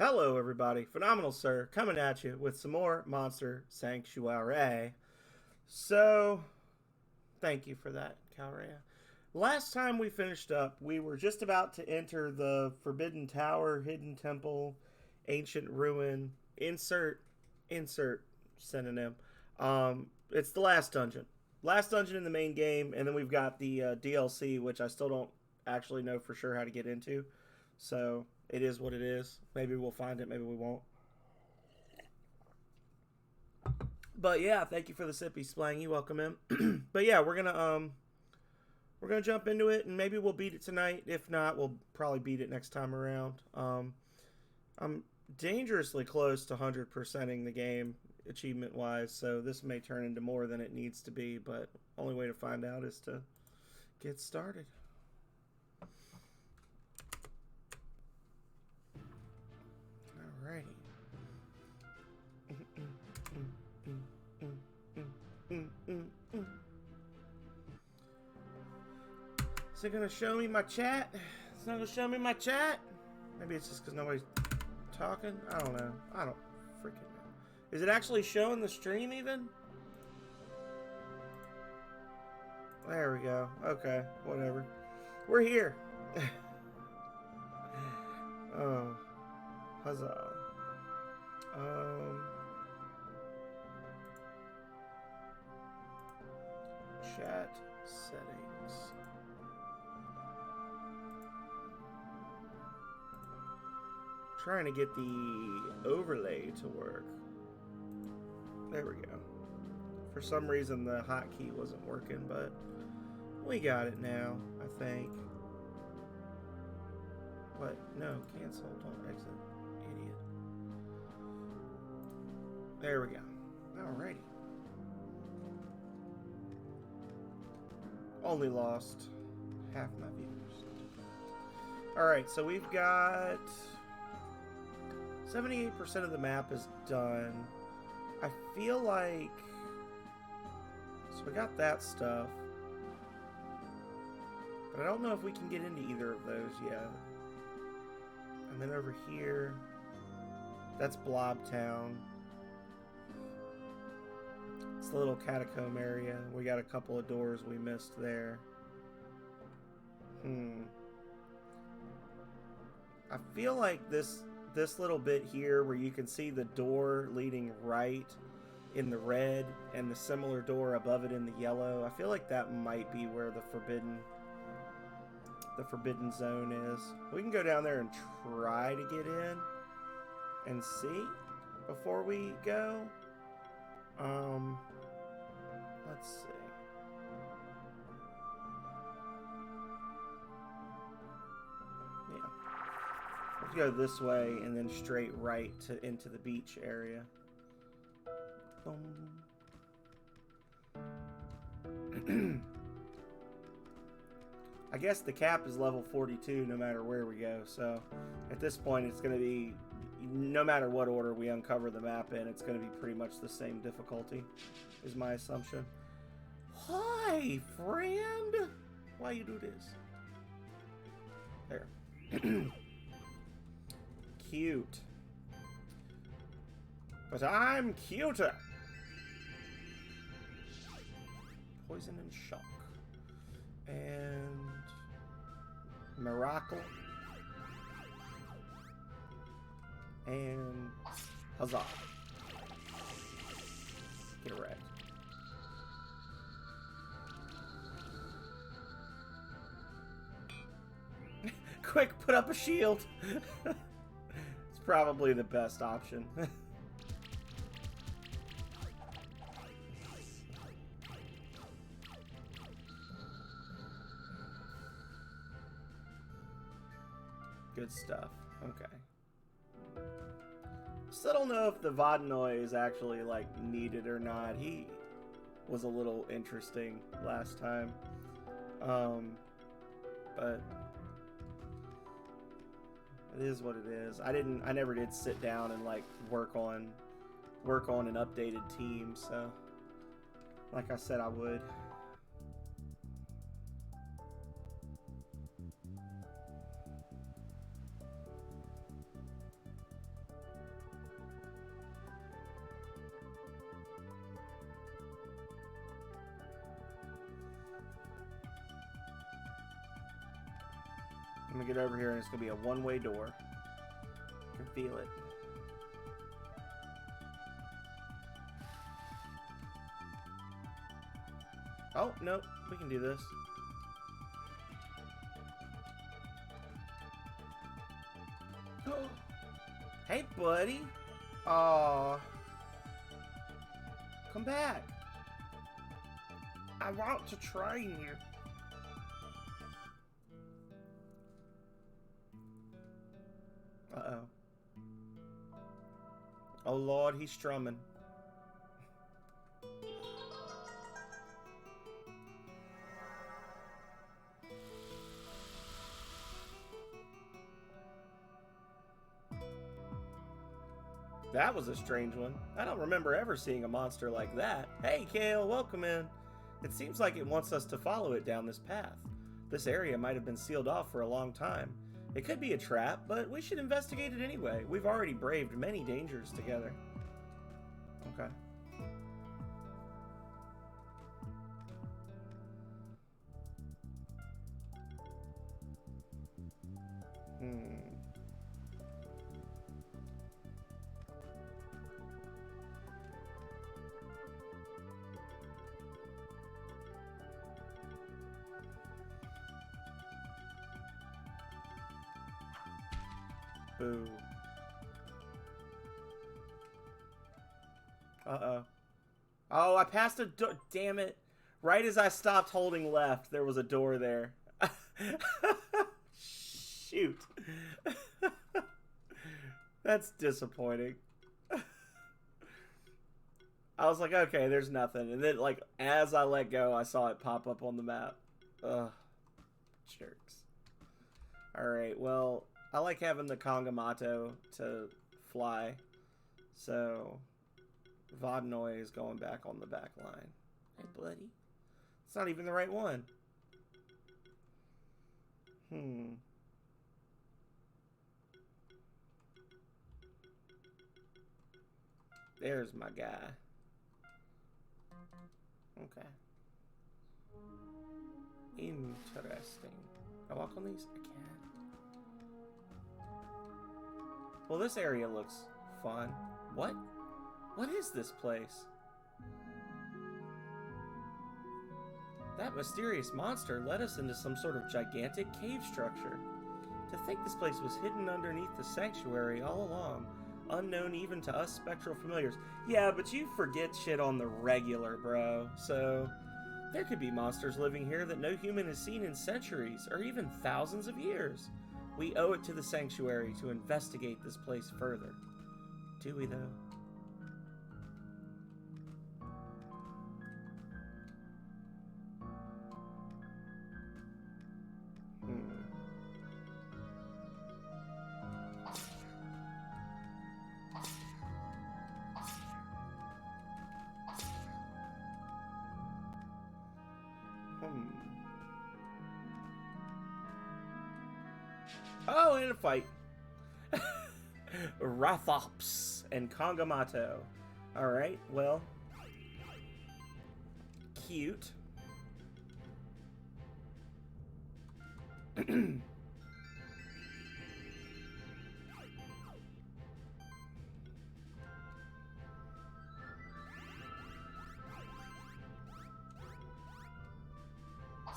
Hello, everybody. Phenomenal Sir coming at you with some more Monster Sanctuary. So, thank you for that, Calrea. Last time we finished up, we were just about to enter the Forbidden Tower, Hidden Temple, Ancient Ruin. Insert synonym. It's the last dungeon. Last dungeon in the main game, and then we've got the DLC, which I still don't actually know for sure how to get into. So it is what it is. Maybe we'll find it. Maybe we won't. But yeah, thank you for the sippy splangy. Welcome in. But yeah, we're gonna jump into it, and maybe we'll beat it tonight. If not, we'll probably beat it next time around. I'm dangerously close to 100%ing the game achievement wise, so this may turn into more than it needs to be. But only way to find out is to get started. Alrighty. Is it gonna show me my chat? It's not gonna show me my chat? Maybe it's just because nobody's talking? I don't know. I don't freaking know. Is it actually showing the stream even? There we go. Okay, whatever. We're here. Oh, huzzah. Chat settings. Trying to get the overlay to work. There we go. For some reason the hotkey wasn't working, but we got it now, I think. What? No, cancel, don't exit. Idiot. There we go. Alrighty. Only lost half my viewers. Alright, so we've got 78% of the map is done. I feel like... So we got that stuff. But I don't know if we can get into either of those yet. And then over here... That's Blobtown. It's the little catacomb area. We got a couple of doors we missed there. I feel like this little bit here where you can see the door leading right in the red and the similar door above it in the yellow. I feel like that might be where the forbidden zone is. We can go down there and try to get in and see before we go. Let's see. Yeah. Let's go this way and then straight right into the beach area. Boom. I guess the cap is level 42 no matter where we go, so at this point it's going to be, no matter what order we uncover the map in, it's going to be pretty much the same difficulty, is my assumption. Hi, friend! Why you do this? There. Cute. But I'm cuter! Poison and shock. And... Miracle. And... Huzzah. Get wrecked. Quick, put up a shield! It's probably the best option. Good stuff. Okay. Still don't know if the Vodanoy is actually, like, needed or not. He was a little interesting last time. But it is what it is. I never did sit down and, like, work on an updated team, so like I said I would. I'm gonna get over here and it's gonna be a one-way door. I can feel it. Oh, no, we can do this. Hey, buddy. Aw. Come back. I want to train you. Uh-oh. Oh, Lord, he's strumming. That was a strange one. I don't remember ever seeing a monster like that. Hey, Kale, welcome in. It seems like it wants us to follow it down this path. This area might have been sealed off for a long time. It could be a trap, but we should investigate it anyway. We've already braved many dangers together. Okay. Boo. Uh-oh. Oh, I passed a door. Damn it. Right as I stopped holding left, there was a door there. Shoot. That's disappointing. I was like, okay, there's nothing. And then, like, as I let go, I saw it pop up on the map. Ugh. Jerks. Alright, well, I like having the Kongamato to fly. So, Vodnoy is going back on the back line. Hey, buddy. It's not even the right one. There's my guy. Okay. Interesting. Can I walk on these? I can. Well, this area looks fun. What? What is this place? That mysterious monster led us into some sort of gigantic cave structure. To think this place was hidden underneath the sanctuary all along, unknown even to us spectral familiars. Yeah, but you forget shit on the regular, bro. So, there could be monsters living here that no human has seen in centuries, or even thousands of years. We owe it to the sanctuary to investigate this place further. Do we, though? Oh, in a fight. Rathops and Kongamato. Alright, well. Cute.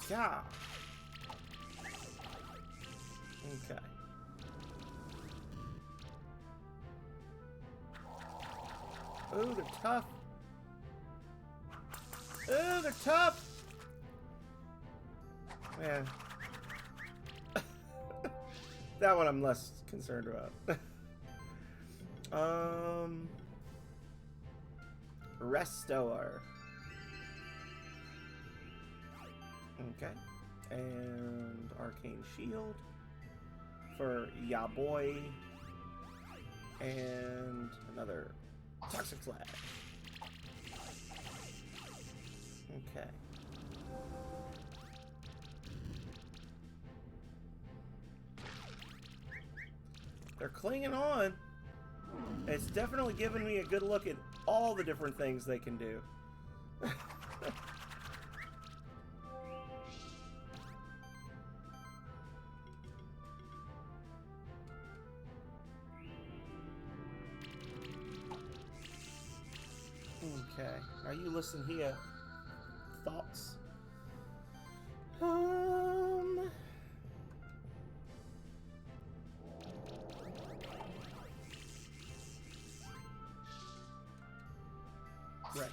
Yeah. Okay. Ooh, they're tough. Ooh, they're tough. Man. That one I'm less concerned about. Restore. Okay. And Arcane Shield for Ya Boy. And another Toxic Flag. Okay. They're clinging on. It's definitely giving me a good look at all the different things they can do. Okay, now you listen here. Thoughts? Right.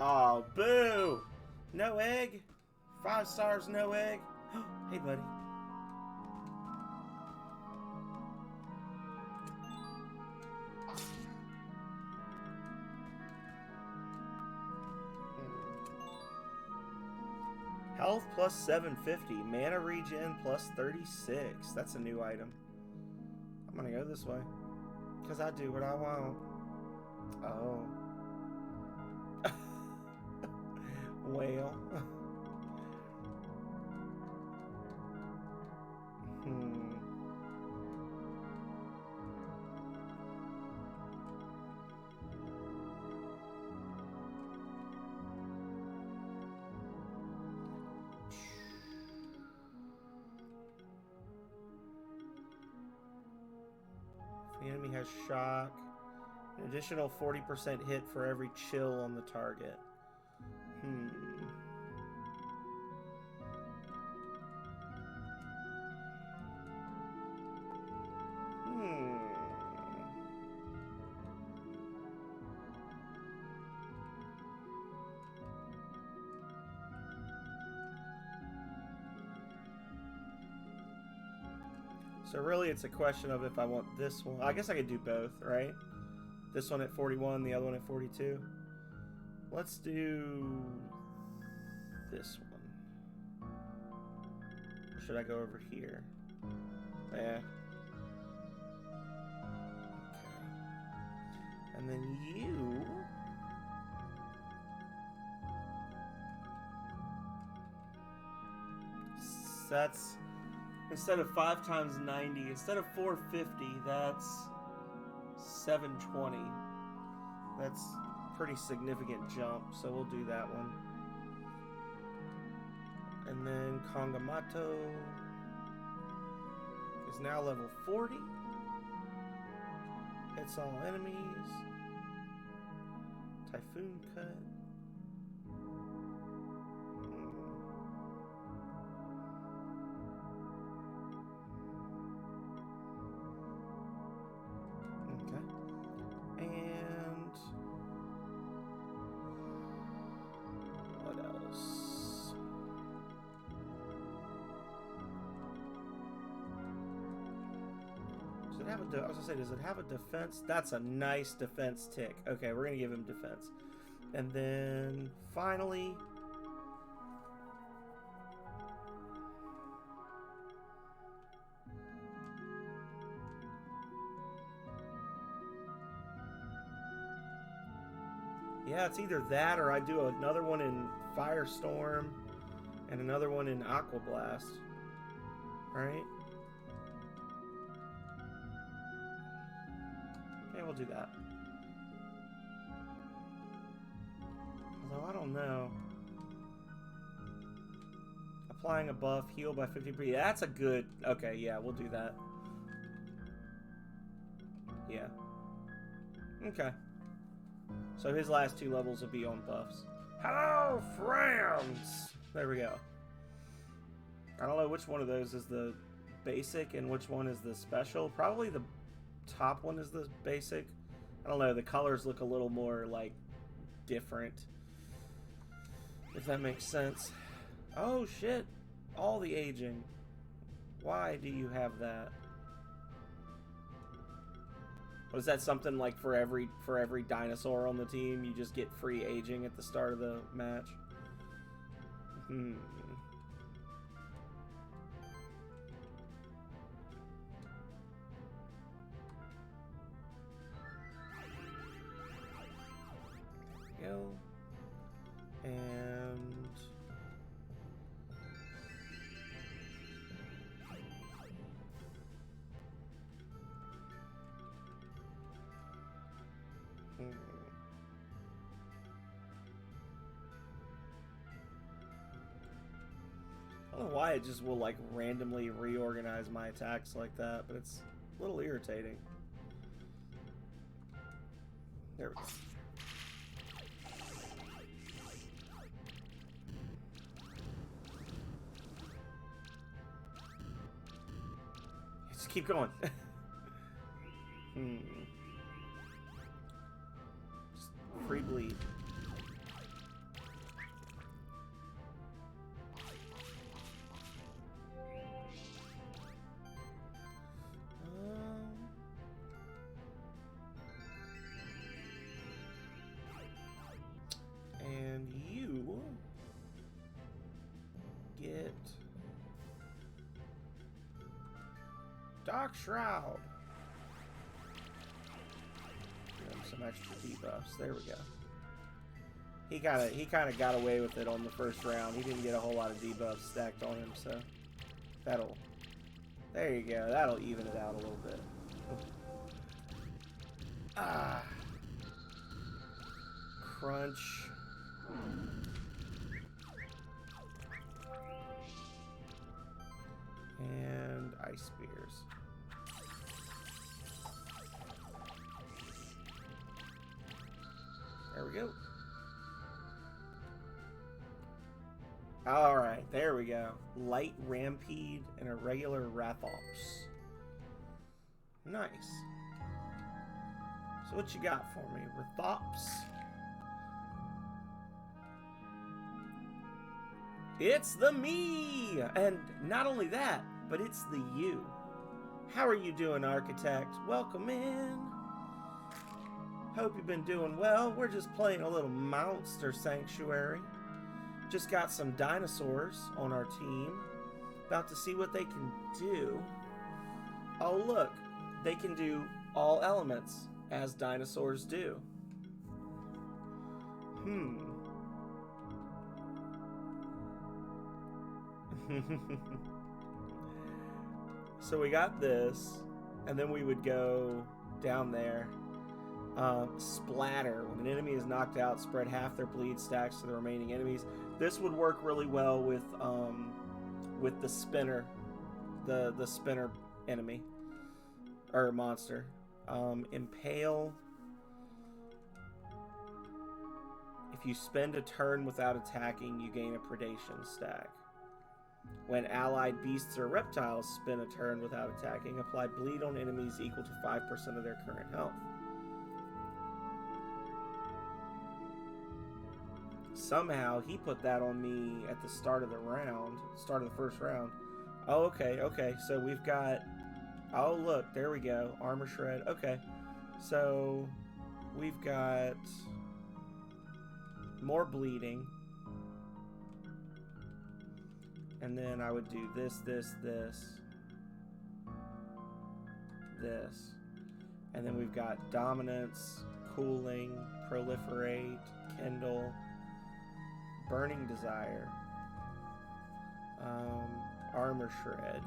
Oh, boo! No egg? 5 stars, no egg? Hey, buddy. Health plus 750. Mana regen plus 36. That's a new item. I'm gonna go this way. Because I do what I want. Oh. Well. If the enemy has shock, an additional 40% hit for every chill on the target. So really it's a question of if I want this one. I guess I could do both, right? This one at 41, the other one at 42. Let's do this one. Or should I go over here? Yeah. Okay. And then you... That's... Instead of 5 times 90, instead of 450, that's 720. That's a pretty significant jump, so we'll do that one. And then Kongamato is now level 40. Hits all enemies. Typhoon Cut. I was gonna say, does it have a defense? That's a nice defense tick. Okay, we're gonna give him defense. And then finally, yeah, it's either that or I do another one in Firestorm and another one in Aqua Blast. Right? We'll do that. Although I don't know. Applying a buff, heal by 50%. That's a good... Okay, yeah, we'll do that. Yeah. Okay. So his last 2 levels will be on buffs. Hello, friends! There we go. I don't know which one of those is the basic and which one is the special. Probably the top one is the basic. I don't know, the colors look a little more like different, if that makes sense. Oh shit, all the aging. Why do you have that? Was that something like for every dinosaur on the team you just get free aging at the start of the match? Go. And I don't know why it just will like randomly reorganize my attacks like that, but it's a little irritating. There we go. Just keep going. Just free bleed. And you get Dark Shroud. Give him some extra debuffs. There we go. He kind of got away with it on the first round. He didn't get a whole lot of debuffs stacked on him, so that'll. There you go. That'll even it out a little bit. Ah. Crunch. And ice spears. There we go. Alright, there we go. Light Rampede and a regular Rathops. Nice. So what you got for me? Rathops. It's the me! And not only that, but it's the you. How are you doing, Architect? Welcome in. Hope you've been doing well. We're just playing a little Monster Sanctuary. Just got some dinosaurs on our team. About to see what they can do. Oh, look. They can do all elements, as dinosaurs do. So we got this, and then we would go down there. Splatter. When an enemy is knocked out, spread half their bleed stacks to the remaining enemies. This would work really well with the spinner, the spinner enemy or monster. Impale. If you spend a turn without attacking, you gain a predation stack. When allied beasts or reptiles spend a turn without attacking, apply bleed on enemies equal to 5% of their current health. Somehow he put that on me at the start of the round, start of the first round. Oh, okay. So we've got, oh look, there we go, armor shred. Okay, so we've got more bleeding. And then I would do this. And then we've got dominance, cooling, proliferate, kindle, burning desire, armor shred.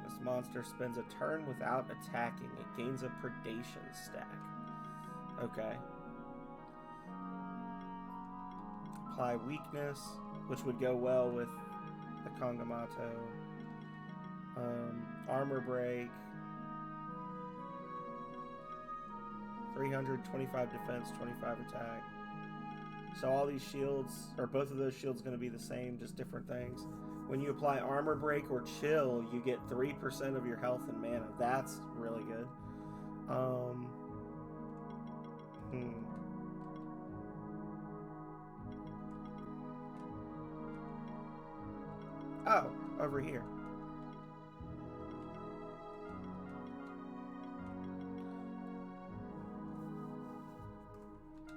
This monster spends a turn without attacking. It gains a predation stack. Okay. Apply weakness, which would go well with the Kongamato. Armor break. 325 defense, 25 attack. So all these shields, or both of those shields, going to be the same, just different things. When you apply armor break or chill, you get 3% of your health and mana. That's really good. Oh, over here.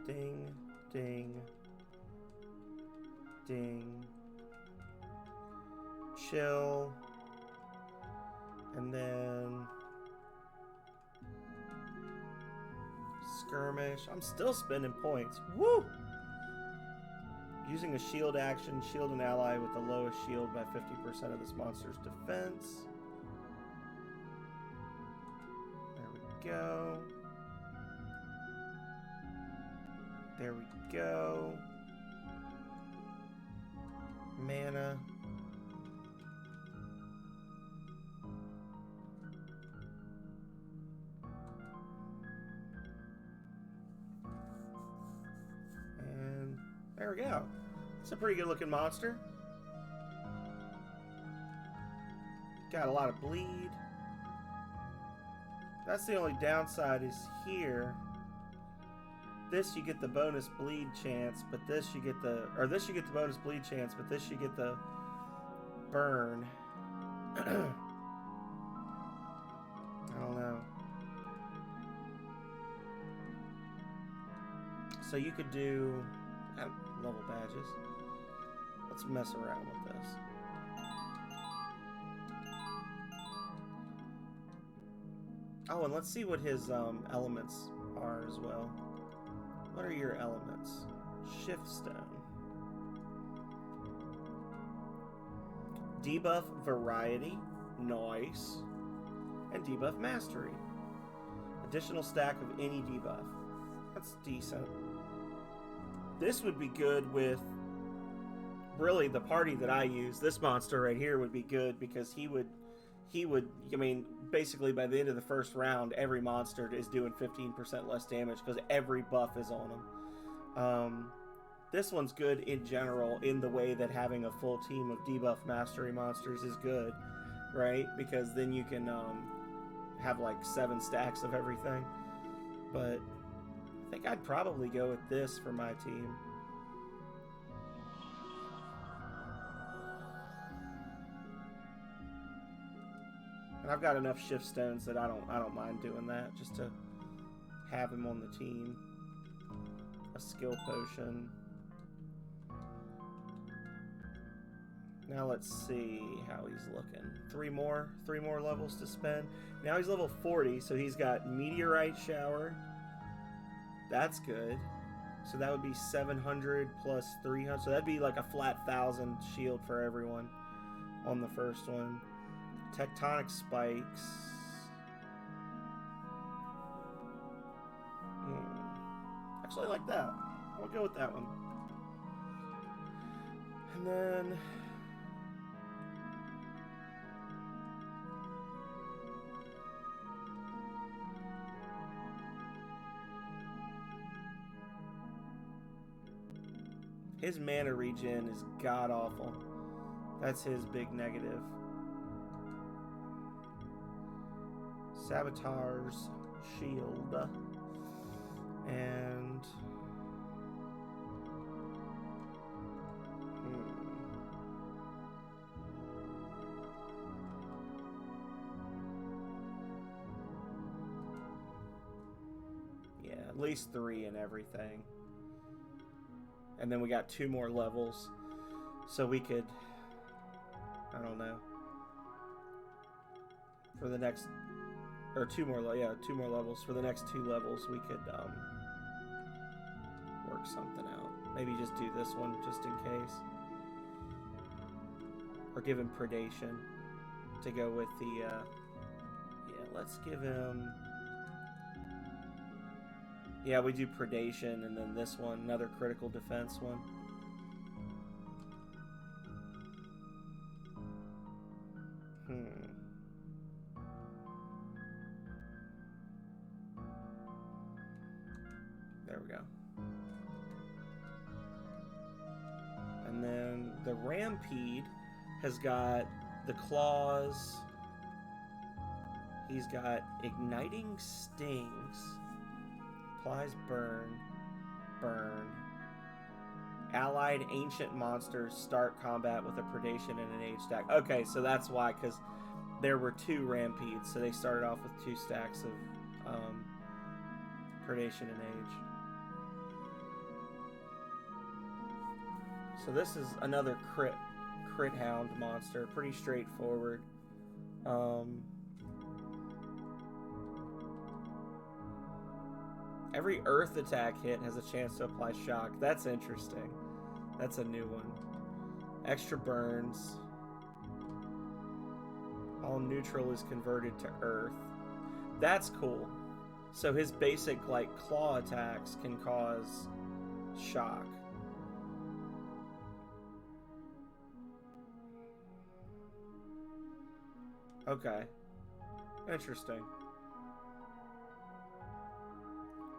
Ding, ding, ding. Chill. And then skirmish. I'm still spending points. Woo! Using a shield action, shield an ally with the lowest shield by 50% of this monster's defense. There we go. There we go. Mana. There we go. It's a pretty good looking monster. Got a lot of bleed. That's the only downside is here. This you get the bonus bleed chance, but this you get the, or this you get the bonus bleed chance, but this you get the burn. I don't know. So you could do level badges. Let's mess around with this. Oh, and let's see what his elements are as well. What are your elements? Shift Stone. Debuff Variety. Nice. And debuff Mastery. Additional stack of any debuff. That's decent. This would be good with really the party that I use. This monster right here would be good because he would, I mean, basically by the end of the first round, every monster is doing 15% less damage because every buff is on him. This one's good in general in the way that having a full team of debuff mastery monsters is good, right? Because then you can have like 7 stacks of everything. But I think I'd probably go with this for my team. And I've got enough shift stones that I don't mind doing that just to have him on the team. A skill potion. Now let's see how he's looking. 3 more levels to spend. Now he's level 40, so he's got Meteorite Shower. That's good. So that would be 700 plus 300. So that'd be like a flat 1,000 shield for everyone on the first one. Tectonic Spikes. Actually, I like that. I'll go with that one. And then his mana regen is god-awful. That's his big negative. Saboteur's Shield. And yeah, at least 3 in everything. And then we got 2 more levels. So we could, I don't know, for the next, or 2 more levels. For the next 2 levels, we could work something out. Maybe just do this one just in case. Or give him Predation to go with the, yeah, let's give him, yeah, we do Predation and then this one, another critical defense one. There we go. And then the Rampede has got the Claws. He's got Igniting Stings. Applies Burn. Burn. Allied Ancient Monsters start combat with a Predation and an Age stack. Okay, so that's why, because there were 2 Rampedes, so they started off with 2 stacks of Predation and Age. So this is another crit hound monster, pretty straightforward. Every earth attack hit has a chance to apply shock. That's interesting. That's a new one. Extra burns. All neutral is converted to earth. That's cool. So his basic like claw attacks can cause shock. Okay. Interesting.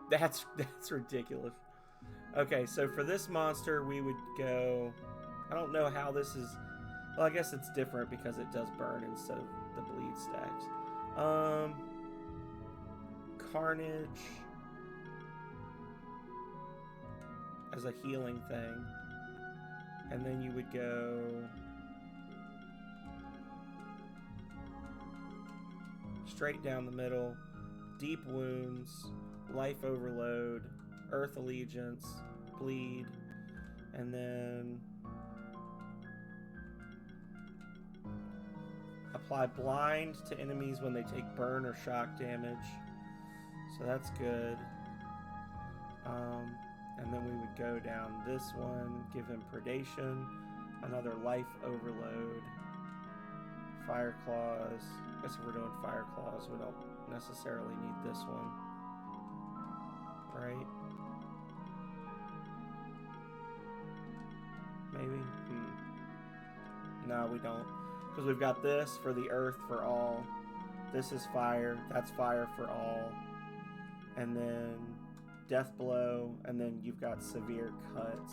That's ridiculous. Okay, so for this monster, we would go... I don't know how this is... Well, I guess it's different because it does burn instead of the bleed stacks. Carnage as a healing thing. And then you would go... straight down the middle. Deep Wounds, Life Overload, Earth Allegiance, Bleed, and then apply Blind to enemies when they take burn or shock damage. So that's good. And then we would go down this one, give him Predation, another Life Overload, Fire Claws. I guess if we're doing Fire Claws, we don't necessarily need this one, right? Maybe? No, we don't, because we've got this for the earth for all. This is fire. That's fire for all. And then Death Blow, and then you've got Severe Cuts.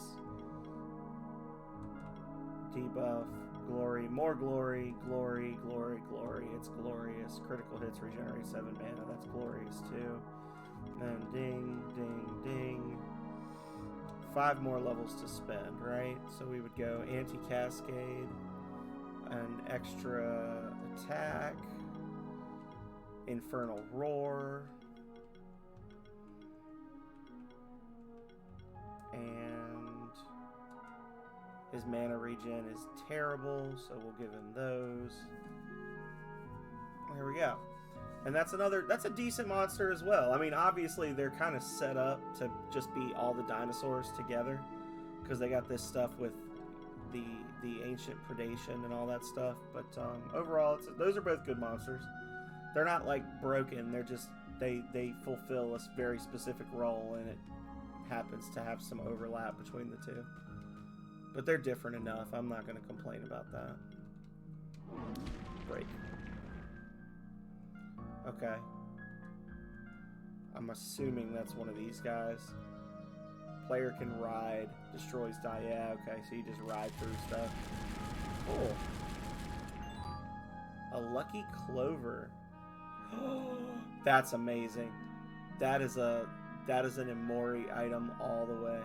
Debuff. Glory, more glory, glory, glory, glory. It's glorious. Critical hits regenerate 7 mana. That's glorious too. Then ding, ding, ding. 5 more levels to spend, right? So we would go Anti-Cascade, an extra attack, Infernal Roar, and his mana regen is terrible, so we'll give him those. There we go. And that's a decent monster as well. I mean, obviously they're kind of set up to just be all the dinosaurs together, because they got this stuff with the ancient predation and all that stuff. But overall, those are both good monsters. They're not like broken. They're just they fulfill a very specific role, and it happens to have some overlap between the two. But they're different enough. I'm not going to complain about that. Break. Okay. I'm assuming that's one of these guys. Player can ride, destroys die. Yeah, okay, so you just ride through stuff. Cool. A Lucky Clover. That's amazing. That is an Immori item all the way.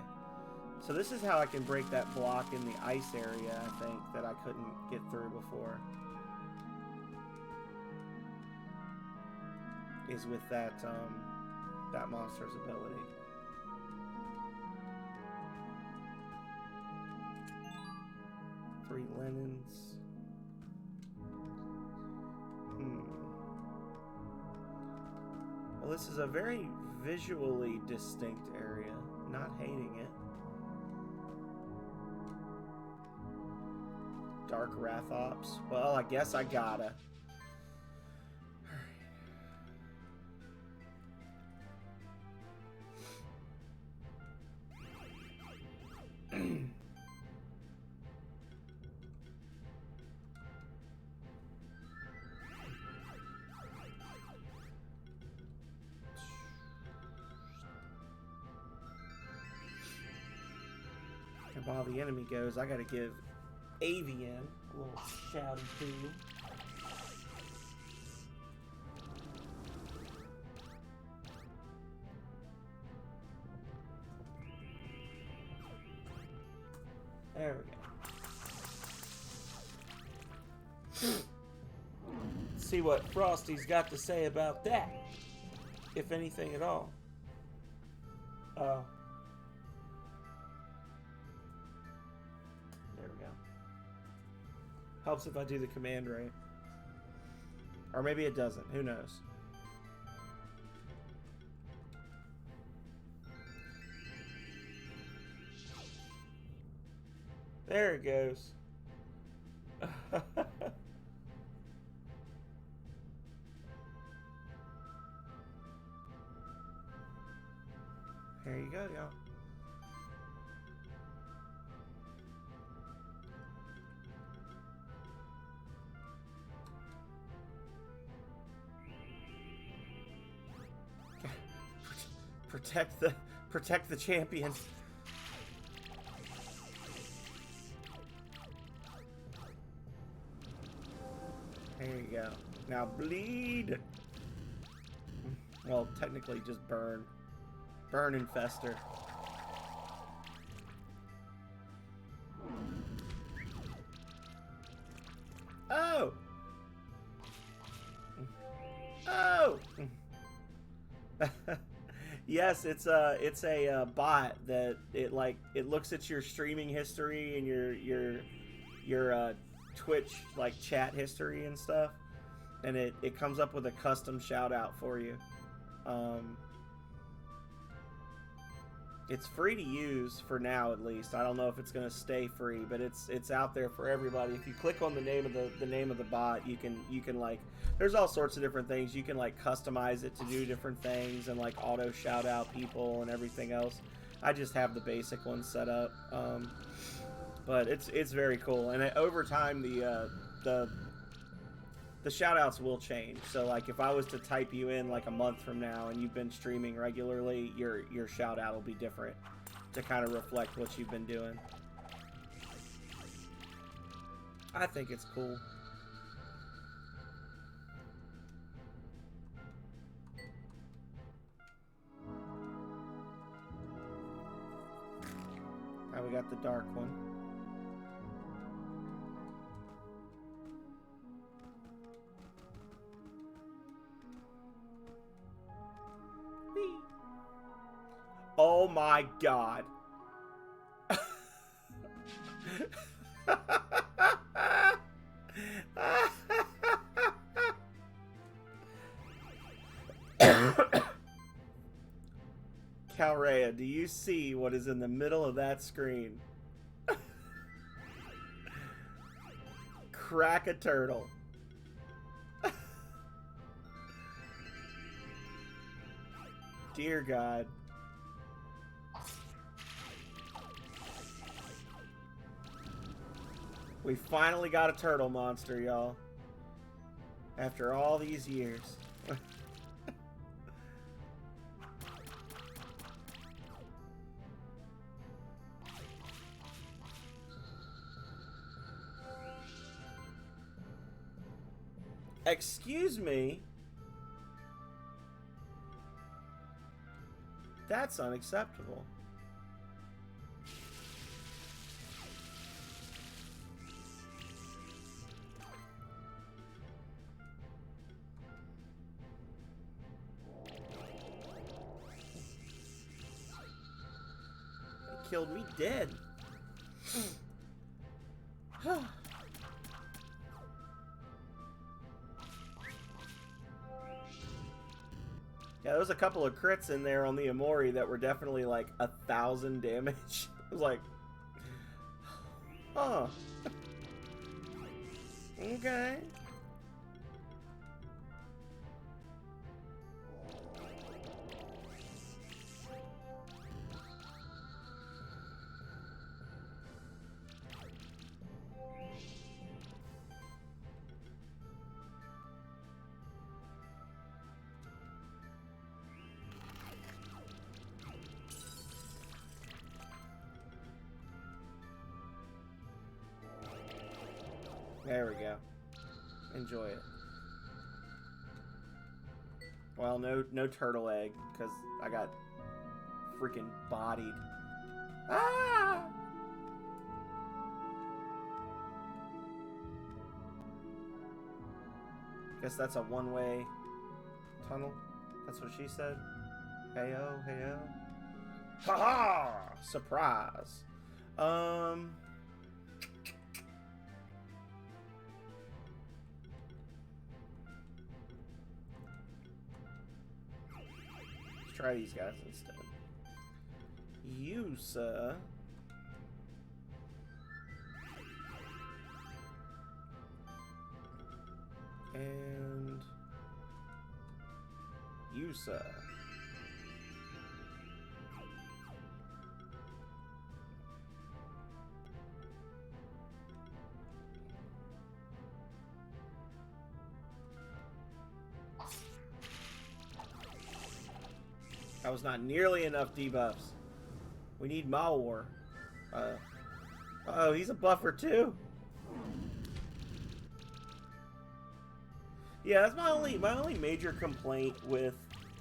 So this is how I can break that block in the ice area, I think, that I couldn't get through before. Is with that monster's ability. Three linens. Well, this is a very visually distinct area. Not hating it. Dark Rathops. Well, I guess I gotta. And while the enemy goes, I gotta give Avian a little shouty too. There we go. Let's see what Frosty's got to say about that, if anything at all. Oh. There we go. Helps if I do the command right. Or maybe it doesn't. Who knows? There it goes. There you go, y'all. Protect the champion. There you go. Now bleed. Well, technically just burn. Burn and fester. Oh! Oh! Yes, it's a bot that it looks at your streaming history and your Twitch like chat history and stuff, and it comes up with a custom shout out for you. It's free to use for now, at least. I don't know if it's gonna stay free, but it's out there for everybody. If you click on the name of the bot, you can like, there's all sorts of different things. You can like customize it to do different things and like auto shout out people and everything else. I just have the basic one set up, but it's very cool. And over time, the shout outs will change. So like if I was to type you in like a month from now and you've been streaming regularly, your shout out will be different to kind of reflect what you've been doing. I think it's cool. Now we got the dark one. Oh my god. Calrea, do you see what is in the middle of that screen? Crack a turtle. Dear God. We finally got a turtle monster, y'all. After all these years. Excuse me? That's unacceptable. It killed me dead. Yeah, there was a couple of crits in there on the Amori that were definitely like 1,000 damage. It was like, huh. Okay. There we go. Enjoy it. Well, no turtle egg, because I got freaking bodied. Ah! Guess that's a one-way tunnel. That's what she said. Heyo, heyo. Ha-ha! Surprise. Try these guys instead. Yusa. And Yusa. That was not nearly enough debuffs. We need Malwar. Oh, he's a buffer too. Yeah, that's my only major complaint with,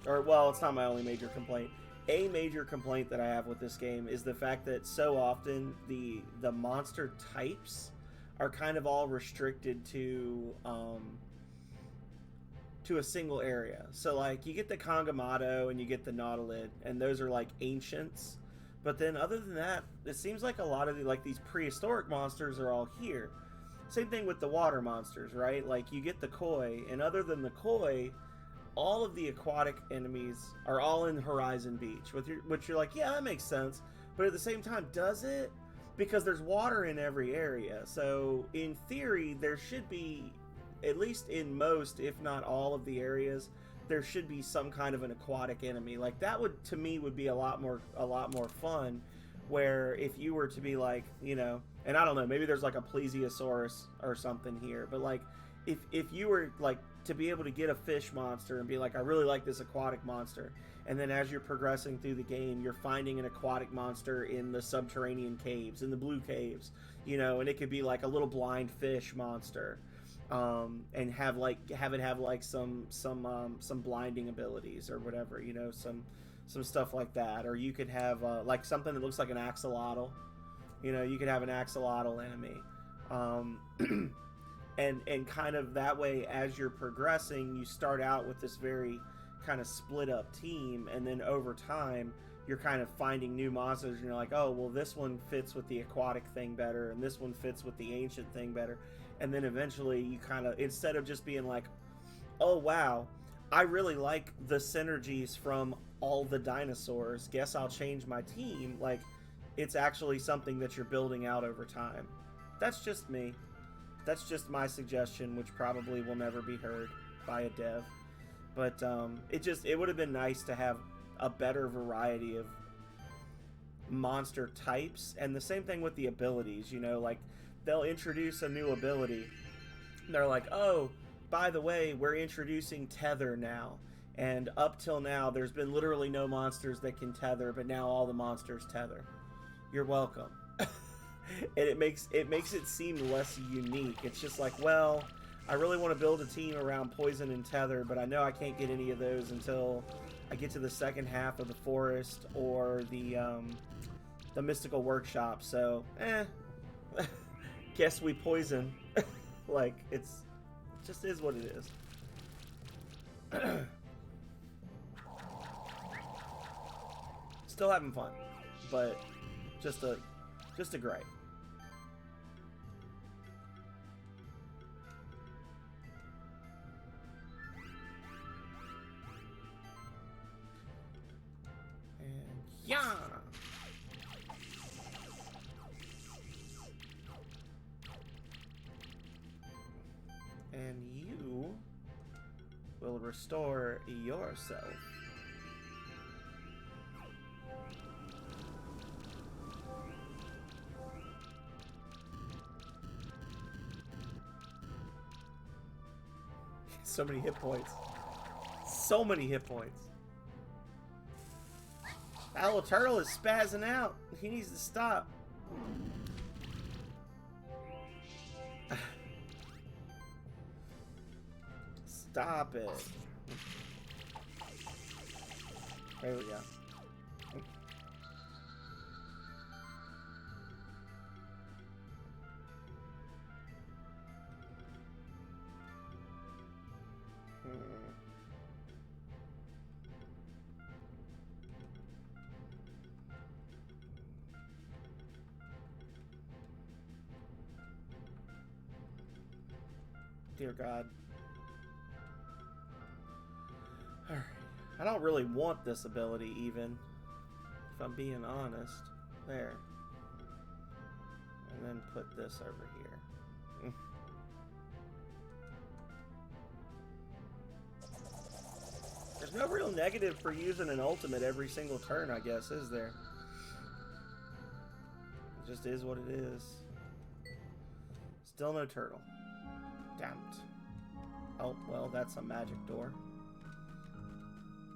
or well, it's not my only major complaint. A major complaint that I have with this game is the fact that so often the monster types are kind of all restricted to a single area. So like you get the Kangamato and you get the Nautilid, and those are like ancients. But then other than that, it seems like a lot of these prehistoric monsters are all here. Same thing with the water monsters, right? Like you get the koi, and other than the koi, all of the aquatic enemies are all in Horizon Beach, which you're like, yeah, that makes sense. But at the same time, does it? Because there's water in every area. So in theory, there should be, at least in most, if not all of the areas, there should be some kind of an aquatic enemy. Like that would, to me, would be a lot more fun. Where if you were to be like, and I don't know, maybe there's like a plesiosaurus or something here, but like if you were like to be able to get a fish monster and be like, I really like this aquatic monster, and then as you're progressing through the game, you're finding an aquatic monster in the subterranean caves, in the blue caves, and it could be like a little blind fish monster, and have it have like some blinding abilities or whatever, some stuff like that. Or you could have like something that looks like an axolotl. You could have an axolotl enemy, and kind of that way, as you're progressing, you start out with this very kind of split up team, and then over time you're kind of finding new monsters, and you're like, oh well, this one fits with the aquatic thing better, and this one fits with the ancient thing better. And then eventually you kind of, instead of just being like, oh wow, I really like the synergies from all the dinosaurs, guess I'll change my team, like it's actually something that you're building out over time. That's just me. That's just my suggestion, which probably will never be heard by a dev. But it would have been nice to have a better variety of monster types, and the same thing with the abilities. Like they'll introduce a new ability. They're like, oh, by the way, we're introducing tether now. And up till now, there's been literally no monsters that can tether, but now all the monsters tether. You're welcome. And it makes it seem less unique. It's just like, well, I really want to build a team around poison and tether, but I know I can't get any of those until I get to the second half of the forest or the mystical workshop. So, guess we poison. Like it just is what it is. Still having fun, but just a gripe. And yeah. And you will restore yourself. So many hit points. So many hit points. That little turtle is spazzing out. He needs to stop. Stop it. There we go. Dear God. Alright. I don't really want this ability, even. If I'm being honest. There. And then put this over here. There's no real negative for using an ultimate every single turn, I guess, is there? It just is what it is. Still no turtle. Damn it. Oh, well, that's a magic door.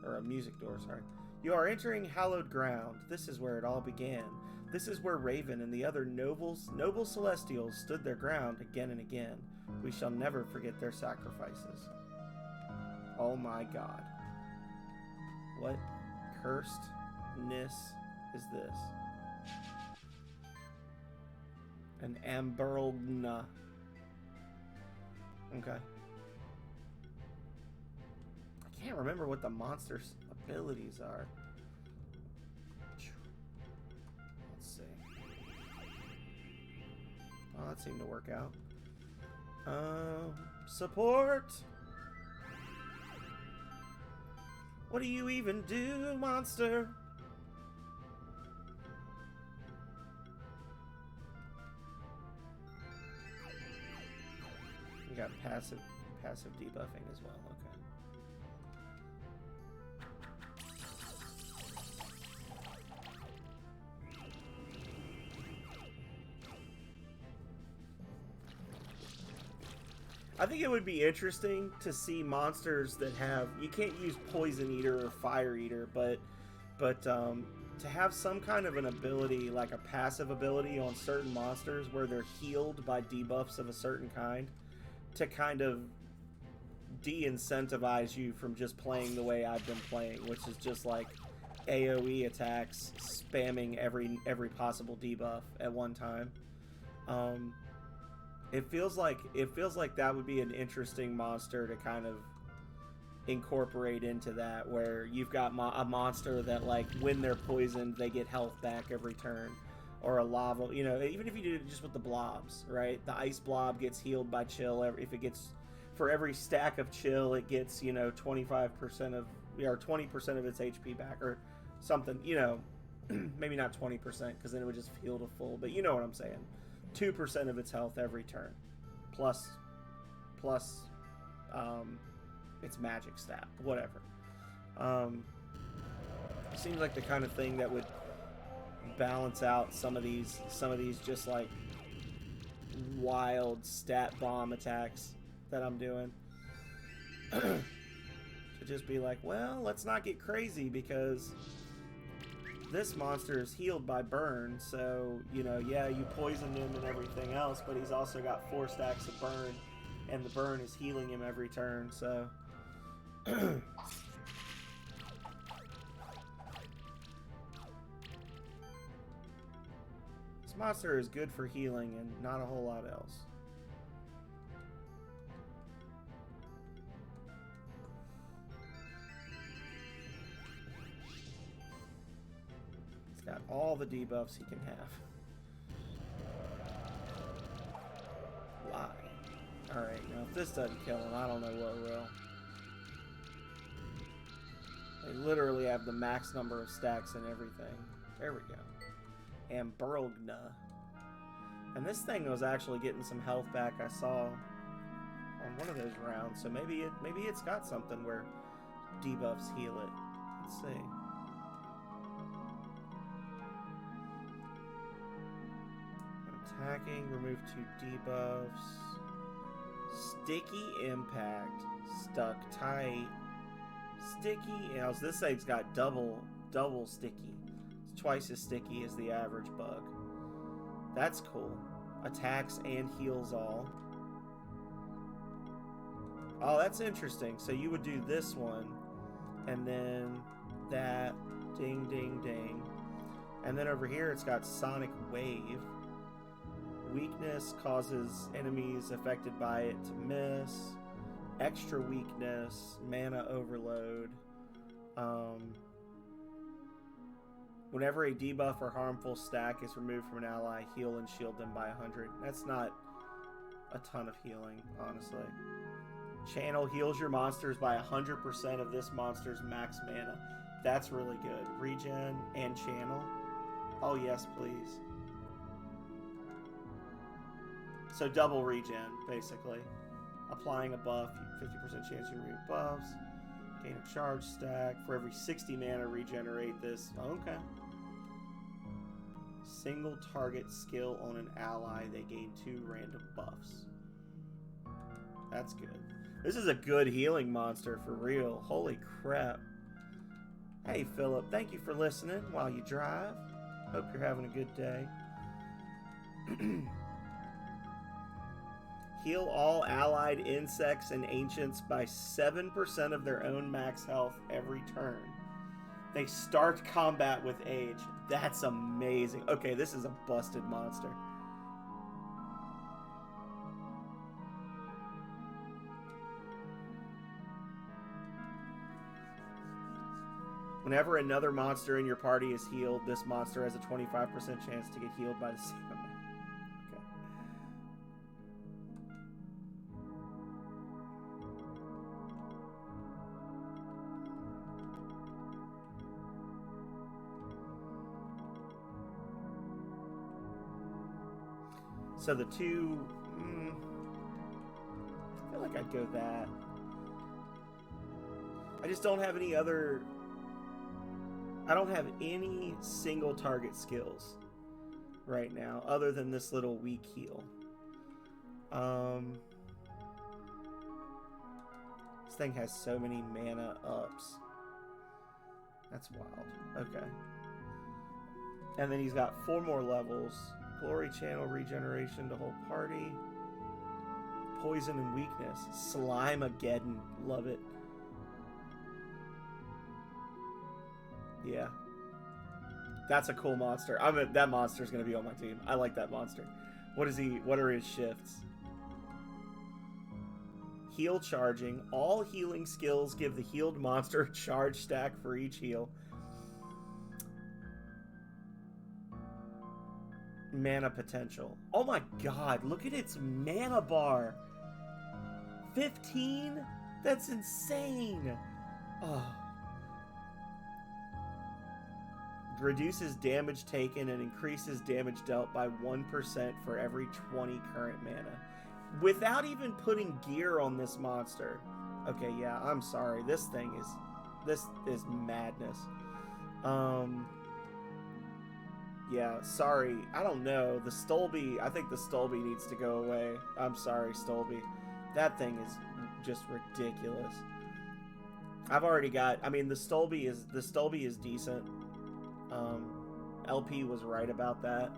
Or a music door, sorry. You are entering hallowed ground. This is where it all began. This is where Raven and the other noble celestials stood their ground again and again. We shall never forget their sacrifices. Oh my god. What cursedness is this? An Amberlna. Okay. I can't remember what the monster's abilities are. Let's see. Oh, that seemed to work out. Support! What do you even do, monster? You got passive debuffing as well, okay. I think it would be interesting to see monsters that have, you can't use Poison Eater or Fire Eater, but to have some kind of an ability, like a passive ability on certain monsters where they're healed by debuffs of a certain kind, to kind of de-incentivize you from just playing the way I've been playing, which is just like AoE attacks, spamming every possible debuff at one time. It feels like that would be an interesting monster to kind of incorporate into that, where you've got a monster that, like, when they're poisoned, they get health back every turn, or a lava. You know, even if you do it just with the blobs, right? The ice blob gets healed by chill. If it gets, for every stack of chill, it gets, you know, 25% of, or 20% of its HP back, or something. You know, maybe not 20%, because then it would just heal to full. But you know what I'm saying. 2% of its health every turn, plus its magic stat, whatever. Seems like the kind of thing that would balance out some of these just like wild stat bomb attacks that I'm doing. To just be like, well, let's not get crazy because this monster is healed by burn, so, you know, yeah, you poisoned him and everything else, but he's also got 4 stacks of burn, and the burn is healing him every turn, so... This monster is good for healing and not a whole lot else. Got all the debuffs he can have. Lie. Alright, now if this doesn't kill him, I don't know what will. They literally have the max number of stacks and everything. There we go. Amberlna. And this thing was actually getting some health back, I saw on one of those rounds. So maybe it's got something where debuffs heal it. Let's see. Attacking, remove 2 debuffs. Sticky impact. Stuck tight. Sticky. You know, so this thing's got double sticky. It's twice as sticky as the average bug. That's cool. Attacks and heals all. Oh, that's interesting. So you would do this one, and then that. Ding, ding, ding. And then over here it's got Sonic Wave. Weakness causes enemies affected by it to miss. Extra weakness, mana overload. Whenever a debuff or harmful stack is removed from an ally, heal and shield them by 100. That's not a ton of healing, honestly. Channel heals your monsters by 100% of this monster's max mana. That's really good. Regen and channel. Oh yes, please. So double regen, basically. Applying a buff, 50% chance to remove buffs. Gain a charge stack. For every 60 mana, regenerate this. Okay. Single target skill on an ally, they gain 2 random buffs. That's good. This is a good healing monster for real. Holy crap. Hey Philip, thank you for listening while you drive. Hope you're having a good day. Heal all allied insects and ancients by 7% of their own max health every turn. They start combat with age. That's amazing. Okay, this is a busted monster. Whenever another monster in your party is healed, this monster has a 25% chance to get healed by the same amount. Okay. So the two... I feel like I'd go that. I just don't have any other... I don't have any single target skills right now other than this little weak heal. This thing has so many mana ups. That's wild. Okay. And then he's got 4 more levels. Glory Channel regeneration to whole party. Poison and weakness. Slimeageddon. Love it. Yeah. That's a cool monster. That monster's going to be on my team. I like that monster. What are his shifts? Heal charging. All healing skills give the healed monster a charge stack for each heal. Mana potential. Oh my god, look at its mana bar. 15? That's insane. Oh. Reduces damage taken and increases damage dealt by 1% for every 20 current mana. Without even putting gear on this monster. Okay, yeah, I'm sorry. This is madness. Yeah, sorry. I don't know. The Stolby, I think the Stolby needs to go away. I'm sorry, Stolby. That thing is just ridiculous. I've already got, I mean, the Stolby is decent. LP was right about that,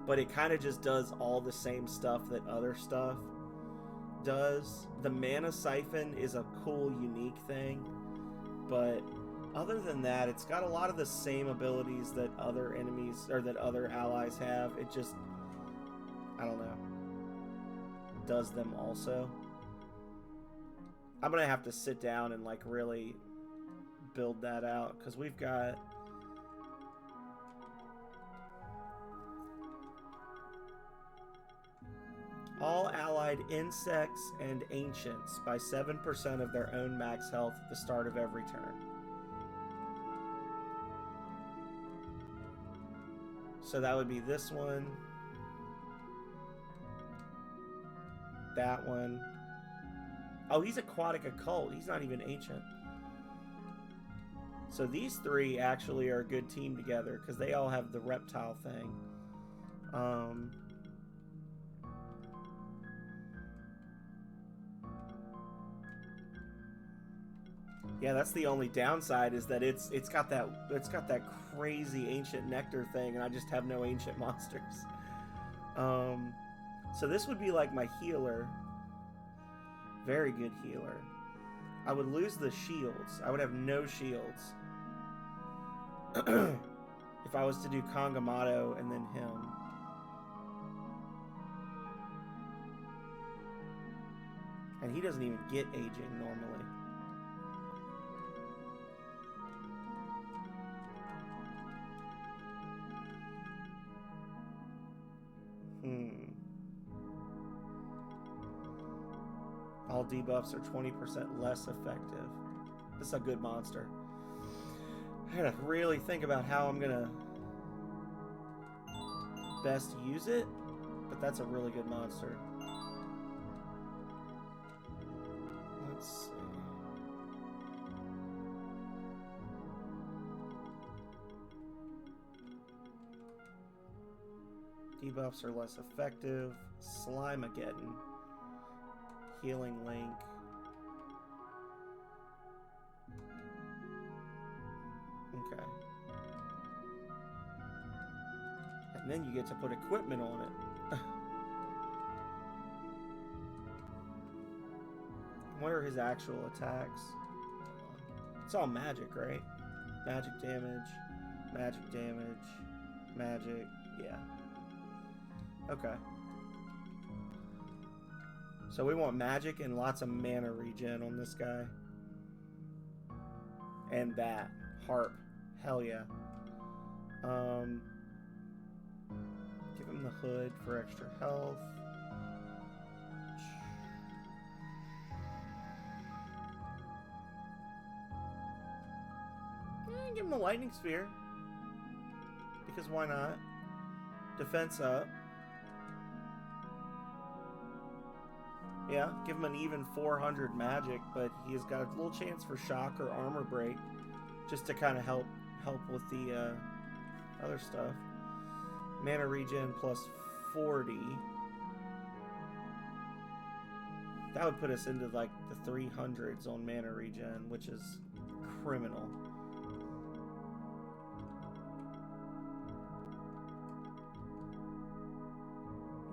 but it kind of just does all the same stuff that other stuff does. The Mana Siphon is a cool, unique thing, but other than that, it's got a lot of the same abilities that other enemies, or that other allies have. It just, I don't know, does them also. I'm gonna have to sit down and like really build that out, because we've got all allied insects and ancients by 7% of their own max health at the start of every turn. So that would be this one, that one. Oh, he's Aquatic Occult. He's not even ancient. So these 3 actually are a good team together because they all have the reptile thing. Yeah, that's the only downside, is that it's got that crazy ancient nectar thing, and I just have no ancient monsters. So this would be like my healer. Very good healer. I would lose the shields. I would have no shields if I was to do Kangamato and then him. And he doesn't even get aging normally. All debuffs are 20% less effective. This is a good monster. I gotta really think about how I'm gonna best use it, but that's a really good monster. Let's see. Debuffs are less effective. Slimeageddon. Healing Link. Okay. And then you get to put equipment on it. What are his actual attacks? It's all magic, right? Magic damage, magic damage, magic. Yeah. Okay. So we want magic and lots of mana regen on this guy. And that. Harp. Hell yeah. Give him the hood for extra health. Give him the lightning sphere. Because why not? Defense up. Yeah, give him an even 400 magic, but he's got a little chance for shock or armor break, just to kind of help with the other stuff. Mana regen plus 40. That would put us into like the 300s on mana regen, which is criminal.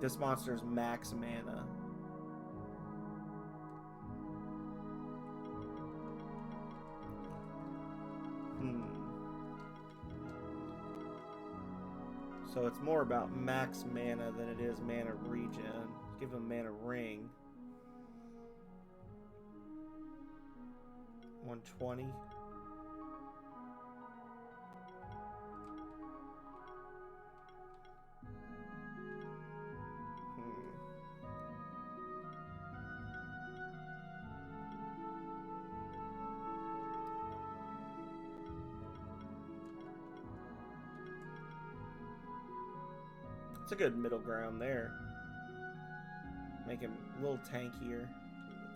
This monster's max mana. So it's more about max mana than it is mana regen. Give him mana ring. 120. It's a good middle ground there. Make him a little tankier.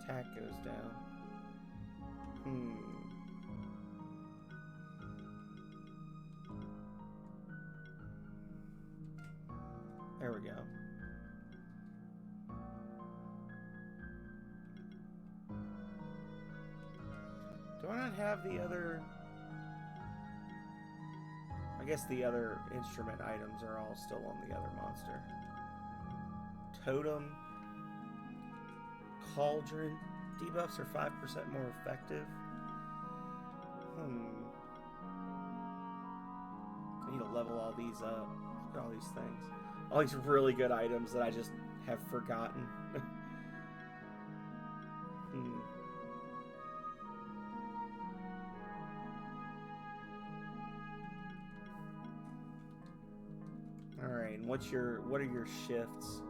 Attack goes down. There we go. Do I not have the other... I guess the other instrument items are all still on the other monster. Totem. Cauldron. Debuffs are 5% more effective. I need to level all these up. Look at all these things. All these really good items that I just have forgotten. Alright, and what are your shifts?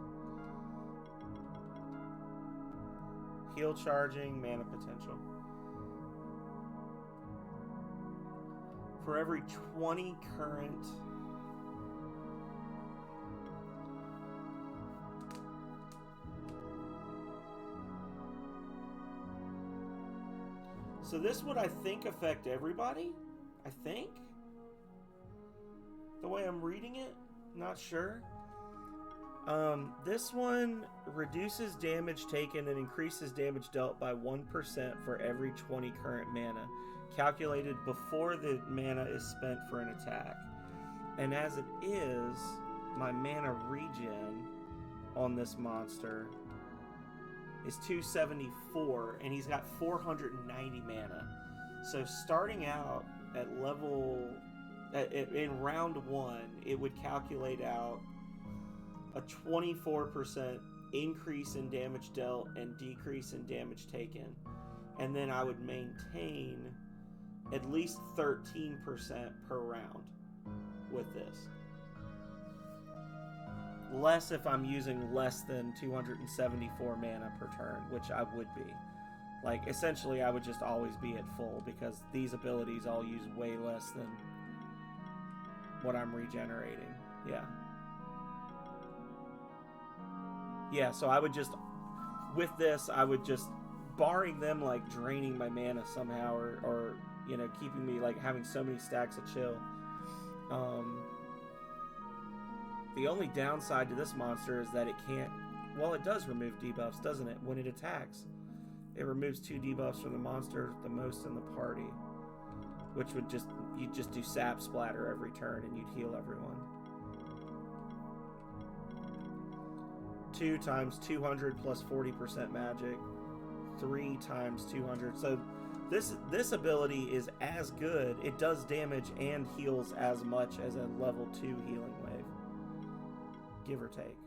Heal charging, mana potential. For every 20 current... So this would, I think, affect everybody? I think? The way I'm reading it? Not sure. This one reduces damage taken and increases damage dealt by 1% for every 20 current mana, calculated before the mana is spent for an attack. And as it is, my mana regen on this monster is 274, and he's got 490 mana. So starting out at level... in round 1, it would calculate out a 24% increase in damage dealt and decrease in damage taken. And then I would maintain at least 13% per round with this. Less if I'm using less than 274 mana per turn, which I would be. Like, essentially, I would just always be at full, because these abilities all use way less than what I'm regenerating. Yeah, so I would just, with this, I would just, barring them, like, draining my mana somehow, or you know, keeping me, like, having so many stacks of chill. The only downside to this monster is that it can't, well, it does remove debuffs, doesn't it? When it attacks, it removes 2 debuffs from the monster, the most in the party. Which would just, you'd just do sap splatter every turn and you'd heal everyone. 2 times 200 plus 40% magic. 3 times 200. So this ability is as good. It does damage and heals as much as a level 2 healing wave, give or take.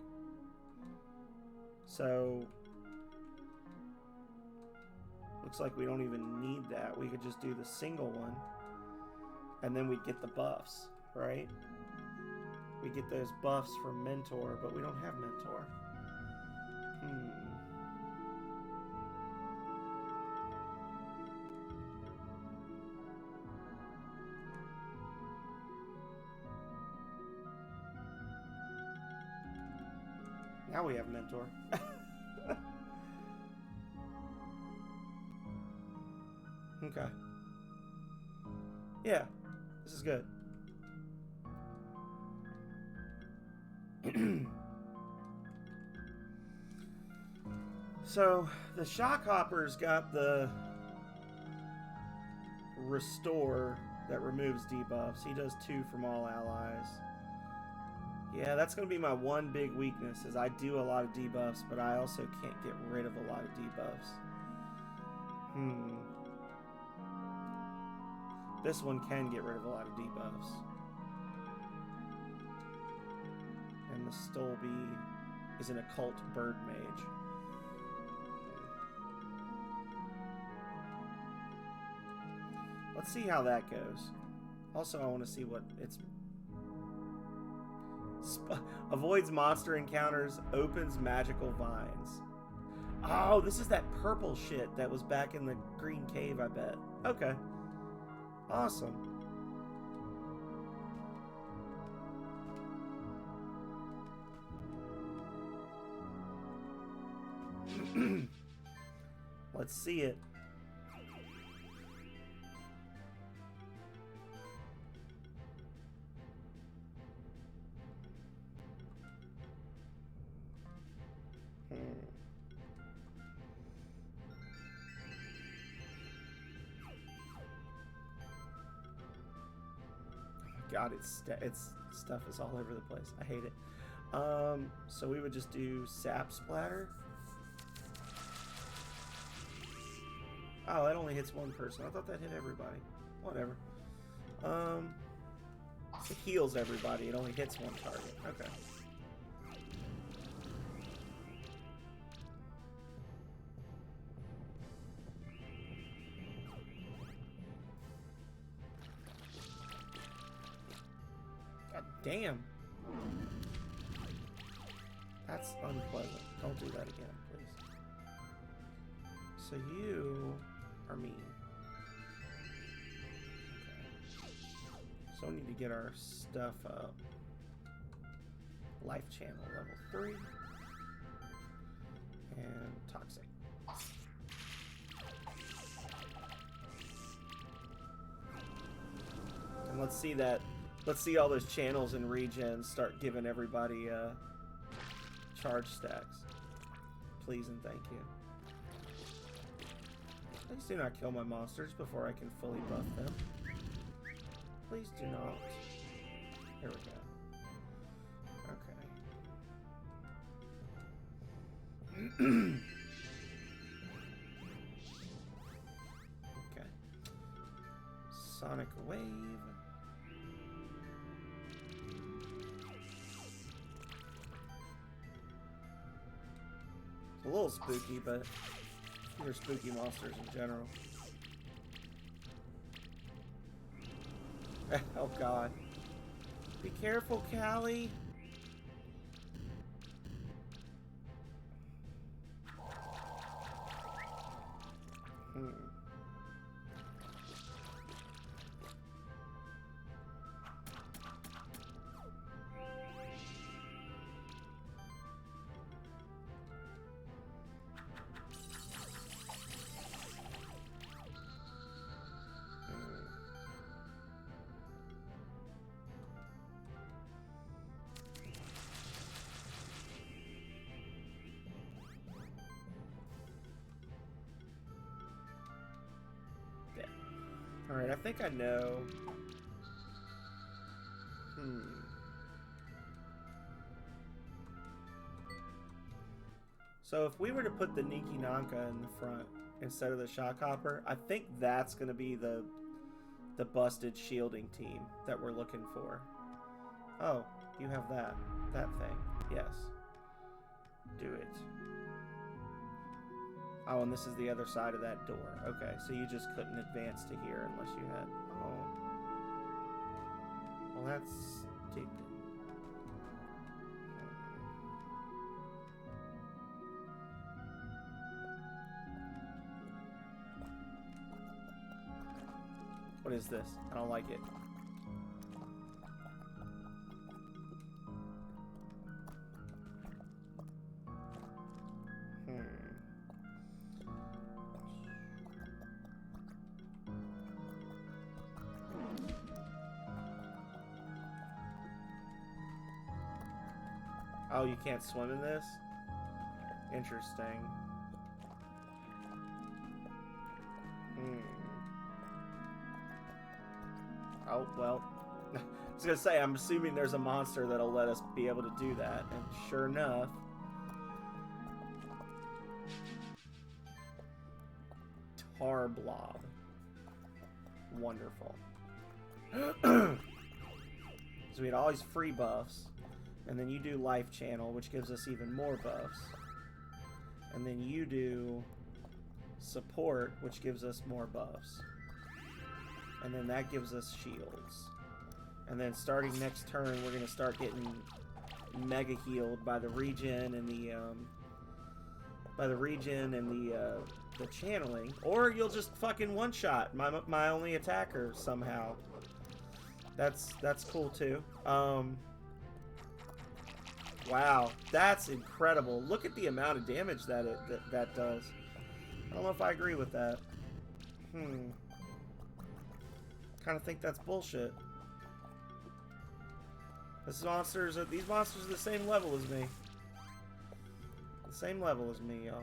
So looks like we don't even need that. We could just do the single one, and then we'd get the buffs, right? We get those buffs from Mentor, but we don't have Mentor. Now we have Mentor. Okay. Yeah, this is good. So, the Shockhopper's got the Restore that removes debuffs. He does 2 from all allies. Yeah, that's going to be my one big weakness, is I do a lot of debuffs, but I also can't get rid of a lot of debuffs. This one can get rid of a lot of debuffs. And the Stolby is an occult bird mage. Let's see how that goes. Also, I want to see what it's... Avoids monster encounters, opens magical vines. Oh, this is that purple shit that was back in the green cave, I bet. Okay. Awesome. Let's see it. God, its stuff is all over the place. I hate it. So we would just do Sap Splatter. Oh, that only hits one person. I thought that hit everybody. Whatever. It heals everybody. It only hits one target. Okay. God damn. That's unpleasant. Don't do that again, please. So you are mean. Okay. So we need to get our stuff up. Life channel level 3. And toxic. And let's see that. Let's see all those channels and regens start giving everybody charge stacks. Please and thank you. Please do not kill my monsters before I can fully buff them. Please do not. There we go. Okay. Okay. Sonic Wave. It's a little spooky, but they're spooky monsters in general. Oh god. Be careful, Callie. Alright, I think I know. So if we were to put the Niki Nanka in the front, instead of the Shockhopper. I think that's going to be the busted shielding team that we're looking for. Oh, you have that thing. Yes. Do it. Oh, and this is the other side of that door. Okay, so you just couldn't advance to here unless you had... Oh. Well, that's stupid. What is this? I don't like it. Oh, you can't swim in this? Interesting. Oh, well. I was gonna say, I'm assuming there's a monster that'll let us be able to do that. And sure enough... Tar Blob. Wonderful. So we had all these free buffs. And then you do Life Channel, which gives us even more buffs. And then you do Support, which gives us more buffs. And then that gives us shields. And then starting next turn, we're going to start getting mega healed by the regen and the channeling. Or you'll just fucking one-shot my only attacker somehow. That's cool too. Wow, that's incredible. Look at the amount of damage that that does. I don't know if I agree with that. Kind of think that's bullshit. These monsters are the same level as me. The same level as me, y'all.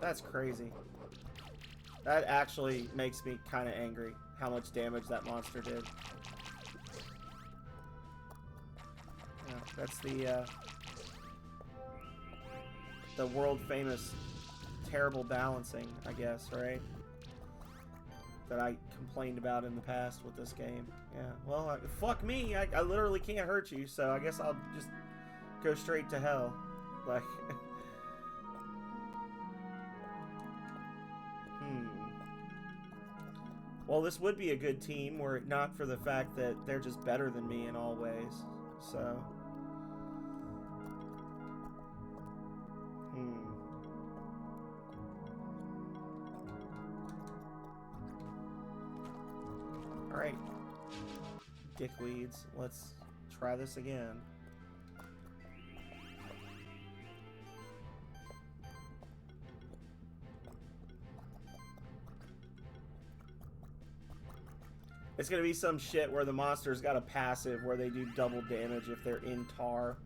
That's crazy. That actually makes me kind of angry, how much damage that monster did. Yeah, that's the world famous terrible balancing, I guess, right? That I complained about in the past with this game. Yeah, well, fuck me, I literally can't hurt you, so I guess I'll just go straight to hell. Like... Well, this would be a good team were it not for the fact that they're just better than me in all ways. So... Alright. Dickweeds. Let's try this again. It's gonna be some shit where the monster's got a passive where they do double damage if they're in tar.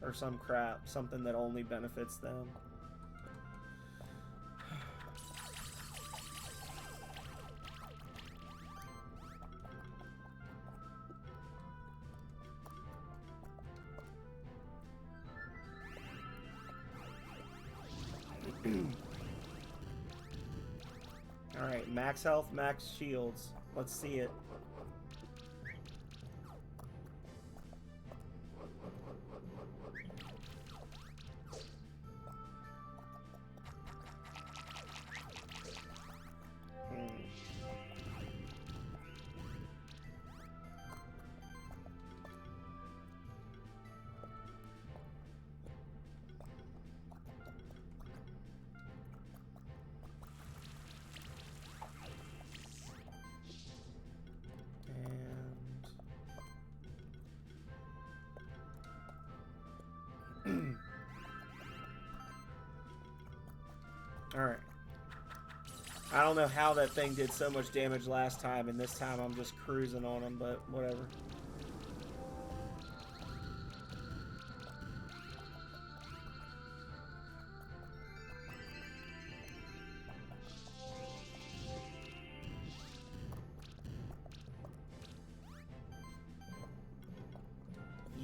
Or some crap. Something that only benefits them. Alright, max health, max shields. Let's see it. Alright. I don't know how that thing did so much damage last time, and this time I'm just cruising on him, but whatever.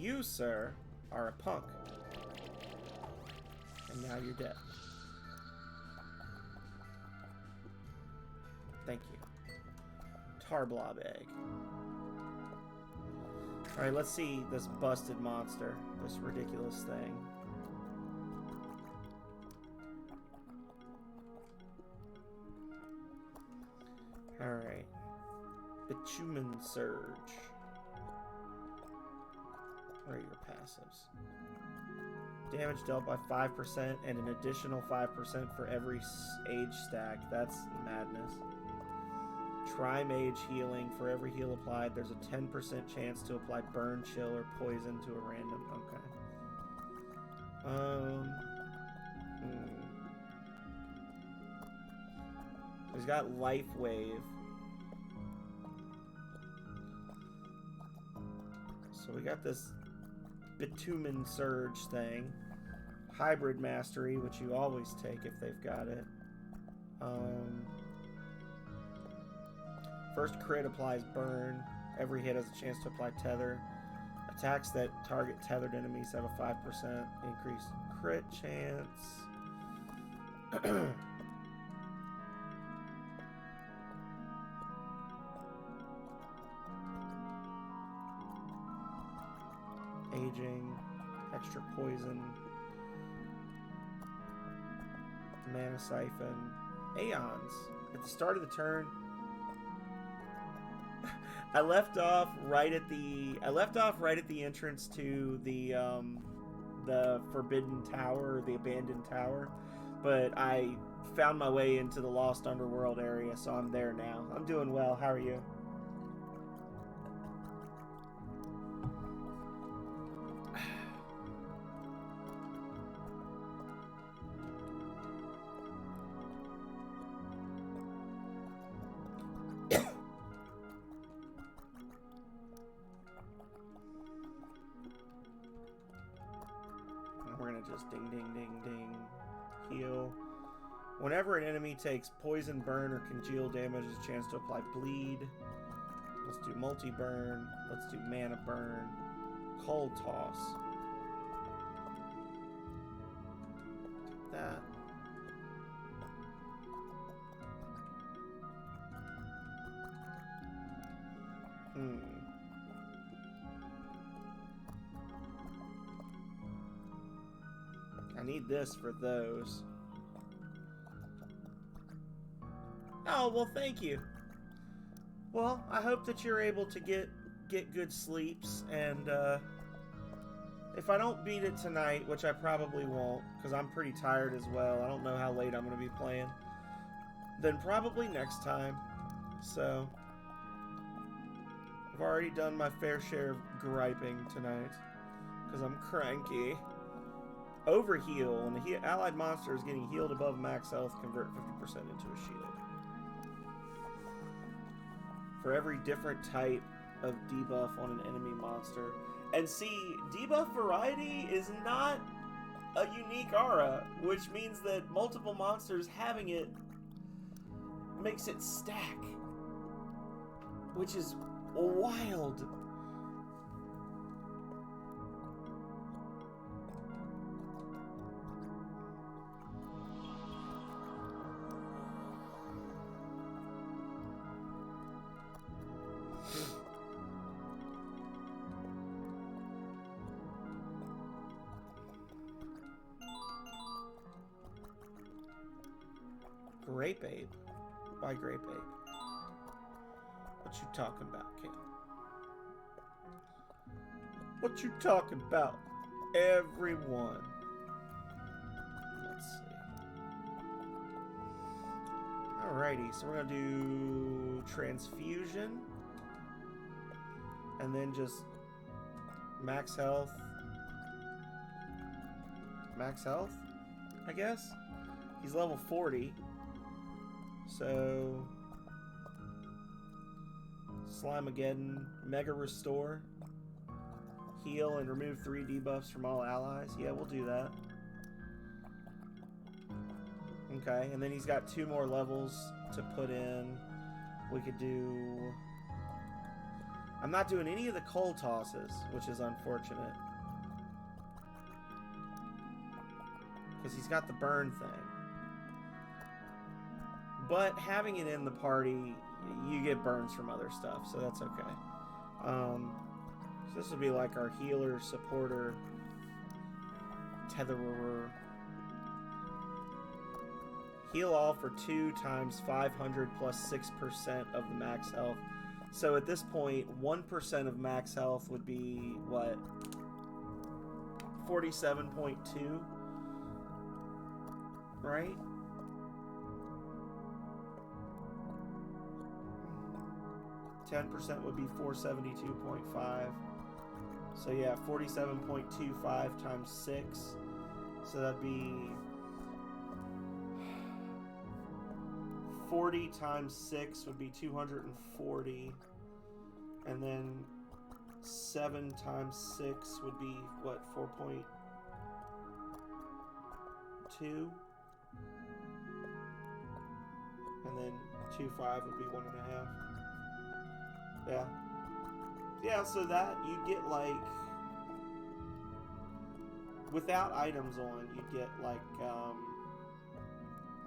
you, sir, are a punk. And now you're dead. Thank you. Tarblob egg. Alright, let's see this busted monster. This ridiculous thing. Alright. Bitumen Surge. What are your passives? Damage dealt by 5% and an additional 5% for every age stack. That's madness. Tri-Mage healing. For every heal applied, there's a 10% chance to apply burn, chill, or poison to a random. Okay. He's got Life Wave. So we got this Bitumen Surge thing. Hybrid Mastery, which you always take if they've got it. First crit applies burn. Every hit has a chance to apply tether. Attacks that target tethered enemies have a 5% increased crit chance. Aging, extra poison, mana siphon, Aeons. At the start of the turn, I left off right at the entrance to the Forbidden Tower, the Abandoned Tower, but I found my way into the Lost Underworld area, so I'm there now. I'm doing well. How are you? Just ding, ding, ding, ding. Heal. Whenever an enemy takes poison, burn, or congeal damage, there's a chance to apply bleed. Let's do multi-burn. Let's do mana burn. Cold toss. Take that. I need this for those. Oh, well, thank you. Well, I hope that you're able to get good sleeps, and if I don't beat it tonight, which I probably won't, because I'm pretty tired as well, I don't know how late I'm going to be playing, then probably next time. So, I've already done my fair share of griping tonight, because I'm cranky. Overheal. When the allied monster is getting healed above max health, convert 50% into a shield. For every different type of debuff on an enemy monster. And see, debuff variety is not a unique aura, which means that multiple monsters having it makes it stack. Which is wild. Grape Ape? Why Grape Ape? What you talking about, kid? What you talking about, everyone? Let's see. Alrighty, so we're gonna do Transfusion. And then just max health. Max health, I guess? He's level 40. So, Slimageddon, Mega Restore, heal and remove 3 debuffs from all allies. Yeah, we'll do that. Okay, and then he's got 2 more levels to put in. We could do I'm not doing any of the coal tosses, which is unfortunate. Because he's got the burn thing. But having it in the party, you get burns from other stuff, so that's okay. So this will be like our healer, supporter, tetherer. Heal all for 2 times 500 plus 6% of the max health. So at this point, 1% of max health would be, what? 47.2? Right? %would be 472.5. So yeah, 47.25 times 6. So that'd be 40 times 6 would be 240. And then 7 times 6 would be what, 4.2? And then 2.5 would be 1.5. Yeah. Yeah, so that you'd get like, without items on, you'd get like,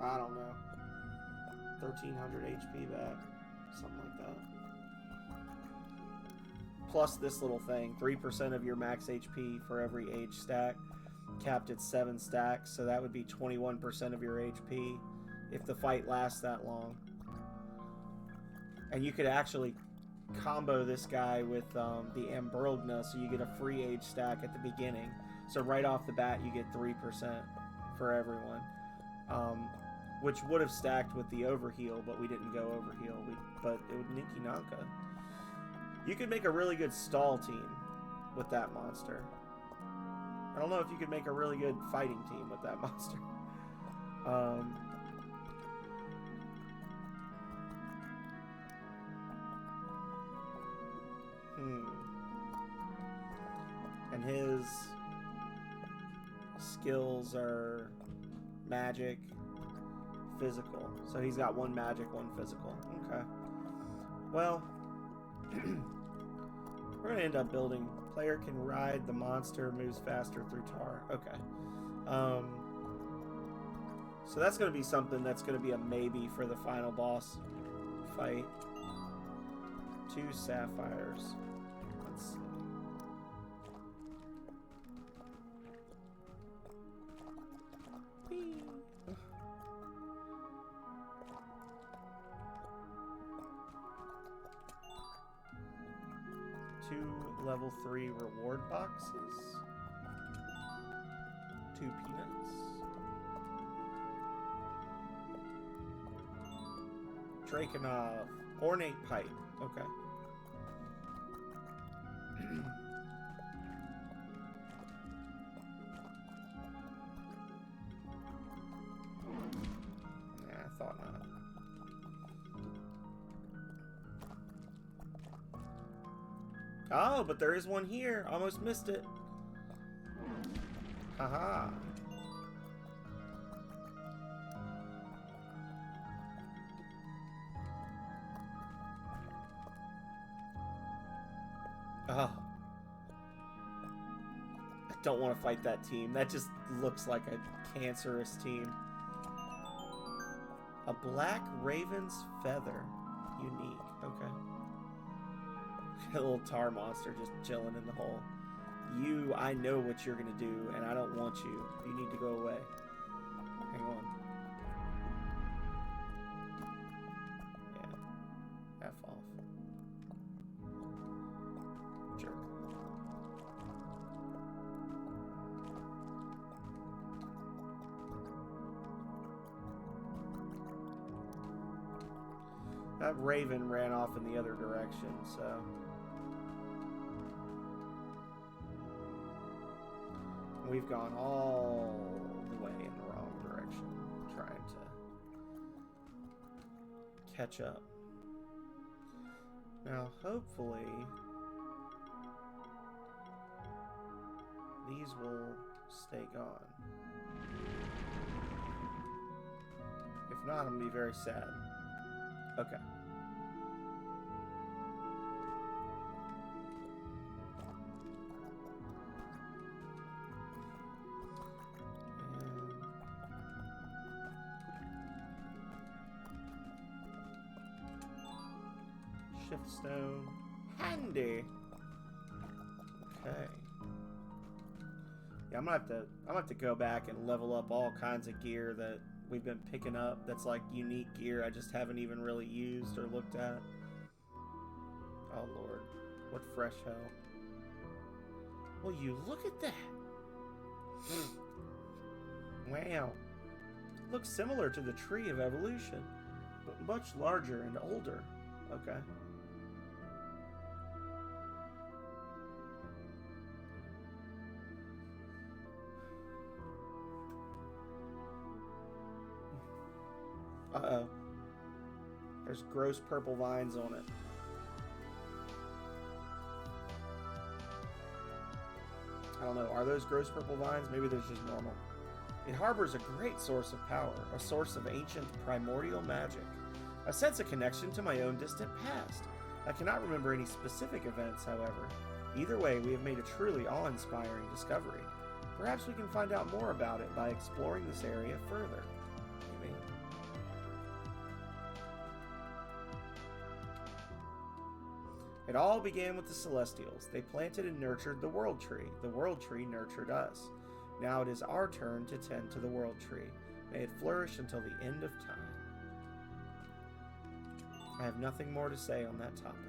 I don't know, 1300 HP back, something like that. Plus this little thing, 3% of your max HP for every age stack, capped at 7 stacks, so that would be 21% of your HP if the fight lasts that long. And you could actually combo this guy with the Ambrogna, so you get a free age stack at the beginning. So right off the bat, you get 3% for everyone, which would have stacked with the overheal, but we didn't go overheal. But it would Ninki Nanka. You could make a really good stall team with that monster. I don't know if you could make a really good fighting team with that monster. And his skills are magic, physical. So he's got 1 magic, 1 physical. Okay. Well, we're going to end up building. Player can ride the monster, moves faster through tar. Okay. So that's going to be something that's going to be a maybe for the final boss fight. 2 sapphires. Let's see. Level 3 reward boxes. 2 peanuts. Drakenov. Ornate pipe. Okay. Nah, I thought not. Oh, but there is one here. Almost missed it. Haha. Oh. I don't want to fight that team. That just looks like a cancerous team. A black raven's feather. Unique. Okay. A little tar monster just chilling in the hole. You, I know what you're gonna do, and I don't want you. You need to go away. Hang on. Yeah. F off. Jerk. That raven ran off in the other direction, so... We've gone all the way in the wrong direction, trying to catch up. Now, hopefully, these will stay gone. If not, I'm gonna be very sad. Okay. Shift stone. Handy. Okay. Yeah, I'm gonna have to go back and level up all kinds of gear that we've been picking up that's like unique gear I just haven't even really used or looked at. Oh Lord. What fresh hell. Will you look at that? Wow. Looks similar to the Tree of Evolution, but much larger and older. Okay. Uh-oh. There's gross purple vines on it. I don't know. Are those gross purple vines? Maybe there's just normal. It harbors a great source of power, a source of ancient primordial magic. I sense a connection to my own distant past. I cannot remember any specific events, however. Either way, we have made a truly awe-inspiring discovery. Perhaps we can find out more about it by exploring this area further. Maybe. It all began with the Celestials. They planted and nurtured the World Tree. The World Tree nurtured us. Now it is our turn to tend to the World Tree. May it flourish until the end of time. I have nothing more to say on that topic.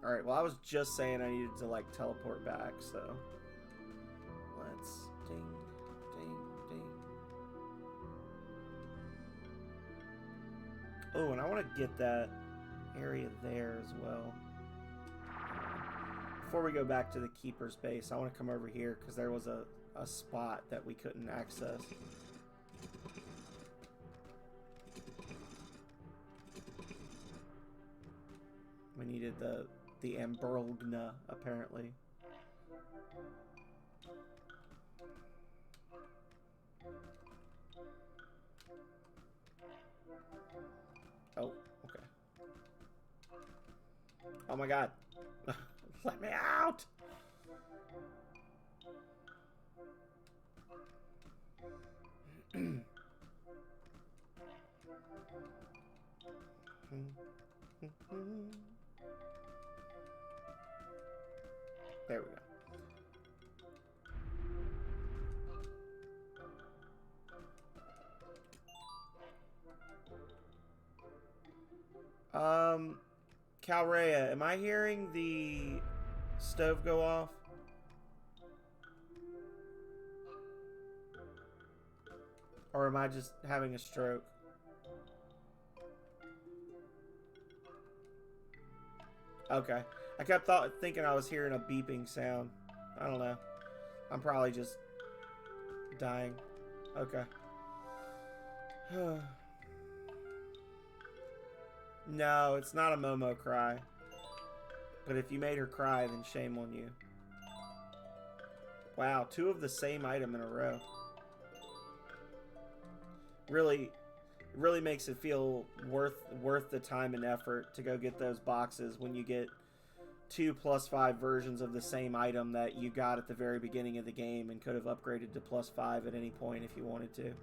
Alright, well I was just saying I needed to like teleport back, so let's ding, ding, ding. Oh, and I want to get that area there as well. Before we go back to the Keeper's base, I want to come over here because there was a spot that we couldn't access. We needed the Ambergna, apparently. Oh, okay. Oh my god. Let me out! There we go. Calrea, am I hearing the stove go off? Or am I just having a stroke? Okay. I kept thinking I was hearing a beeping sound. I don't know. I'm probably just dying. Okay. No, it's not a Momo cry. But if you made her cry, then shame on you. Wow, 2 of the same item in a row. Really makes it feel worth the time and effort to go get those boxes when you get 2 +5 versions of the same item that you got at the very beginning of the game and could have upgraded to +5 at any point if you wanted to.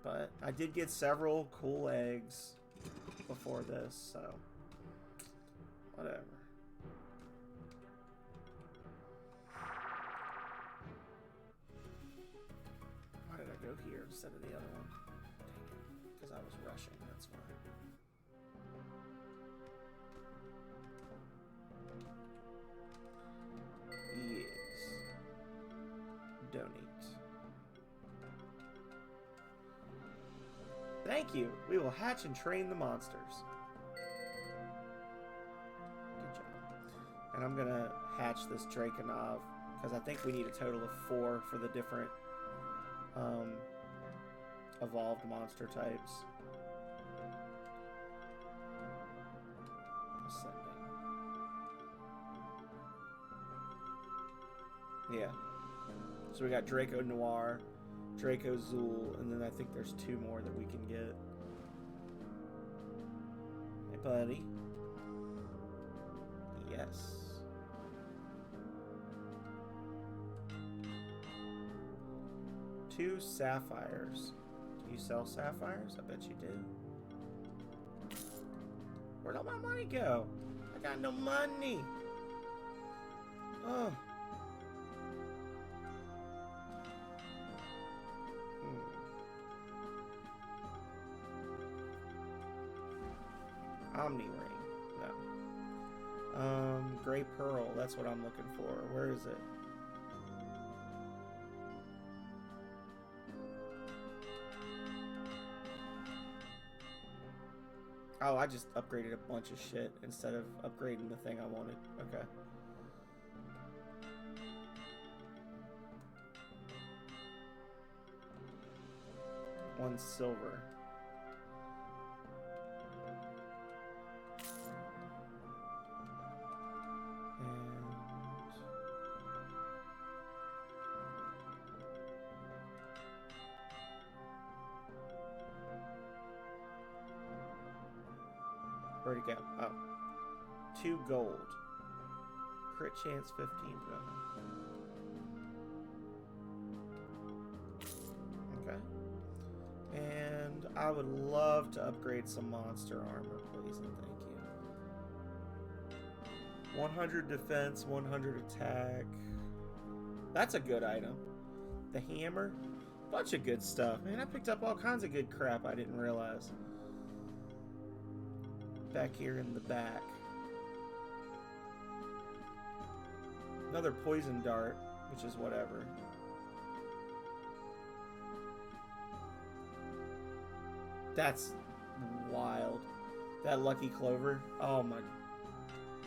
But I did get several cool eggs before this, so whatever. Why did I go here instead of the other one? Because I was rushing, that's why. Yes. Donate. Thank you. We will hatch and train the monsters. Good job. And I'm gonna hatch this Drakenov because I think we need a total of 4 for the different evolved monster types. Ascending. Yeah. So we got Draco Noir, Draco Zool, and then I think there's 2 more that we can get. buddy. Yes. Two sapphires. Do you sell sapphires? I bet you do. Where'd all my money go? I got no money. Oh. Omni ring. No. Gray pearl. That's what I'm looking for. Where is it? Oh, I just upgraded a bunch of shit instead of upgrading the thing I wanted. Okay. One silver. Where'd it go? Oh. 2 gold. Crit chance 15. Okay. And I would love to upgrade some monster armor, please, and thank you. 100 defense, 100 attack. That's a good item. The hammer. Bunch of good stuff. Man, I picked up all kinds of good crap I didn't realize. Back here in the back. Another poison dart, which is whatever. That's wild. That lucky clover. Oh my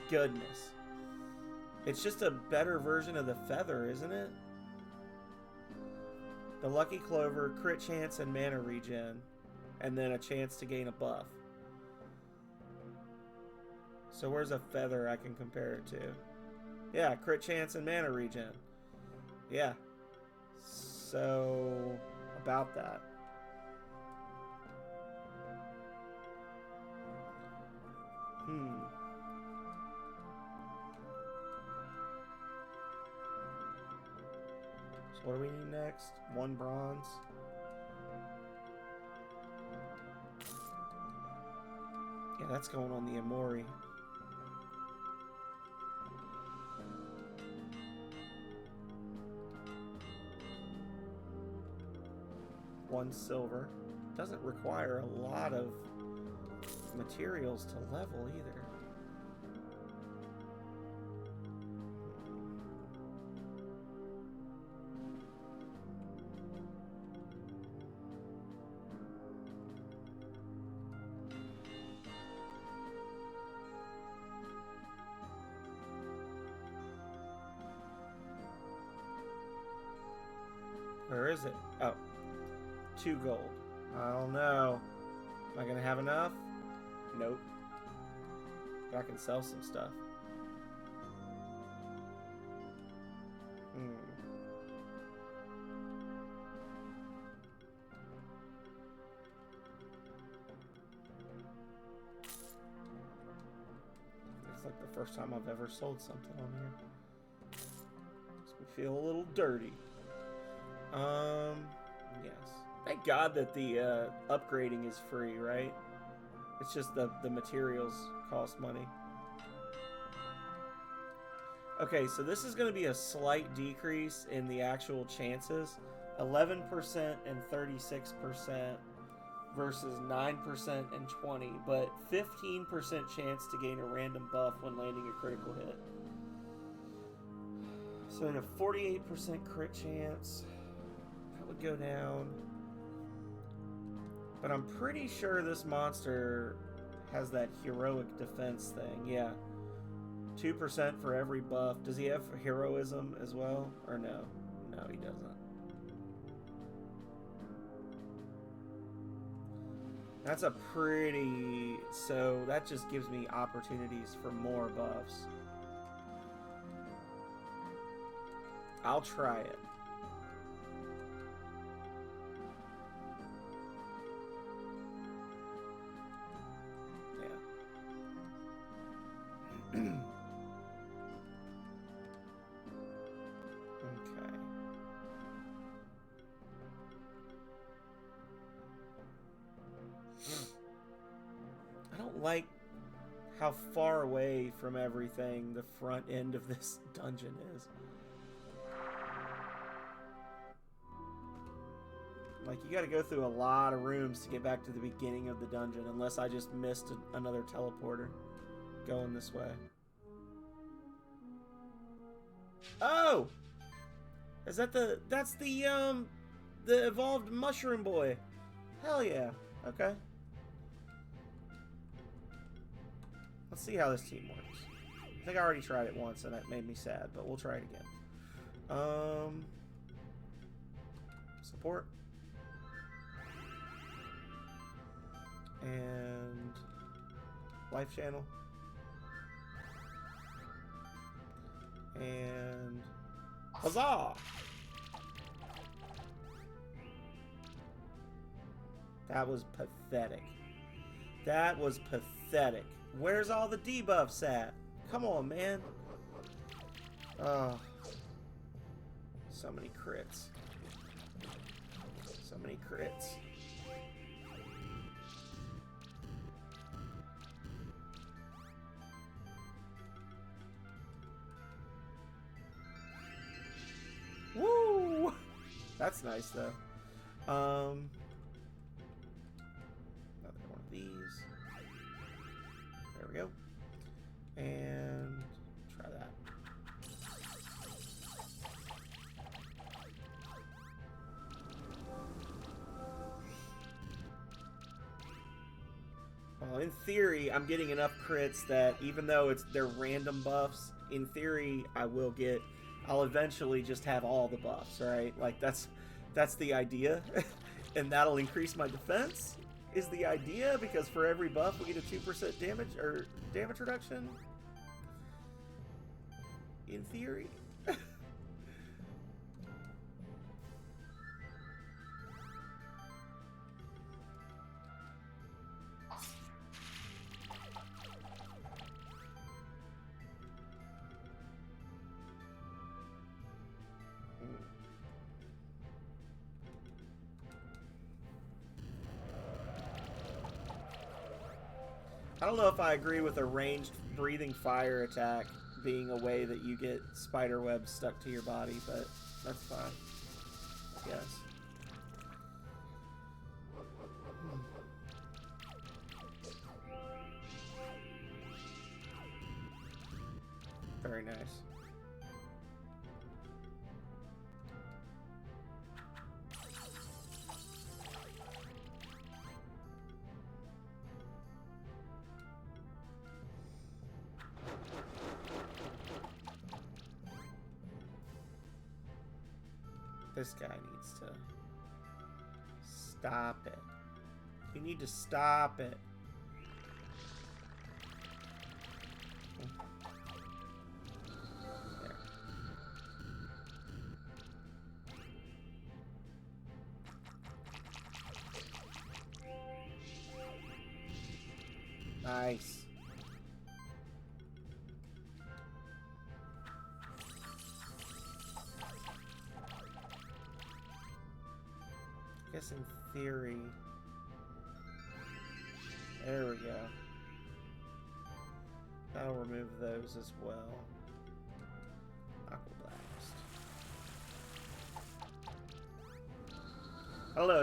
goodness. It's just a better version of the feather, isn't it? The lucky clover, crit chance, and mana regen. And then a chance to gain a buff. So where's a feather I can compare it to? Yeah, crit chance and mana regen. Yeah. So, about that. So what do we need next? 1 bronze. Yeah, that's going on the Amori. One silver. Doesn't require a lot of materials to level either. Where is it? Oh. 2 gold. I don't know. Am I gonna have enough? Nope. But I can sell some stuff. It's like the first time I've ever sold something on here. Makes me feel a little dirty. Yes. Thank God that the upgrading is free, right? It's just the materials cost money. Okay, so this is going to be a slight decrease in the actual chances. 11% and 36% versus 9% and 20%, but 15% chance to gain a random buff when landing a critical hit. So at a 48% crit chance, that would go down. But I'm pretty sure this monster has that heroic defense thing. Yeah. 2% for every buff. Does he have heroism as well? Or no? No, he doesn't. That's a pretty... So that just gives me opportunities for more buffs. I'll try it. like how far away from everything the front end of this dungeon is. Like, you gotta go through a lot of rooms to get back to the beginning of the dungeon, unless I just missed another teleporter going this way. Oh! Is that that's the evolved mushroom boy. Hell yeah. Okay. Let's see how this team works. I think I already tried it once and that made me sad, but we'll try it again. Support. And life channel. And huzzah! That was pathetic. That was pathetic. Where's all the debuffs at? Come on, man. Oh. So many crits. So many crits. Woo! That's nice, though. Another one of these. There we go. And try that. Well, in theory, I'm getting enough crits that even though they're random buffs, in theory, I'll eventually just have all the buffs, right? Like, that's the idea. And that'll increase my defense, is the idea, because for every buff we get a 2% damage reduction. In theory. I don't know if I agree with a ranged breathing fire attack being a way that you get spider webs stuck to your body, but that's fine, I guess. Very nice. This guy needs to stop it. You need to stop it. There. Nice. I guess in theory, there we go. That'll remove those as well. Aqua Blast. I don't know.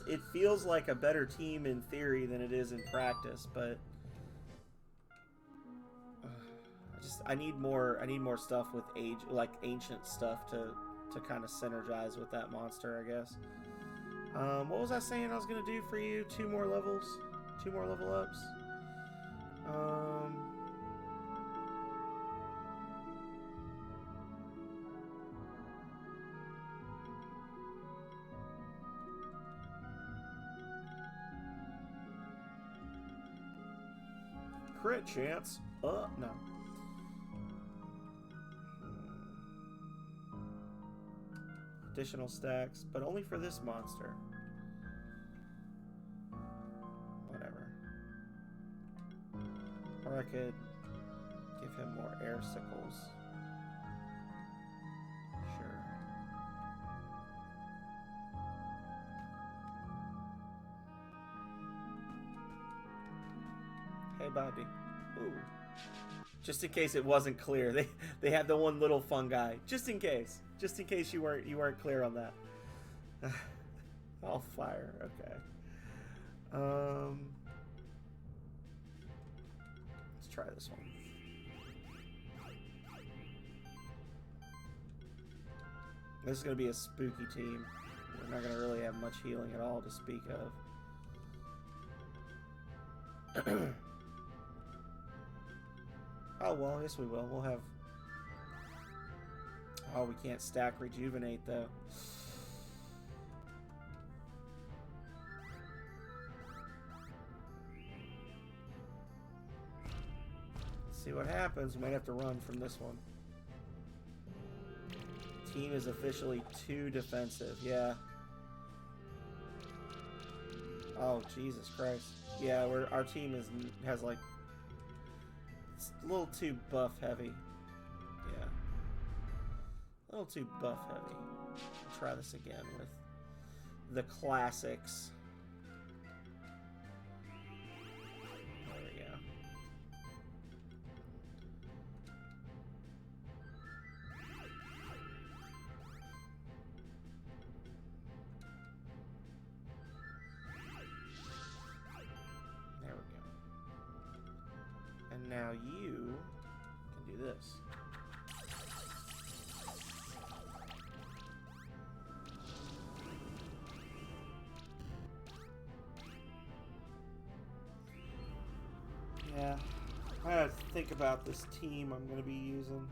It feels like a better team in theory than it is in practice, but I need more stuff with ancient stuff to kind of synergize with that monster, I guess. What was I saying I was going to do for you? 2 more levels? 2 more level ups? Crit chance? No. Additional stacks, but only for this monster. Whatever. Or I could give him more air sickles. Sure. Hey, buddy. Ooh. Just in case it wasn't clear, they had the one little fungi. Just in case you weren't clear on that. All fire. Okay. Let's try this one. This is gonna be a spooky team. We're not gonna really have much healing at all to speak of. Oh, well, yes we will. We'll have... Oh, we can't stack Rejuvenate, though. Let's see what happens. We might have to run from this one. Team is officially too defensive. Yeah. Oh, Jesus Christ. Yeah, our team has like... It's a little too buff heavy. Yeah. A little too buff heavy. I'll try this again with the classics. There we go. There we go. And now you can do this. Yeah, I have to think about this team I'm going to be using.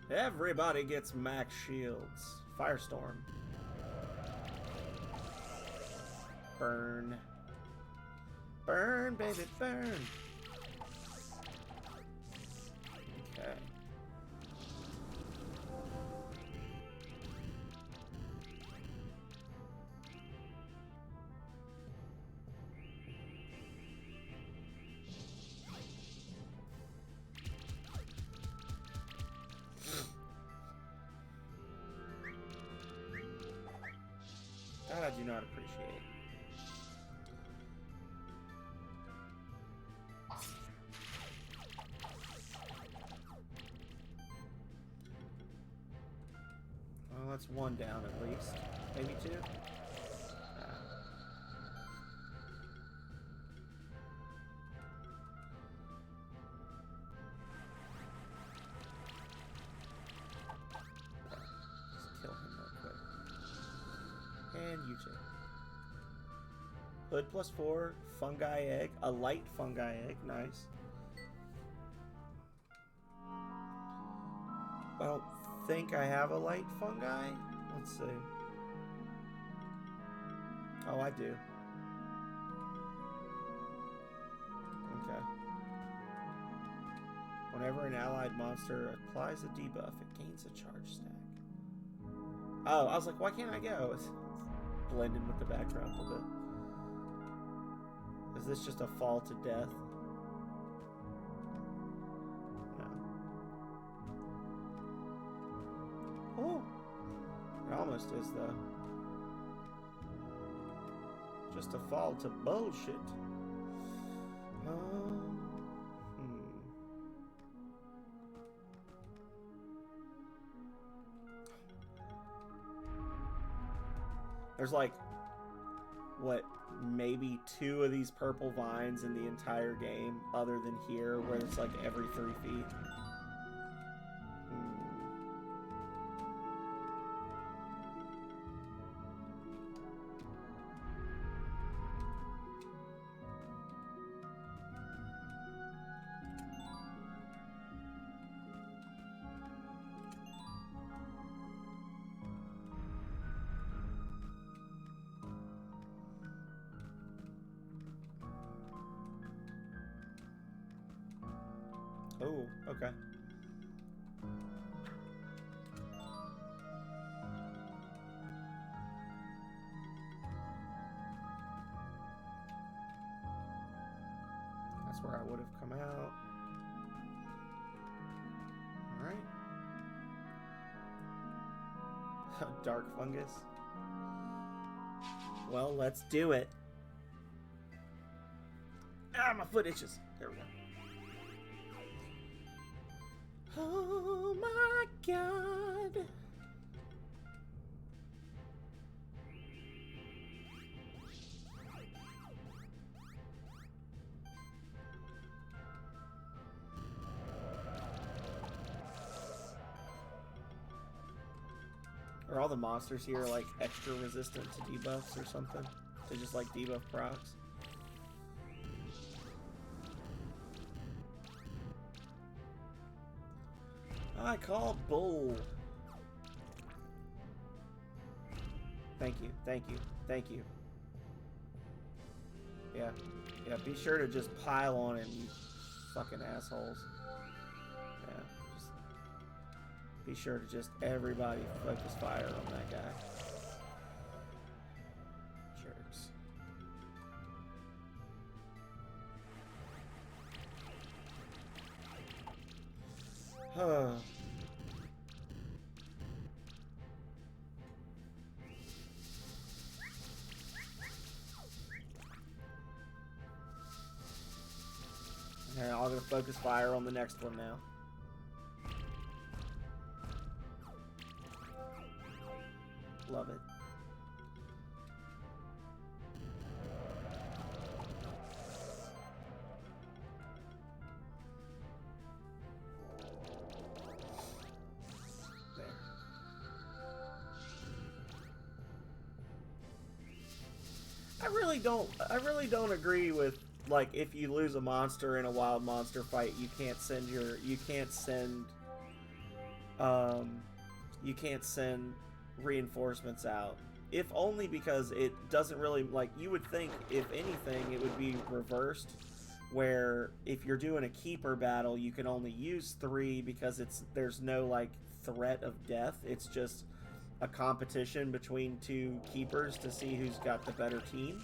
Everybody gets max shields. Firestorm. Burn. Burn, baby, burn. Okay. That I do not appreciate. Well, that's one down at least. Maybe two? Just kill him real quick. And you too. Hood +4, fungi egg, a light fungi egg, nice. I don't think I have a light fungi. Let's see. Oh, I do. Okay. Whenever an allied monster applies a debuff, it gains a charge stack. Oh, I was like, why can't I go? It's blending with the background a little bit. Is this just a fall to death? No. Oh! It almost is, though. Just a fall to bullshit. There's like, what, maybe 2 of these purple vines in the entire game, other than here, where it's like every 3 feet. Oh, okay. That's where I would have come out. Alright. Dark fungus. Well, let's do it. Ah, my foot itches. There we go. Oh my god. Are all the monsters here like extra resistant to debuffs or something? They just like debuff procs? I call bull. Thank you, thank you, thank you. Yeah, yeah, be sure to just pile on him, you fucking assholes. Yeah, just be sure to just everybody focus fire on that guy. Jerks. Huh. Okay, I'm gonna focus fire on the next one now. Love it. There. I really don't agree with, like, if you lose a monster in a wild monster fight, you can't send reinforcements out. If only because it doesn't really, like, you would think, if anything, it would be reversed, where if you're doing a keeper battle, you can only use 3 because there's no, like, threat of death. It's just a competition between 2 keepers to see who's got the better team.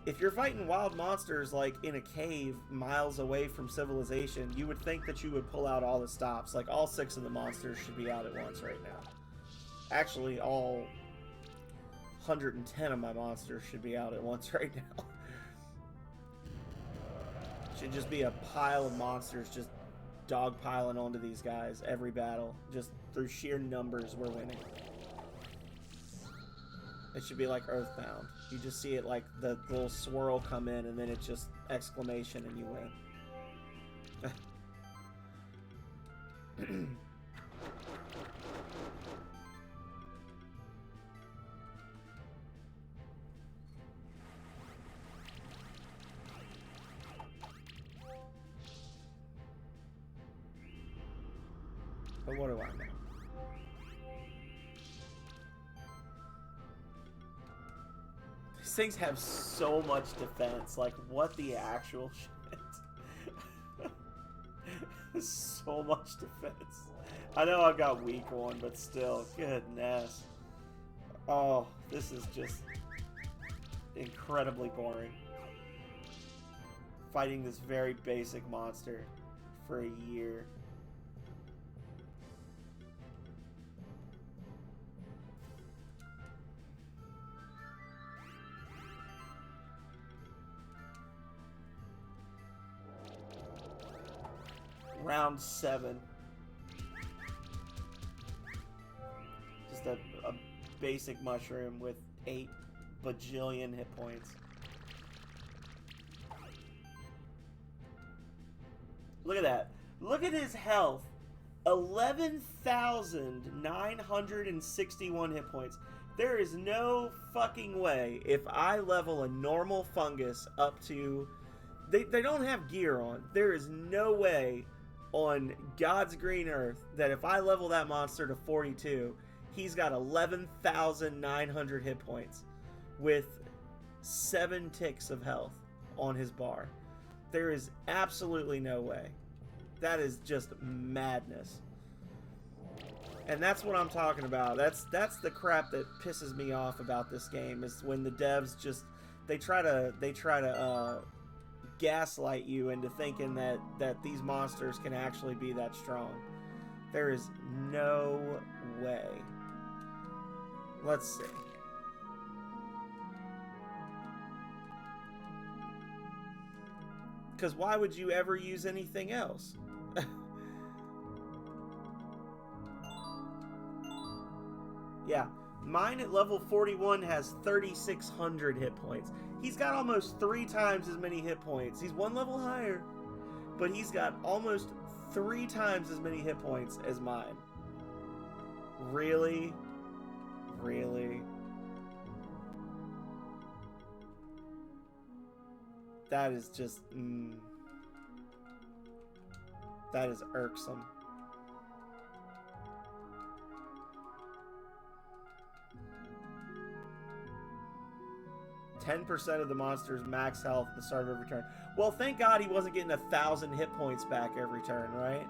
If you're fighting wild monsters, like, in a cave miles away from civilization, you would think that you would pull out all the stops. Like, all 6 of the monsters should be out at once right now. Actually, all 110 of my monsters should be out at once right now. Should just be a pile of monsters just dogpiling onto these guys every battle. Just through sheer numbers, we're winning. It should be like Earthbound. You just see it like the little swirl come in and then it's just exclamation and you win. But what do I know? These things have so much defense. Like, what the actual shit? So much defense. I know I got weak one, but still, goodness. Oh, this is just incredibly boring. Fighting this very basic monster for a year. Round 7. Just a basic mushroom with 8 bajillion hit points. Look at that. Look at his health. 11,961 hit points. There is no fucking way if I level a normal fungus up to... They don't have gear on. There is no way on God's green earth that if I level that monster to 42, he's got 11,900 hit points with 7 ticks of health on his bar. There is absolutely no way. That is just madness. And that's what I'm talking about. That's the crap that pisses me off about this game, is when the devs just they try to gaslight you into thinking that these monsters can actually be that strong. There is no way. Let's see. Because why would you ever use anything else? Yeah, mine at level 41 has 3,600 hit points. He's got almost 3 times as many hit points. He's 1 level higher, but he's got almost 3 times as many hit points as mine. Really? Really? That is just... That is irksome. %, of the monster's max health at the start of every turn. Well, thank God he wasn't getting 1,000 hit points back every turn, right?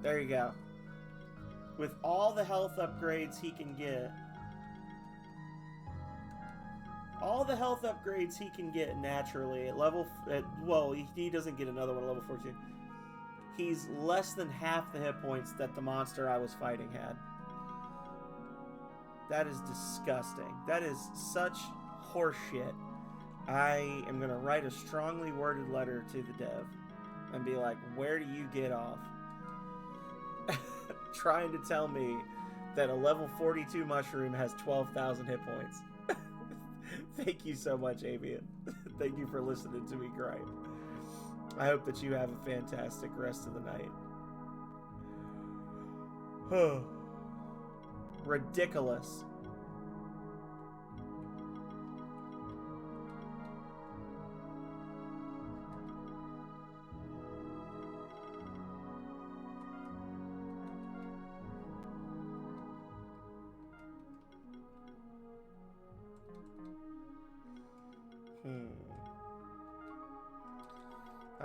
There you go. With all the health upgrades he can get. All the health upgrades he can get naturally at level... well, he doesn't get another one at level 42. He's less than half the hit points that the monster I was fighting had. That is disgusting. That is such horseshit. I am going to write a strongly worded letter to the dev and be like, where do you get off? Trying to tell me that a level 42 mushroom has 12,000 hit points. Thank you so much, Avian. Thank you for listening to me gripe. I hope that you have a fantastic rest of the night. Ridiculous.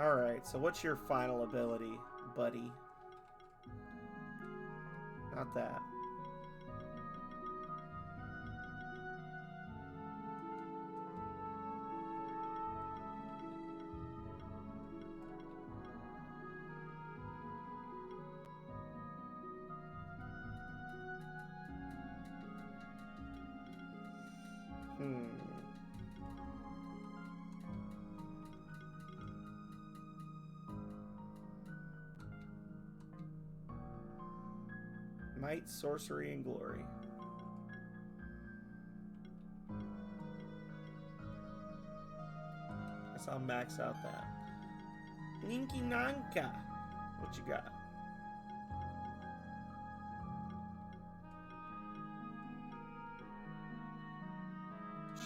Alright, so what's your final ability, buddy? Not that. Might, sorcery, and glory. Guess I'll max out that. Ninky Nanka. What you got?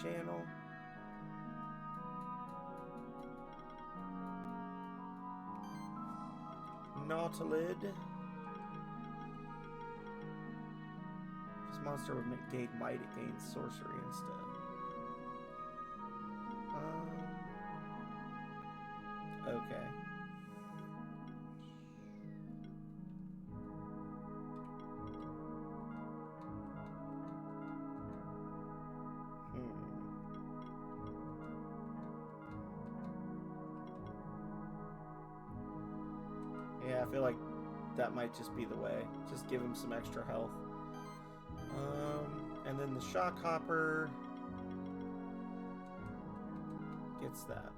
Channel. Nautilid. This monster would gain might, it gains sorcery instead. Okay. Yeah, I feel like that might just be the way. Just give him some extra health. And then the Shock Hopper gets that.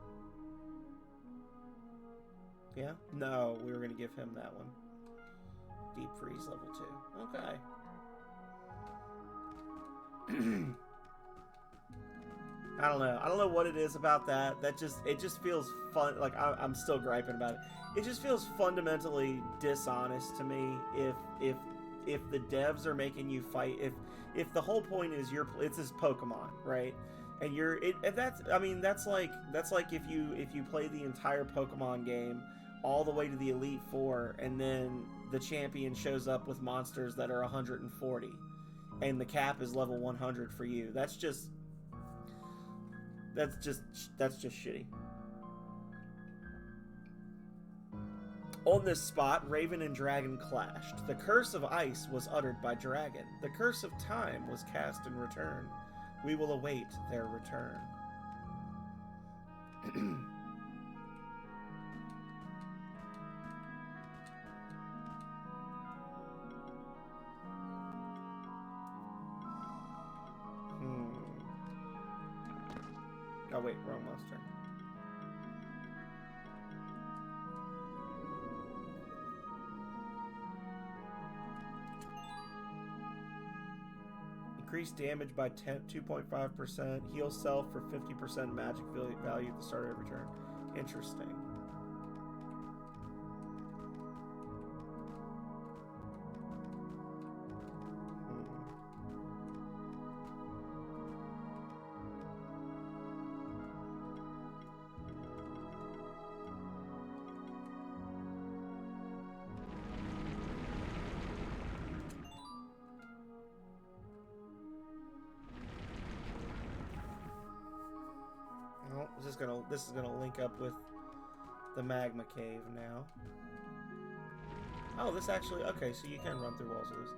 Yeah? No, we were going to give him that one. Deep Freeze level 2. Okay. I don't know. I don't know what it is about that. It just feels fun. Like, I'm still griping about it. It just feels fundamentally dishonest to me if if the devs are making you fight, if the whole point is it's this Pokemon, right? And that's like if you play the entire Pokemon game all the way to the Elite Four, and then the champion shows up with monsters that are 140, and the cap is level 100 for you. That's just shitty. On this spot, Raven and Dragon clashed. The curse of ice was uttered by Dragon. The curse of time was cast in return. We will await their return. Oh wait, wrong monster. Increase damage by 2.5%. Heal self for 50% magic value at the start of every turn. Interesting. This is gonna link up with the magma cave now. Oh, this actually, okay, so you can run through walls of this.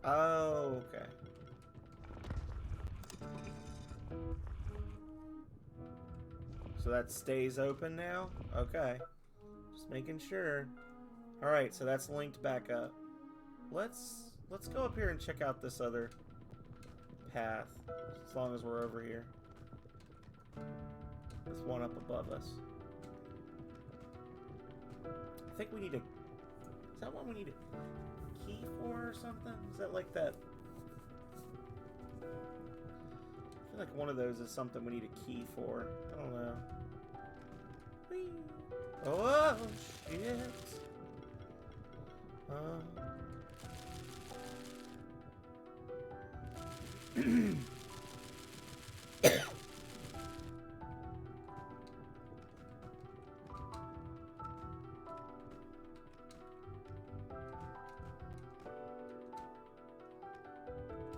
Oh, okay. So that stays open now? Okay. Just making sure. Alright, so that's linked back up. Let's go up here and check out this other path, as long as we're over here. This one up above us. I think we need a... Is that one we need a key for or something? Is that like that? I feel like one of those is something we need a key for. I don't know. Whee! Oh, shit!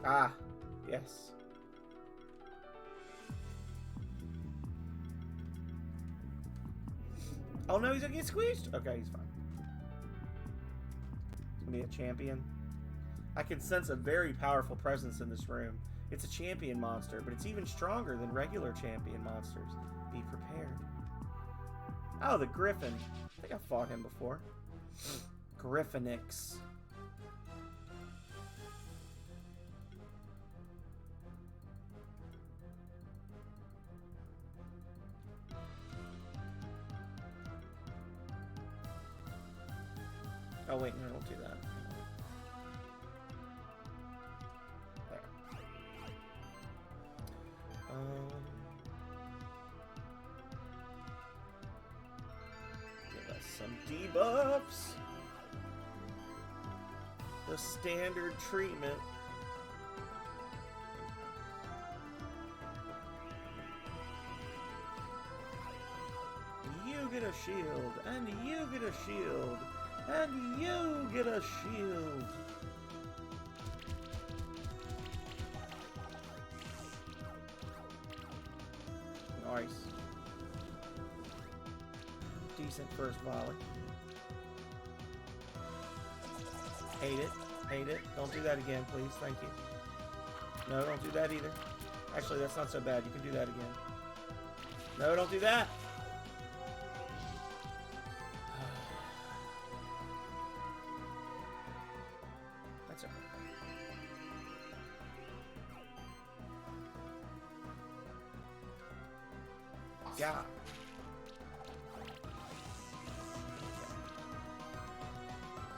Ah, yes. Oh no, he's gonna get squeezed. Okay, he's fine. He's gonna be a champion. I can sense a very powerful presence in this room. It's a champion monster, but it's even stronger than regular champion monsters. Be prepared. Oh, the Griffin. I think I've fought him before. Griffinix. Oh wait, no, don't do that. There. Give us some debuffs. The standard treatment. You get a shield, and you get a shield. And you get a shield. Nice. Decent first volley. Hate it. Hate it. Don't do that again, please. Thank you. No, don't do that either. Actually, that's not so bad. You can do that again. No, don't do that. Yeah.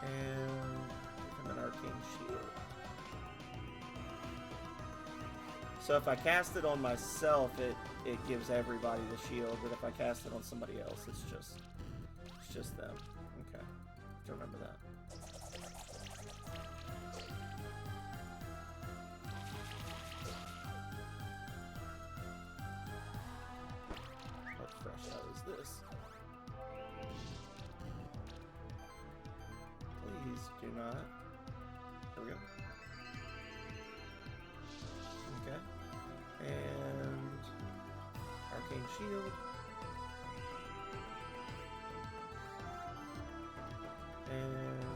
And give him an arcane shield. So if I cast it on myself, it gives everybody the shield, but if I cast it on somebody else, it's just them. Okay, have to remember that. What fresh out is this? Please do not. There we go. Okay. And Arcane Shield. And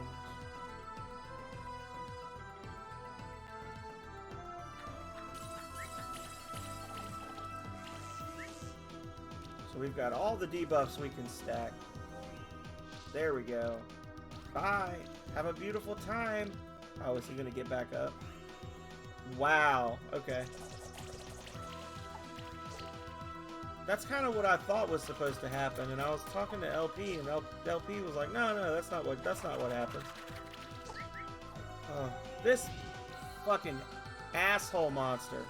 so we've got all the debuffs we can stack. There we go. Bye. Have a beautiful time. Oh, is he gonna get back up? Wow. Okay. That's kind of what I thought was supposed to happen, and I was talking to LP, and LP was like, "No, that's not what happens." This fucking asshole monster.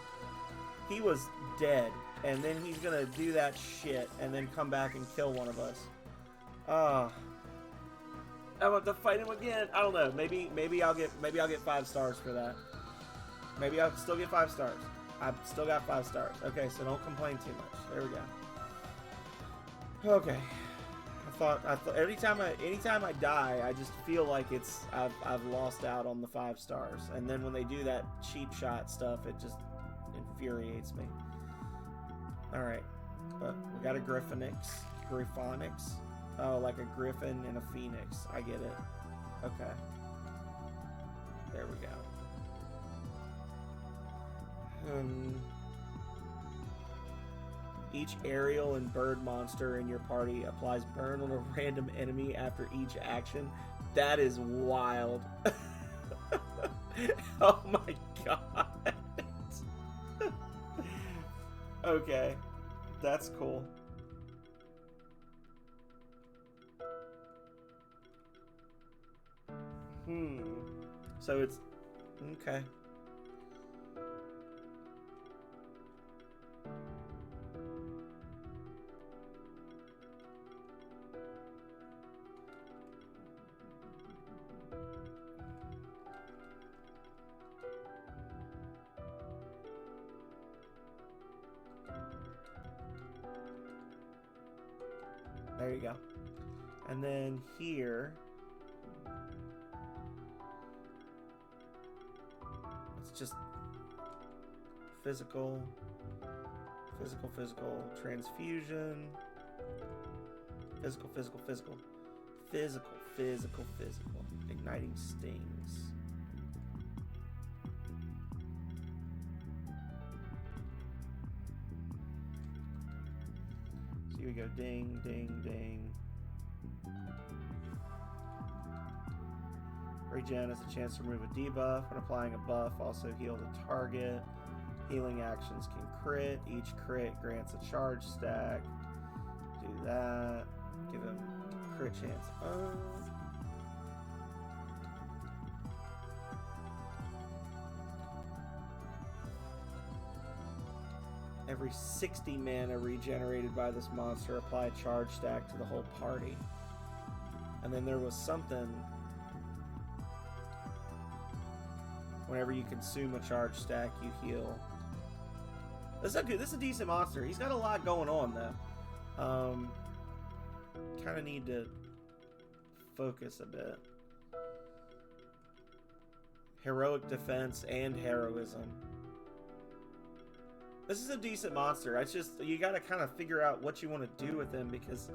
He was dead, and then he's gonna do that shit, and then come back and kill one of us. I want to fight him again. I don't know. Maybe I'll get 5 stars for that. Maybe I'll still get 5 stars. I've still got 5 stars. Okay, so don't complain too much. There we go. Okay. I thought anytime I die, I just feel like I've lost out on the 5 stars. And then when they do that cheap shot stuff, it just infuriates me. All right, but we got a Griffonix. Oh, like a griffin and a phoenix. I get it. Okay. There we go. Each aerial and bird monster in your party applies burn on a random enemy after each action. That is wild. Oh my god. Okay. That's cool. So it's okay. There you go. And then here, it's just physical, transfusion, physical, igniting stings. So here we go, ding, ding, ding. Regen has a chance to remove a debuff. When applying a buff, also heal the target. Healing actions can crit. Each crit grants a charge stack. Do that. Give him crit chance up. Every 60 mana regenerated by this monster, apply a charge stack to the whole party. And then there was something... Whenever you consume a charge stack, you heal. This is a decent monster. He's got a lot going on, though. Kind of need to focus a bit. Heroic defense and heroism. This is a decent monster. It's just, you gotta kind of figure out what you want to do with him, because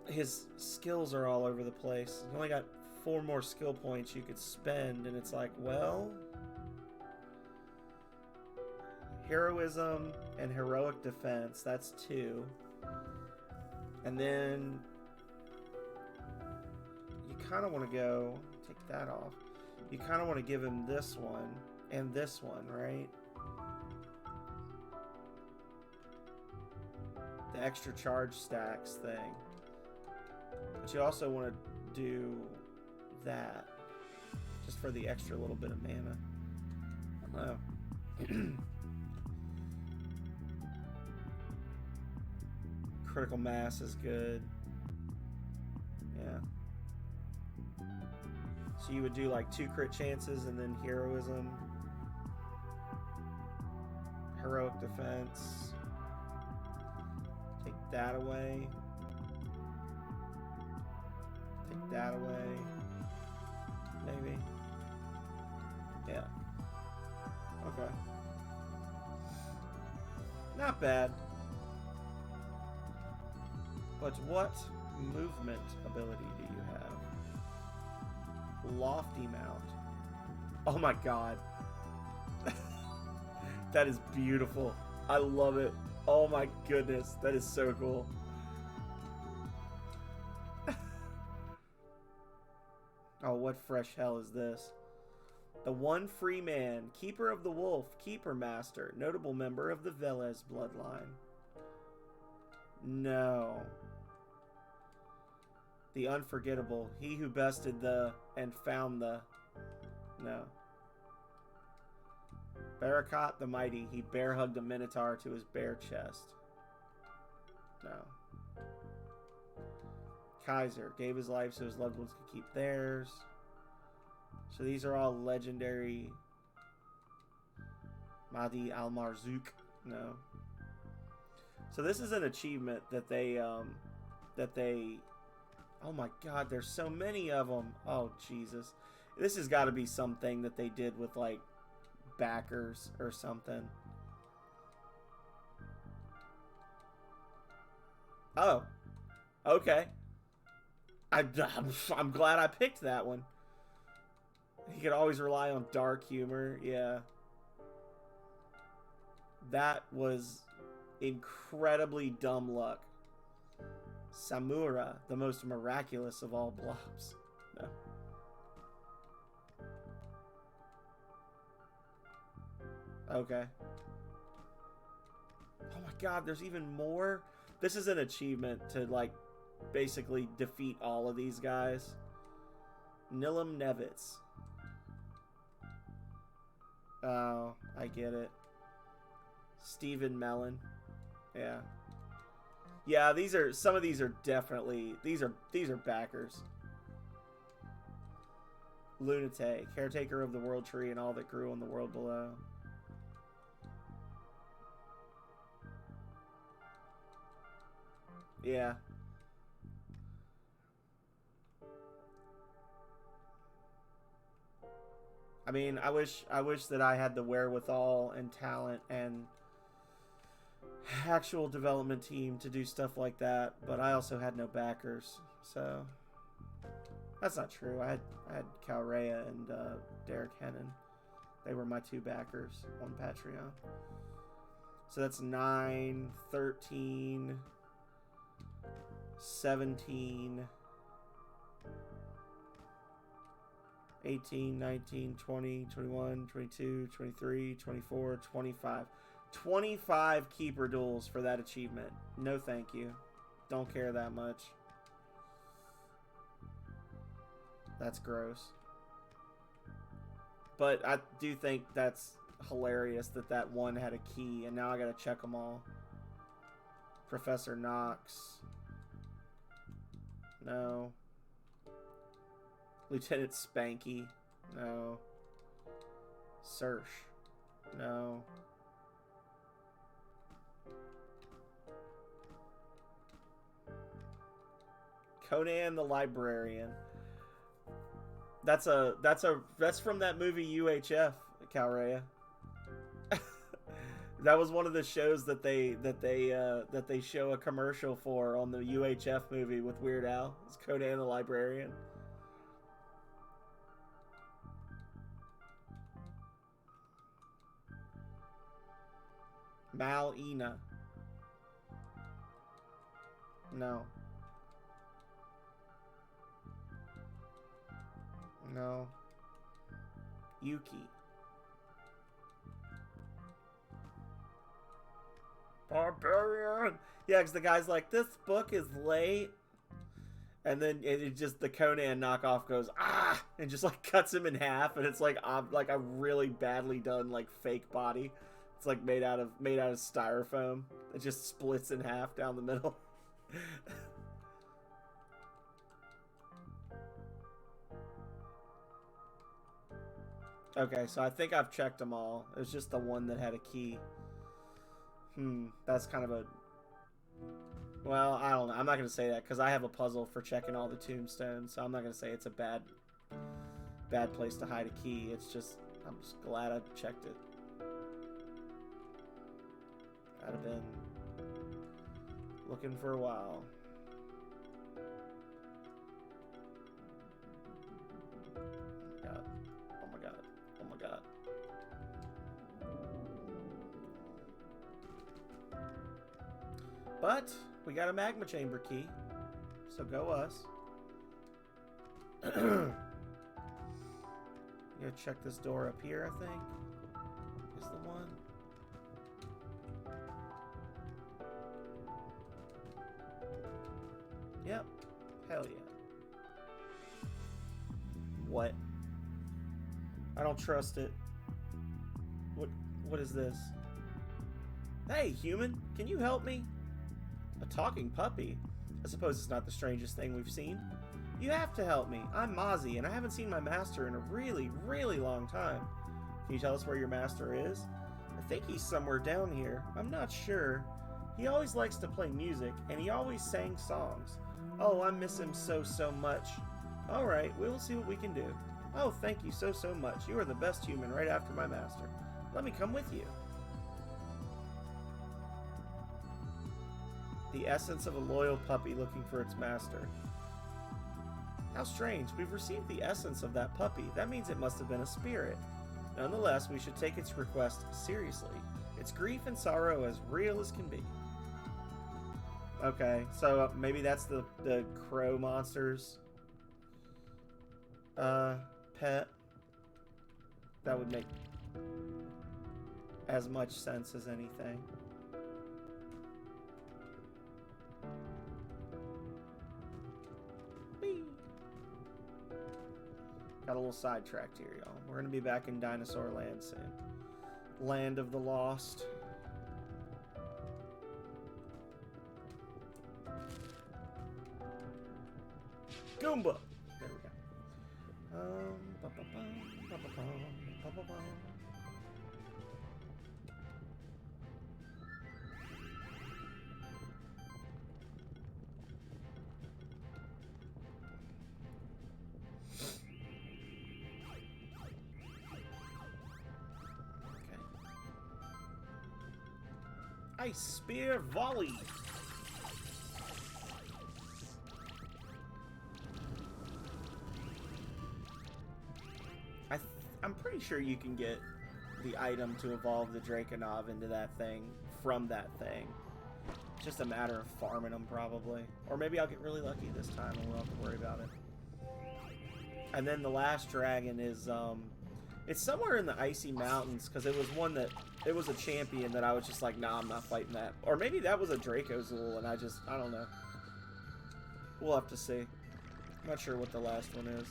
his skills are all over the place. You only got 4 more skill points you could spend, and it's like, well, heroism and heroic defense, that's 2. And then you kind of want to go, take that off. You kind of want to give him this one and this one, right? The extra charge stacks thing. But you also want to do that just for the extra little bit of mana. I don't know. Critical mass is good. Yeah. So you would do like 2 crit chances and then heroism. Heroic defense. Take that away. Take that away. Maybe. Yeah. Okay. Not bad. But what movement ability do you have? Lofty mount. Oh my god. That is beautiful. I love it. Oh my goodness. That is so cool. Oh, what fresh hell is this? The One Free Man, Keeper of the Wolf, Keeper Master, notable member of the Velez bloodline. No. The Unforgettable, he who bested the and found the... No. Barakat the Mighty, he bear-hugged a Minotaur to his bare chest. No. Kaiser, gave his life so his loved ones could keep theirs. So these are all legendary. Mahdi Al-Marzouk. No. So this is an achievement that they, oh my god, there's so many of them. Oh, Jesus. This has got to be something that they did with, like, backers or something. Oh. Okay. I'm glad I picked that one. He could always rely on dark humor. Yeah. That was incredibly dumb luck. Samura, the most miraculous of all blobs. No. Okay. Oh my god, there's even more? This is an achievement to, like, basically defeat all of these guys. Nilam Nevitz. Oh, I get it. Stephen Mellon. Yeah. Yeah, these are, some of these are definitely, these are backers. Lunate, caretaker of the world tree and all that grew in the world below. Yeah. I mean, I wish that I had the wherewithal and talent and actual development team to do stuff like that, but I also had no backers, so that's not true. I had Cal Rhea and Derek Hennon. They were my 2 backers on Patreon. So that's 9, 13, 17, 18, 19, 20, 21, 22, 23, 24, 25. 25 keeper duels for that achievement. No thank you. Don't care that much. That's gross. But I do think that's hilarious that that one had a key, and now I gotta check them all. Professor Knox. No. Lieutenant Spanky. No. Sersh. No. Conan the Librarian. That's from that movie UHF, Calrea. That was one of the shows that they show a commercial for on the UHF movie with Weird Al. It's Conan the Librarian. Mal-Ina. No. No. Yuki. Barbarian! Yeah, because the guy's like, this book is late. And then it just, the Conan knockoff goes, ah! And just, like, cuts him in half. And it's, like a really badly done, like, fake body. It's, like, made out of styrofoam. It just splits in half down the middle. Okay, so I think I've checked them all. It was just the one that had a key. That's kind of a... Well, I don't know. I'm not going to say that because I have a puzzle for checking all the tombstones. So I'm not going to say it's a bad place to hide a key. It's just, I'm just glad I checked it. I'd have been looking for a while. Oh my god. Oh my god. Oh my god. But we got a magma chamber key. So go us. Gotta check this door up here, I think. Is the one. Yep. Hell yeah. What? I don't trust it. What is this? Hey, human, can you help me? A talking puppy? I suppose it's not the strangest thing we've seen. You have to help me. I'm Mozzie, and I haven't seen my master in a really, really long time. Can you tell us where your master is? I think he's somewhere down here. I'm not sure. He always likes to play music, and he always sang songs. Oh, I miss him so much. Alright, we'll see what we can do. Oh, thank you so much. You are the best human right after my master. Let me come with you. The essence of a loyal puppy looking for its master. How strange. We've received the essence of that puppy. That means it must have been a spirit. Nonetheless, we should take its request seriously. Its grief and sorrow as real as can be. Okay, so maybe that's the crow monster's pet. That would make as much sense as anything. Whee! Got a little sidetracked here, y'all. We're gonna be back in Dinosaur Land soon. Land of the Lost. Goomba! There we go. Ice Spear Volley! I'm pretty sure you can get the item to evolve the Drakenov into that thing from that thing. It's just a matter of farming them, probably. Or maybe I'll get really lucky this time and we'll have to worry about it. And then the last dragon is, it's somewhere in the Icy Mountains, because it was one that, it was a champion that I was just like, nah, I'm not fighting that. Or maybe that was a Dracozool, and I don't know. We'll have to see. I'm not sure what the last one is.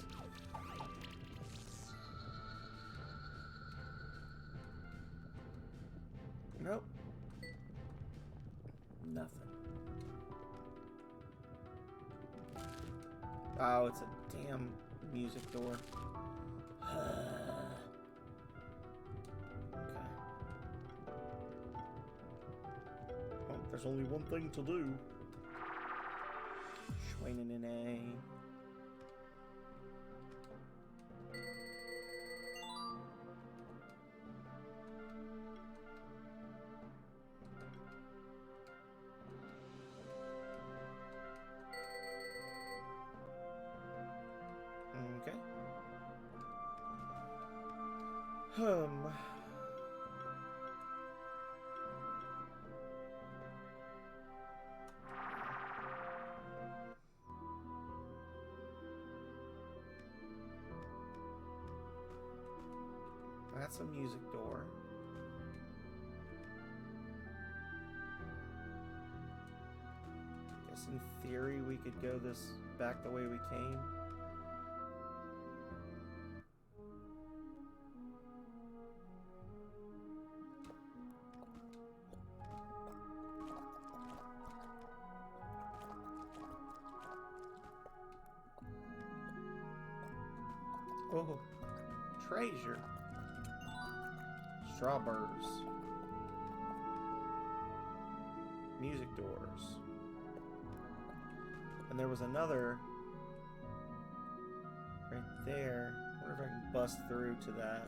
Nope. Nothing. Oh, it's a damn music door. Okay. Well, there's only one thing to do. Schwainin in A. Okay. That's a music door. Guess in theory we could go back the way we came. Oh, treasure. Strawberries. Music doors. And there was another right there. I wonder if I can bust through to that.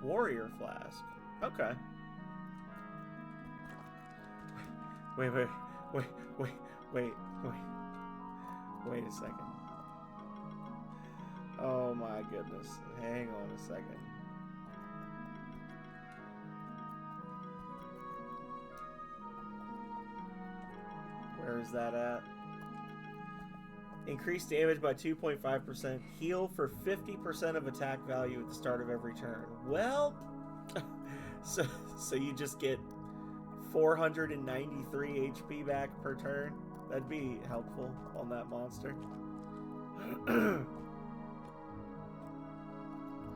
Warrior flask. Okay. Wait a second. Oh my goodness. Hang on a second. Where is that at? Increase damage by 2.5%. Heal for 50% of attack value at the start of every turn. Well, so you just get 493 HP back per turn. That'd be helpful on that monster.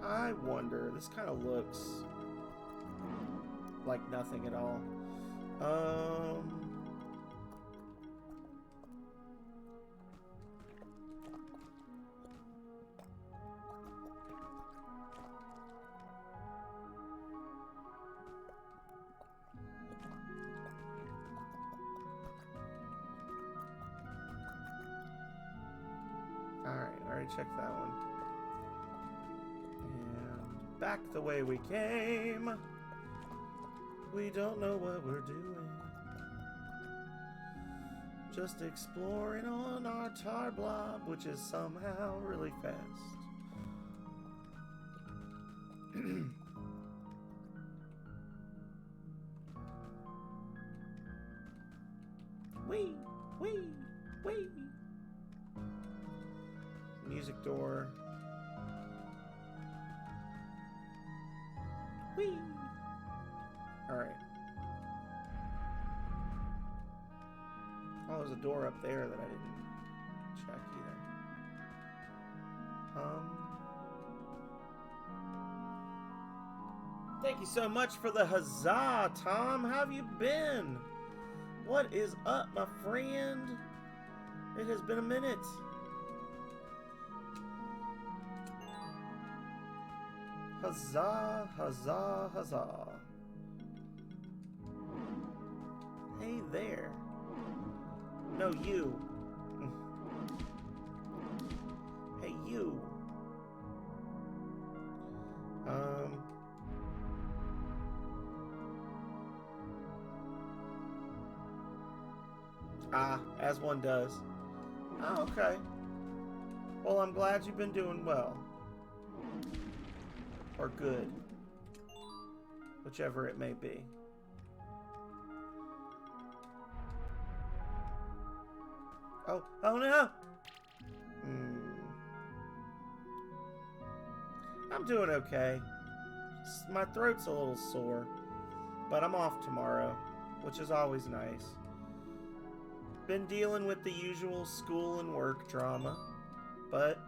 I wonder. This kind of looks like nothing at all. Alright, I already checked that one. And back the way we came. We don't know what we're doing. Just exploring on our tar blob, which is somehow really fast. Wee! Wee! Wee! Music door. Whee! Alright. Oh, there's a door up there that I didn't check either. Thank you so much for the huzzah, Tom. How have you been? What is up, my friend? It has been a minute. Huzzah, huzzah, huzzah. Hey there. No, you. Hey, you. As one does. Oh, okay. Well, I'm glad you've been doing well. Or good. Whichever it may be. Oh no! I'm doing okay. My throat's a little sore. But I'm off tomorrow, which is always nice. Been dealing with the usual school and work drama. But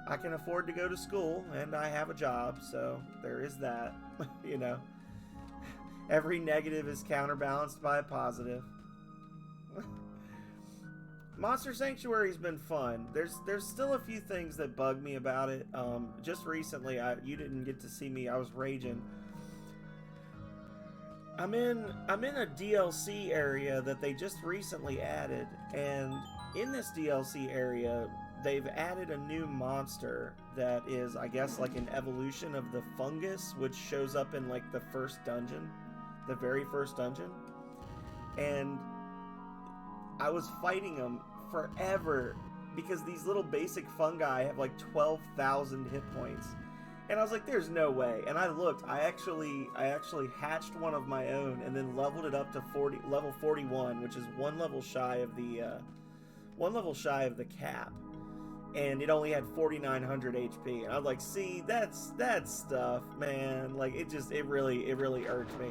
I can afford to go to school, and I have a job, so there is that. You know, every negative is counterbalanced by a positive. Monster Sanctuary's been fun. There's still a few things that bug me about it. Just recently, you didn't get to see me. I was raging. I'm in a DLC area that they just recently added, and in this DLC area, they've added a new monster that is, I guess, like an evolution of the fungus, which shows up in like the first dungeon, the very first dungeon. And I was fighting them forever because these little basic fungi have like 12,000 hit points. And I was like, there's no way. And I looked, I actually hatched one of my own and then leveled it up to level 41, which is one level shy of the cap. and it only had 4,900 HP. And I was like, see, that's stuff, man. Like, it really irked me.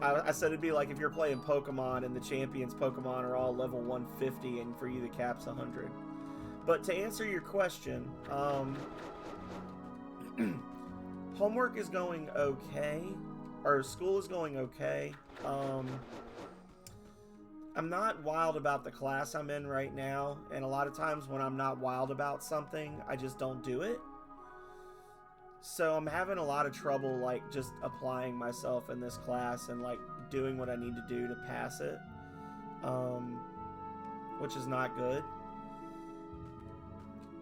I said it'd be like if you're playing Pokemon and the champions Pokemon are all level 150 and for you the cap's 100. But to answer your question, homework is going okay, or school is going okay. I'm not wild about the class I'm in right now, and a lot of times when I'm not wild about something, I just don't do it. So I'm having a lot of trouble, like, just applying myself in this class and, like, doing what I need to do to pass it, which is not good.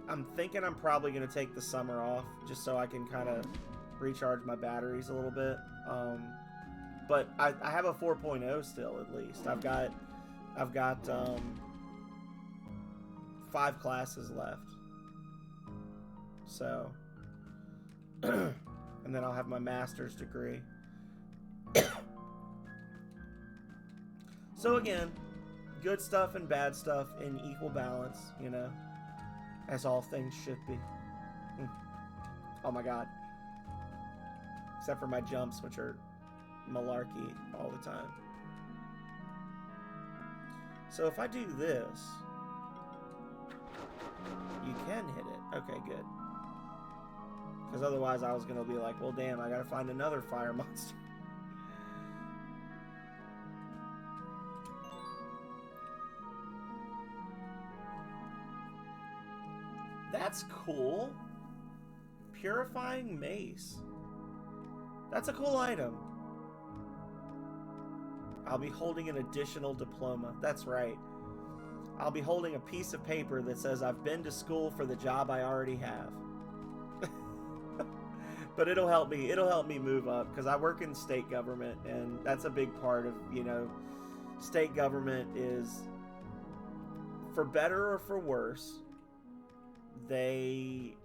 I'm thinking I'm probably going to take the summer off just so I can kind of recharge my batteries a little bit. But I have a 4.0 still, at least. I've got 5 classes left. So, and then I'll have my master's degree. So again, good stuff and bad stuff in equal balance, you know, as all things should be. Oh my god. Except for my jumps, which are malarkey all the time. So if I do this, you can hit it. Okay, good. Because otherwise I was going to be like, well, damn, I got to find another fire monster. That's cool. Purifying mace. That's a cool item. I'll be holding an additional diploma. That's right. I'll be holding a piece of paper that says I've been to school for the job I already have. But it'll help me move up, because I work in state government, and that's a big part of, you know, state government is, for better or for worse, they,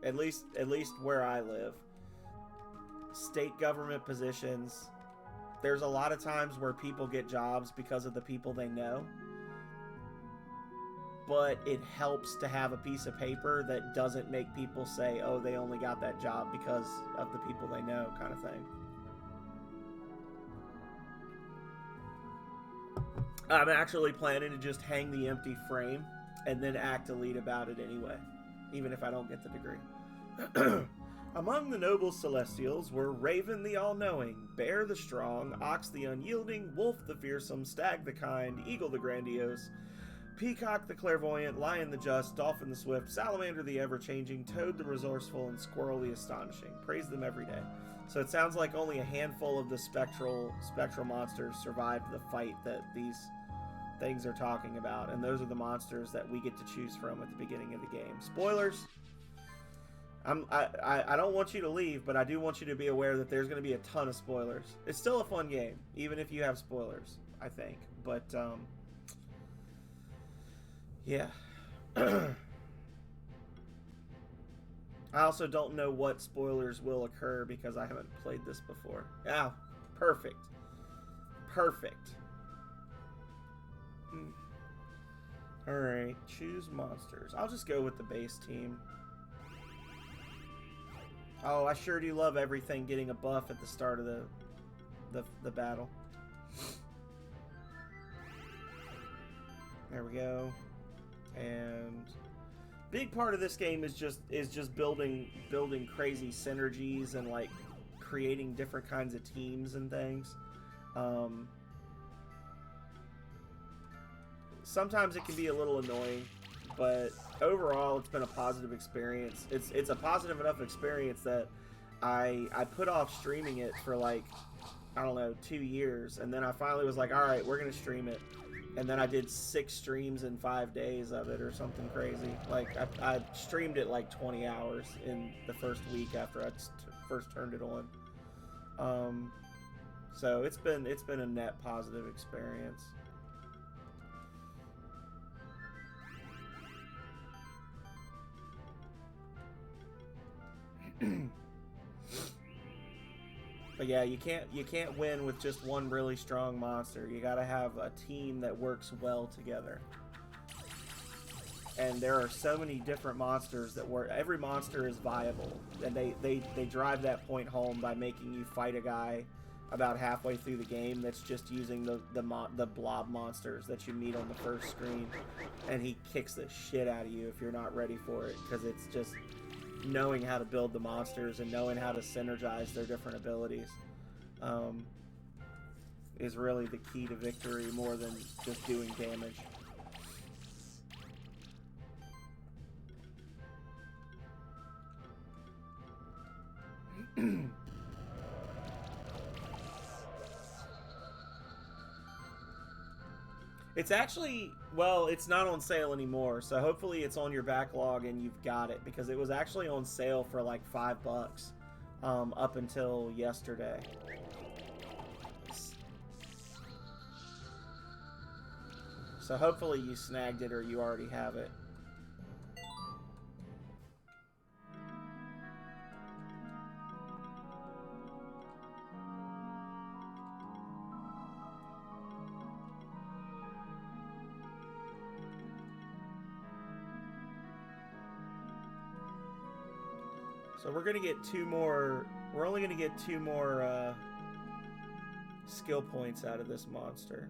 at least where I live, state government positions, there's a lot of times where people get jobs because of the people they know. But it helps to have a piece of paper that doesn't make people say, oh, they only got that job because of the people they know, kind of thing. I'm actually planning to just hang the empty frame and then act elite about it anyway, even if I don't get the degree. Among the noble celestials were Raven the all-knowing, Bear the strong, Ox the unyielding, Wolf the fearsome, Stag the kind, Eagle the grandiose, Peacock the clairvoyant, Lion the just, Dolphin the swift, Salamander the ever-changing, Toad the resourceful, and Squirrel the astonishing. Praise them every day. So it sounds like only a handful of the spectral monsters survived the fight that these things are talking about, and those are the monsters that we get to choose from at the beginning of the game. Spoilers! I don't want you to leave, but I do want you to be aware that there's going to be a ton of spoilers. It's still a fun game, even if you have spoilers, I think. But, yeah. I also don't know what spoilers will occur because I haven't played this before. Ah, perfect. Perfect. Alright, choose monsters. I'll just go with the base team. Oh, I sure do love everything getting a buff at the start of the battle. There we go. And big part of this game is just building crazy synergies and like creating different kinds of teams and things. Sometimes it can be a little annoying, but overall it's been a positive experience. It's a positive enough experience that I put off streaming it for like, I don't know, 2 years, and then I finally was like, all right, we're gonna stream it. And then I did 6 streams in 5 days of it or something crazy. Like, I streamed it like 20 hours in the first week after I first turned it on. So it's been a net positive experience. But yeah, you can't win with just one really strong monster. You gotta have a team that works well together. and there are so many different monsters that work. Every monster is viable, and they drive that point home by making you fight a guy about halfway through the game that's just using the blob monsters that you meet on the first screen, and he kicks the shit out of you if you're not ready for it, because it's just knowing how to build the monsters and knowing how to synergize their different abilities is really the key to victory, more than just doing damage. It's actually, well, it's not on sale anymore, so hopefully it's on your backlog and you've got it, because it was actually on sale for like $5 up until yesterday. So hopefully you snagged it or you already have it. So we're gonna get 2 more. We're only gonna get 2 more skill points out of this monster.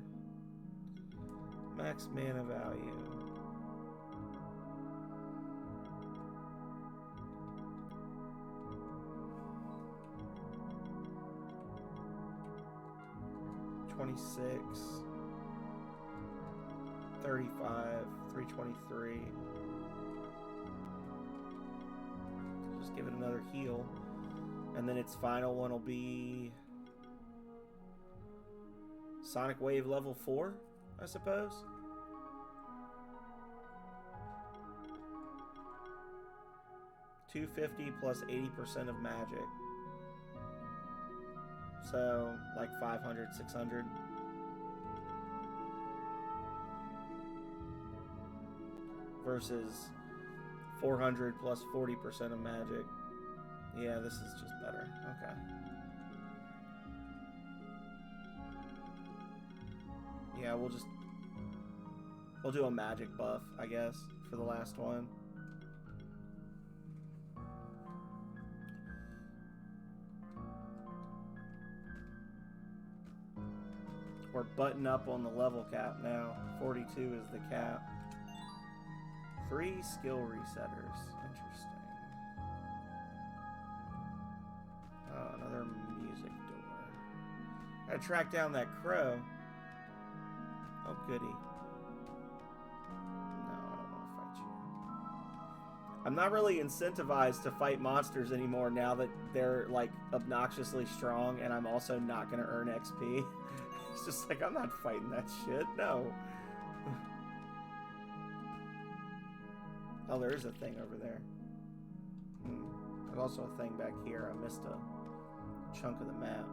Max mana value. $26, 35, 323. Just give it another heal. And then its final one will be Sonic Wave level 4, I suppose. $250 plus 80% of magic. So, like 500, 600. Versus 400 plus 40% of magic. Yeah, this is just better. Okay. Yeah, we'll do a magic buff, I guess, for the last one. We're button up on the level cap now. 42 is the cap. 3 skill resetters. Interesting. Oh, another music door. Gotta track down that crow. Oh, goody. No, I don't want to fight you. I'm not really incentivized to fight monsters anymore now that they're, like, obnoxiously strong, and I'm also not going to earn XP. It's just like, I'm not fighting that shit. No. Oh, there is a thing over there. There's also a thing back here. I missed a chunk of the map.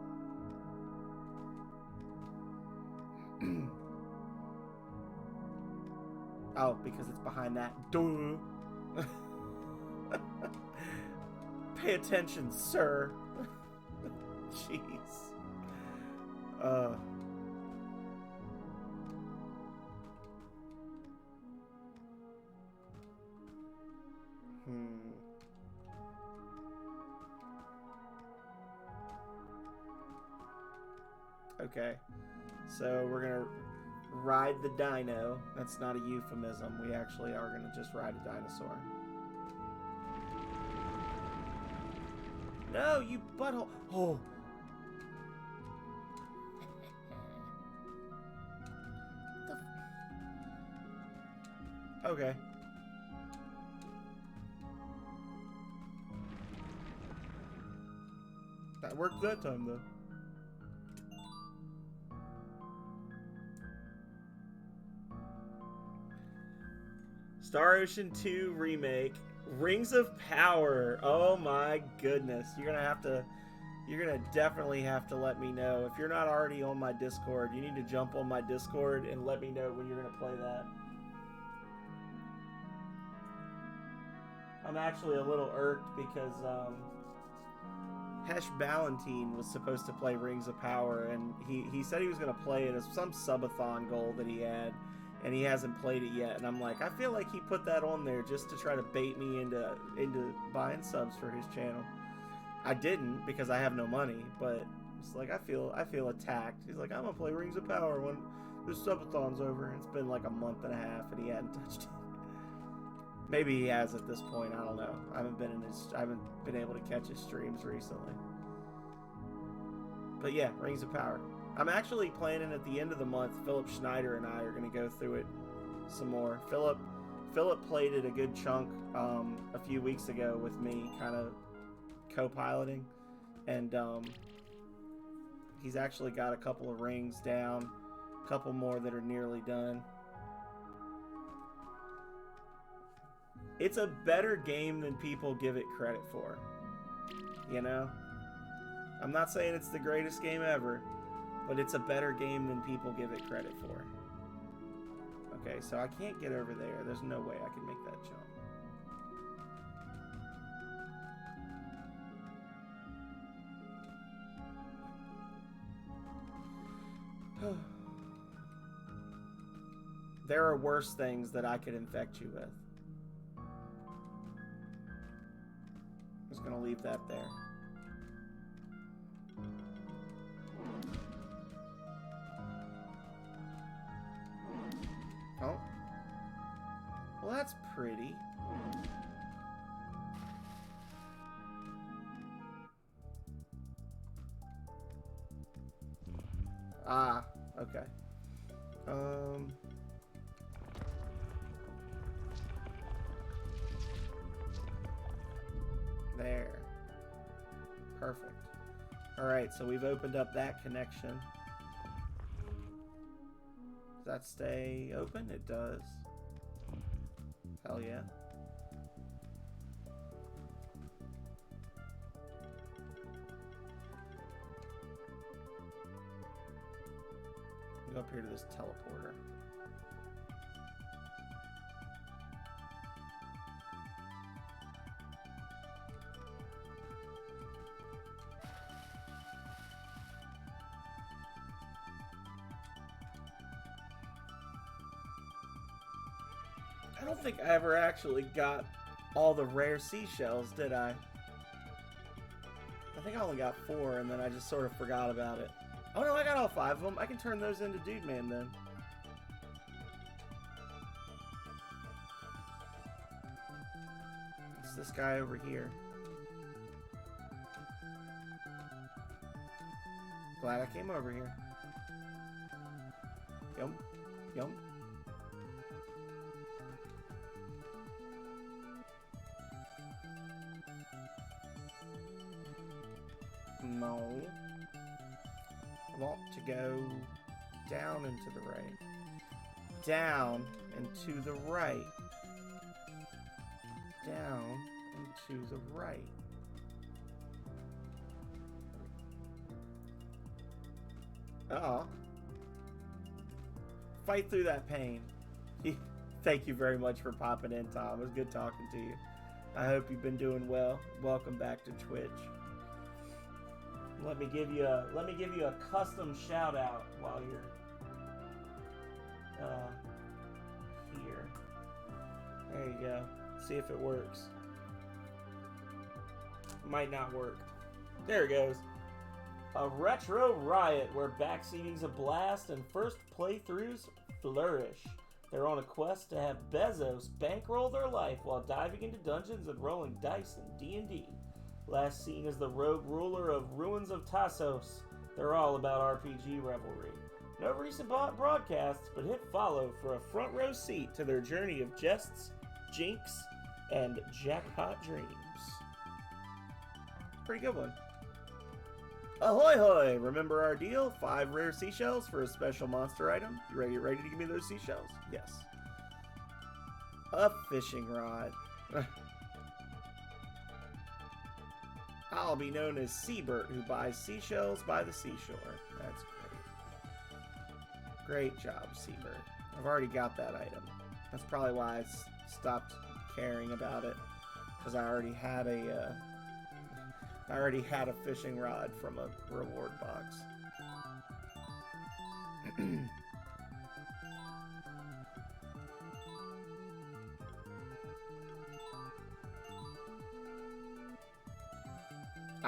Oh, because it's behind that. Duh. Pay attention, sir. Jeez. Okay, so we're gonna ride the dino. That's not a euphemism. We actually are gonna just ride a dinosaur. No, you butthole. Oh. Okay. That worked that time, though. Star Ocean 2 Remake. Rings of Power. Oh my goodness. You're gonna definitely have to let me know. If you're not already on my Discord, you need to jump on my Discord and let me know when you're gonna play that. I'm actually a little irked because Hesh Ballantine was supposed to play Rings of Power, and he said he was going to play it as some subathon goal that he had, and he hasn't played it yet. And I'm like, I feel like he put that on there just to try to bait me into buying subs for his channel. I didn't because I have no money, but it's like I feel attacked. He's like, I'm gonna play Rings of Power when this subathon's over. It's been like a month and a half, and he hadn't touched it. Maybe he has at this point. I don't know. I haven't been able to catch his streams recently. But yeah, Rings of Power. I'm actually planning at the end of the month. Philip Schneider and I are going to go through it some more. Philip played it a good chunk a few weeks ago with me, kind of co-piloting, and he's actually got a couple of rings down, a couple more that are nearly done. It's a better game than people give it credit for. You know? I'm not saying it's the greatest game ever, but it's a better game than people give it credit for. Okay, so I can't get over there. There's no way I can make that jump. There are worse things that I could infect you with. I'm just gonna leave that there. Oh. Well, that's pretty. Ah, okay. There. Perfect. Alright, so we've opened up that connection. Does that stay open? It does. Hell yeah. Go up here to this teleporter. I don't think I ever actually got all the rare seashells, did I? I think I only got 4, and then I just sort of forgot about it. Oh no, I got all 5 of them. I can turn those into Dude Man then. It's this guy over here. Glad I came over here. Yum. Yum. No. I want to go down and to the right. Down and to the right. Down and to the right. Uh-oh. Fight through that pain. Thank you very much for popping in, Tom. It was good talking to you. I hope you've been doing well. Welcome back to Twitch. Let me give you a custom shout out while you're here. There you go. See if it works. Might not work. There it goes. A retro riot where backseating's a blast and first playthroughs flourish. They're on a quest to have Bezos bankroll their life while diving into dungeons and rolling dice in D&D. Last seen as the rogue ruler of Ruins of Tassos, they're all about RPG revelry. No recent broadcasts, but hit follow for a front row seat to their journey of jests, jinx, and jackpot dreams. Pretty good one. Ahoy hoy! Remember our deal? 5 rare seashells for a special monster item. You ready to give me those seashells? Yes. A fishing rod. I'll be known as Seabert, who buys seashells by the seashore. That's great. Great job, Seabert. I've already got that item. That's probably why I stopped caring about it, because I already had a fishing rod from a reward box.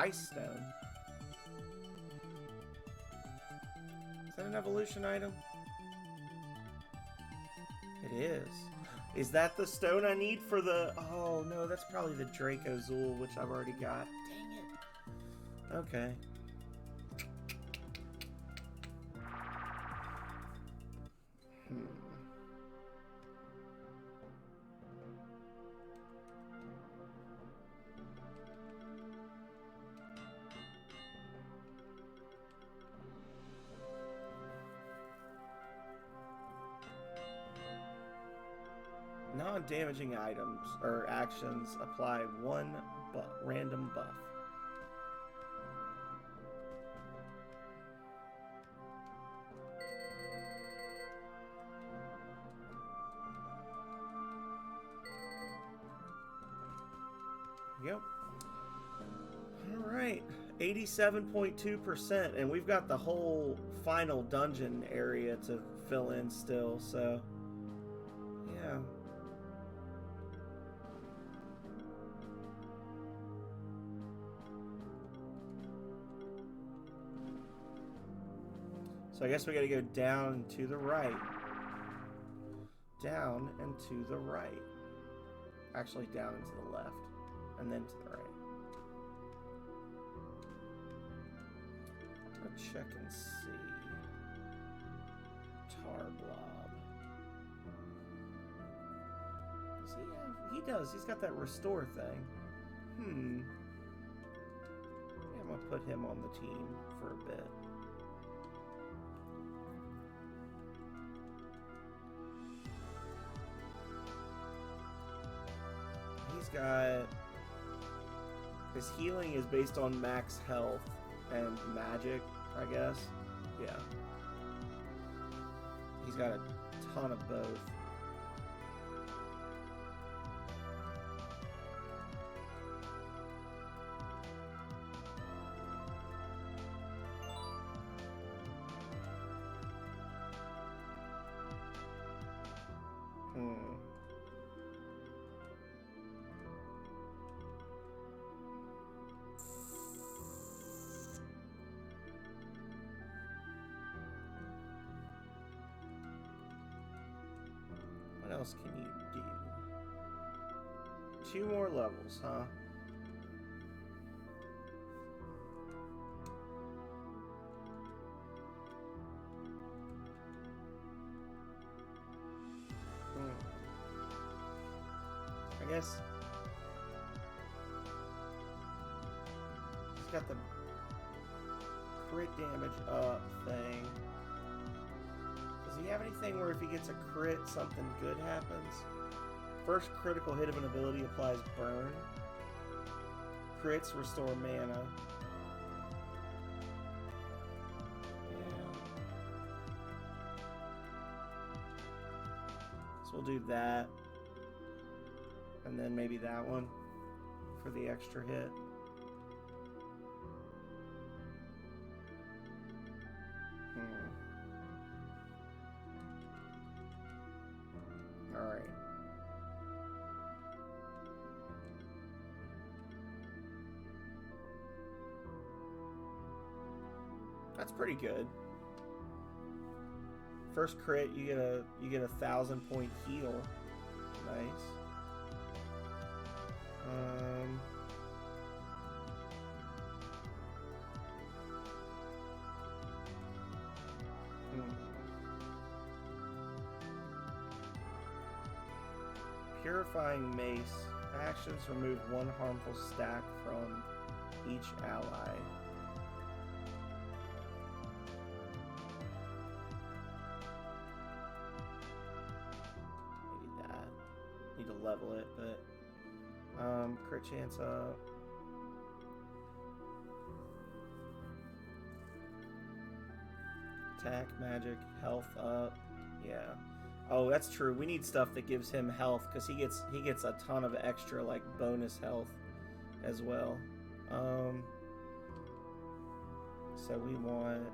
Ice Stone. Is that an evolution item? It is. Is that the stone I need for the... Oh, no, that's probably the Dracozool, which I've already got. Dang it. Okay. Non-damaging items or actions apply one random buff. Yep. All right, 87.2%, and we've got the whole final dungeon area to fill in still. So, yeah. So I guess we got to go down and to the right. Down and to the right. Actually, down and to the left. And then to the right. Let's check and see. Tarblob. Does he have... He does. He's got that restore thing. Yeah, I'm going to put him on the team for a bit. He's got... His healing is based on max health and magic, I guess. Yeah. He's got a ton of both. What else can you do? 2 more levels, huh? I guess he's got the crit damage up thing. Does he have anything where if he gets a crit, something good happens? First critical hit of an ability applies burn. Crits restore mana. Yeah. So we'll do that. And then maybe that one for the extra hit. Alright. That's pretty good. First crit, you get a 1,000-point heal. Nice. Purifying Mace. Actions remove 1 harmful stack from each ally. Maybe that. Need to level it, but crit chance up. Attack, magic, health up. Yeah. Oh, that's true. We need stuff that gives him health because he gets a ton of extra like bonus health as well. So we want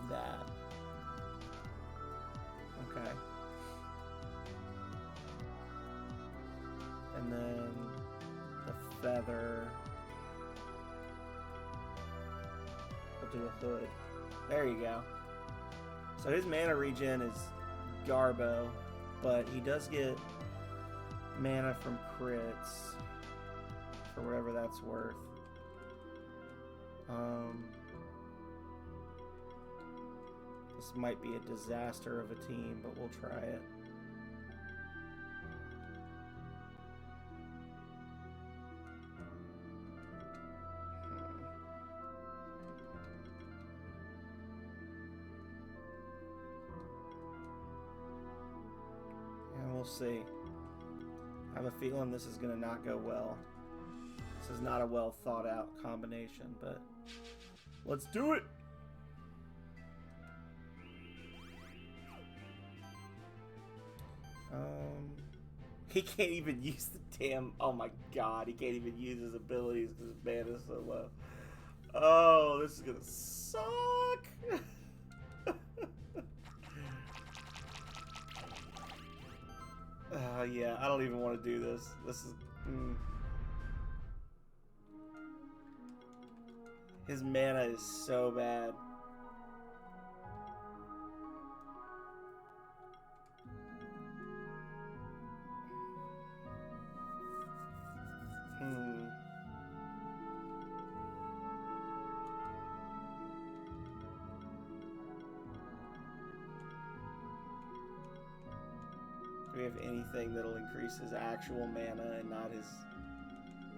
that. And then the feather. We'll do a hood. There you go. So his mana regen is Garbo, but he does get mana from crits for whatever that's worth. This might be a disaster of a team, but we'll try it. And we'll see. I have a feeling this is going to not go well. This is not a well thought out combination, but let's do it! He can't even use the damn... Oh my god, he can't even use his abilities because his mana is so low. Oh, this is gonna suck! Yeah, I don't even want to do this. This is... His mana is so bad. Do we have anything that'll increase his actual mana and not his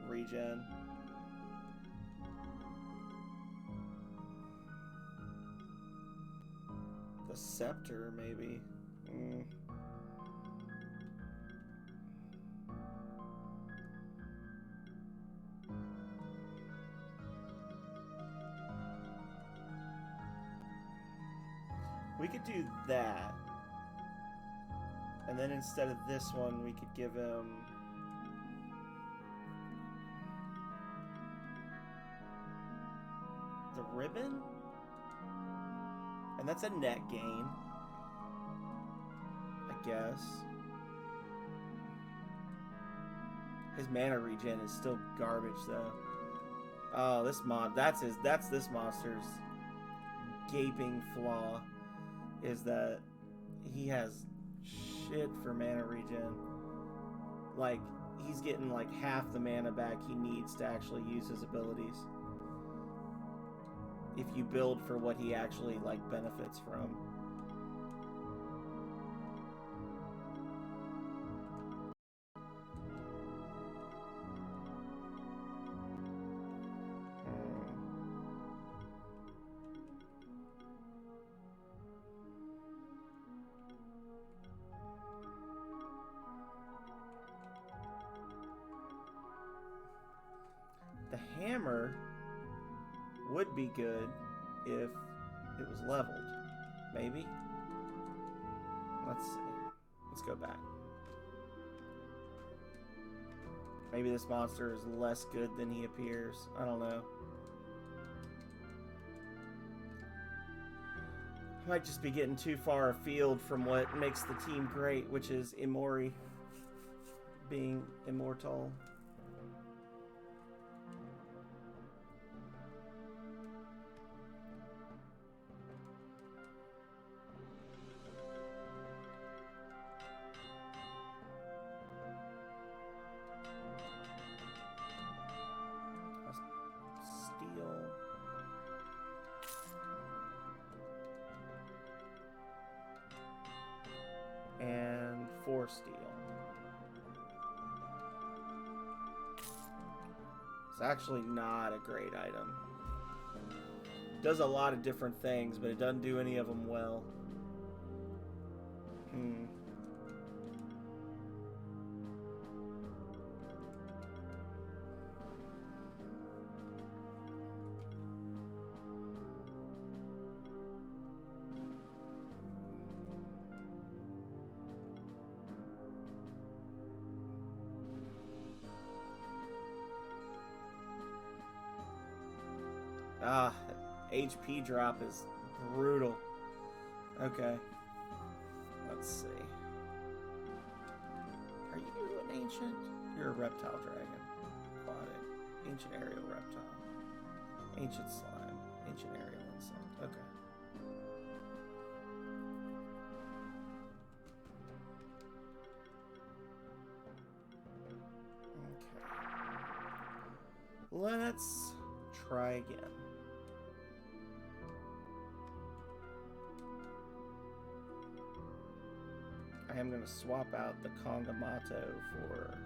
regen? The scepter, maybe. We could do that. And then instead of this one, we could give him... the ribbon? And that's a net gain, I guess. His mana regen is still garbage, though. Oh, this mod, that's this monster's gaping flaw, is that he has shit for mana regen. Like, he's getting like half the mana back he needs to actually use his abilities. If you build for what he actually like benefits from. The hammer would be good if it was leveled. Maybe? Let's see. Let's go back. Maybe this monster is less good than he appears. I don't know. I might just be getting too far afield from what makes the team great, which is Emori being immortal. And 4 steel. It's actually not a great item. It does a lot of different things, but it doesn't do any of them well. HP drop is brutal. Okay. Let's see. Are you an ancient? You're a reptile dragon. Aquatic. Ancient aerial reptile. Ancient slime. Ancient aerial insect. Okay. Let's try again. I am going to swap out the Kongamato for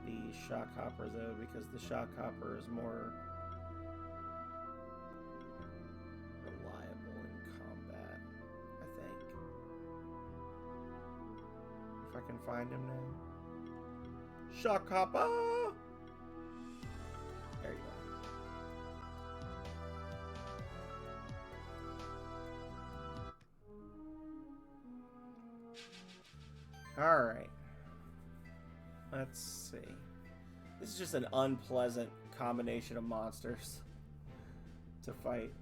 the Shockhopper, though, because the Shockhopper is more reliable in combat, I think. If I can find him now. Shockhopper! There you go. Alright. Let's see. This is just an unpleasant combination of monsters to fight.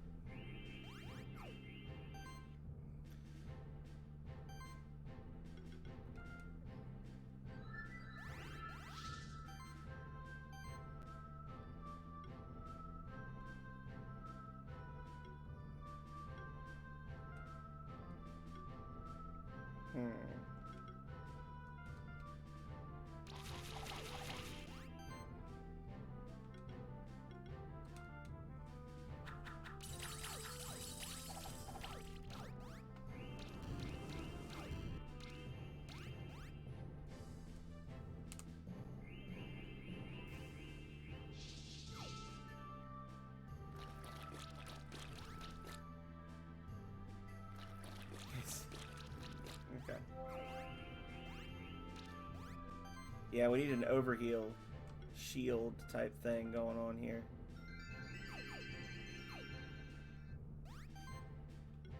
Okay. Yeah, we need an overheal shield type thing going on here.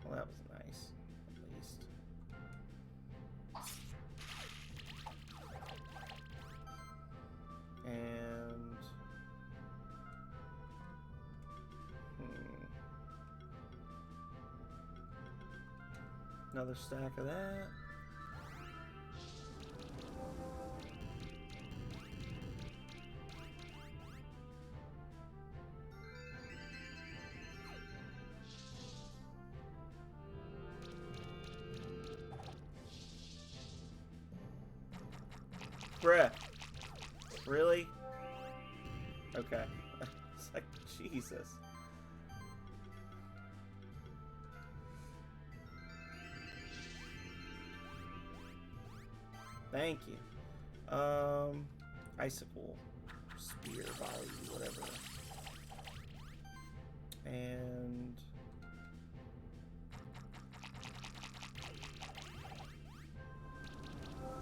Well, that was nice, at least. And... another stack of that. Bruh. Really? Okay. It's like, Jesus. Thank you. Icicle, spear, volley, whatever. And...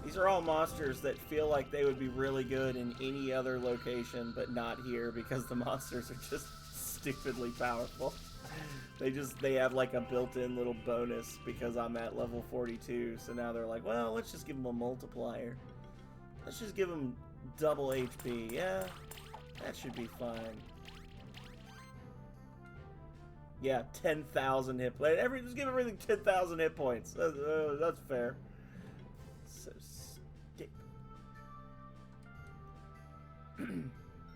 these are all monsters that feel like they would be really good in any other location, but not here because the monsters are just stupidly powerful. They have like a built-in little bonus because I'm at level 42, so now they're like, well, let's just give them a multiplier. Let's just give them double HP. Yeah, that should be fine. Yeah, 10,000 hit points. Just give everything 10,000 hit points. That's fair. So stick.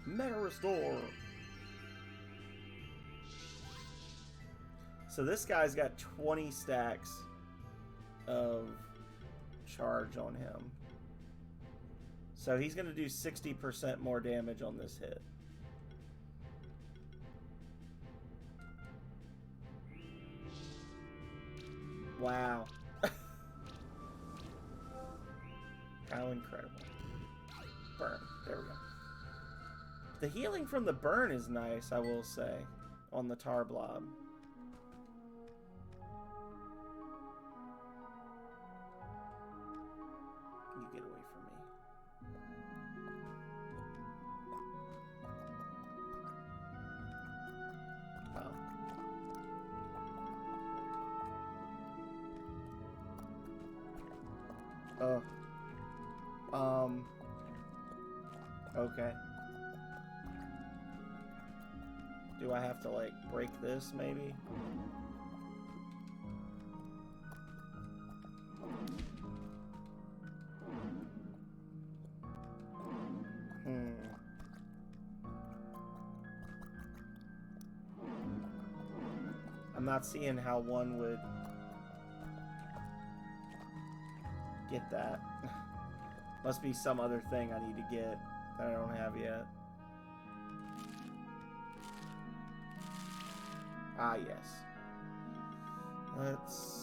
Meta Restore. So this guy's got 20 stacks of charge on him. So he's going to do 60% more damage on this hit. Wow. How incredible. Burn. There we go. The healing from the burn is nice, I will say, on the tar blob. You get away from me. Oh. Okay. Do I have to, like, break this, maybe? not seeing how one would get that. Must be some other thing I need to get that I don't have yet. Ah, yes. Let's...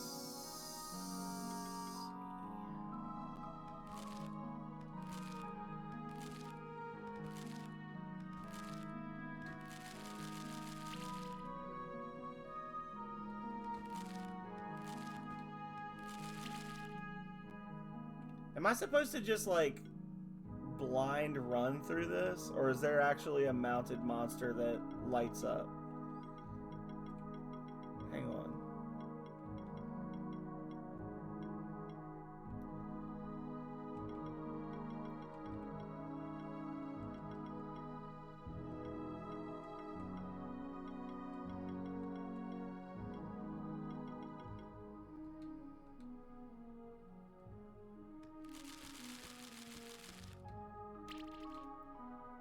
Am I supposed to just, like, blind run through this? Or is there actually a mounted monster that lights up? Hang on.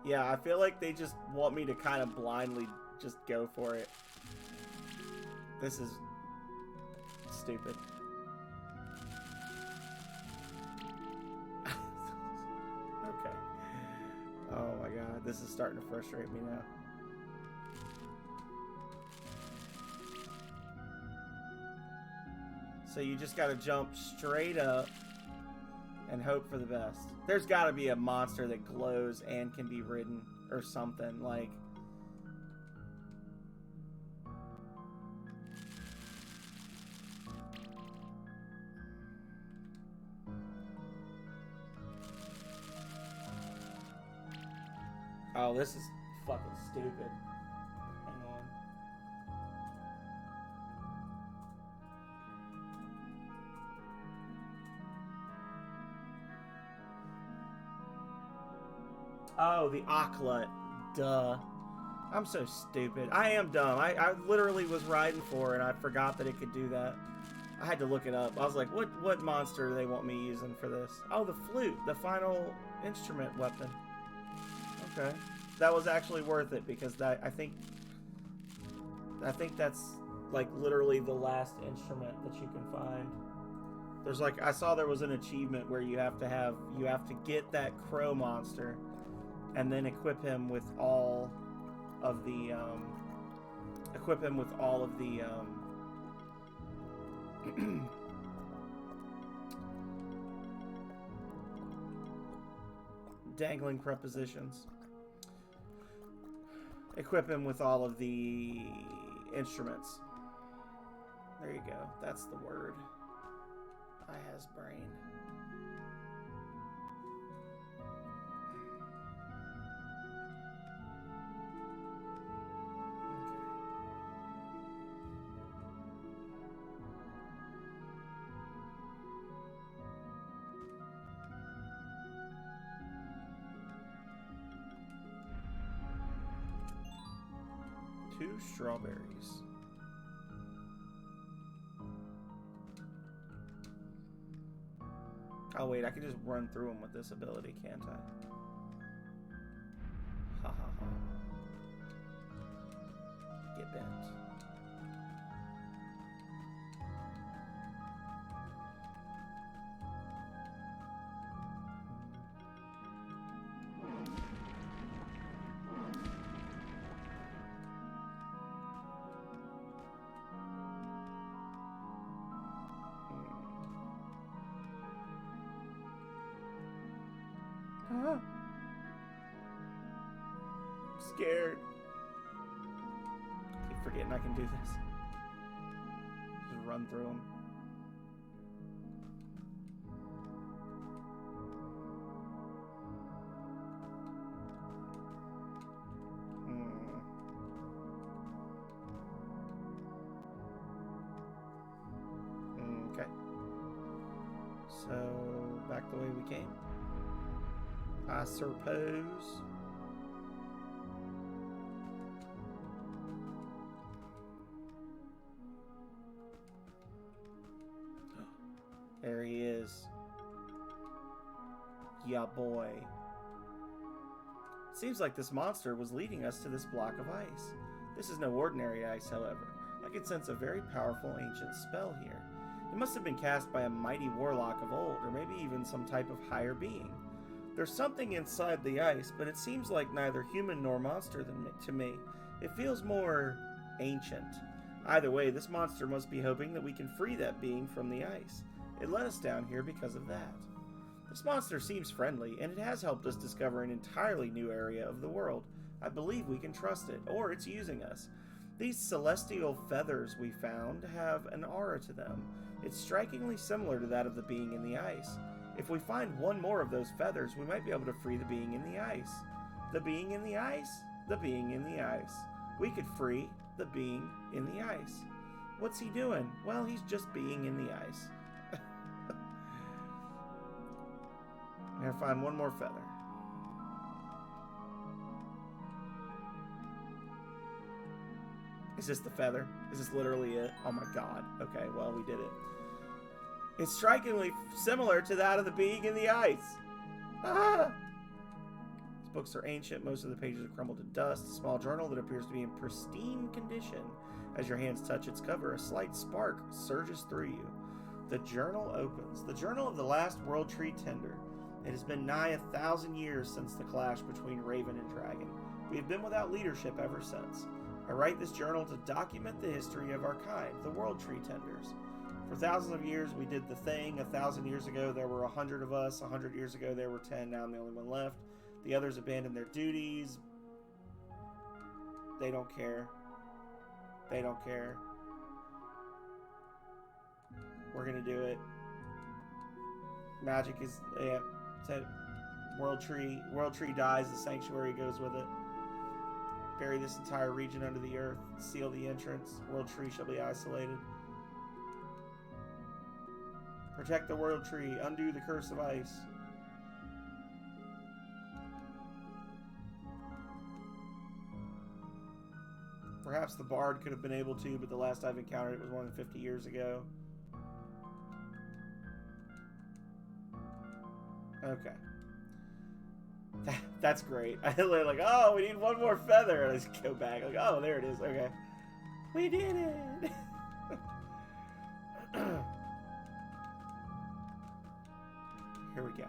Yeah, I feel like they just want me to kind of blindly just go for it. This is stupid. Okay. Oh my god, this is starting to frustrate me now. So you just gotta jump straight up and hope for the best. There's gotta be a monster that glows and can be ridden or something, like... Oh, this is fucking stupid. Hang on. Oh, the Aklat. Duh. I'm so stupid. I am dumb. I literally was riding for it and I forgot that it could do that. I had to look it up. I was like, what monster do they want me using for this? Oh, the flute. The final instrument weapon. Okay. That was actually worth it because that I think that's like literally the last instrument that you can find. There's like, I saw there was an achievement where you have to get that crow monster and then equip him with all of the dangling prepositions. Equip him with all of the instruments. There you go. That's the word. I has brain. Okay. 2 strawberries. Oh wait, I can just run through them with this ability, can't I? Ha ha ha. Get bent. I'm scared. Keep forgetting I can do this. Just run through them. Okay. So, back the way we came. I suppose. There he is. Yeah, boy. Seems like this monster was leading us to this block of ice. This is no ordinary ice, however. I can sense a very powerful ancient spell here. It must have been cast by a mighty warlock of old, or maybe even some type of higher being. There's something inside the ice, but it seems like neither human nor monster to me. It feels more ancient. Either way, this monster must be hoping that we can free that being from the ice. It let us down here because of that. This monster seems friendly, and it has helped us discover an entirely new area of the world. I believe we can trust it, or it's using us. These celestial feathers we found have an aura to them. It's strikingly similar to that of the being in the ice. If we find one more of those feathers, we might be able to free the being in the ice. The being in the ice? The being in the ice. We could free the being in the ice. What's he doing? Well, he's just being in the ice. I gotta find one more feather. Is this the feather? Is this literally it? Oh my god. Okay, well, we did it. It's strikingly similar to that of the being in the ice. Ah! These books are ancient. Most of the pages have crumbled to dust. A small journal that appears to be in pristine condition. As your hands touch its cover, a slight spark surges through you. The journal opens. The journal of the last World Tree Tender. It has been nigh 1,000 years since the clash between Raven and Dragon. We have been without leadership ever since. I write this journal to document the history of our kind, the World Tree Tenders. For thousands of years, we did the thing. 1,000 years ago, there were 100 of us. 100 years ago, there were 10. Now I'm the only one left. The others abandoned their duties. They don't care. They don't care. We're gonna do it. Magic is... yeah. World Tree dies. The sanctuary goes with it. Bury this entire region under the earth. Seal the entrance. World Tree shall be isolated. Protect the World Tree. Undo the curse of ice. Perhaps the Bard could have been able to, but the last I've encountered it was more than 50 years ago. Okay. That's great. I like, oh, we need one more feather. And I just go back. Like, oh, there it is. Okay. We did it. Here we go.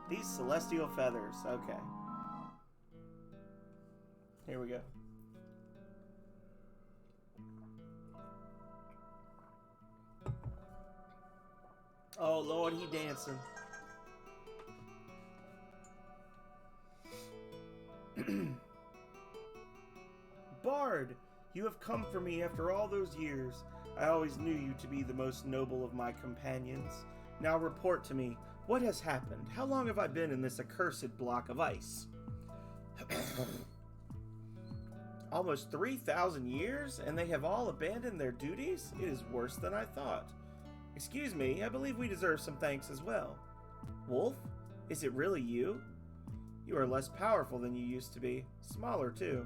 These celestial feathers. Okay. Here we go. Oh, Lord, he dancing. Bard, you have come for me after all those years. I always knew you to be the most noble of my companions. Now report to me, what has happened? How long have I been in this accursed block of ice? Almost 3,000 years, and they have all abandoned their duties? It is worse than I thought. Excuse me, I believe we deserve some thanks as well. Wolf? Is it really you? You are less powerful than you used to be. Smaller, too.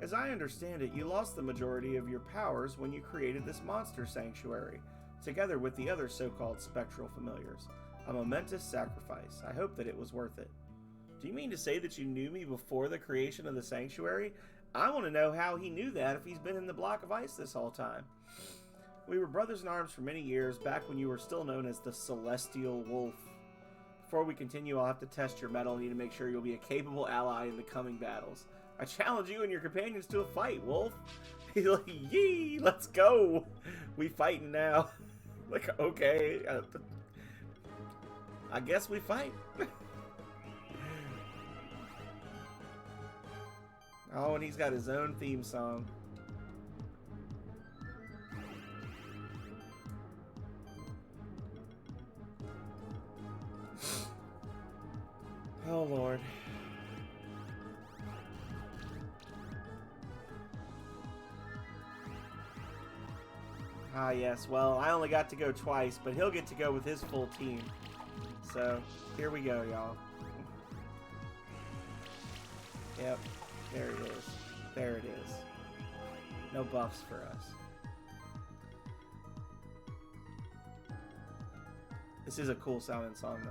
As I understand it, you lost the majority of your powers when you created this monster sanctuary, together with the other so-called spectral familiars. A momentous sacrifice. I hope that it was worth it. Do you mean to say that you knew me before the creation of the sanctuary? I want to know how he knew that if he's been in the block of ice this whole time. We were brothers in arms for many years, back when you were still known as the Celestial Wolf. Before we continue, I'll have to test your mettle. I need to make sure you'll be a capable ally in the coming battles. I challenge you and your companions to a fight, Wolf. He's like, yee, let's go. We fighting now. Like, okay. I guess we fight. Oh, and he's got his own theme song. Oh, Lord. Ah, yes. Well, I only got to go twice, but he'll get to go with his full team. So, here we go, y'all. Yep. There it is. There it is. No buffs for us. This is a cool sounding song, though.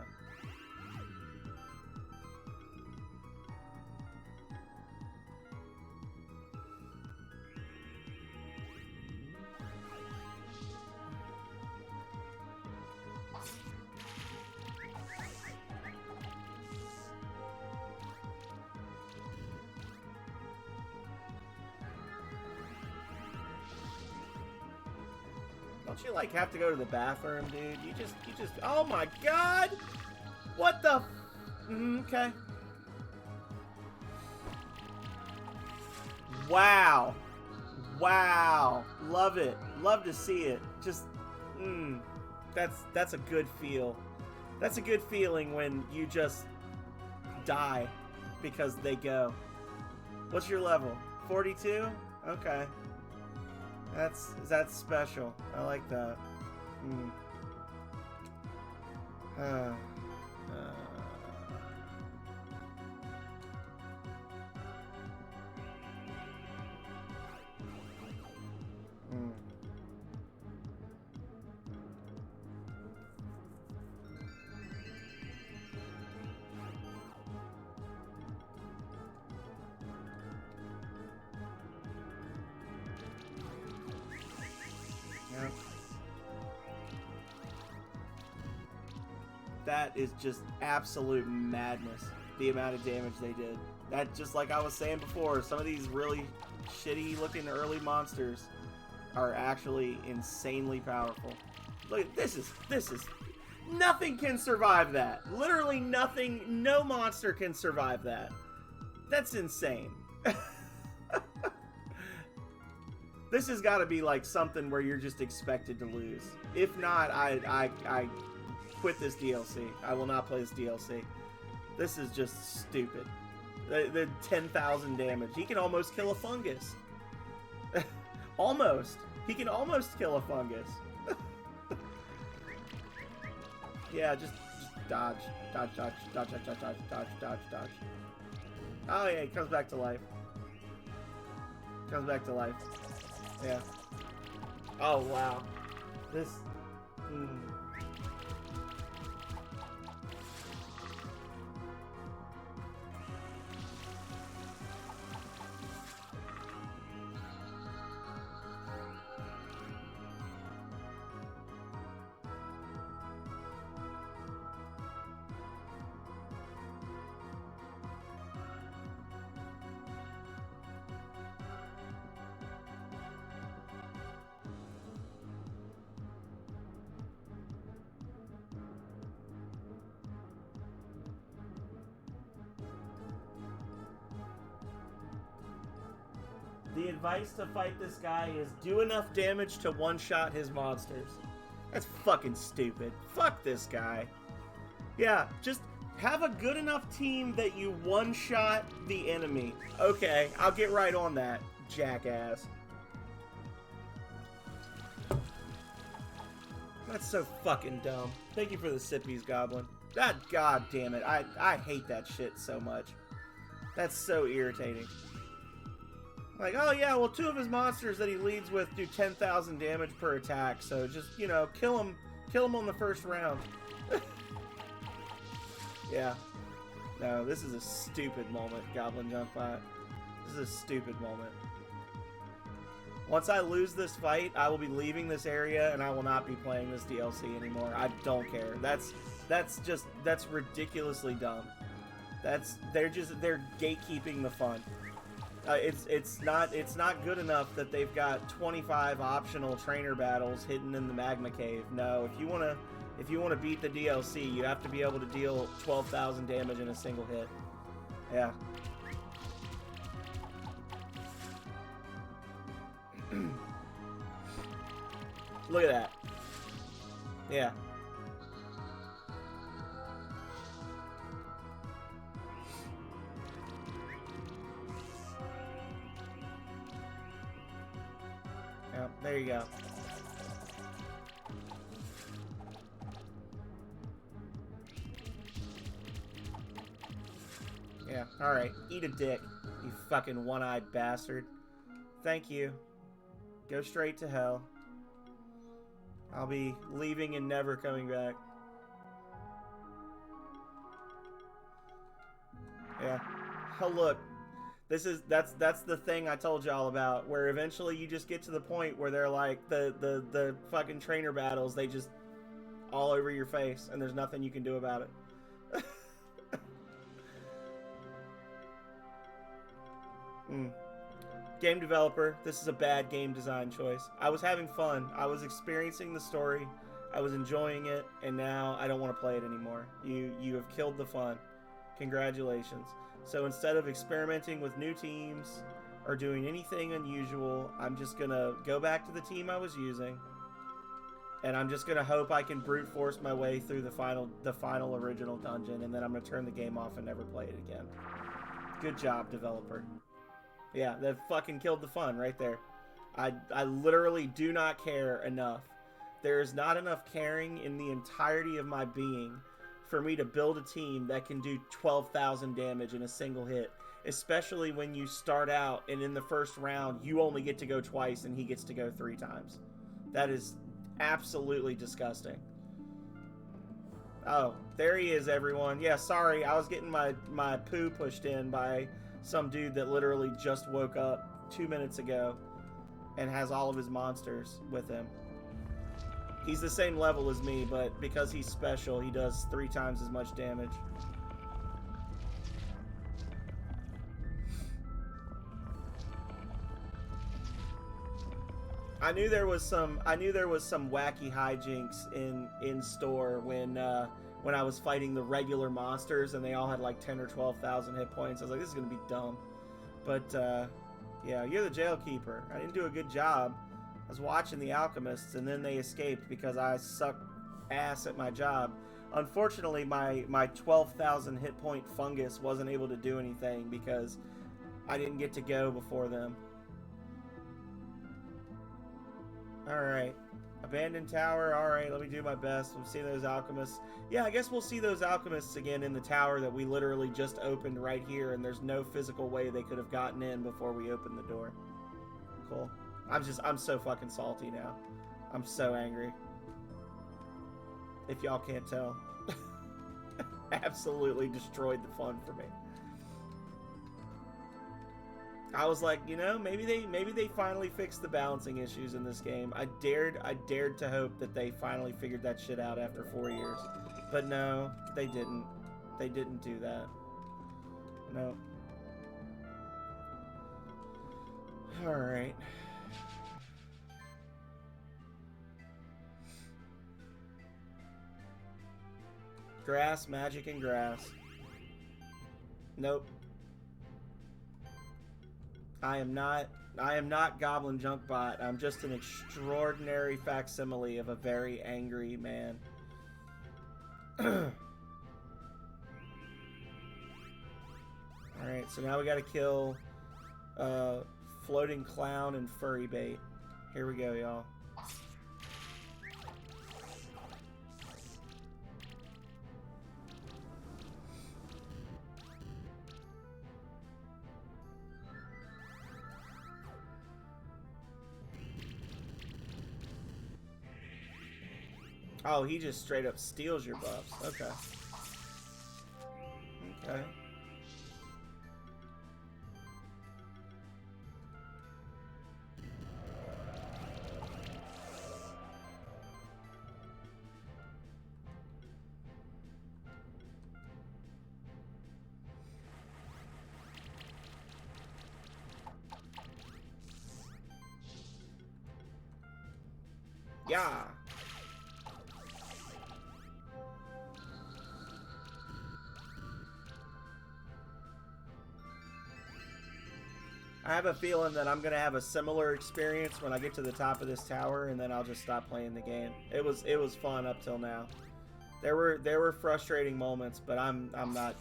Don't you like have to go to the bathroom, dude? You just, oh my god! What the? Okay. Wow. Wow. Love it. Love to see it. Just, that's a good feel. That's a good feeling when you just die because they go. What's your level? 42? Okay. That's special. I like that. Yeah. That is just absolute madness, the amount of damage they did. That, just like I was saying before, some of these really shitty looking early monsters are actually insanely powerful. Look, this is, nothing can survive that. Literally nothing, no monster can survive that. That's insane. This has got to be like something where you're just expected to lose. If not, I quit this DLC. I will not play this DLC. This is just stupid. The 10,000 damage. He can almost kill a fungus. Almost. He can almost kill a fungus. Yeah, just dodge. Dodge. Oh yeah, he comes back to life. Comes back to life. Yeah. Oh wow. This. The advice to fight this guy is do enough damage to one-shot his monsters. That's fucking stupid. Fuck this guy. Yeah, just have a good enough team that you one-shot the enemy. Okay, I'll get right on that, jackass. That's so fucking dumb. Thank you for the sippies, Goblin. God damn it. I hate that shit so much. That's so irritating. Like, oh yeah, well, 2 of his monsters that he leads with do 10,000 damage per attack, so just, you know, kill him on the first round. Yeah. No, this is a stupid moment, Goblin Junkbot. This is a stupid moment. Once I lose this fight, I will be leaving this area, and I will not be playing this DLC anymore. I don't care. That's ridiculously dumb. They're gatekeeping the fun. It's not good enough that they've got 25 optional trainer battles hidden in the magma cave. No, if you wanna beat the DLC, you have to be able to deal 12,000 damage in a single hit. Yeah. Look at that. Yeah. Oh, there you go. Yeah, alright. Eat a dick, you fucking one-eyed bastard. Thank you. Go straight to hell. I'll be leaving and never coming back. Yeah. Oh, look. That's the thing I told y'all about, where eventually you just get to the point where they're like the fucking trainer battles, they just all over your face and there's nothing you can do about it. Game developer, this is a bad game design choice. I was having fun. I was experiencing the story. I was enjoying it, and now I don't want to play it anymore. You have killed the fun. Congratulations. So instead of experimenting with new teams or doing anything unusual, I'm just going to go back to the team I was using, and I'm just going to hope I can brute force my way through the final original dungeon, and then I'm going to turn the game off and never play it again. Good job, developer. Yeah, that fucking killed the fun right there. I literally do not care enough. There is not enough caring in the entirety of my being for me to build a team that can do 12,000 damage in a single hit, especially when you start out and in the first round you only get to go twice and he gets to go 3 times. That is absolutely disgusting. Oh, there he is, everyone. Yeah, sorry, I was getting my poo pushed in by some dude that literally just woke up 2 minutes ago and has all of his monsters with him. He's the same level as me, but because he's special, he does 3 times as much damage. I knew there was some wacky hijinks in store when I was fighting the regular monsters and they all had like 10 or 12,000 hit points. I was like, this is gonna be dumb. But yeah, you're the jail keeper. I didn't do a good job. I was watching the alchemists and then they escaped because I suck ass at my job. Unfortunately, my 12,000 hit point fungus wasn't able to do anything because I didn't get to go before them. Alright. Abandoned tower. Alright, let me do my best. We'll see those alchemists. Yeah, I guess we'll see those alchemists again in the tower that we literally just opened right here, and there's no physical way they could have gotten in before we opened the door. Cool. I'm so fucking salty now. I'm so angry. If y'all can't tell. Absolutely destroyed the fun for me. I was like, you know, maybe they finally fixed the balancing issues in this game. I dared to hope that they finally figured that shit out after 4 years. But no, they didn't. They didn't do that. No. Alright. Grass, magic, and grass. Nope. I am not Goblin Junkbot. I'm just an extraordinary facsimile of a very angry man. Alright, so now we gotta kill Floating Clown and Furry Bait. Here we go, y'all. Oh, he just straight up steals your buffs. Okay. Okay. Yeah. I have a feeling that I'm gonna have a similar experience when I get to the top of this tower, and then I'll just stop playing the game. It was fun up till now. There were frustrating moments, but I'm not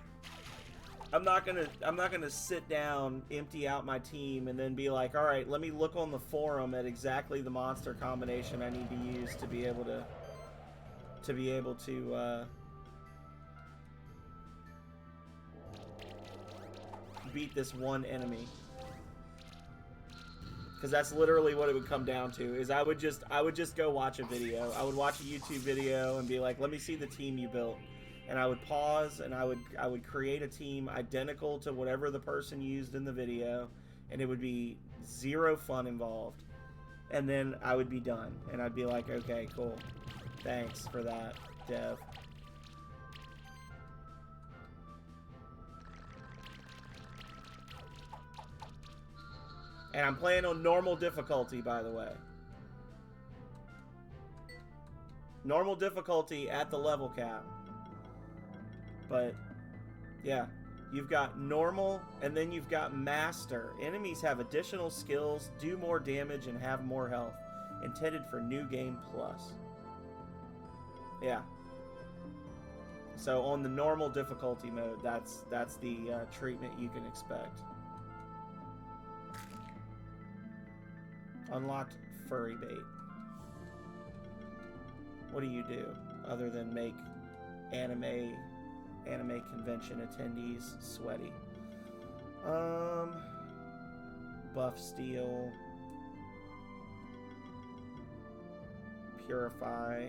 gonna sit down, empty out my team, and then be like, all right, let me look on the forum at exactly the monster combination I need to use to be able to beat this one enemy. Because that's literally what it would come down to, is I would just go watch a video. I would watch a YouTube video and be like, let me see the team you built. And I would pause and I would create a team identical to whatever the person used in the video, and it would be zero fun involved. And then I would be done. And I'd be like, okay, cool. Thanks for that, Dev. And I'm playing on normal difficulty, by the way. Normal difficulty at the level cap. But, yeah. You've got normal, and then you've got master. Enemies have additional skills, do more damage, and have more health. Intended for New Game Plus. Yeah. So on the normal difficulty mode, that's the treatment you can expect. Unlocked furry bait. What do you do other than make anime convention attendees sweaty? Buff steel. Purify.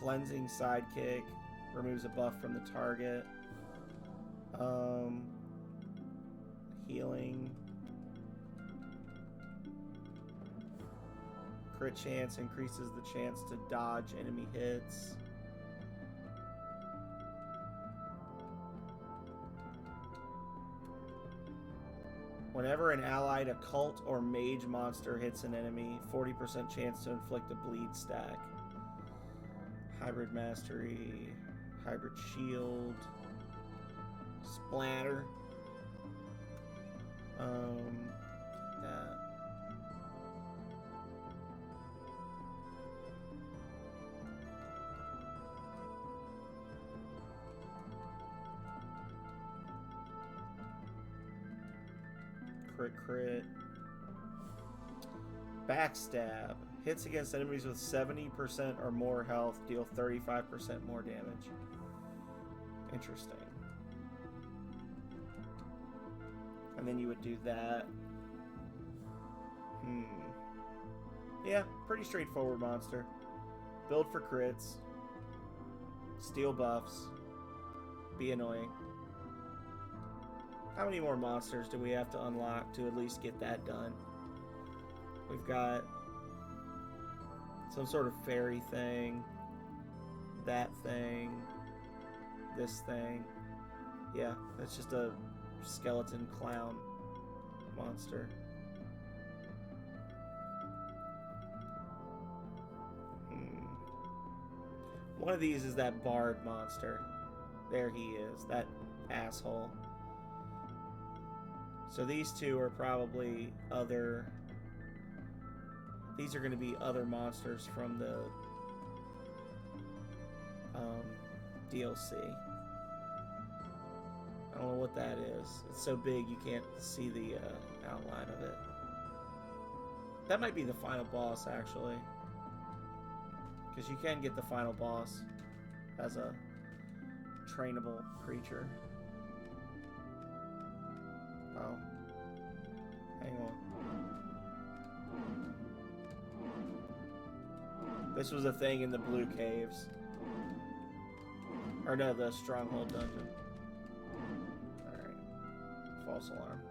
Cleansing sidekick. Removes a buff from the target. Healing. Crit chance increases the chance to dodge enemy hits. Whenever an allied occult or mage monster hits an enemy, 40% chance to inflict a bleed stack. Hybrid mastery. Hybrid shield. Splatter. That. Crit. Backstab. Hits against enemies with 70% or more health deal 35% more damage. Interesting. And then you would do that. Yeah, pretty straightforward monster. Build for crits. Steal buffs. Be annoying. How many more monsters do we have to unlock to at least get that done? We've got some sort of fairy thing. That thing. This thing. Yeah, that's just a skeleton clown monster. One of these is that bard monster. There he is, that asshole. So these two are probably other... These are going to be other monsters from the DLC. I don't know what that is. It's so big you can't see the outline of it. That might be the final boss, actually. Because you can get the final boss as a trainable creature. Oh. Hang on. This was a thing in the Blue Caves. Or no, the Stronghold Dungeon. Alright. False alarm.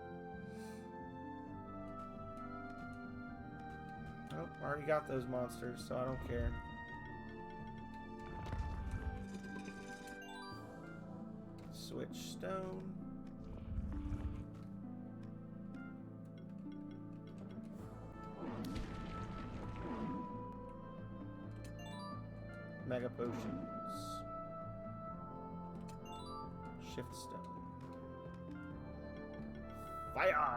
Oh, I already got those monsters, so I don't care. Switch stone. Mega potions. Shift stone. Fire!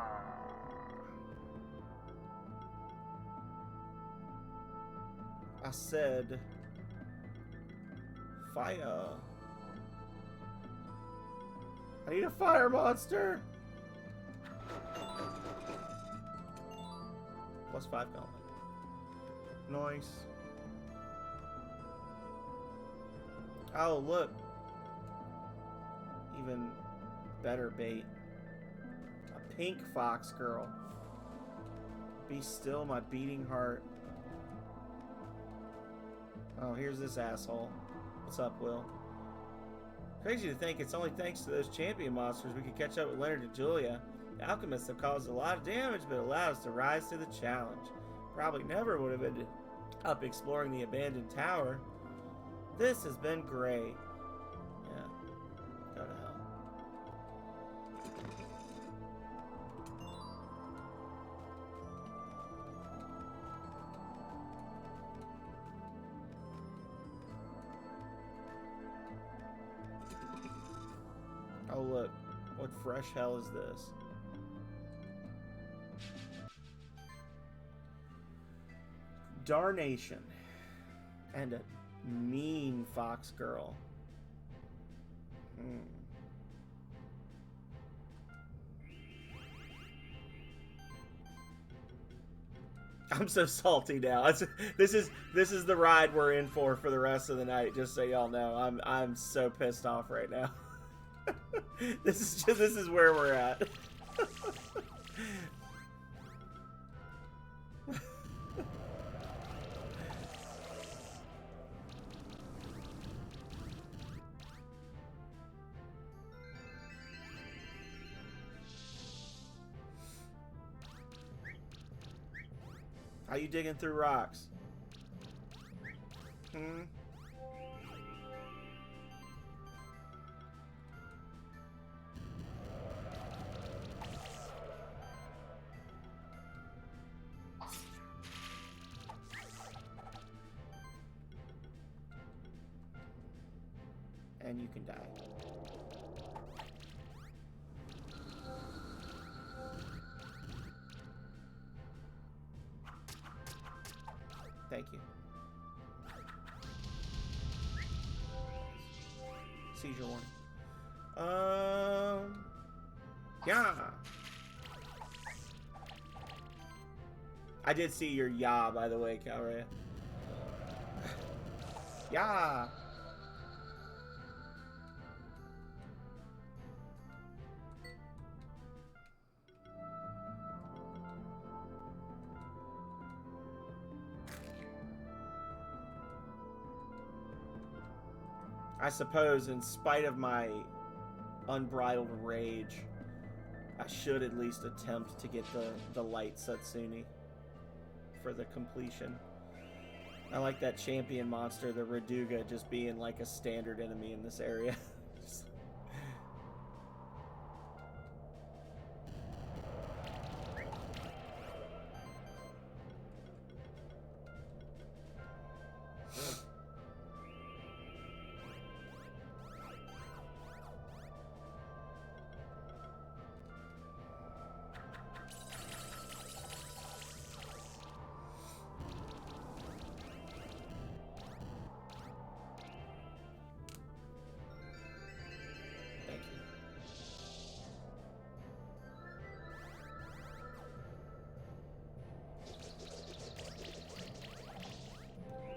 I said fire. I need a fire monster. +5 gauntlet. Nice. Oh, look. Even better bait. A pink fox girl. Be still, my beating heart. Oh, here's this asshole. What's up, Will? Crazy to think it's only thanks to those champion monsters we could catch up with Leonard and Julia. The alchemists have caused a lot of damage, but allowed us to rise to the challenge. Probably never would have ended up exploring the abandoned tower. This has been great. Yeah. Go to hell. Oh, look. What fresh hell is this? Darnation. And a mean fox girl. I'm so salty now. This is the ride we're in for the rest of the night. Just so y'all know, I'm so pissed off right now. This is where we're at. How you digging through rocks? And you can die. Thank you. Seizure warning. Yeah. I did see your ya, by the way, Calrea. Yeah. I suppose, in spite of my unbridled rage, I should at least attempt to get the light Satsuni for the completion. I like that champion monster, the Raduga, just being like a standard enemy in this area.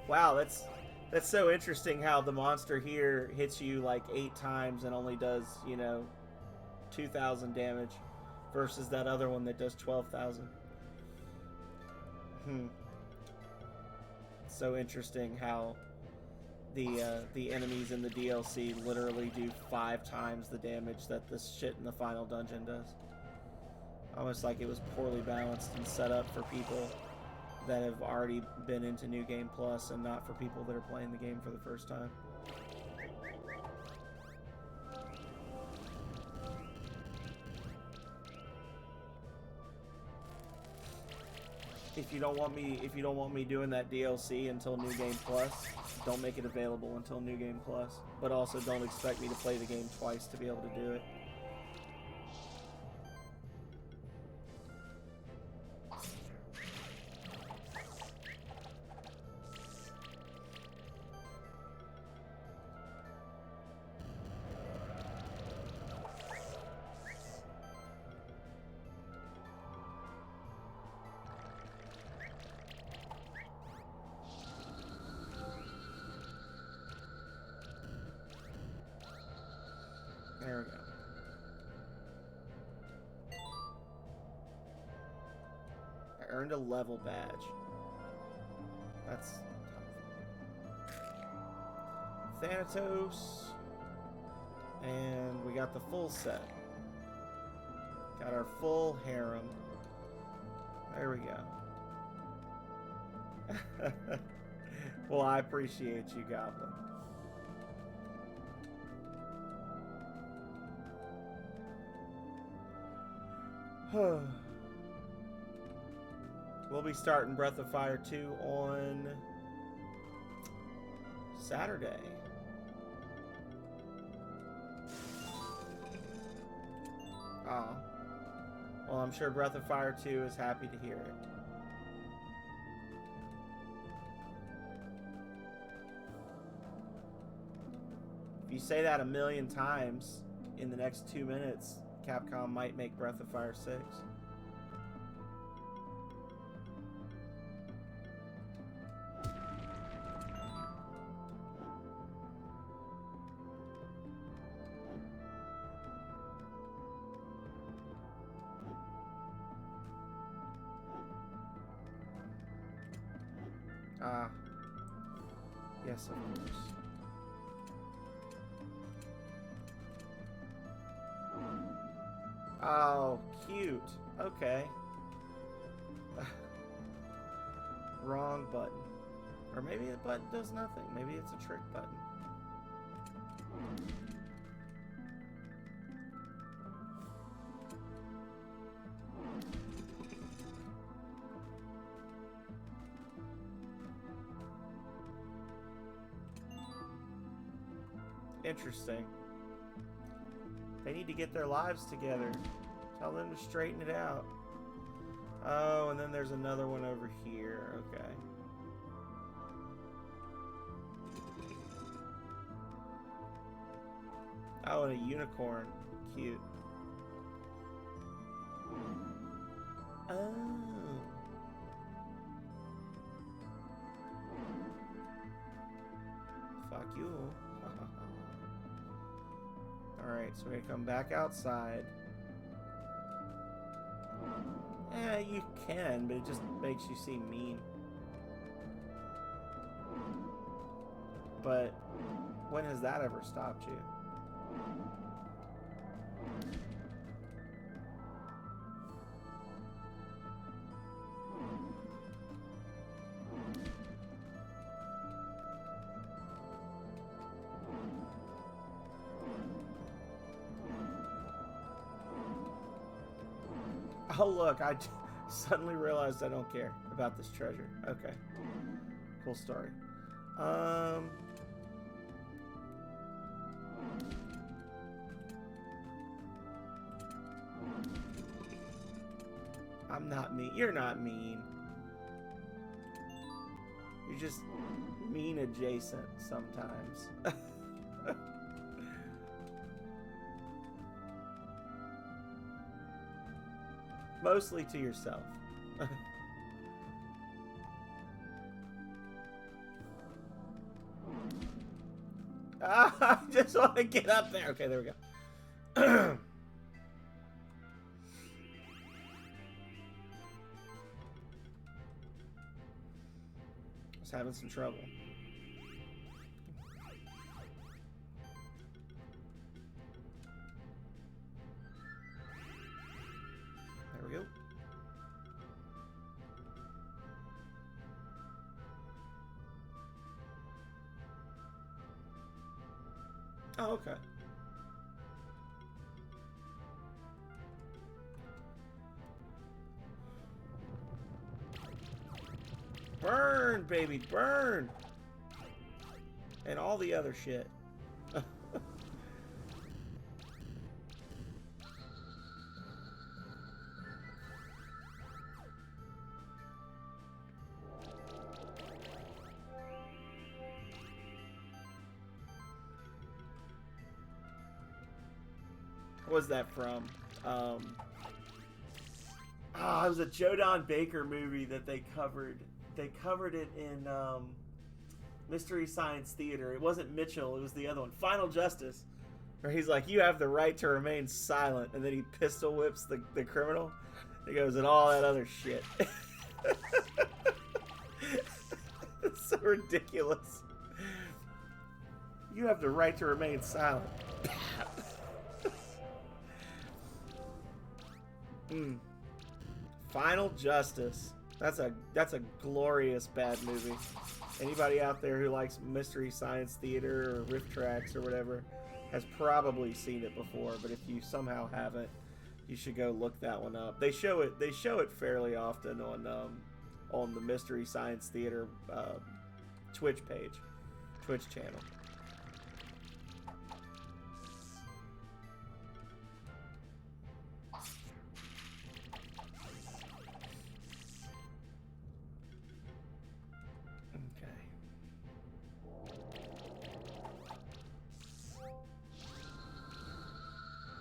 Wow, that's so interesting how the monster here hits you like 8 times and only does, 2,000 damage versus that other one that does 12,000. It's so interesting how the enemies in the DLC literally do 5 times the damage that this shit in the final dungeon does. Almost like it was poorly balanced and set up for people that have already been into New Game Plus and not for people that are playing the game for the first time. If you don't want me doing that DLC until New Game Plus, don't make it available until New Game Plus. But also don't expect me to play the game twice to be able to do it. There we go. I earned a level badge. That's Thanatos. And we got the full set. Got our full harem. There we go. Well, I appreciate you, Goblin. We'll be starting Breath of Fire 2 on Saturday. Oh. Well, I'm sure Breath of Fire 2 is happy to hear it. If you say that a million times in the next 2 minutes, Capcom might make Breath of Fire 6. Ah. Yes, of course. Oh, cute. Okay. Wrong button. Or maybe the button does nothing. Maybe it's a trick button. Interesting. They need to get their lives together. Tell them to straighten it out. Oh, and then there's another one over here. Okay. Oh, and a unicorn. Cute. Oh. Fuck you. Alright, so we come back outside. Yeah, you can, but it just makes you seem mean. But when has that ever stopped you? Oh, look, I suddenly realized I don't care about this treasure. Okay. Cool story. I'm not mean. You're not mean. You're just mean adjacent sometimes. Mostly to yourself. I just want to get up there. Okay, there we go. Was having some trouble. There we go. Oh, okay. Burn, baby, burn! And all the other shit. What was that from? It was a Joe Don Baker movie that they covered. They covered it in Mystery Science Theater. It wasn't Mitchell, it was the other one. Final Justice. Where he's like, you have the right to remain silent. And then he pistol whips the criminal. He goes, and all that other shit. It's so ridiculous. You have the right to remain silent. Final Justice. That's a glorious bad movie. Anybody out there who likes Mystery Science Theater or Riff Tracks or whatever has probably seen it before, but if you somehow haven't, You should go look that one up. They show it fairly often on the Mystery Science Theater Twitch channel.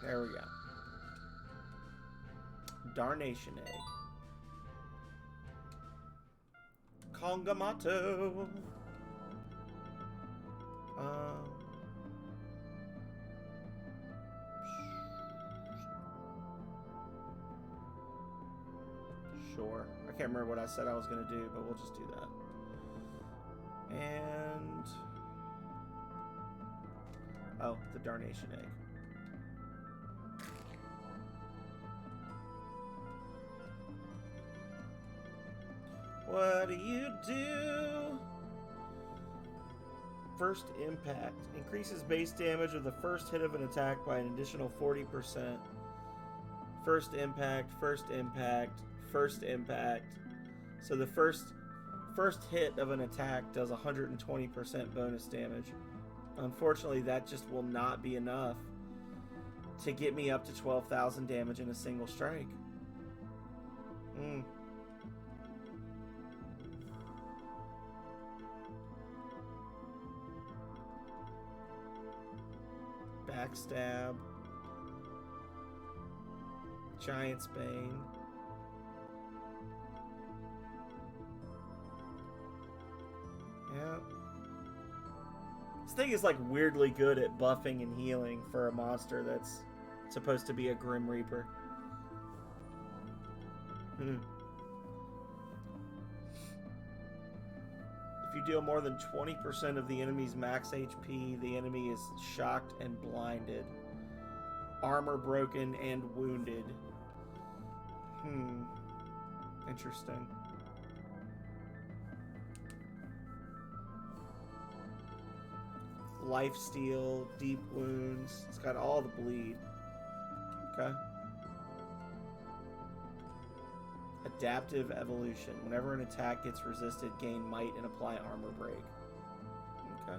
There we go. Darnation egg. Kongamato. Sure. I can't remember what I said I was going to do, but we'll just do that. And... oh, the Darnation egg. What do you do? First impact. Increases base damage of the first hit of an attack by an additional 40%. First impact, first impact, first impact. So the first hit of an attack does 120% bonus damage. Unfortunately, that just will not be enough to get me up to 12,000 damage in a single strike. Backstab. Giant's Bane. Yeah. This thing is like weirdly good at buffing and healing for a monster that's supposed to be a Grim Reaper. If you deal more than 20% of the enemy's max HP, the enemy is shocked and blinded, armor broken, and wounded. Interesting. Lifesteal, deep wounds. It's got all the bleed. Okay. Adaptive evolution. Whenever an attack gets resisted, gain might and apply armor break. Okay.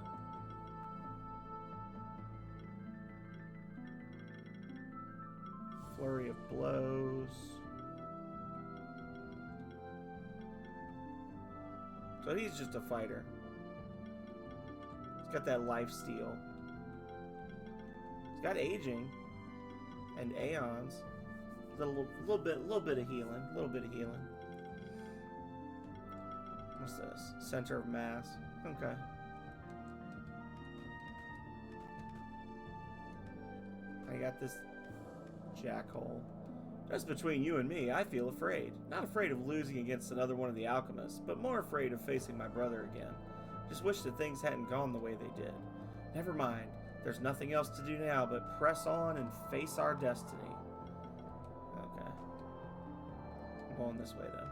Flurry of blows. So he's just a fighter. He's got that lifesteal. He's got aging and aeons. A little bit of healing. A little bit of healing. What's this? Center of mass. Okay. I got this jackhole. Just between you and me, I feel afraid. Not afraid of losing against another one of the alchemists, but more afraid of facing my brother again. Just wish that things hadn't gone the way they did. Never mind. There's nothing else to do now but press on and face our destiny. Okay. I'm going this way then.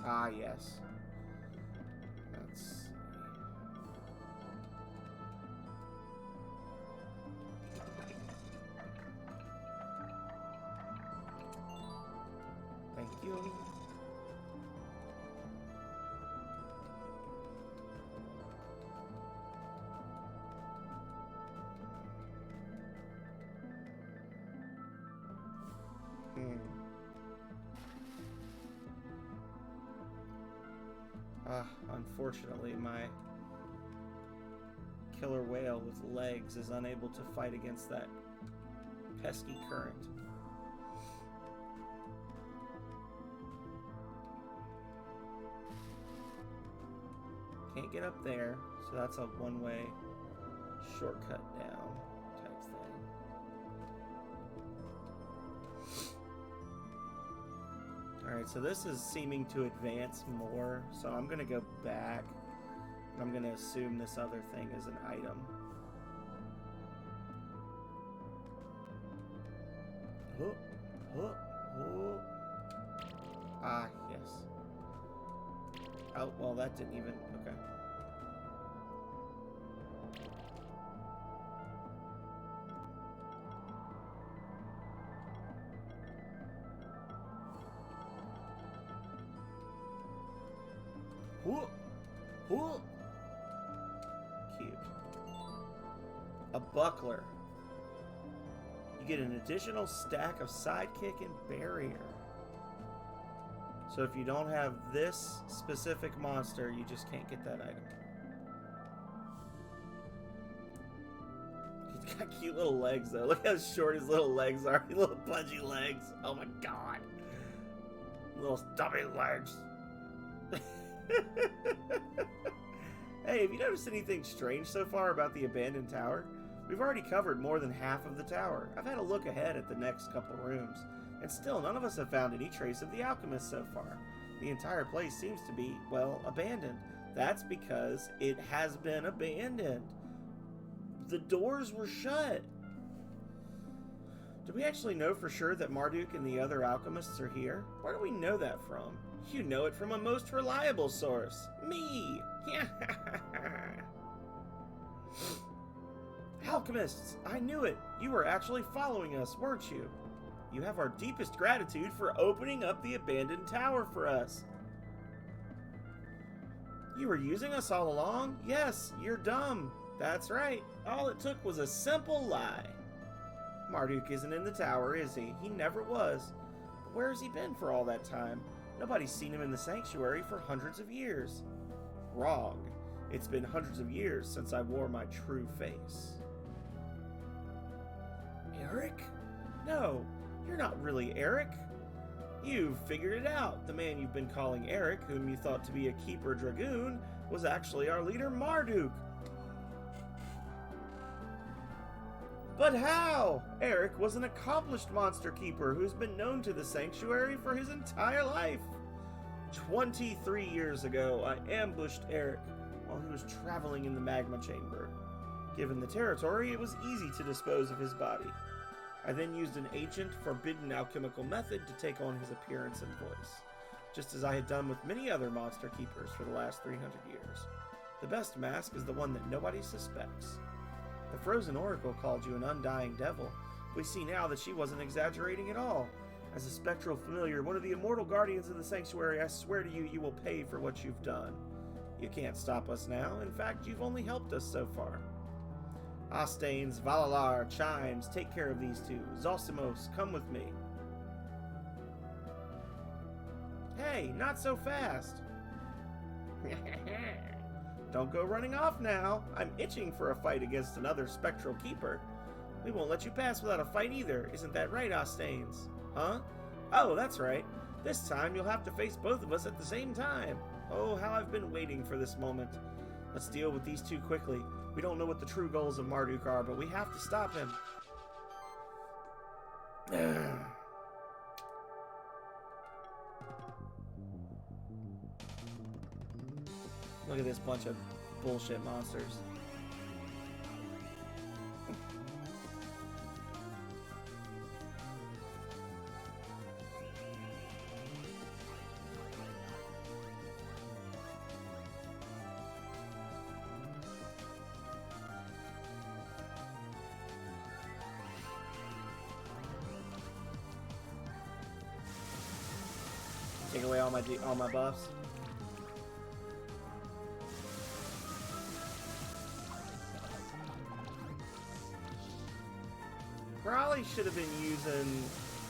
Ah, yes. Let's... Thank you. Unfortunately, my killer whale with legs is unable to fight against that pesky current. Can't get up there, so that's a one-way shortcut down type thing. Alright, so this is seeming to advance more, so I'm going to go back, and I'm going to assume this other thing is an item. Oh, oh, oh. Ah, yes. Oh, well, that didn't even... Okay. Whoa. Whoa. Cute. A buckler. You get an additional stack of sidekick and barrier. So if you don't have this specific monster, you just can't get that item. He's got cute little legs though. Look how short his little legs are. Little pudgy legs. Oh my god. Little stubby legs. Hey, have you noticed anything strange so far about the abandoned tower? We've already covered more than half of the tower. I've had a look ahead at the next couple rooms, and still none of us have found any trace of the alchemist so far. The entire place seems to be, well, abandoned. That's because it has been abandoned. The doors were shut. Do we actually know for sure that Marduk and the other alchemists are here? Where do we know that from? You know it from a most reliable source. Me! Alchemists! I knew it! You were actually following us, weren't you? You have our deepest gratitude for opening up the abandoned tower for us. You were using us all along? Yes, you're dumb. That's right. All it took was a simple lie. Marduk isn't in the tower, is he? He never was. But where has he been for all that time? Nobody's seen him in the sanctuary for hundreds of years. Wrong. It's been hundreds of years since I wore my true face. Eric? No, you're not really Eric. You've figured it out. The man you've been calling Eric, whom you thought to be a keeper dragoon, was actually our leader Marduk. But how? Eric was an accomplished monster keeper who's been known to the sanctuary for his entire life. 23 years ago, I ambushed Eric while he was traveling in the magma chamber. Given the territory, it was easy to dispose of his body. I then used an ancient, forbidden alchemical method to take on his appearance and voice, just as I had done with many other monster keepers for the last 300 years. The best mask is the one that nobody suspects. The Frozen Oracle called you an undying devil. We see now that she wasn't exaggerating at all. As a spectral familiar, one of the immortal guardians of the sanctuary, I swear to you, you will pay for what you've done. You can't stop us now. In fact, you've only helped us so far. Ostains, Valalar, Chimes, take care of these two. Zalsimos, come with me. Hey, not so fast. Don't go running off now. I'm itching for a fight against another spectral keeper. We won't let you pass without a fight either. Isn't that right, Ostains? Huh? Oh, that's right. This time you'll have to face both of us at the same time. Oh, how I've been waiting for this moment. Let's deal with these two quickly. We don't know what the true goals of Marduk are, but we have to stop him. Look at this bunch of bullshit monsters. Take away all my buffs. Probably should have been using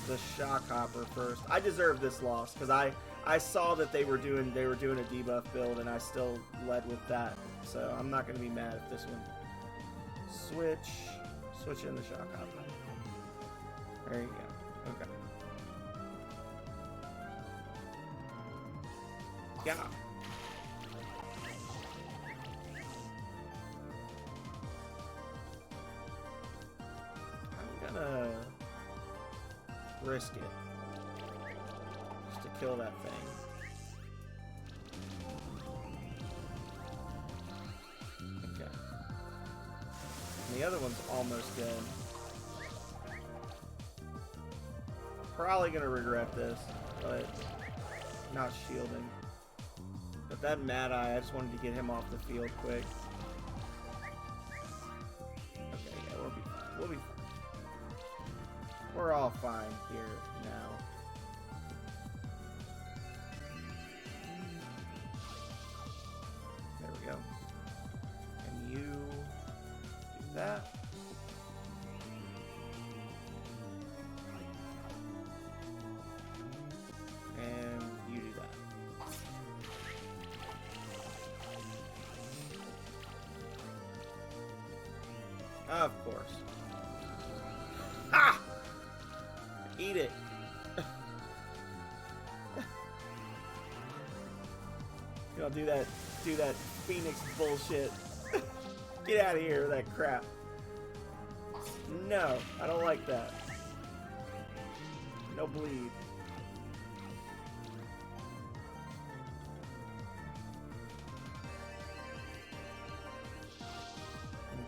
the shock hopper first. I deserve this loss because I saw that they were doing a debuff build and I still led with that. So I'm not gonna be mad at this one. Switch in the shock hopper. There you go. Okay. Yeah. I'm gonna risk it just to kill that thing. Okay. And the other one's almost dead. Probably gonna regret this, but not shielding. But that Mad Eye, I just wanted to get him off the field quick. Okay, yeah, we'll be fine. We'll be fine. We're all fine here now. that. And you do that. Of course. Ha! Eat it. You don't do that Phoenix bullshit. Get out of here with that crap. No, I don't like that. No bleed.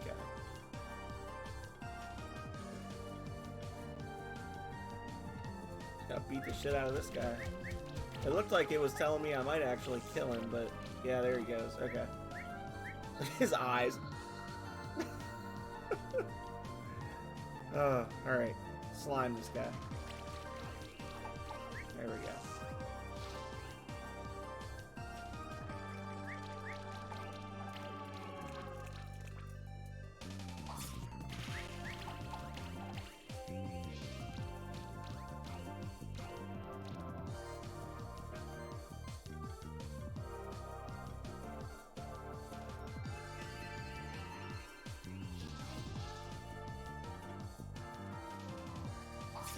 Okay. Gotta beat the shit out of this guy. It looked like it was telling me I might actually kill him, but yeah, there he goes. Okay. His eyes. Oh, alright. Slime this guy. There we go.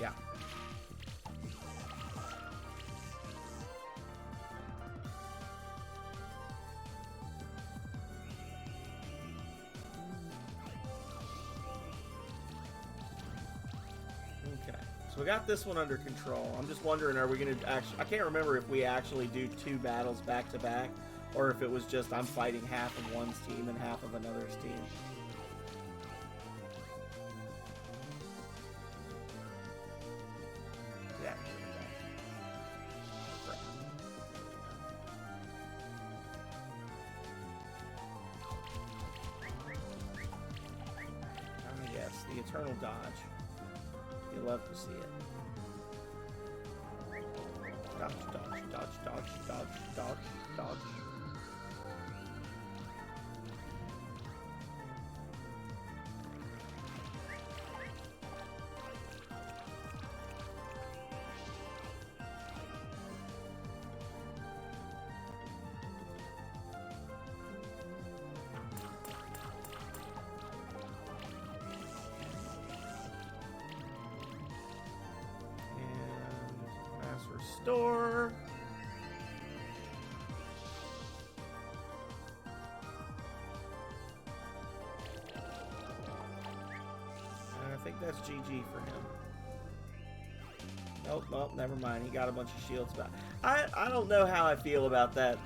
Yeah. Okay. So we got this one under control. I'm just wondering, are we going to actually... I can't remember if we actually do 2 battles back to back, or if it was just I'm fighting half of one's team and half of another's team. Yeah. Yes, the eternal dodge. You love to see it. Dodge, dodge, dodge, dodge, dodge, dodge, dodge. Restore. And I think that's GG for him. Nope, well, never mind. He got a bunch of shields back. I don't know how I feel about that.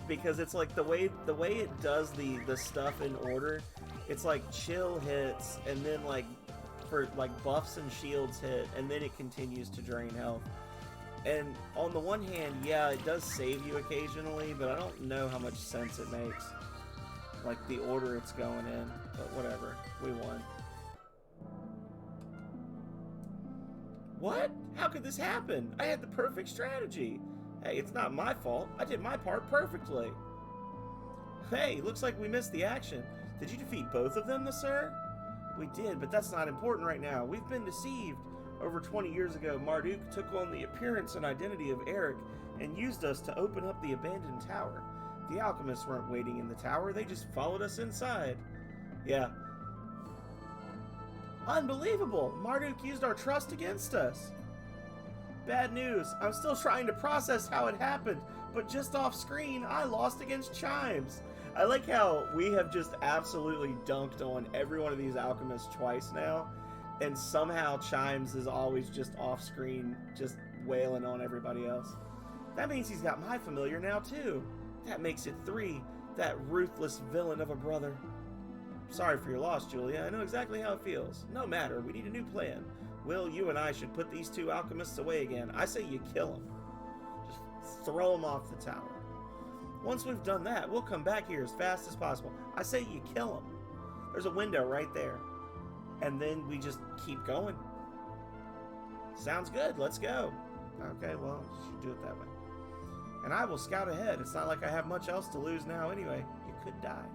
Because it's like the way it does the stuff in order. It's like chill hits, and then like for like buffs and shields hit, and then it continues to drain health. And on the one hand, yeah, it does save you occasionally, but I don't know how much sense it makes. Like, the order it's going in. But whatever. We won. What? How could this happen? I had the perfect strategy. Hey, it's not my fault. I did my part perfectly. Hey, looks like we missed the action. Did you defeat both of them, sir? We did, but that's not important right now. We've been deceived. Over 20 years ago, Marduk took on the appearance and identity of Eric and used us to open up the abandoned tower. The alchemists weren't waiting in the tower, they just followed us inside. Yeah. Unbelievable! Marduk used our trust against us. Bad news. I'm still trying to process how it happened, but just off screen, I lost against Chimes. I like how we have just absolutely dunked on every one of these alchemists twice now. And somehow Chimes is always just off-screen, just wailing on everybody else. That means he's got my familiar now, too. That makes it 3. That ruthless villain of a brother. Sorry for your loss, Julia. I know exactly how it feels. No matter. We need a new plan. Will, you and I should put these 2 alchemists away again. I say you kill them. Just throw them off the tower. Once we've done that, we'll come back here as fast as possible. I say you kill them. There's a window right there. And then we just keep going. Sounds good. Let's go. Okay, well, you should do it that way. And I will scout ahead. It's not like I have much else to lose now anyway. You could die.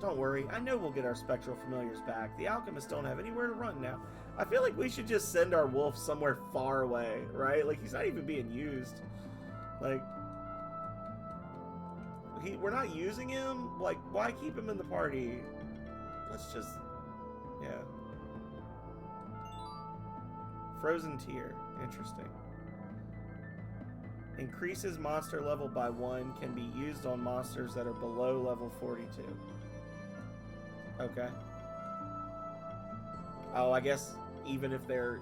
Don't worry, I know we'll get our spectral familiars back. The alchemists don't have anywhere to run now. I feel like we should just send our wolf somewhere far away, right? Like, he's not even being used. Like, we're not using him? Like, why keep him in the party? Let's just, yeah. Frozen Tear, interesting. Increases monster level by 1, can be used on monsters that are below level 42. Okay. Oh, I guess even if they're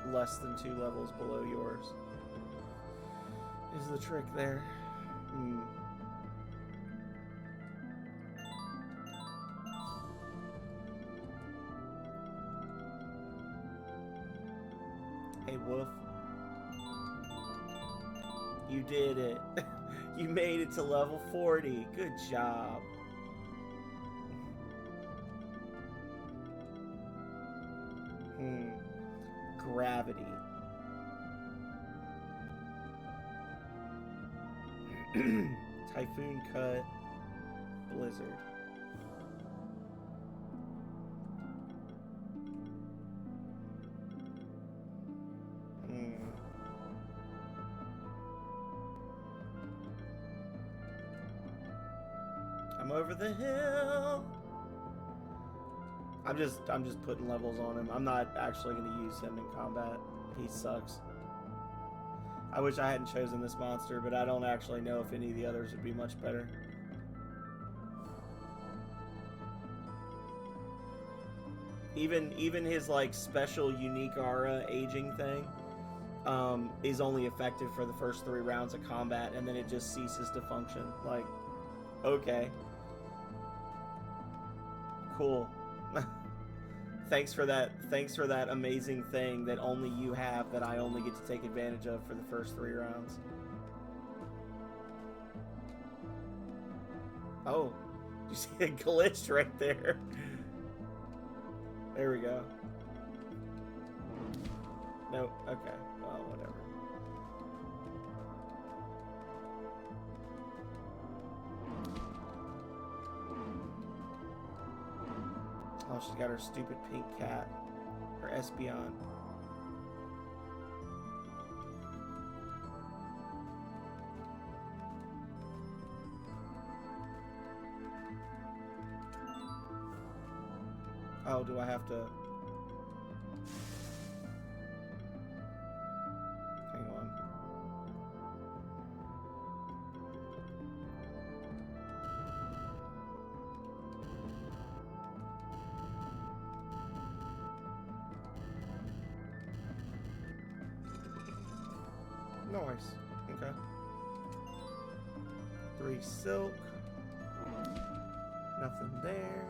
less than 2 levels below yours is the trick there. Hey, Wolf. You did it. You made it to level 40. Good job. Gravity. Typhoon Cut. Blizzard. I'm over the hill. I'm just putting levels on him. I'm not actually going to use him in combat. He sucks. I wish I hadn't chosen this monster, but I don't actually know if any of the others would be much better. Even his like special unique aura aging thing is only effective for the first 3 rounds of combat, and then it just ceases to function. Like, okay. Cool. Thanks for that amazing thing that only you have, that I only get to take advantage of for the first 3 rounds. Oh, did you see it glitched right there? There we go. No, okay, well, whatever. Oh, she's got her stupid pink cat. Her Espeon. Oh, do I have to... Hang on. Nice. Okay. 3 silk. Nothing there.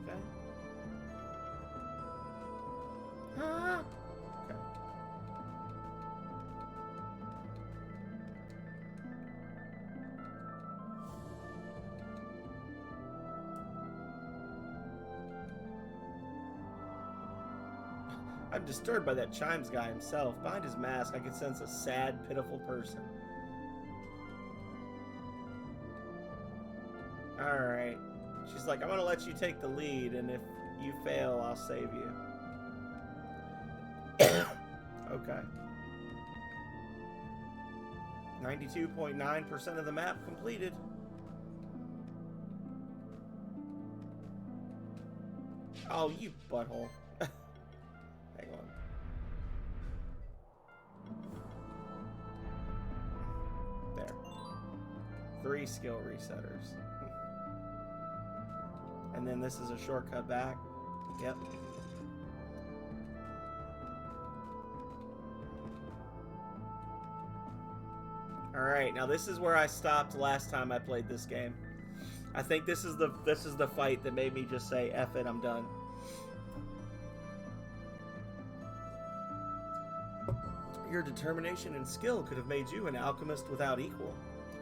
Okay. Ah! Okay. I'm disturbed by that Chimes guy himself. Behind his mask, I can sense a sad, pitiful person. Alright. She's like, I'm gonna let you take the lead, and if you fail, I'll save you. Okay. 92.9% of the map completed. Oh, you butthole. Hang on. There. 3 skill resetters. And then this is a shortcut back. Yep. Alright, now this is where I stopped last time I played this game. I think this is the fight that made me just say, F it, I'm done. Your determination and skill could have made you an alchemist without equal.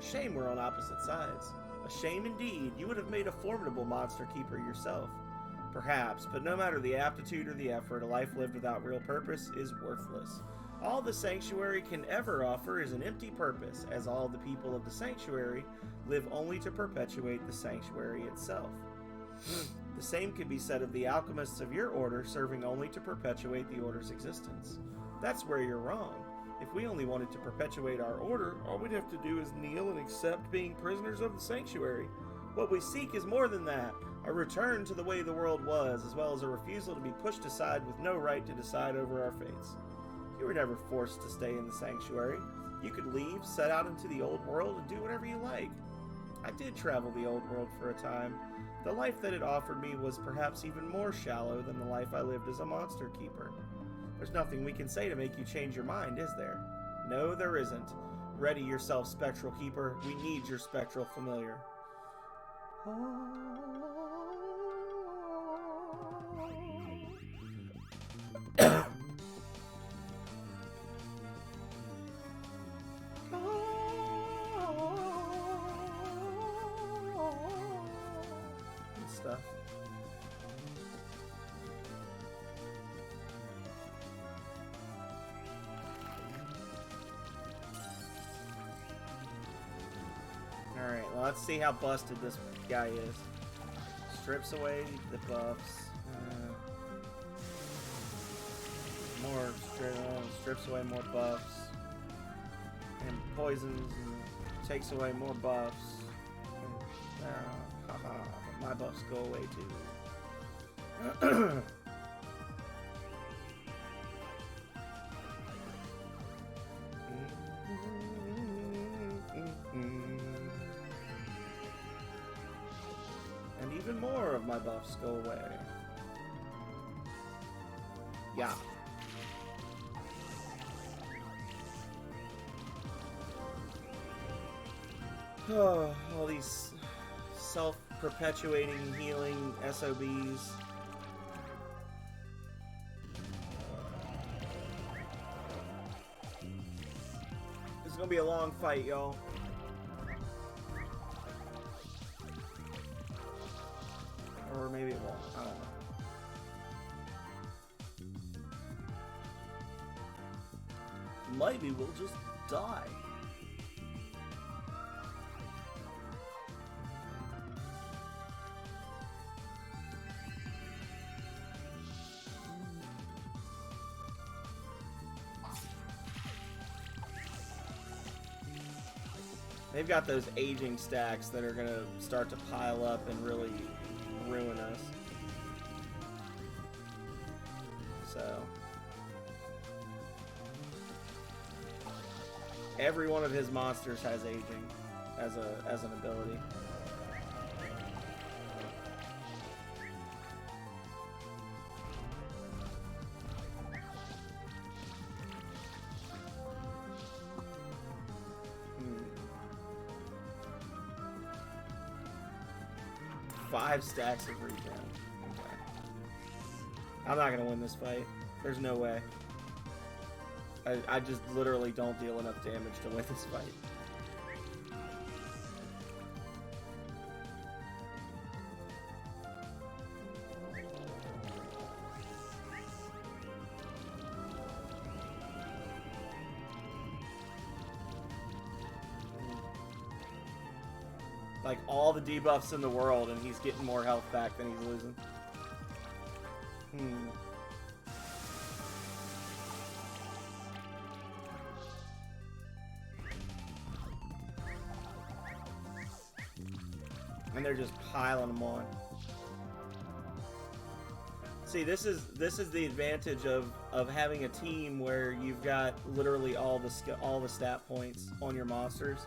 Shame we're on opposite sides. A shame indeed. You would have made a formidable monster keeper yourself. Perhaps, but no matter the aptitude or the effort, a life lived without real purpose is worthless. All the sanctuary can ever offer is an empty purpose, as all the people of the sanctuary live only to perpetuate the sanctuary itself. The same could be said of the alchemists of your order, serving only to perpetuate the order's existence. That's where you're wrong. If we only wanted to perpetuate our order, all we'd have to do is kneel and accept being prisoners of the sanctuary. What we seek is more than that, a return to the way the world was, as well as a refusal to be pushed aside with no right to decide over our fates. You were never forced to stay in the sanctuary. You could leave, set out into the old world, and do whatever you like. I did travel the old world for a time. The life that it offered me was perhaps even more shallow than the life I lived as a monster keeper. There's nothing we can say to make you change your mind, is there? No, there isn't. Ready yourself, Spectral Keeper. We need your spectral familiar. Stuff. Alright, well, let's see how busted this guy is. Strips away the buffs. Strips away more buffs. And poisons and takes away more buffs. Haha, my buffs go away too. And even more of my buffs go away. Yeah. Oh, all these self-perpetuating healing SOBs. This is gonna be a long fight, y'all. Or maybe it won't. I don't know. Maybe we'll just die. They've got those aging stacks that are gonna start to pile up and really ruin us. So every one of his monsters has aging as an ability. Five stacks of regen. Okay. I'm not gonna win this fight. There's no way. I just literally don't deal enough damage to win this fight. Like, all the debuffs in the world, and he's getting more health back than he's losing. And they're just piling them on. See, this is the advantage of having a team where you've got literally all the stat points on your monsters,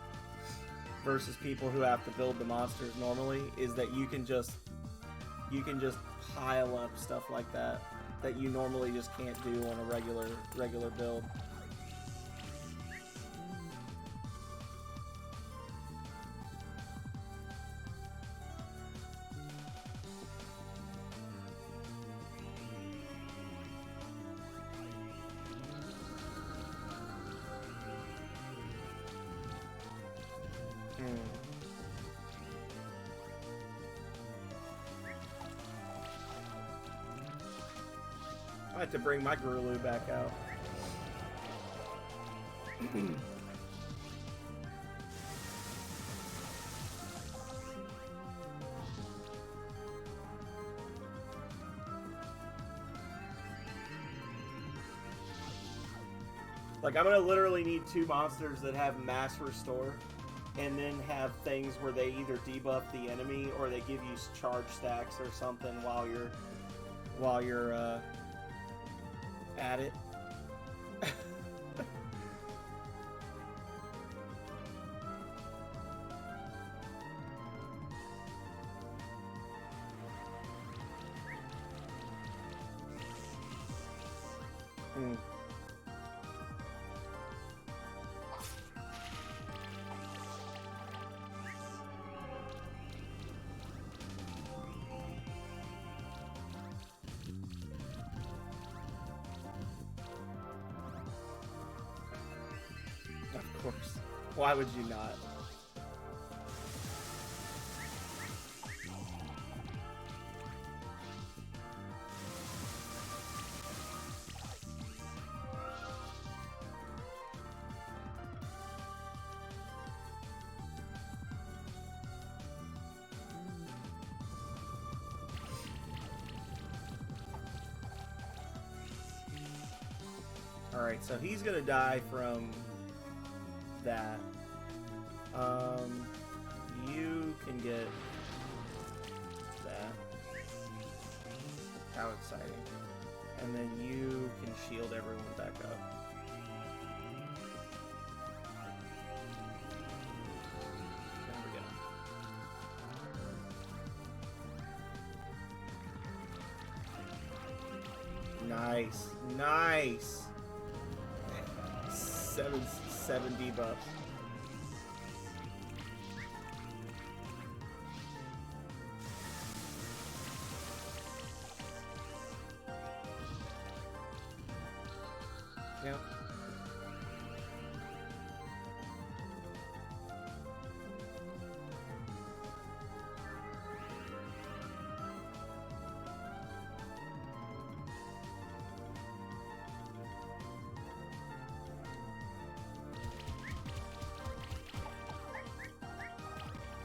versus people who have to build the monsters normally, is that you can just pile up stuff like that you normally just can't do on a regular build. I have to bring my Gurulu back out. Like, I'm gonna literally need 2 monsters that have mass restore, and then have things where they either debuff the enemy or they give you charge stacks or something while you're at it. Hmm. Of course. Why would you not? Alright, so he's gonna die from that. You can get that. How exciting. And then you can shield everyone back up. There we go. Nice. Nice. 7 debuffs. Yep.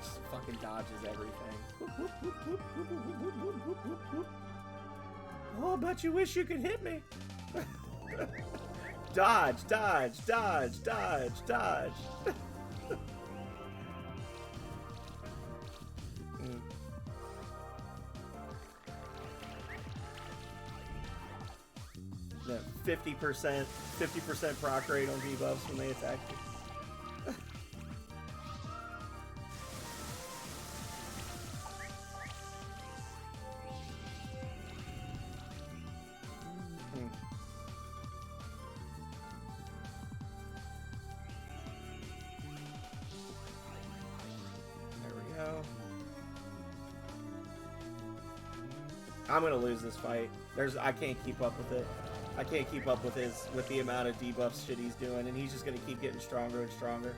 Just fucking dodges everything. Oh, but you wish you could hit me. Dodge, dodge, dodge, dodge, dodge. Mm. 50% proc rate on debuffs when they attack you. I'm gonna lose this fight. I can't keep up with it. I can't keep up with the amount of debuffs shit he's doing, and he's just gonna keep getting stronger and stronger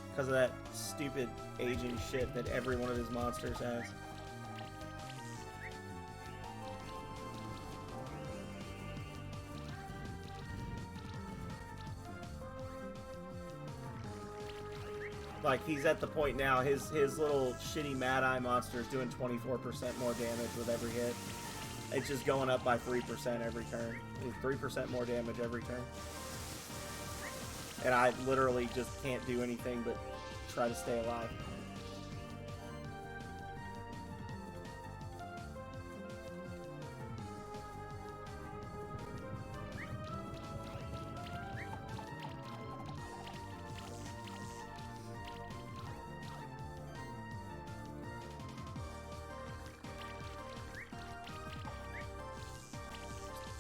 because of that stupid aging shit that every one of his monsters has. Like, he's at the point now, his little shitty Mad Eye monster is doing 24% more damage with every hit. It's just going up by 3% every turn. 3% more damage every turn. And I literally just can't do anything but try to stay alive.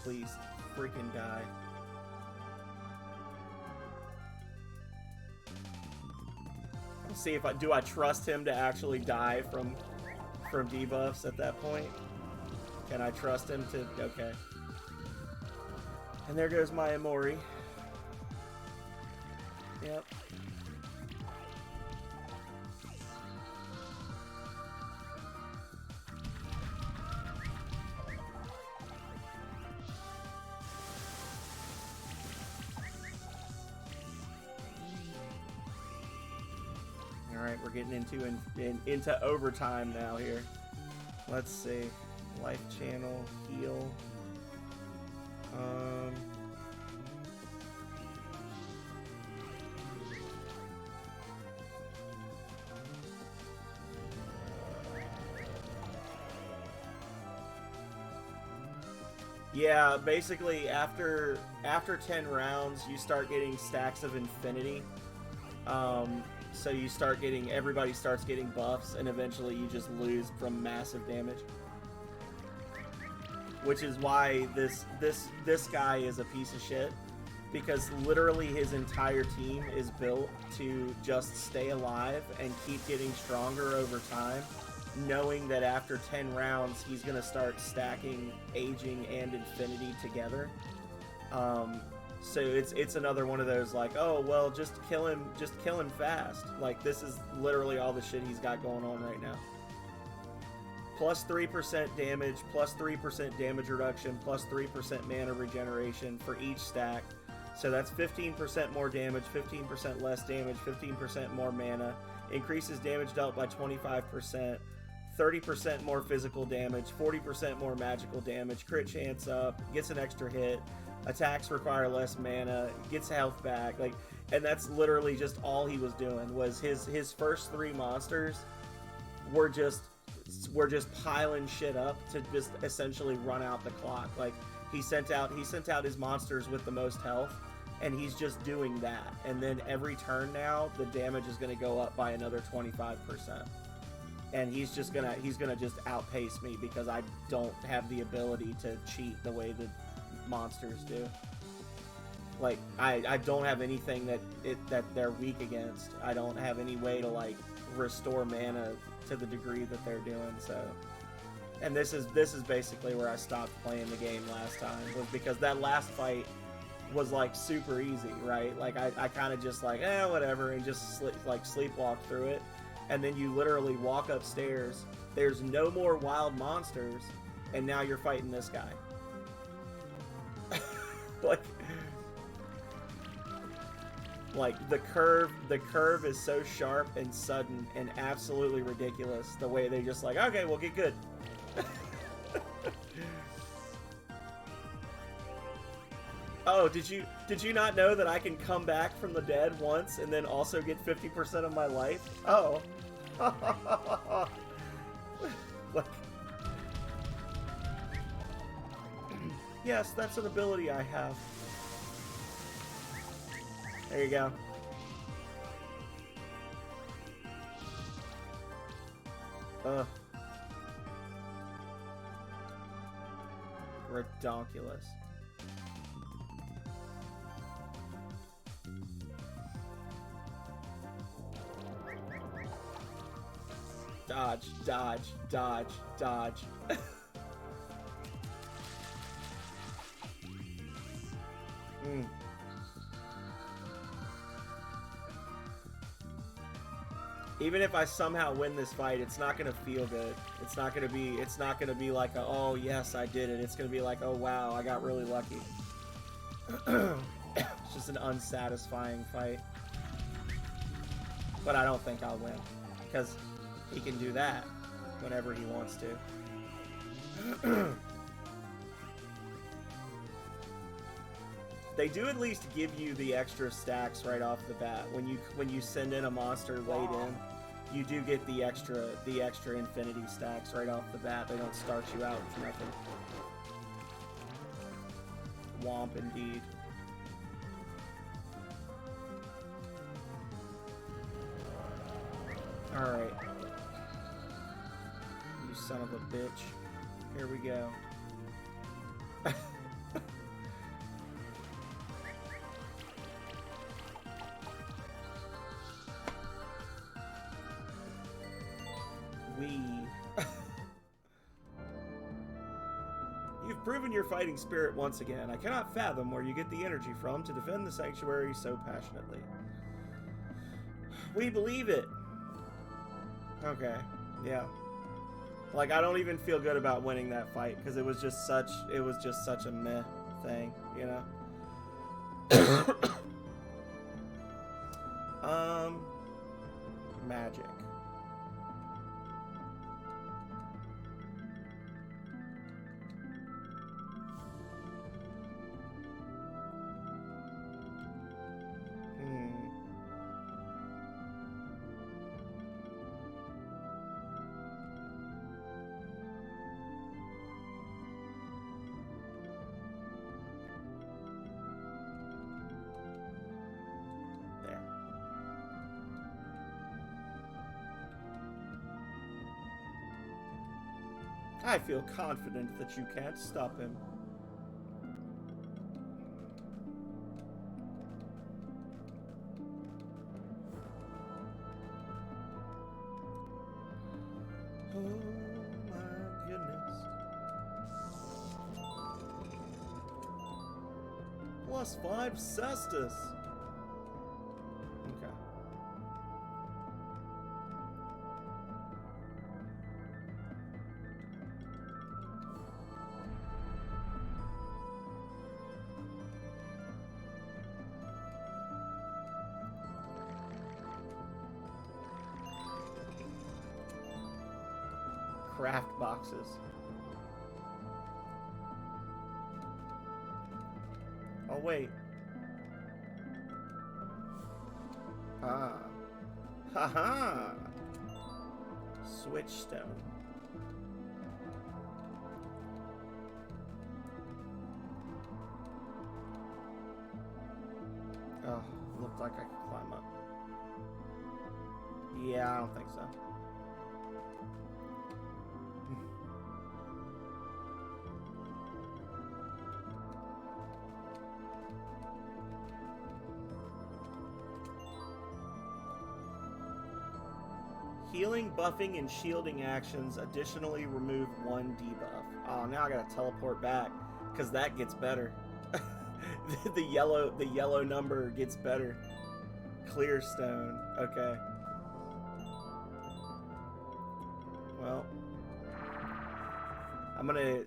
Please freaking die. Let's see if do I trust him to actually die from debuffs at that point? Can I trust him to? Okay. And there goes my Amori. Yep. right, we're getting into overtime now here. Let's see. Life channel, heal. Yeah, basically after 10 rounds, you start getting stacks of infinity. So you start getting, everybody starts getting buffs, and eventually you just lose from massive damage. Which is why this guy is a piece of shit, because literally his entire team is built to just stay alive and keep getting stronger over time, knowing that after 10 rounds he's gonna start stacking aging and infinity together. So it's another one of those like, oh well, just kill him fast. Like, this is literally all the shit he's got going on right now. Plus 3% damage, plus 3% damage reduction, plus 3% mana regeneration for each stack. So that's 15% more damage, 15% less damage, 15% more mana. Increases damage dealt by 25%, 30% more physical damage, 40% more magical damage, crit chance up, gets an extra hit, attacks require less mana, gets health back. Like, and that's literally just all he was doing. Was his first 3 monsters were just piling shit up to just essentially run out the clock. Like, he sent out his monsters with the most health, and he's just doing that. And then every turn now, the damage is going to go up by another 25%. And he's gonna just outpace me because I don't have the ability to cheat the way the monsters do. Like, I don't have anything that they're weak against. I don't have any way to like restore mana to the degree that they're doing. So, and this is basically where I stopped playing the game last time, was because that last fight was like super easy, right? Like, I kind of just like, whatever, and just sleepwalk through it. And then you literally walk upstairs, there's no more wild monsters, and now you're fighting this guy. like the curve is so sharp and sudden and absolutely ridiculous, the way they just like, okay, we'll get good. Oh, did you not know that I can come back from the dead once and then also get 50% of my life? Oh. Like, yes, that's an ability I have. There you go. Redonkulous. Dodge, dodge, dodge, dodge. Even if I somehow win this fight, it's not gonna feel good. It's not gonna be like a, oh yes, I did it. It's gonna be like, oh wow, I got really lucky. It's just an unsatisfying fight. But I don't think I'll win, because he can do that whenever he wants to. They do at least give you the extra stacks right off the bat. When you send in a monster late in, you do get the extra infinity stacks right off the bat. They don't start you out with nothing. Womp indeed. Alright. You son of a bitch. Here we go. You've proven your fighting spirit once again. I cannot fathom where you get the energy from to defend the sanctuary so passionately. We believe it. Okay, yeah. Like, I don't even feel good about winning that fight because it was just such a meh thing, you know. magic. I feel confident that you can't stop him. Oh my goodness. +5 Cestus. Okay. Craft boxes. Oh, wait. Ah. Haha! Switch stone. Oh, looked like I could climb up. Yeah, I don't think so. Healing, buffing, and shielding actions additionally remove 1 debuff. Oh, now I gotta teleport back, because that gets better. the yellow number gets better. Clear stone. Okay. Well, I'm gonna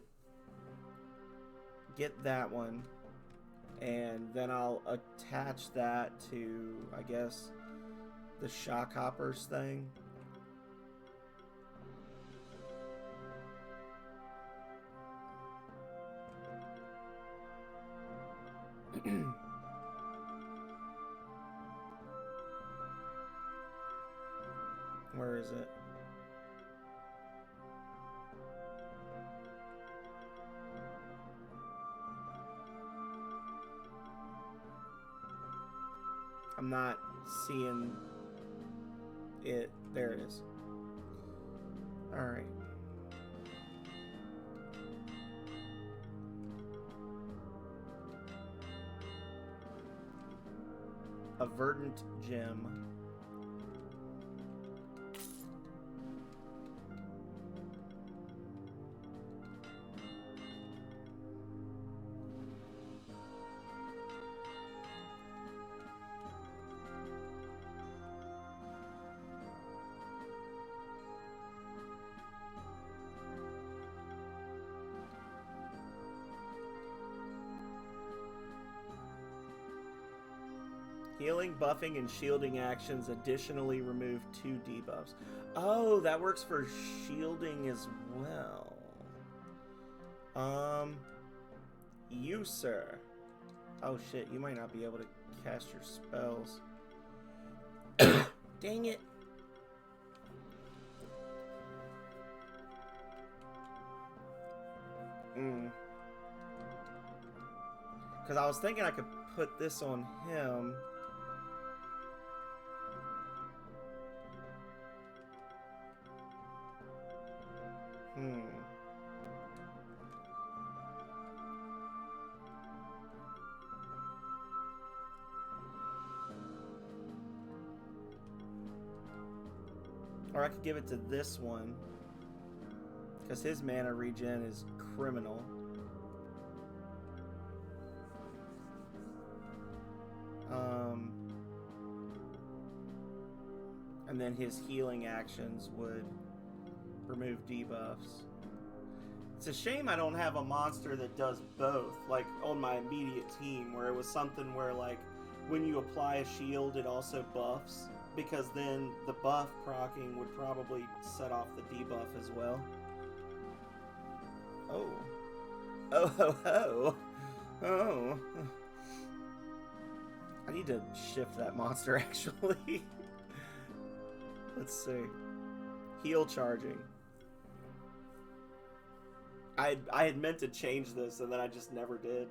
get that one, and then I'll attach that to, I guess, the shock hoppers thing. Where is it? I'm not seeing it. There it is. All right. A verdant gem. Healing, buffing, and shielding actions additionally remove 2 debuffs. Oh, that works for shielding as well. You, sir. Oh shit, you might not be able to cast your spells. Dang it. Because I was thinking I could put this on him. Or I could give it to this one, because his mana regen is criminal. And then his healing actions would remove debuffs. It's a shame I don't have a monster that does both, like on my immediate team, where it was something where like when you apply a shield it also buffs. because then the buff proccing would probably set off the debuff as well. Oh. Oh ho ho. Oh. I need to shift that monster actually. Let's see. Heal charging. I had meant to change this and then I just never did.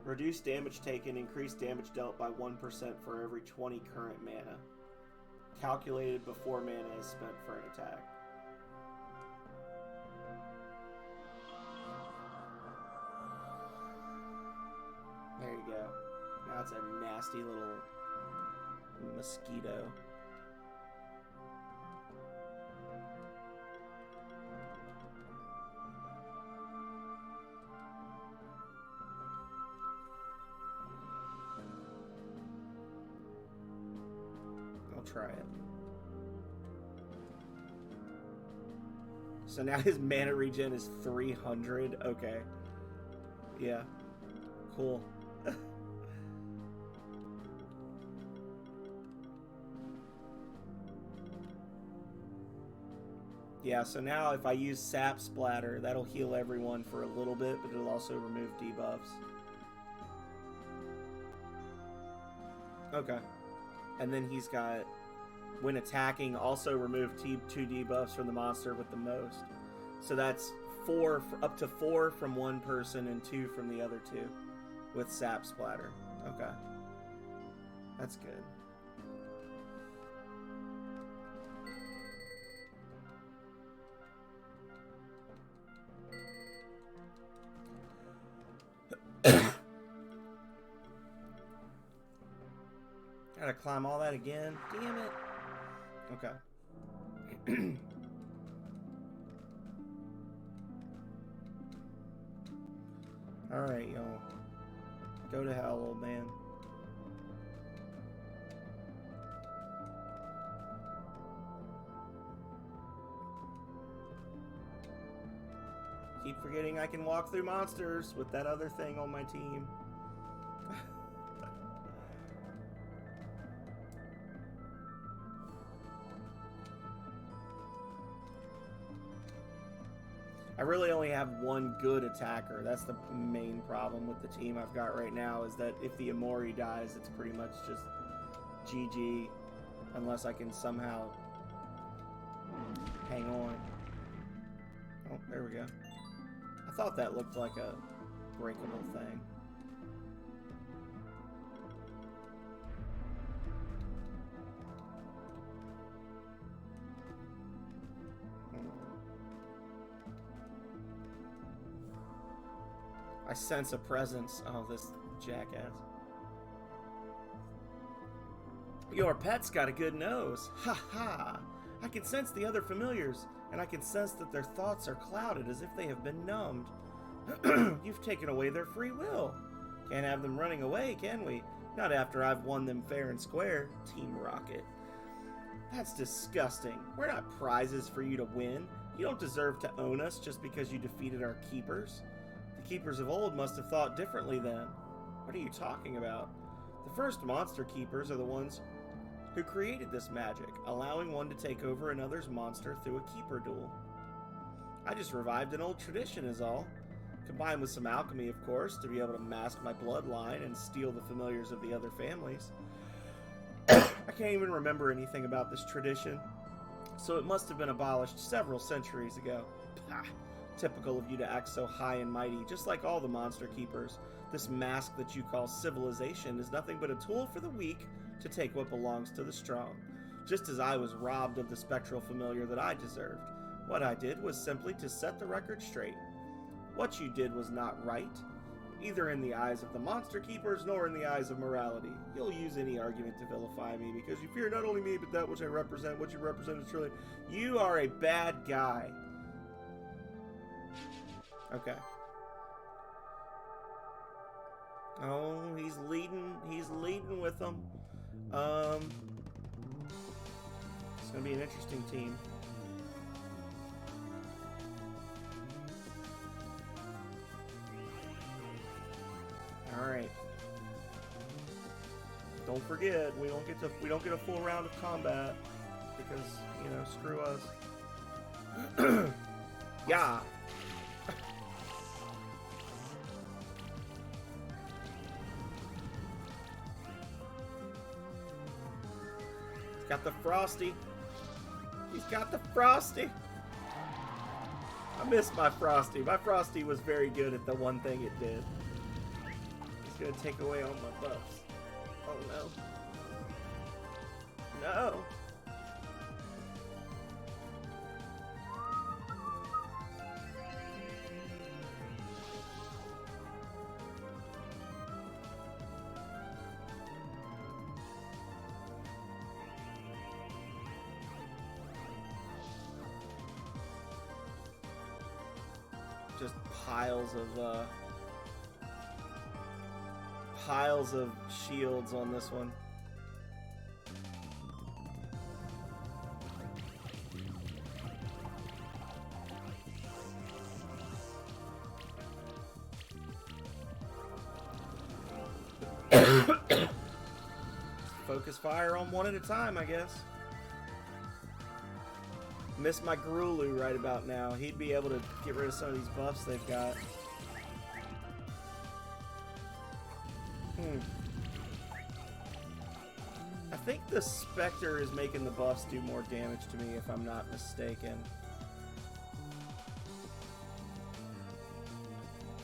Reduce damage taken, increase damage dealt by 1% for every 20 current mana. Calculated before mana is spent for an attack. There you go. Now it's a nasty little mosquito. I'll try it. So now his mana regen is 300. Okay. Yeah. Cool. Yeah, so now if I use Sap Splatter, that'll heal everyone for a little bit, but it'll also remove debuffs. Okay. And then he's got, when attacking, also remove 2 debuffs from the monster with the most. So that's up to 4 from one person and 2 from the other 2 with Sap Splatter. Okay. That's good. Gotta climb all that again. Damn it. Okay. Alright, y'all. Go to hell, old man. Keep forgetting I can walk through monsters with that other thing on my team. I really only have one good attacker. That's the main problem with the team I've got right now, is that if the Amori dies, it's pretty much just GG, unless I can somehow hang on. Oh, there we go. I thought that looked like a breakable thing. I sense a presence. Oh, this jackass. Your pet's got a good nose. Ha ha! I can sense the other familiars, and I can sense that their thoughts are clouded as if they have been numbed. You've taken away their free will. Can't have them running away, can we? Not after I've won them fair and square, Team Rocket. That's disgusting. We're not prizes for you to win. You don't deserve to own us just because you defeated our keepers. The keepers of old must have thought differently then. What are you talking about? The first monster keepers are the ones who created this magic, allowing one to take over another's monster through a keeper duel. I just revived an old tradition is all. Combined with some alchemy, of course, to be able to mask my bloodline and steal the familiars of the other families. I can't even remember anything about this tradition, so it must have been abolished several centuries ago. Pah, typical of you to act so high and mighty, just like all the monster keepers. This mask that you call civilization is nothing but a tool for the weak to take what belongs to the strong, just as I was robbed of the spectral familiar that I deserved. What I did was simply to set the record straight. What you did was not right, either in the eyes of the monster keepers nor in the eyes of morality. You'll use any argument to vilify me because you fear not only me but that which I represent. What you represent is truly... You are a bad guy. Okay. Oh, he's leading with them. It's gonna be an interesting team. Alright. Don't forget, we don't get a full round of combat because, you know, screw us. Yeah. He's got the Frosty. He's got the Frosty. I miss my Frosty. My Frosty was very good at the one thing it did. It's gonna take away all my buffs. Oh no. No. Just piles of shields on this one. Focus fire on one at a time, I guess. Miss my Grulu right about now. He'd be able to get rid of some of these buffs they've got. I think the Spectre is making the buffs do more damage to me, if I'm not mistaken.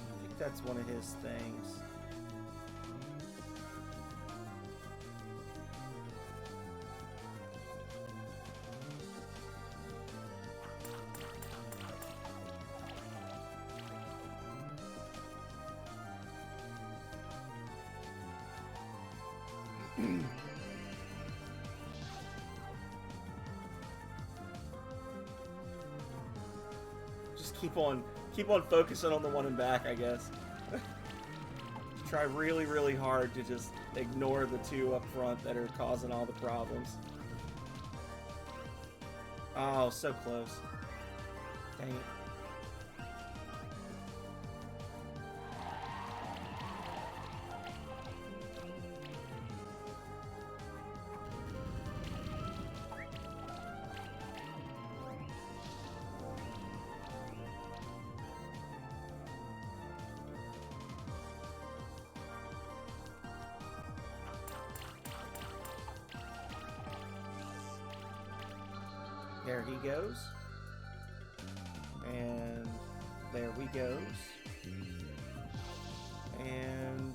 I think that's one of his things. Just keep on focusing on the one in back, I guess. Try really, really hard to just ignore the two up front that are causing all the problems. Oh, so close. Dang it. There he goes. And there we goes. And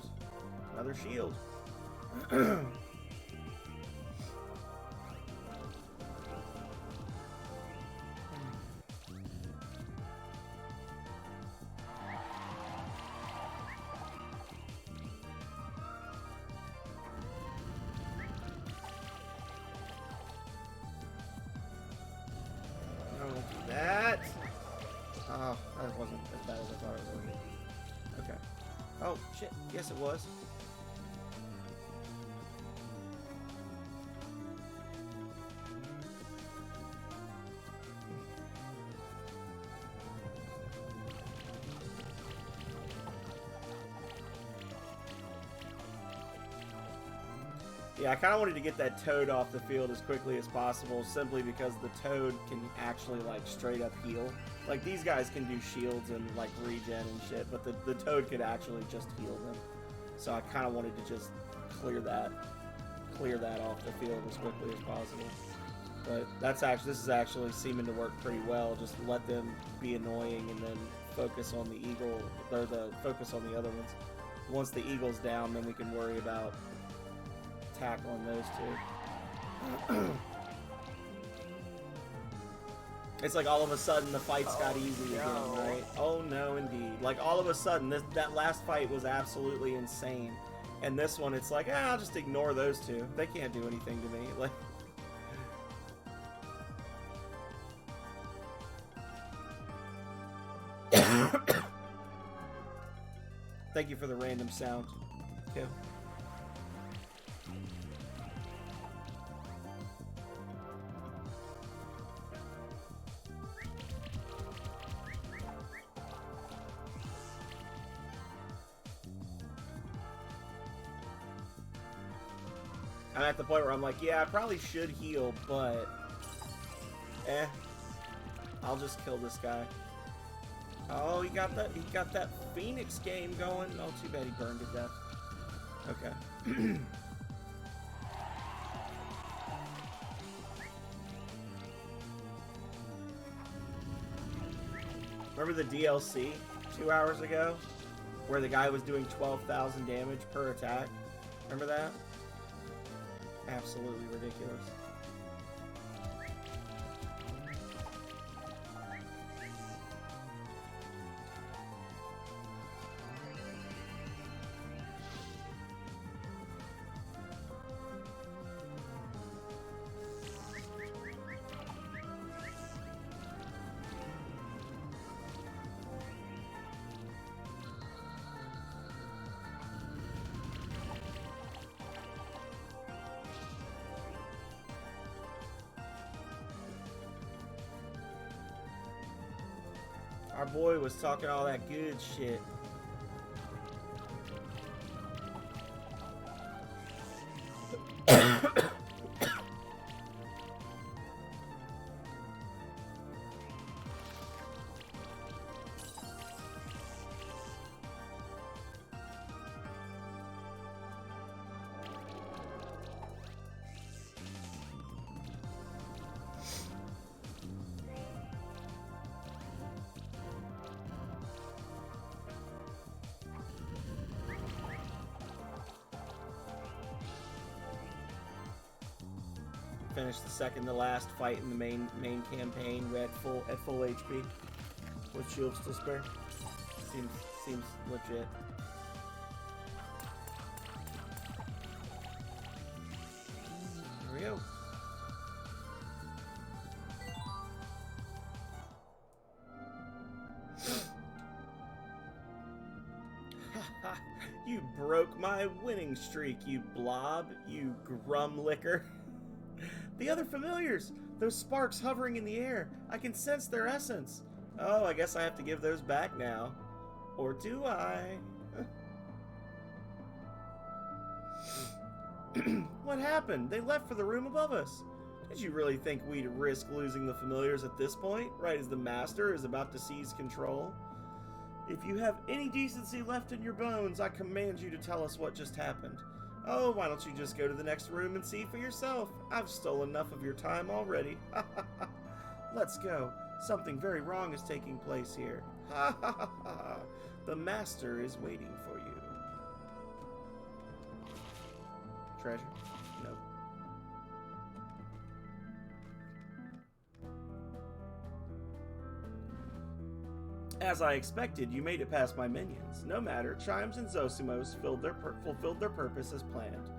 another shield. That. Oh, that wasn't as bad as I thought it was going to be. Okay. Oh, shit. Yes, it was. Yeah, I kind of wanted to get that Toad off the field as quickly as possible, simply because the Toad can actually, like, straight up heal. Like, these guys can do shields and, like, regen and shit, but the Toad could actually just heal them. So I kind of wanted to just clear that off the field as quickly as possible. But this is actually seeming to work pretty well. Just let them be annoying and then focus on the eagle, or focus on the other ones. Once the eagle's down, then we can worry about tackling those two. It's like all of a sudden the fights got easy again, right? Oh no, indeed. Like all of a sudden, that last fight was absolutely insane, and this one, it's like, I'll just ignore those two. They can't do anything to me. Like. Thank you for the random sound. Okay. I'm at the point where I'm like, yeah, I probably should heal, but I'll just kill this guy. Oh, he got that Phoenix game going. Oh, too bad he burned to death. Okay. Remember the DLC 2 hours ago? Where the guy was doing 12,000 damage per attack? Remember that? Absolutely ridiculous. Our boy was talking all that good shit. Finish the second to last fight in the main campaign at full HP with shields to spare. Seems legit. Here we go. You broke my winning streak, you blob, you grum licker. The other familiars! Those sparks hovering in the air. I can sense their essence. Oh, I guess I have to give those back now. Or do I? What happened? They left for the room above us. Did you really think we'd risk losing the familiars at this point, right as the Master is about to seize control? If you have any decency left in your bones, I command you to tell us what just happened. Oh, why don't you just go to the next room and see for yourself? I've stolen enough of your time already. Let's go. Something very wrong is taking place here. Ha ha ha ha. The Master is waiting for you. Treasure? Nope. As I expected, you made it past my minions. No matter, Chimes and Zosimos fulfilled their purpose as planned.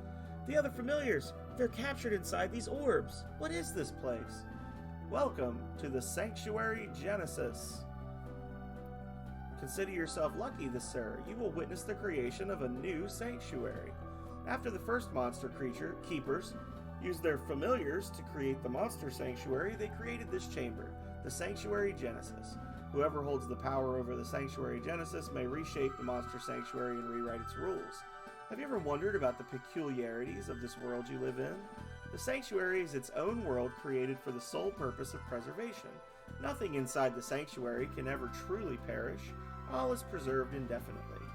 The other familiars, they're captured inside these orbs. What is this place? Welcome to the Sanctuary Genesis. Consider yourself lucky, sir. You will witness the creation of a new sanctuary. After the first monster keepers used their familiars to create the monster sanctuary, they created this chamber, the Sanctuary Genesis. Whoever holds the power over the Sanctuary Genesis may reshape the monster sanctuary and rewrite its rules. Have you ever wondered about the peculiarities of this world you live in? The sanctuary is its own world created for the sole purpose of preservation. Nothing inside the sanctuary can ever truly perish. All is preserved indefinitely.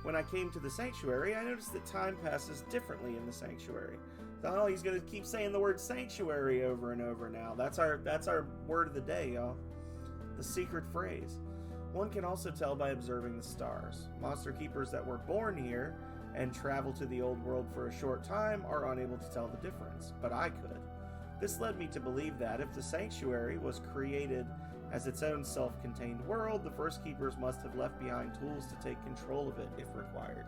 When I came to the sanctuary, I noticed that time passes differently in the sanctuary. Oh, he's going to keep saying the word sanctuary over and over now. That's our word of the day, y'all. The secret phrase. One can also tell by observing the stars. Monster keepers that were born here and travel to the old world for a short time are unable to tell the difference, but I could. This led me to believe that if the sanctuary was created as its own self-contained world, the first keepers must have left behind tools to take control of it if required.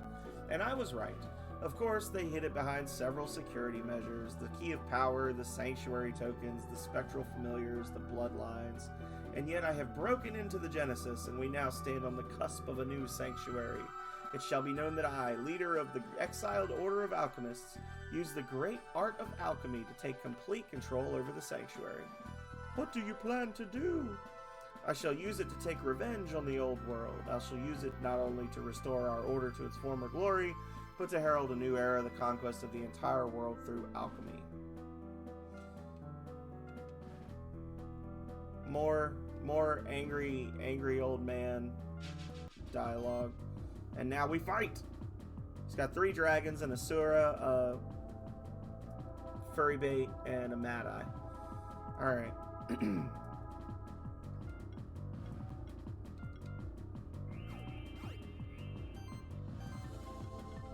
And I was right. Of course, they hid it behind several security measures, the key of power, the sanctuary tokens, the spectral familiars, the bloodlines. And yet I have broken into the Genesis, and we now stand on the cusp of a new sanctuary. It shall be known that I, leader of the exiled order of alchemists, use the great art of alchemy to take complete control over the sanctuary. What do you plan to do? I shall use it to take revenge on the old world. I shall use it not only to restore our order to its former glory, Put to herald a new era, the conquest of the entire world through alchemy. More angry old man dialogue. And now we fight! He's got 3 dragons, an Asura, a furry bait, and a Mad Eye. Alright.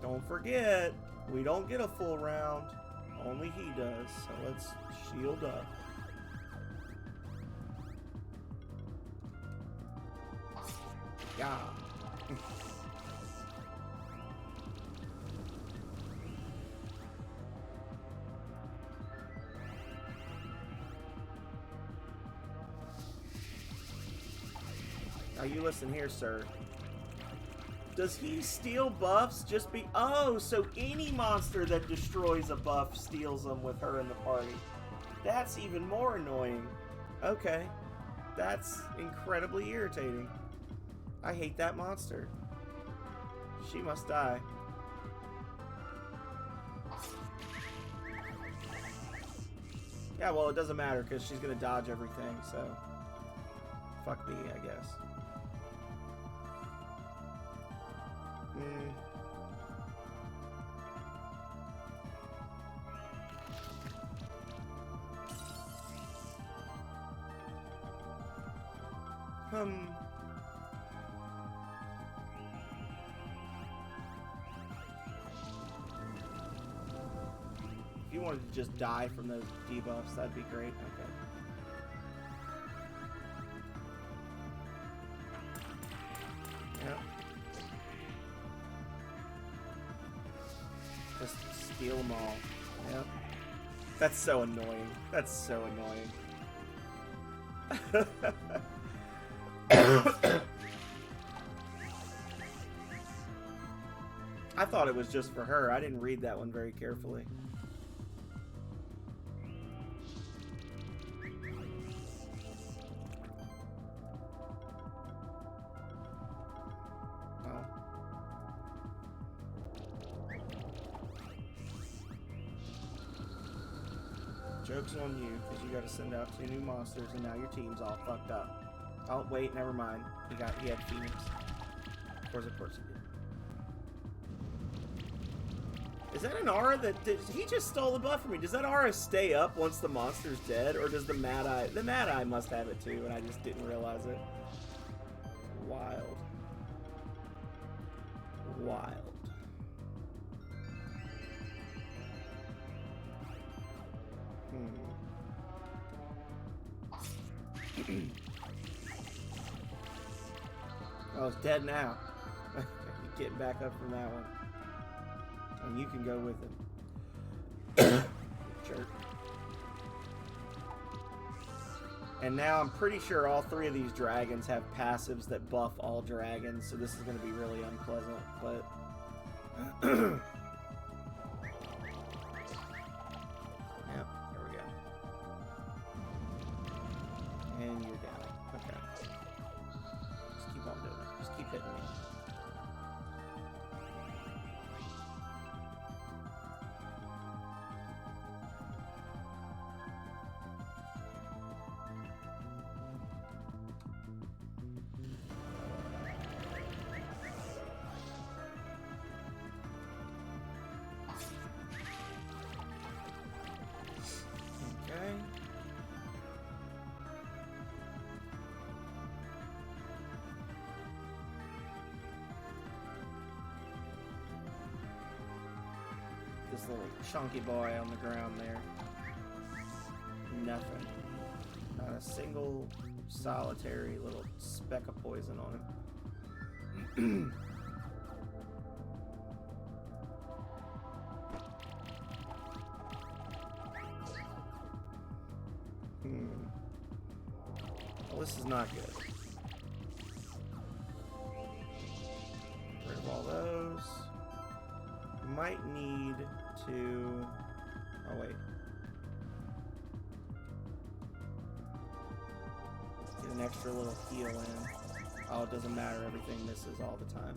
Don't forget, we don't get a full round. Only he does. So let's shield up. Yeah. Now you listen here, sir. Does he steal buffs just be... Oh, so any monster that destroys a buff steals them with her in the party. That's even more annoying. Okay. That's incredibly irritating. I hate that monster. She must die. Yeah, well, it doesn't matter because she's going to dodge everything, so... Fuck me, I guess. If you wanted to just die from those debuffs, that'd be great. Okay. Yep. Just steal them all. Yep. That's so annoying. That's so annoying. I thought it was just for her. I didn't read that one very carefully. Joke's on you, because you got to send out 2 new monsters, and now your team's all fucked up. Oh, wait, never mind. He had Phoenix. Of course he did. Is that an aura that... he just stole the buff from me. Does that aura stay up once the monster's dead, or does the Mad Eye... The Mad Eye must have it too, and I just didn't realize it. Wild. Wild. Oh, it's dead now. Getting back up from that one. And you can go with him. Jerk. And now I'm pretty sure all 3 of these dragons have passives that buff all dragons, so this is going to be really unpleasant, but... Yep, there we go. And you're down. Okay. Just keep on doing it. Just keep hitting me. This little chunky boy on the ground there. Nothing. Not a single solitary little speck of poison on him. Well, this is not good. Get rid of all those. Might need to... Oh, wait. Get an extra little heal in. Oh, it doesn't matter. Everything misses all the time.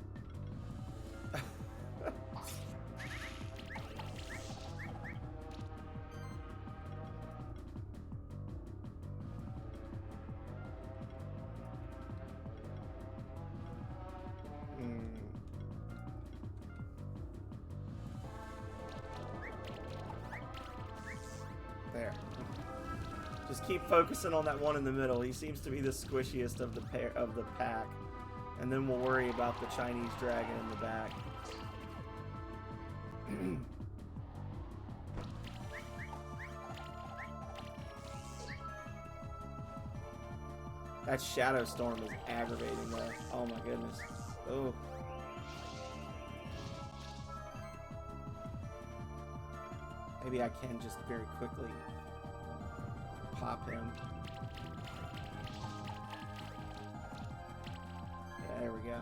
Just keep focusing on that one in the middle. He seems to be the squishiest of the pack. And then we'll worry about the Chinese dragon in the back. That Shadow Storm is aggravating though. Oh my goodness. Oh. Maybe I can just very quickly pop him. Yeah, there we go.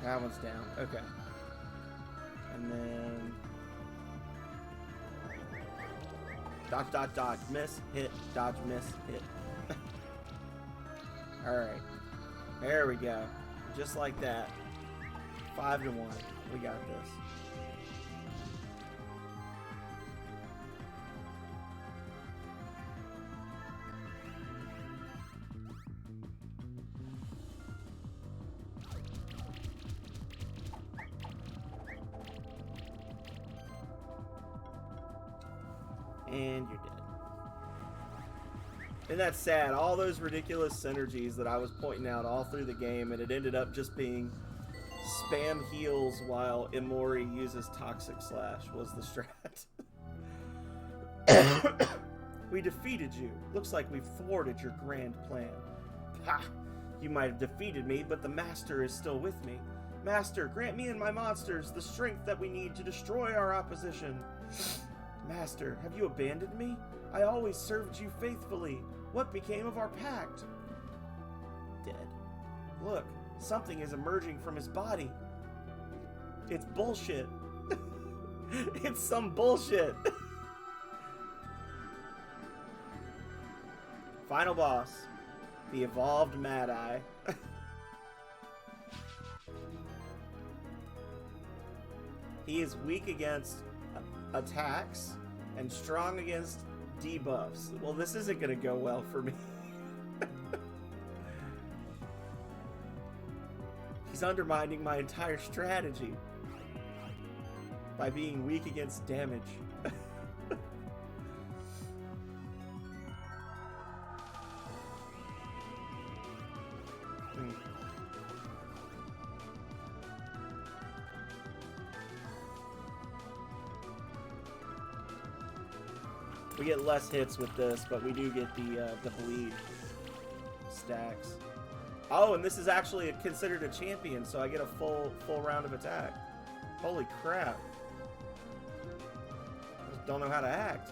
That one's down. Okay. And then dodge, dodge, dodge, miss, hit, dodge, miss, hit. Alright. There we go. Just like that. 5 to 1. We got this. And you're dead. And that's sad. All those ridiculous synergies that I was pointing out all through the game, and it ended up just being spam heals while Imori uses Toxic Slash was the strat. We defeated you. Looks like we thwarted your grand plan. Ha! You might have defeated me, but the Master is still with me. Master, grant me and my monsters the strength that we need to destroy our opposition. Master, have you abandoned me? I always served you faithfully. What became of our pact? Dead. Look, something is emerging from his body. It's bullshit. It's some bullshit. Final boss. The evolved Mad Eye. He is weak against attacks and strong against debuffs. Well, this isn't going to go well for me. He's undermining my entire strategy by being weak against damage. We get less hits with this, but we do get the bleed stacks. Oh, and this is actually considered a champion, so I get a full round of attack. Holy crap. Just don't know how to act.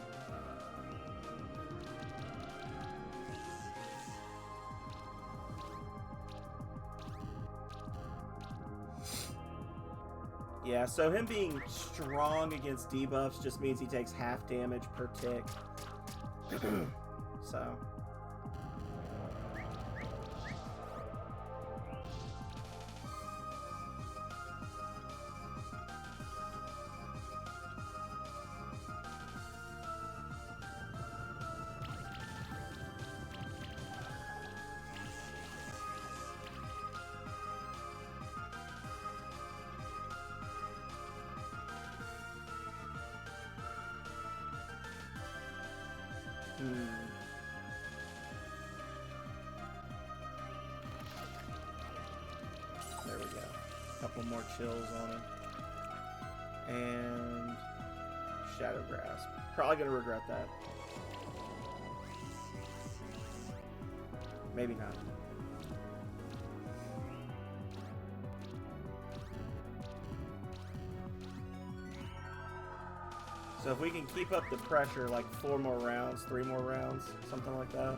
Yeah, so him being strong against debuffs just means he takes half damage per tick. So. There we go. Couple more chills on him. And Shadow Grasp. Probably gonna regret that. Maybe not. So if we can keep up the pressure, like 4 more rounds, 3 more rounds, something like that.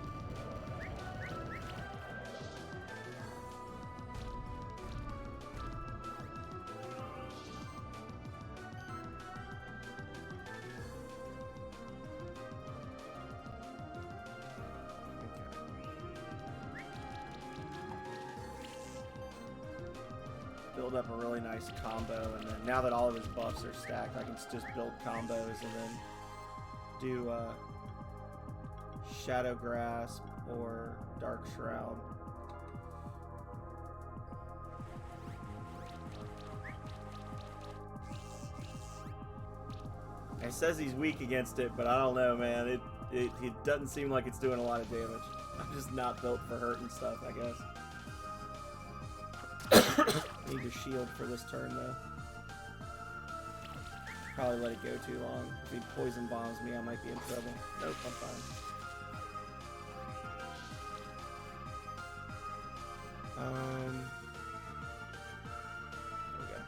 Build up a really nice combo, and then now that all of his buffs are stacked, I can just build combos and then do Shadow Grasp or Dark Shroud. It says he's weak against it, but I don't know, man. It doesn't seem like it's doing a lot of damage. I'm just not built for hurting stuff, I guess. Need to shield for this turn, though. Probably let it go too long. If he poison bombs me, I might be in trouble. Nope, I'm fine. There we go.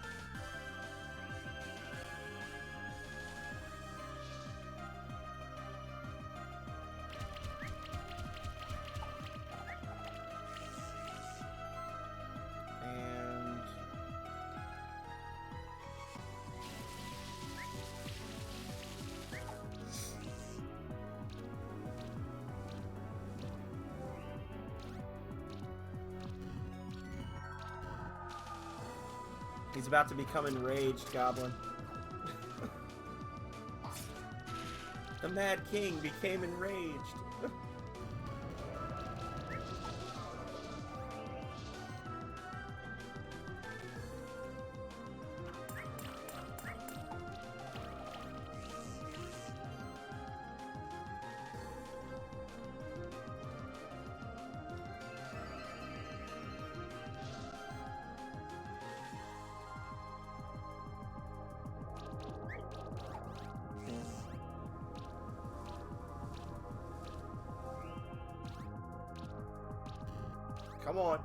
And he's about to become enraged, Goblin. The Mad King became enraged. Come on.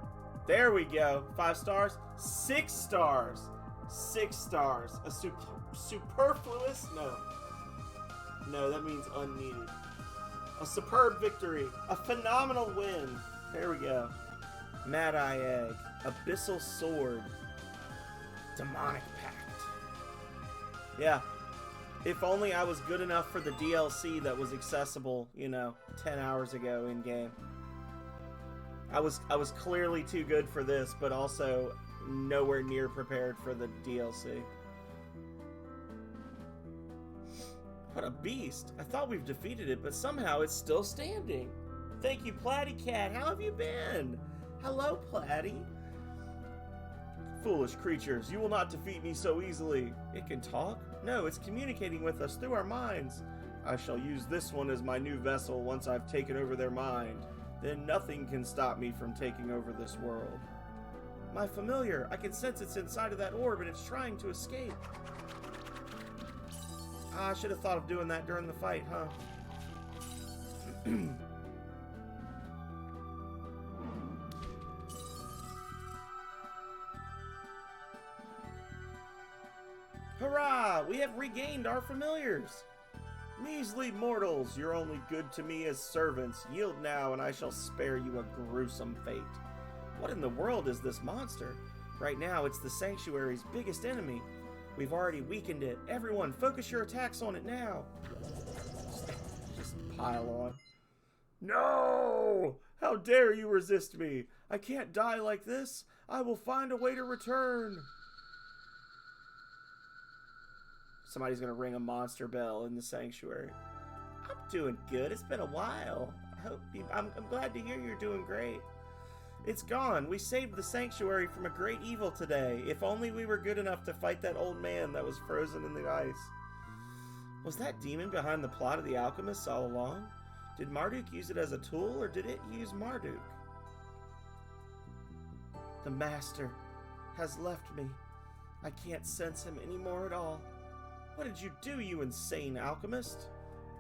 There we go. 5 stars. 6 stars. 6 stars. A superfluous? No. No, that means unneeded. A superb victory. A phenomenal win. There we go. Mad Eye Egg. Abyssal Sword. Demonic Pact. Yeah. If only I was good enough for the DLC that was accessible, 10 hours ago in game. I was clearly too good for this, but also nowhere near prepared for the DLC. What a beast. I thought we've defeated it, but somehow it's still standing. Thank you, Platy Cat. How have you been? Hello, Platy. Foolish creatures, you will not defeat me so easily. It can talk? No, it's communicating with us through our minds. I shall use this one as my new vessel once I've taken over their mind. Then nothing can stop me from taking over this world. My familiar, I can sense it's inside of that orb and it's trying to escape. I should have thought of doing that during the fight, huh? Hurrah! We have regained our familiars! Measly mortals, you're only good to me as servants. Yield now, and I shall spare you a gruesome fate. What in the world is this monster? Right now, it's the Sanctuary's biggest enemy. We've already weakened it. Everyone, focus your attacks on it now. Just pile on. No! How dare you resist me? I can't die like this. I will find a way to return. Somebody's gonna ring a monster bell in the Sanctuary. I'm doing good. It's been a while. I'm glad to hear you're doing great. It's gone. We saved the Sanctuary from a great evil today. If only we were good enough to fight that old man that was frozen in the ice. Was that demon behind the plot of the alchemists all along? Did Marduk use it as a tool, or did it use Marduk? The Master has left me. I can't sense him anymore at all. What did you do, you insane alchemist?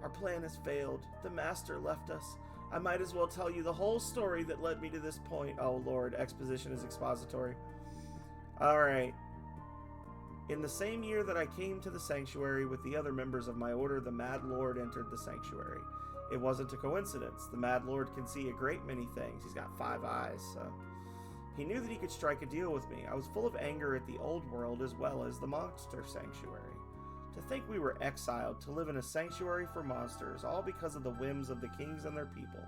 Our plan has failed. The Master left us. I might as well tell you the whole story that led me to this point. Oh, Lord, exposition is expository. Alright. In the same year that I came to the Sanctuary with the other members of my order, the Mad Lord entered the Sanctuary. It wasn't a coincidence. The Mad Lord can see a great many things. He's got 5 eyes, so... He knew that he could strike a deal with me. I was full of anger at the old world as well as the monster sanctuary. To think we were exiled to live in a sanctuary for monsters, all because of the whims of the kings and their people.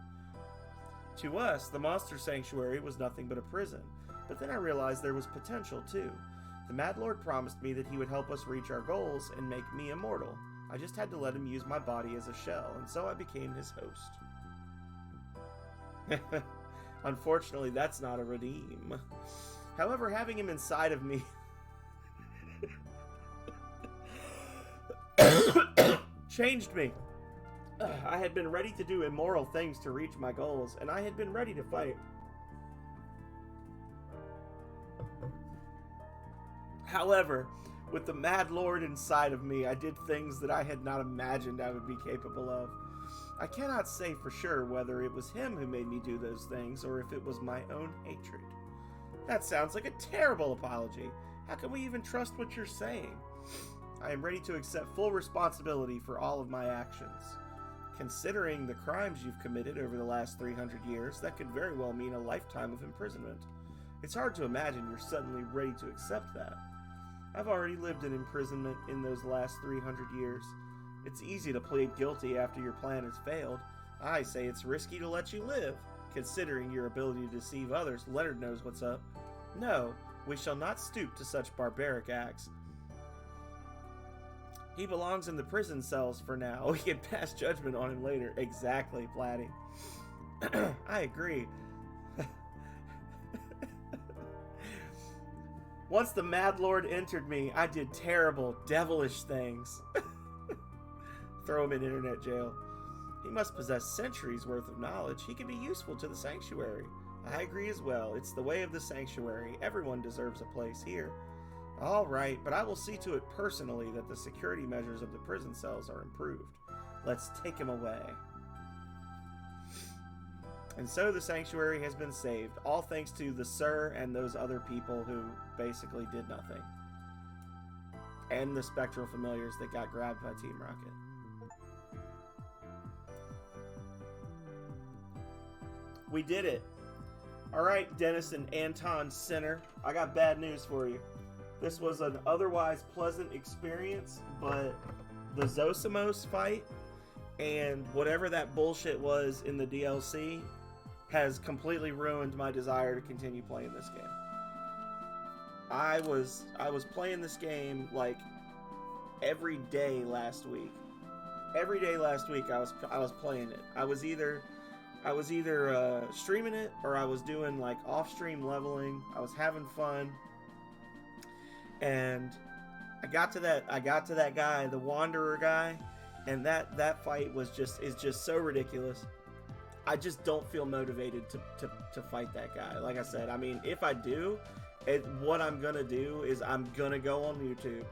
To us, the monster sanctuary was nothing but a prison, but then I realized there was potential too. The Mad Lord promised me that he would help us reach our goals and make me immortal. I just had to let him use my body as a shell, and so I became his host. Unfortunately, that's not a redeem. However, having him inside of me changed me. I had been ready to do immoral things to reach my goals, and I had been ready to fight. However, with the Mad Lord inside of me, I did things that I had not imagined I would be capable of. I cannot say for sure whether it was him who made me do those things, or if it was my own hatred. That sounds like a terrible apology. How can we even trust what you're saying? I am ready to accept full responsibility for all of my actions. Considering the crimes you've committed over the last 300 years, that could very well mean a lifetime of imprisonment. It's hard to imagine you're suddenly ready to accept that. I've already lived in imprisonment in those last 300 years. It's easy to plead guilty after your plan has failed. I say it's risky to let you live. Considering your ability to deceive others, Leonard knows what's up. No, we shall not stoop to such barbaric acts. He belongs in the prison cells for now. We can pass judgment on him later. Exactly, Platty. I agree. Once the Mad Lord entered me, I did terrible, devilish things. Throw him in internet jail. He must possess centuries worth of knowledge. He can be useful to the sanctuary. I agree as well. It's the way of the sanctuary. Everyone deserves a place here. All right, but I will see to it personally that the security measures of the prison cells are improved. Let's take him away. And so the sanctuary has been saved, all thanks to the Sir and those other people who basically did nothing. And the spectral familiars that got grabbed by Team Rocket. We did it. All right, Dennis and Anton Center, I got bad news for you. This was an otherwise pleasant experience, but the Zosimos fight and whatever that bullshit was in the DLC has completely ruined my desire to continue playing this game. I was playing this game like every day last week. Every day last week I was playing it. I was either streaming it or I was doing like off-stream leveling. I was having fun. And I got to that guy, the Wanderer guy, and that fight is just so ridiculous. I just don't feel motivated to fight that guy. Like I said, I mean, if I do, what I'm gonna do is I'm gonna go on YouTube.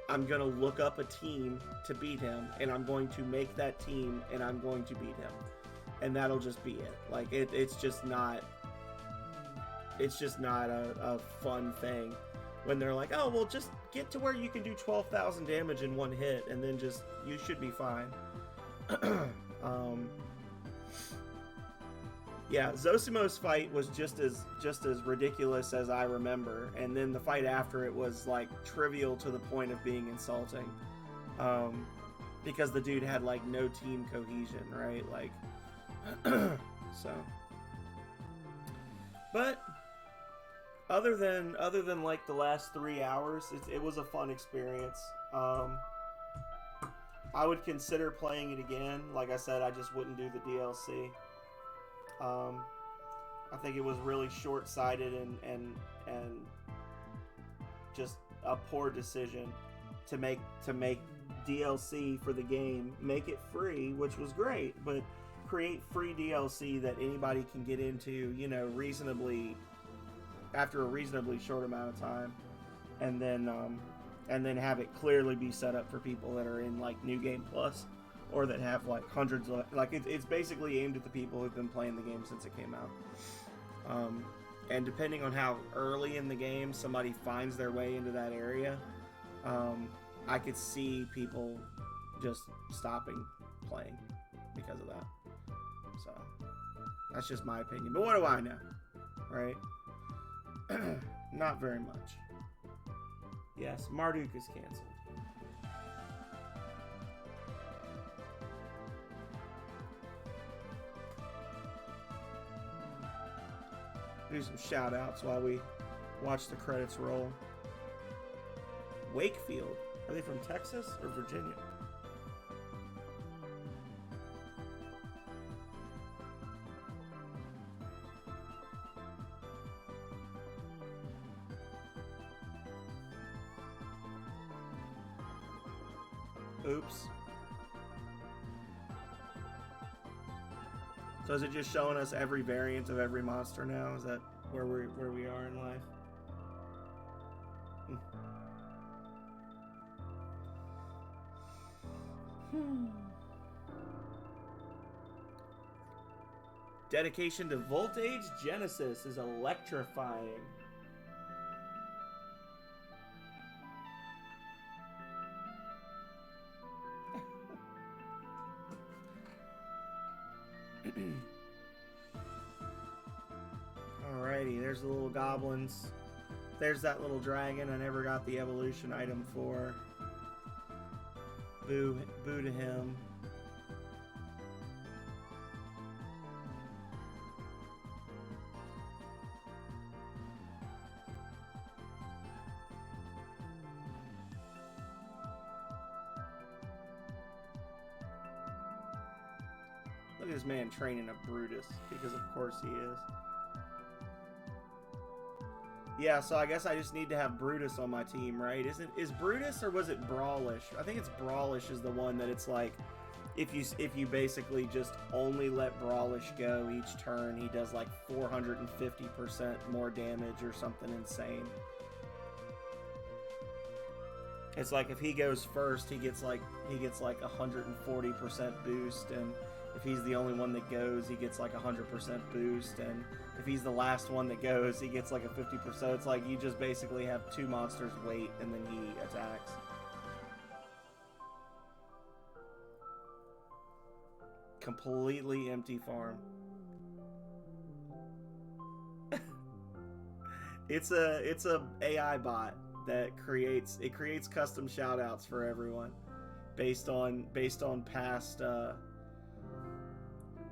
I'm gonna look up a team to beat him, and I'm going to make that team, and I'm going to beat him, and that'll just be it. Like it's just not a fun thing. When they're like, oh, well, just get to where you can do 12,000 damage in one hit, and then you should be fine. Yeah, Zosimos' fight was just as ridiculous as I remember, and then the fight after it was, like, trivial to the point of being insulting. Because the dude had, like, no team cohesion, right? Like, so. But other than like the last 3 hours, it was a fun experience. I would consider playing it again. Like I said, I just wouldn't do the DLC. I think it was really short-sighted and just a poor decision to make DLC for the game, make it free, which was great, but create free DLC that anybody can get into, you know, after a reasonably short amount of time, and then have it clearly be set up for people that are in like New Game Plus, or that have like hundreds of, like it's basically aimed at the people who've been playing the game since it came out. And depending on how early in the game somebody finds their way into that area, I could see people just stopping playing because of that. So that's just my opinion. But what do I know, right? Not very much. Yes, Marduk is canceled. Do some shout outs while we watch the credits roll. Wakefield. Are they from Texas or Virginia? Oops. So is it just showing us every variant of every monster now? Is that where we are in life? Dedication to Voltage Genesis is electrifying. Alrighty, there's the little goblins. There's that little dragon I never got the evolution item for. Boo to him. Look at this man training a Brutus, because of course he is. Yeah, so I guess I just need to have Brutus on my team, right? Is Brutus, or was it Brawlish? I think it's Brawlish is the one that it's like, if you basically just only let Brawlish go each turn, he does like 450% more damage or something insane. It's like if he goes first, he gets like 140% boost, and if he's the only one that goes, he gets like 100% boost, and if he's the last one that goes, he gets like a 50%. So it's like you just basically have two monsters wait, and then he attacks. Completely empty farm. It's a AI bot that creates custom shoutouts for everyone based on past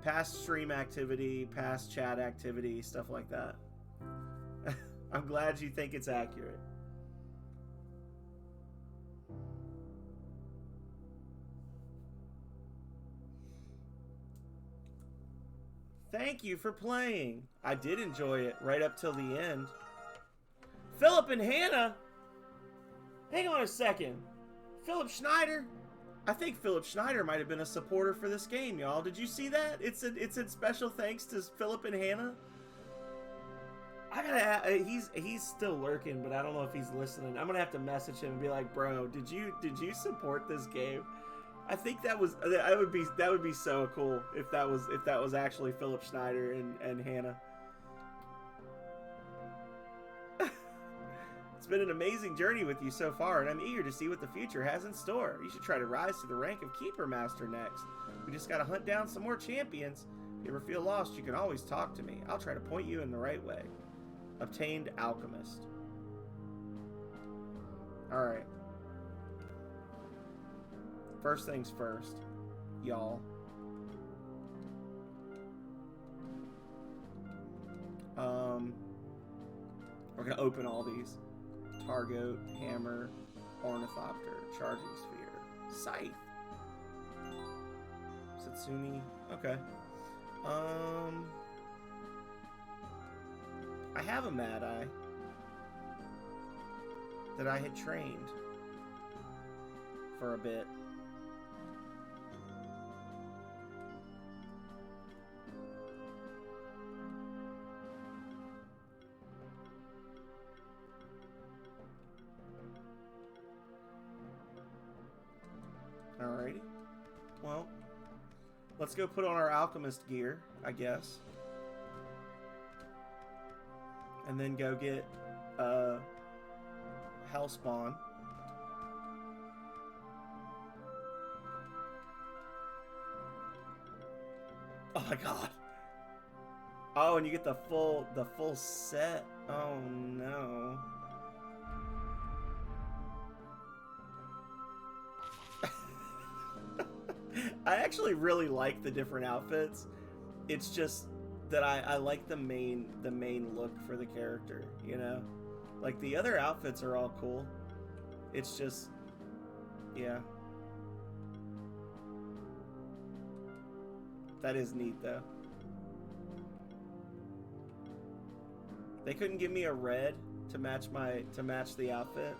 past stream activity, past chat activity, stuff like that. I'm glad you think it's accurate. Thank you for playing. I did enjoy it right up till the end. Philip and Hannah? Hang on a second. Philip Schneider? I think Philip Schneider might have been a supporter for this game, y'all. Did you see that? It said special thanks to Philip and Hannah. I gotta. He's still lurking, but I don't know if he's listening. I'm gonna have to message him and be like, bro, did you support this game? I think that would be so cool if that was actually Philip Schneider and Hannah. It's been an amazing journey with you so far, and I'm eager to see what the future has in store. You should try to rise to the rank of Keeper Master next. We just gotta hunt down some more champions. If you ever feel lost, you can always talk to me. I'll try to point you in the right way. Obtained Alchemist. Alright. First things first, y'all. We're gonna open all these. Targoat, Hammer, Ornithopter, Charging Sphere, Scythe, Satsumi. Okay. I have a Mad Eye that I had trained for a bit. Alrighty. Well, let's go put on our alchemist gear, I guess. And then go get Hellspawn. Oh my god. Oh, and you get the full set. Oh no. I actually really like the different outfits. It's just that I like the main look for the character, you know? Like, the other outfits are all cool. It's just, yeah. That is neat, though. They couldn't give me a red to match the outfit.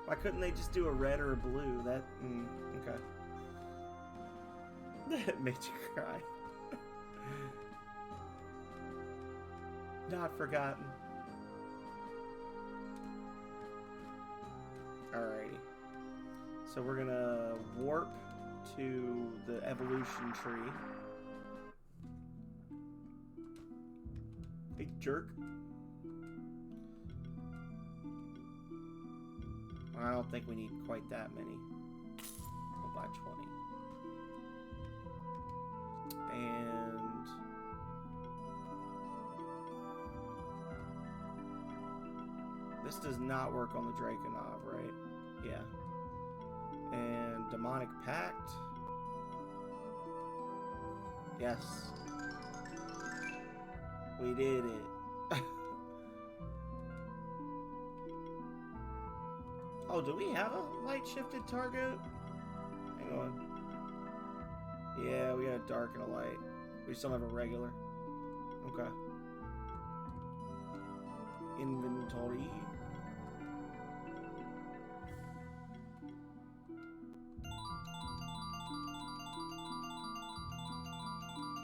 Why couldn't they just do a red or a blue? That, okay. That made you cry. Not forgotten. Alrighty. So we're gonna warp to the evolution tree. Hey, jerk. I don't think we need quite that many. We'll buy 20. And this does not work on the Drakenov, right? Yeah. And Demonic Pact. Yes. We did it. Oh, do we have a light shifted target? Hang on. Yeah, we got a dark and a light. We still have a regular. Okay. Inventory.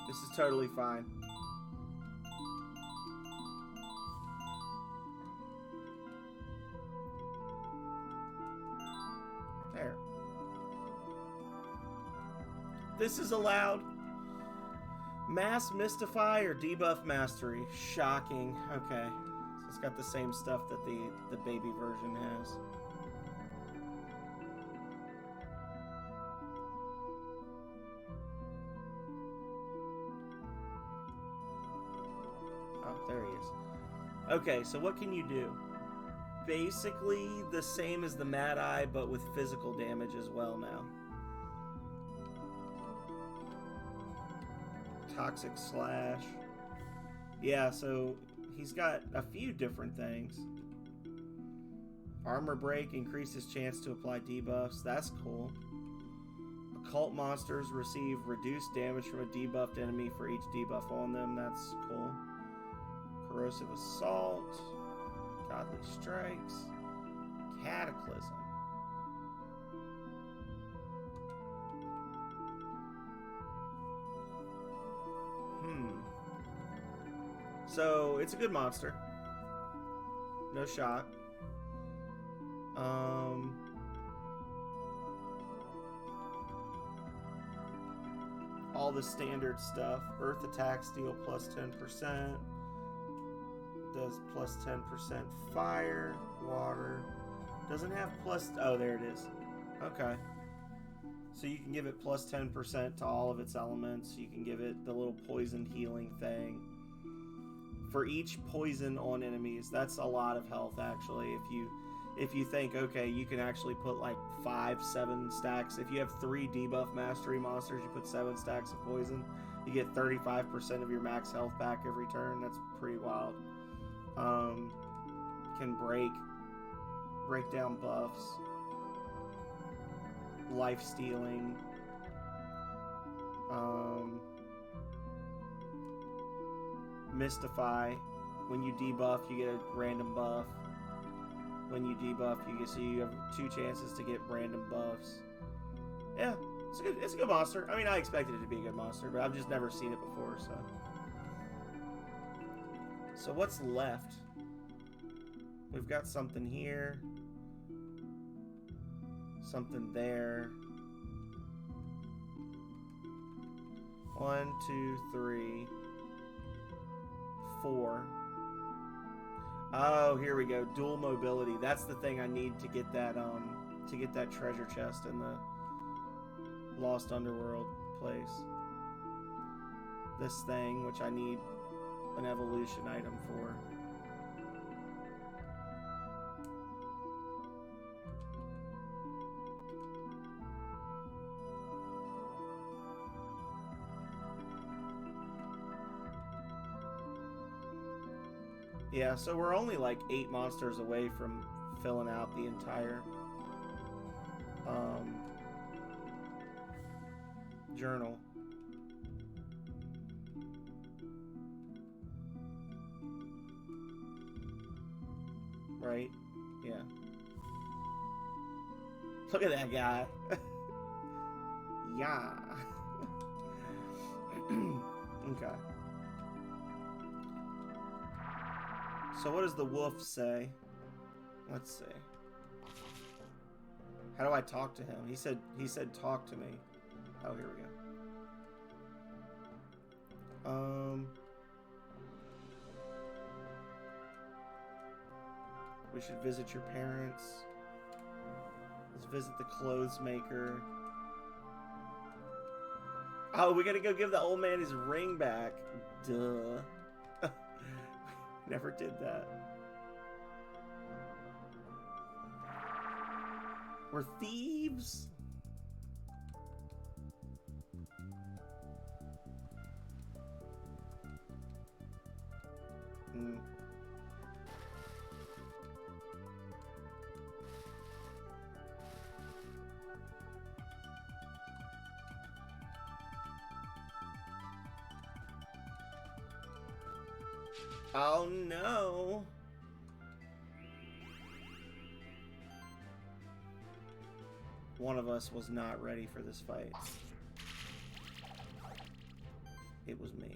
This is totally fine. There. This is allowed. Mass Mystify or Debuff Mastery. Shocking. Okay. So it's got the same stuff that the baby version has. Oh, there he is. Okay, so what can you do? Basically the same as the Mad Eye, but with physical damage as well now. Toxic Slash. Yeah, so he's got a few different things. Armor Break increases chance to apply debuffs. That's cool. Occult monsters receive reduced damage from a debuffed enemy for each debuff on them. That's cool. Corrosive Assault. Godly Strikes. Cataclysm. So, it's a good monster. No shock. All the standard stuff. Earth attacks deal plus 10%. Does plus 10% fire, water. Doesn't have plus... Oh, there it is. Okay. So you can give it plus 10% to all of its elements. You can give it the little poison healing thing. For each poison on enemies, that's a lot of health, actually. If you think, okay, you can actually put like 5-7 stacks. If you have 3 debuff mastery monsters, you put 7 stacks of poison. You get 35% of your max health back every turn. That's pretty wild. Can break down buffs, life stealing, Mystify. When you debuff, you get a random buff. When you debuff, you have 2 chances to get random buffs. Yeah, it's a good monster. I mean, I expected it to be a good monster, but I've just never seen it before, so. So what's left? We've got something here. Something there. 1, 2, 3, 4. Oh, here we go. Dual mobility. That's the thing I need to get that treasure chest in the Lost Underworld place. This thing, which I need an evolution item for. Yeah, so we're only like 8 monsters away from filling out the entire journal. Right? Yeah. Look at that guy. Yeah. Okay. So what does the wolf say? Let's see. How do I talk to him? He said talk to me. Oh, here we go. We should visit your parents. Let's visit the clothes maker. Oh, we gotta go give the old man his ring back. Duh. Never did that. We're thieves. Oh no. One of us was not ready for this fight. It was me.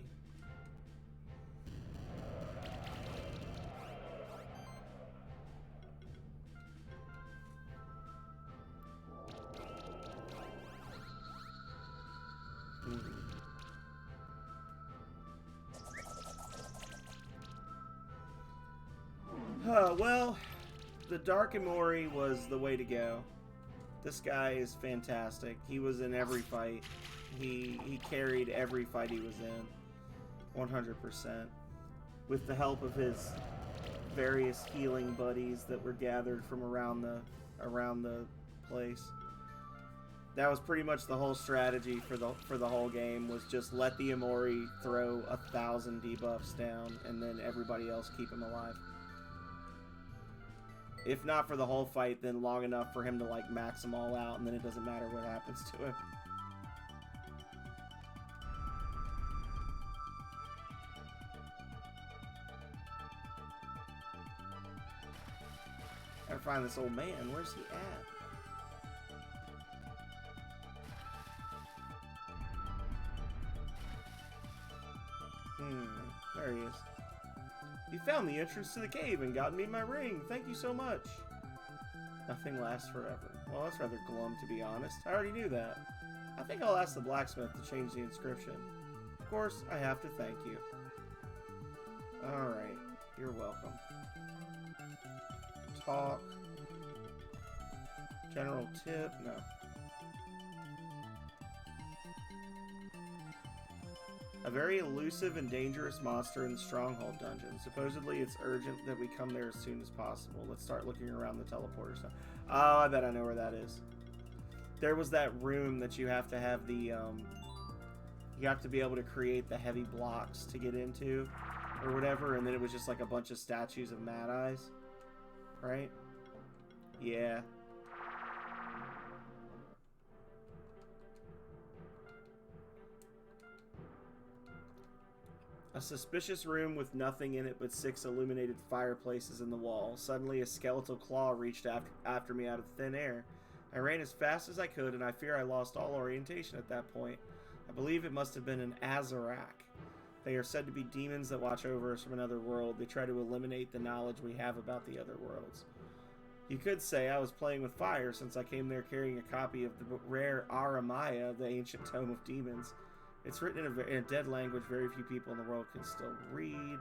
Well, the Dark Emori was the way to go. This guy is fantastic. He was in every fight. He carried every fight he was in. 100%. With the help of his various healing buddies that were gathered from around the place. That was pretty much the whole strategy for the whole game, was just let the Emori throw 1,000 debuffs down and then everybody else keep him alive. If not for the whole fight, then long enough for him to like max them all out, and then it doesn't matter what happens to him. Gotta find this old man. Where's he at? There he is. You found the entrance to the cave and got me my ring. Thank you so much. Nothing lasts forever. Well, that's rather glum, to be honest. I already knew that. I think I'll ask the blacksmith to change the inscription. Of course, I have to thank you. Alright. You're welcome. Talk. General tip? No. A very elusive and dangerous monster in the Stronghold dungeon. Supposedly it's urgent that we come there as soon as possible. Let's start looking around the teleporter stuff. Oh, I bet I know where that is. There was that room that you have to have the, you have to be able to create the heavy blocks to get into, or whatever, and then it was just like a bunch of statues of Mad Eyes. Right? Yeah. A suspicious room with nothing in it but 6 illuminated fireplaces in the wall. Suddenly a skeletal claw reached after me out of thin air. I ran as fast as I could, and I fear I lost all orientation at that point. I believe it must have been an Azarak. They are said to be demons that watch over us from another world. They try to eliminate the knowledge we have about the other worlds. You could say I was playing with fire, since I came there carrying a copy of the rare Aramaya, the ancient tome of demons. It's written in a dead language very few people in the world can still read.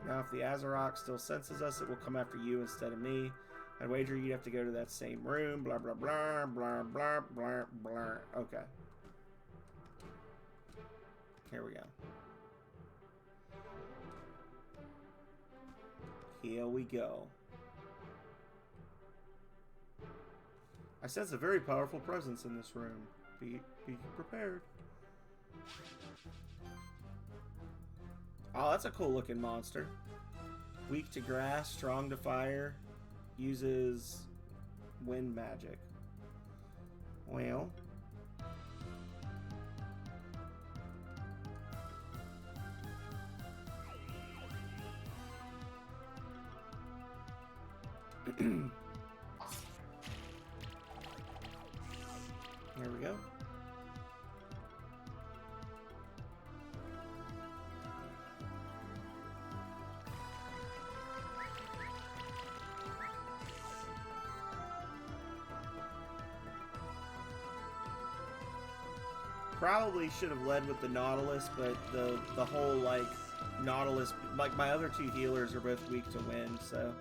Now, if the Azarak still senses us, it will come after you instead of me. I'd wager you'd have to go to that same room. Blah, blah, blah, blah, blah, blah, blah. Okay. Here we go. Here we go. I sense a very powerful presence in this room. Be prepared. Oh, that's a cool looking monster. Weak to grass, strong to fire, uses wind magic. Well. Here we go. probably should have led with the Nautilus, but the whole, like, Nautilus, like, my other two healers are both weak to wind, so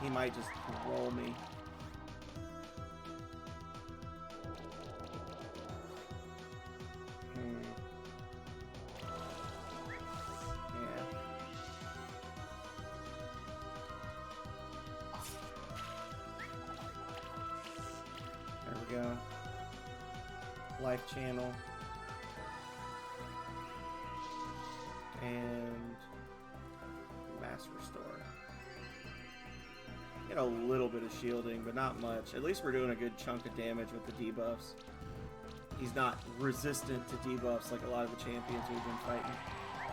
he might just roll me. Go. Life channel. And mass restore. Get a little bit of shielding, but not much. At least we're doing a good chunk of damage with the debuffs. He's not resistant to debuffs like a lot of the champions we've been fighting.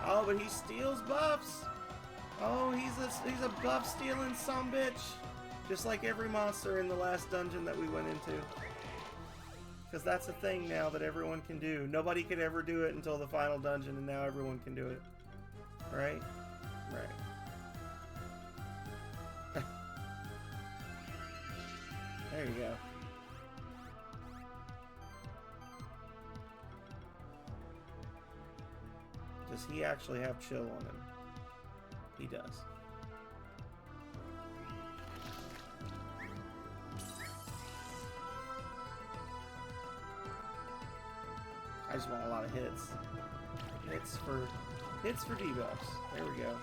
Oh, but he steals buffs! Oh, he's a buff stealing sumbitch! Just like every monster in the last dungeon that we went into. Because that's a thing now that everyone can do. Nobody could ever do it until the final dungeon, and now everyone can do it. Right? Right. There you go. Does he actually have chill on him? He does. I just want a lot of hits. Hits for debuffs. There we go.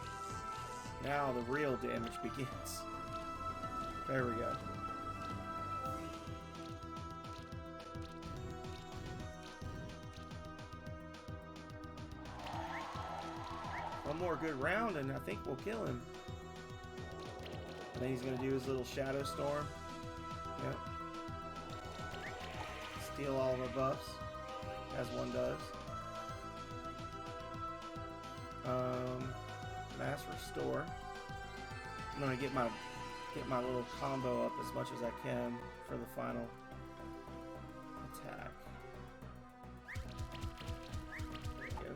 Now the real damage begins. There we go. One more good round and I think we'll kill him. And then he's gonna do his little Shadow Storm. Yep. Steal all of our buffs. As one does. Mass restore. I'm gonna get my little combo up as much as I can for the final attack. There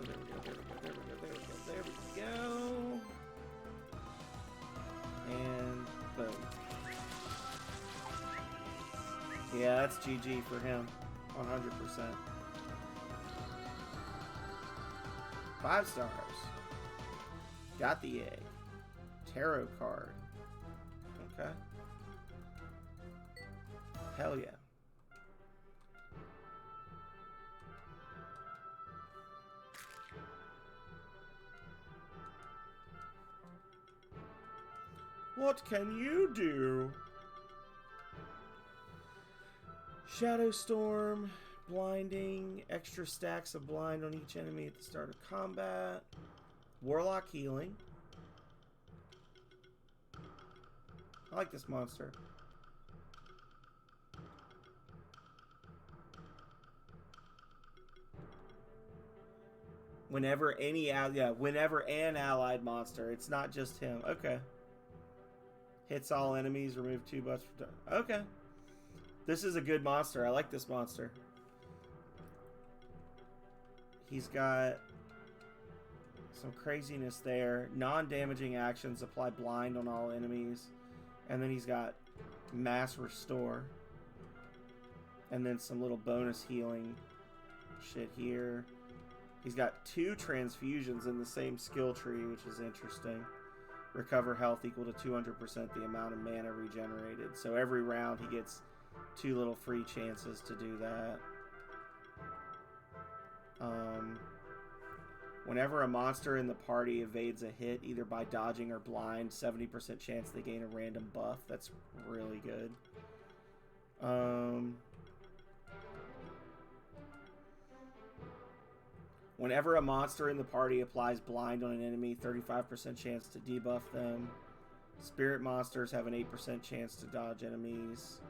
we go. And boom. Yeah, that's GG for him. 100%. 5 stars. Got the egg. Tarot card. Okay. Hell yeah. What can you do? Shadow Storm. Blinding, extra stacks of blind on each enemy at the start of combat. Warlock healing. I like this monster. Whenever whenever an allied monster, it's not just him. Okay. Hits all enemies, remove 2 buffs per turn. Okay. This is a good monster. I like this monster. He's got some craziness there. Non-damaging actions apply blind on all enemies. And then he's got mass restore. And then some little bonus healing shit here. He's got 2 transfusions in the same skill tree, which is interesting. Recover health equal to 200% the amount of mana regenerated. So every round he gets 2 little free chances to do that. Whenever a monster in the party evades a hit, either by dodging or blind, 70% chance they gain a random buff. That's really good. Whenever a monster in the party applies blind on an enemy, 35% chance to debuff them. Spirit monsters have an 8% chance to dodge enemies.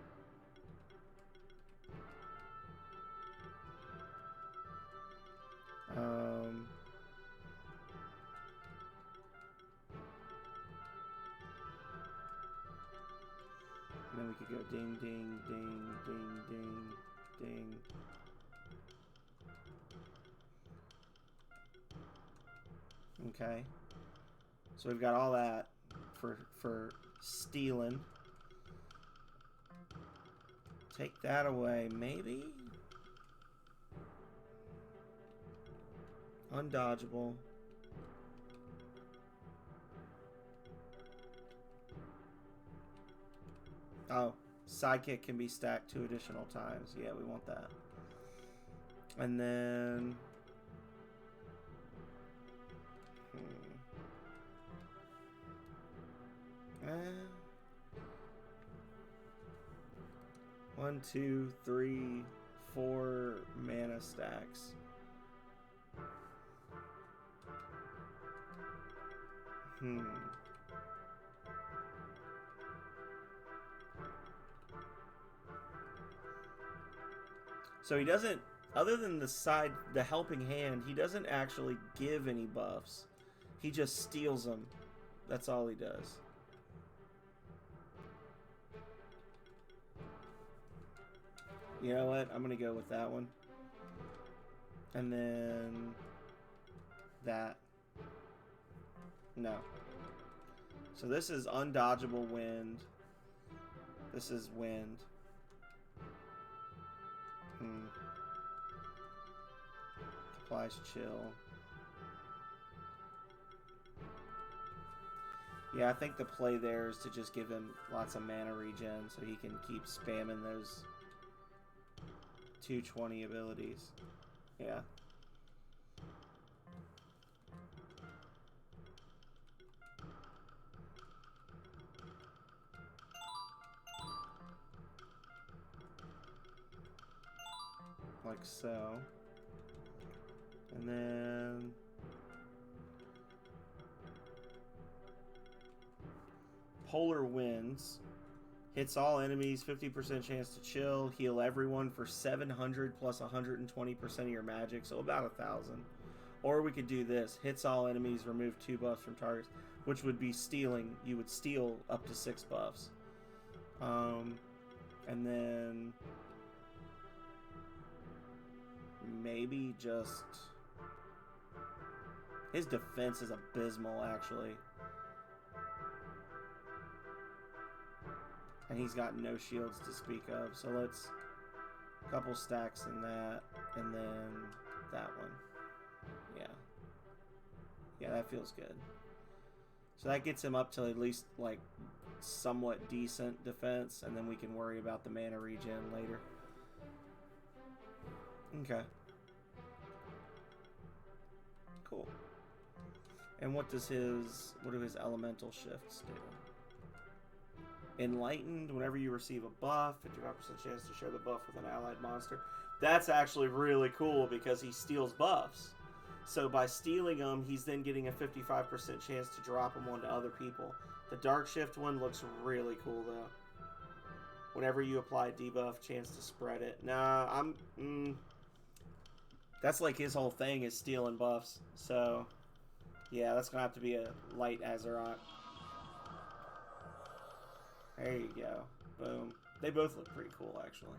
And then we could go ding, ding, ding, ding, ding, ding. Okay. So we've got all that for stealing. Take that away, maybe? Undodgeable. Oh, sidekick can be stacked 2 additional times. Yeah, we want that. And then... One, 2, 3, 4 mana stacks. So he doesn't, other than the helping hand, he doesn't actually give any buffs. He just steals them. That's all he does. You know what? I'm going to go with that one. And then that. No. So this is undodgeable wind. This is wind. Applies chill. Yeah, I think the play there is to just give him lots of mana regen so he can keep spamming those 220 abilities. Yeah. Like so. And then... Polar Winds. Hits all enemies, 50% chance to chill. Heal everyone for 700 plus 120% of your magic, so about 1,000. Or we could do this. Hits all enemies, remove 2 buffs from targets, which would be stealing. You would steal up to 6 buffs. And then... maybe just... his defense is abysmal, actually. And he's got no shields to speak of. So let's... a couple stacks in that. And then that one. Yeah. Yeah, that feels good. So that gets him up to at least, like, somewhat decent defense. And then we can worry about the mana regen later. Okay. Cool. And what do his elemental shifts do? Enlightened, whenever you receive a buff, 55% chance to share the buff with an allied monster. That's actually really cool because he steals buffs. So by stealing them, he's then getting a 55% chance to drop them onto other people. The Dark Shift one looks really cool though. Whenever you apply debuff, chance to spread it. Nah, that's like his whole thing is stealing buffs. So, yeah, that's gonna have to be a light Azeroth. There you go. Boom. They both look pretty cool, actually.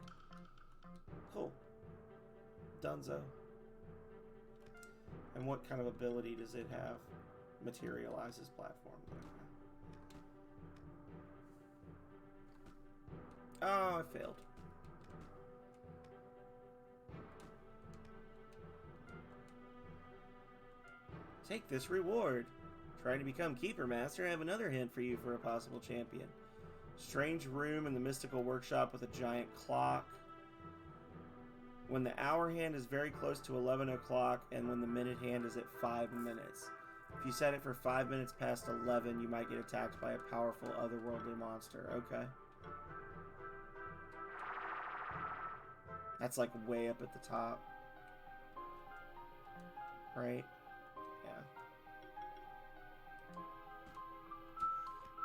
Cool. Dunzo. And what kind of ability does it have? Materializes platform. Oh, I failed. Take this reward. Trying to become Keeper Master, I have another hint for you for a possible champion. Strange room in the mystical workshop with a giant clock. When the hour hand is very close to 11 o'clock and when the minute hand is at 5 minutes. If you set it for 5 minutes past 11, you might get attacked by a powerful otherworldly monster. Okay. That's like way up at the top. Right? Yeah.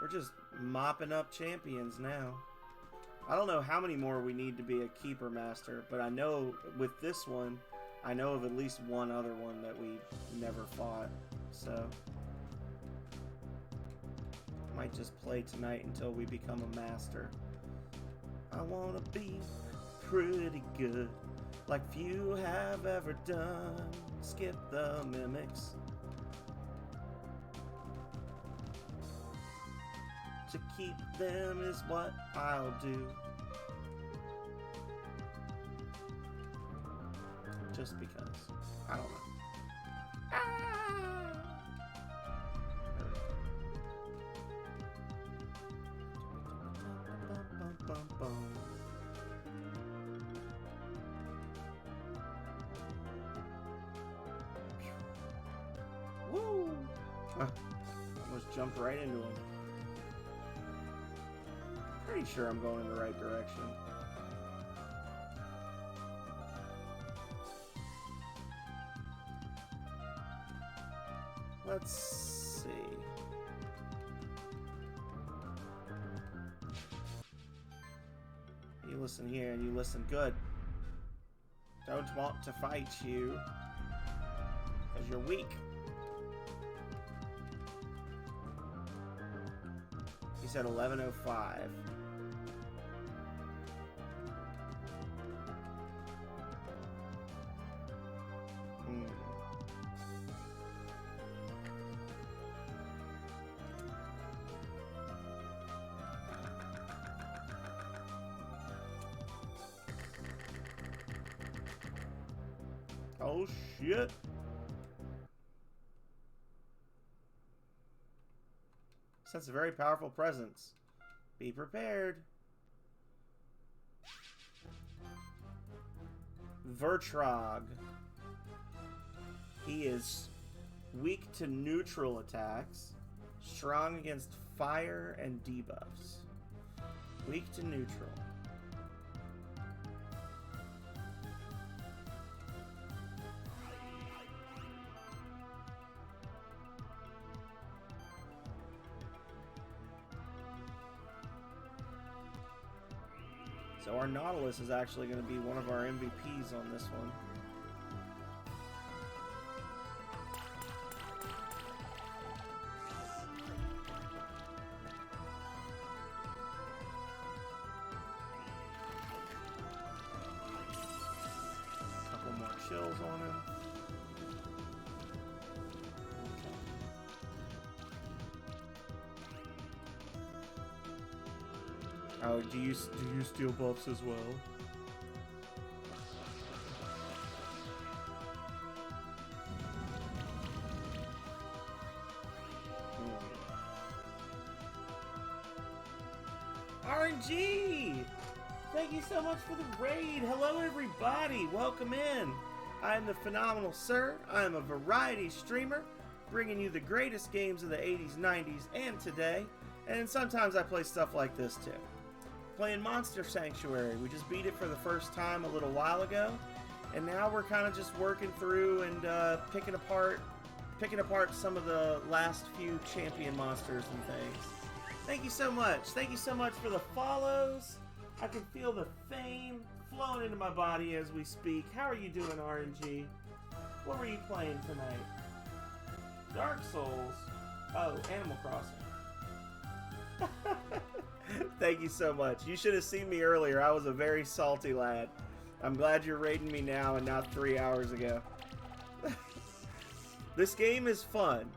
We're just mopping up champions now. I don't know how many more we need to be a Keeper Master, but I know with this one, I know of at least one other one that we never fought. So, might just play tonight until we become a master. I wanna be pretty good, like few have ever done. Skip the mimics. To keep them is what I'll do. Just because. I don't know. Ah! Woo! Almost jumped right into him. Pretty sure I'm going in the right direction. Let's see. You listen here and you listen good. Don't want to fight you because you're weak. He said 11:05. Oh shit. Sense a very powerful presence. Be prepared. Vertrog. He is weak to neutral attacks, strong against fire and debuffs. Weak to neutral. So our Nautilus is actually going to be one of our MVPs on this one. Couple more chills on him. Oh, do you steal buffs as well? RNG! Thank you so much for the raid. Hello, everybody. Welcome in. I am the Phenomenal Sir. I am a variety streamer, bringing you the greatest games of the 80s, 90s, and today. And sometimes I play stuff like this too. Playing Monster Sanctuary. We just beat it for the first time a little while ago, and now we're kind of just working through and picking apart some of the last few champion monsters and things. Thank you so much. Thank you so much for the follows. I can feel the fame flowing into my body as we speak. How are you doing, RNG? What were you playing tonight? Dark Souls. Oh, Animal Crossing. Thank you so much. You should have seen me earlier. I was a very salty lad. I'm glad you're raiding me now and not 3 hours ago. This game is fun,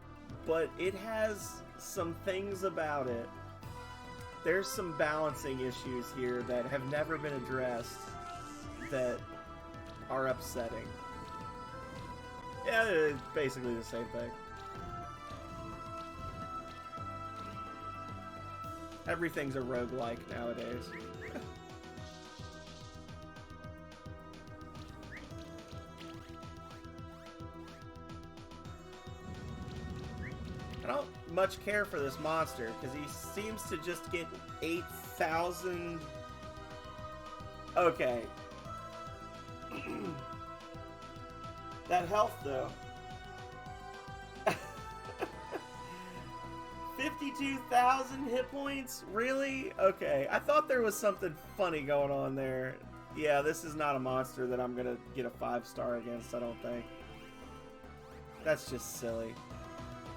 but it has some things about it. There's some balancing issues here that have never been addressed that are upsetting. Yeah, it's basically the same thing. Everything's a roguelike nowadays. I don't much care for this monster because he seems to just get 8,000. Okay. That health though. 52,000 hit points? Really? Okay. I thought there was something funny going on there. Yeah, this is not a monster that I'm gonna get a 5-star against, I don't think. That's just silly.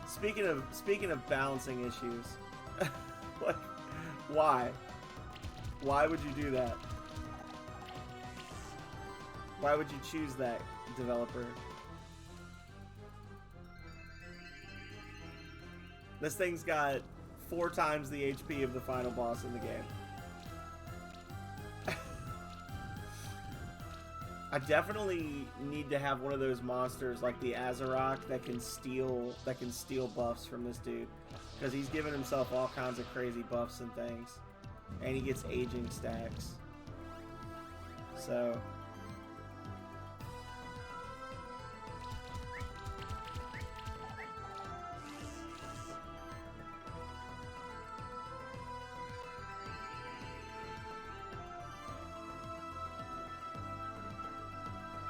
Speaking of balancing issues. Like, why? Why would you do that? Why would you choose that, developer? This thing's got 4 times the HP of the final boss in the game. I definitely need to have one of those monsters like the Azarok that can steal buffs from this dude, because he's giving himself all kinds of crazy buffs and things, and he gets aging stacks. So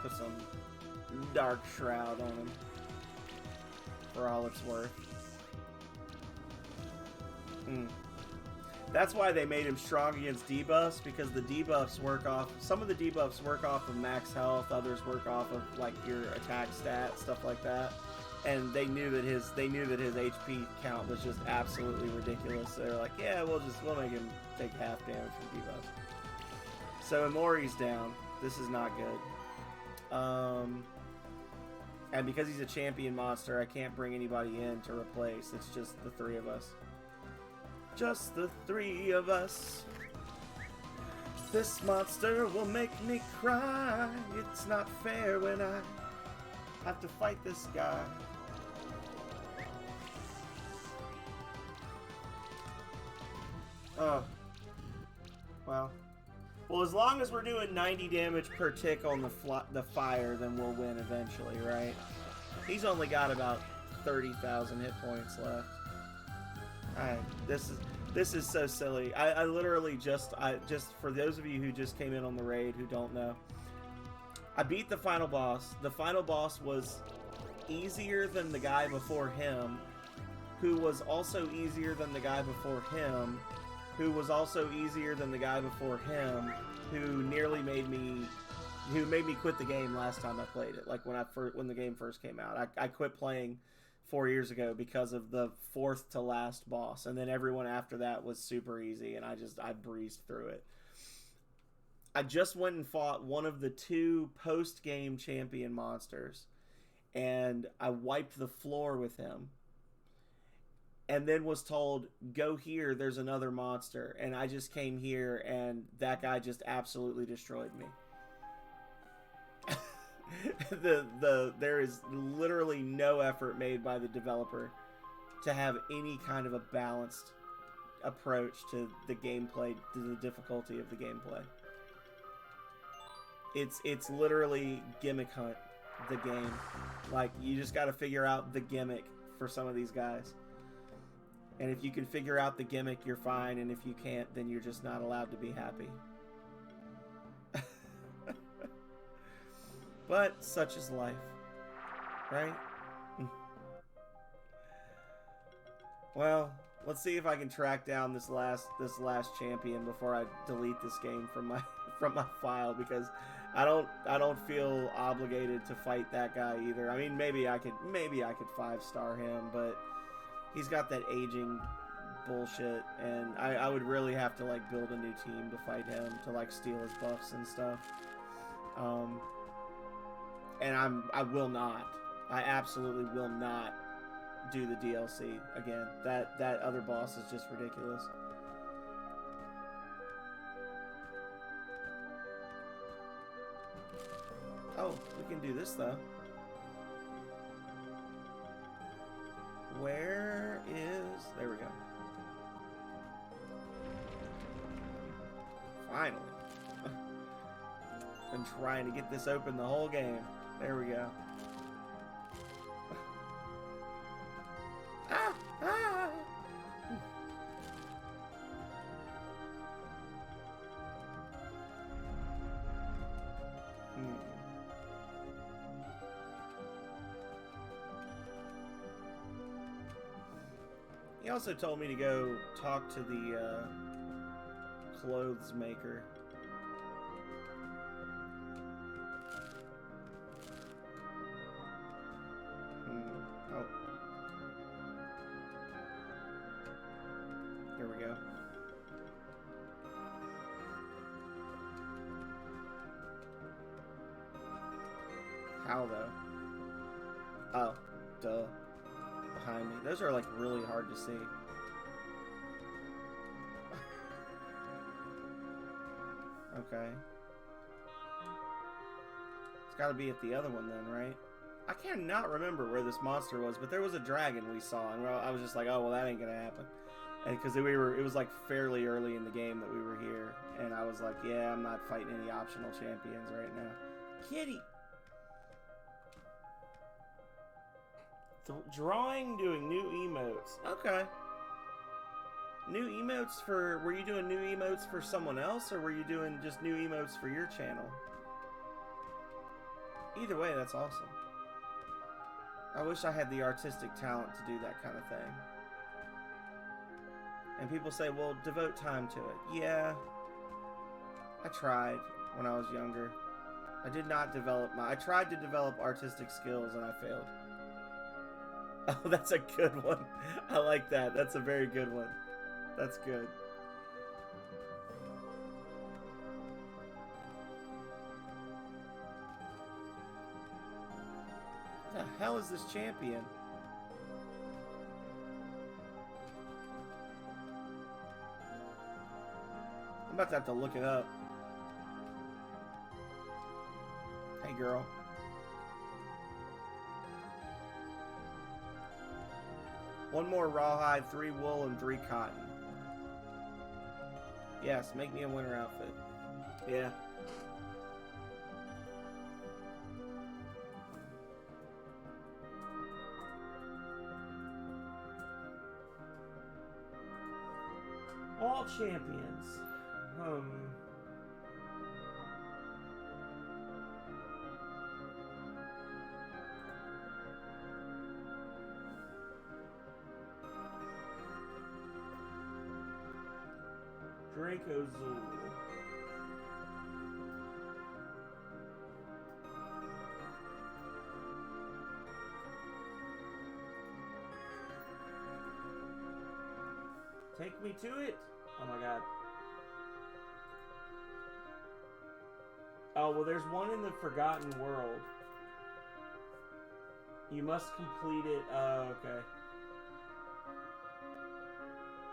put some Dark Shroud on him for all it's worth. That's why they made him strong against debuffs, because the debuffs work off, some of the debuffs work off of max health, others work off of like your attack stat, stuff like that. And they knew that his HP count was just absolutely ridiculous. So they're like, yeah, we'll make him take half damage from debuffs. So Amori's down. This is not good. And because he's a champion monster, I can't bring anybody in to replace. It's just the three of us. Just the three of us. This monster will make me cry. It's not fair when I have to fight this guy. Oh. Well, as long as we're doing 90 damage per tick on the fire, then we'll win eventually, right? He's only got about 30,000 hit points left. Alright, this is so silly. I literally just for those of you who just came in on the raid who don't know, I beat the final boss. The final boss was easier than the guy before him, who was also easier than the guy before him, who was also easier than the guy before him, who made me quit the game last time I played it. Like when the game first came out, I quit playing 4 years ago because of the fourth to last boss, and then everyone after that was super easy, and I breezed through it. I just went and fought one of the two post-game champion monsters, and I wiped the floor with him, and then was told, go here, there's another monster, and I just came here, and that guy just absolutely destroyed me. There is literally no effort made by the developer to have any kind of a balanced approach to the gameplay, to the difficulty of the gameplay. It's literally gimmick hunt, the game. Like, you just got to figure out the gimmick for some of these guys. And if you can figure out the gimmick, you're fine, and if you can't, then you're just not allowed to be happy. But such is life, right? Well, let's see if I can track down this last champion before I delete this game from my file, because I don't feel obligated to fight that guy either. I mean, maybe I could 5-star him, but he's got that aging bullshit, and I would really have to like build a new team to fight him, to like steal his buffs and stuff. And I absolutely will not do the DLC again. That other boss is just ridiculous. Oh, we can do this though. Where is... There we go. Finally. Been trying to get this open the whole game. There we go. Ah! Ah! He also told me to go talk to the clothes maker. Oh. Here we go. How though? Oh, duh. Behind me. Those are like really hard to see. Okay. It's got to be at the other one then, right? I cannot remember where this monster was, but there was a dragon we saw, and I was just like, oh, well, that ain't gonna happen. And because it was like fairly early in the game that we were here, and I was like, yeah, I'm not fighting any optional champions right now. Kitty! Drawing, doing new emotes. Okay. New emotes for... Were you doing new emotes for someone else, or were you doing just new emotes for your channel? Either way, that's awesome. I wish I had the artistic talent to do that kind of thing. And people say, well, devote time to it. Yeah. I tried when I was younger. I did not develop I tried to develop artistic skills and I failed. Oh, that's a good one. I like that. That's a very good one. That's good. What the hell is this champion? I'm about to have to look it up. Hey, girl. One more rawhide, 3 wool, and 3 cotton. Yes, make me a winter outfit. Yeah. All champions. Draco Zul. Take me to it. Oh my god. Oh, well, there's one in the Forgotten World. You must complete it. Oh, okay.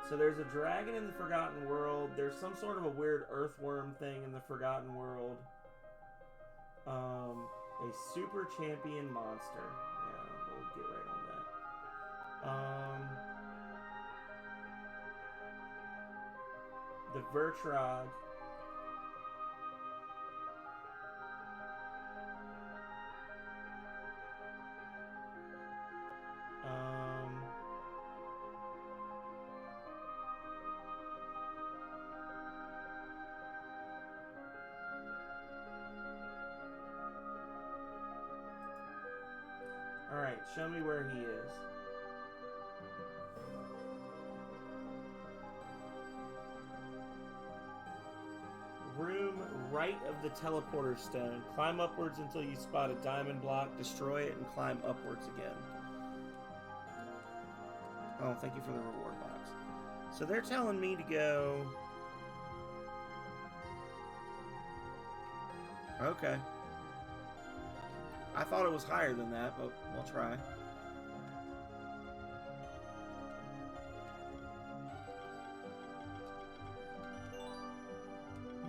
So there's a dragon in the Forgotten World. There's some sort of a weird earthworm thing in the Forgotten World. A super champion monster. Yeah, we'll get right on that. The Vertrog. Alright, show me where he is. Room right of the teleporter stone. Climb upwards until you spot a diamond block, destroy it, and climb upwards again. Oh, thank you for the reward box. So they're telling me to go... Okay. I thought it was higher than that, but we'll try.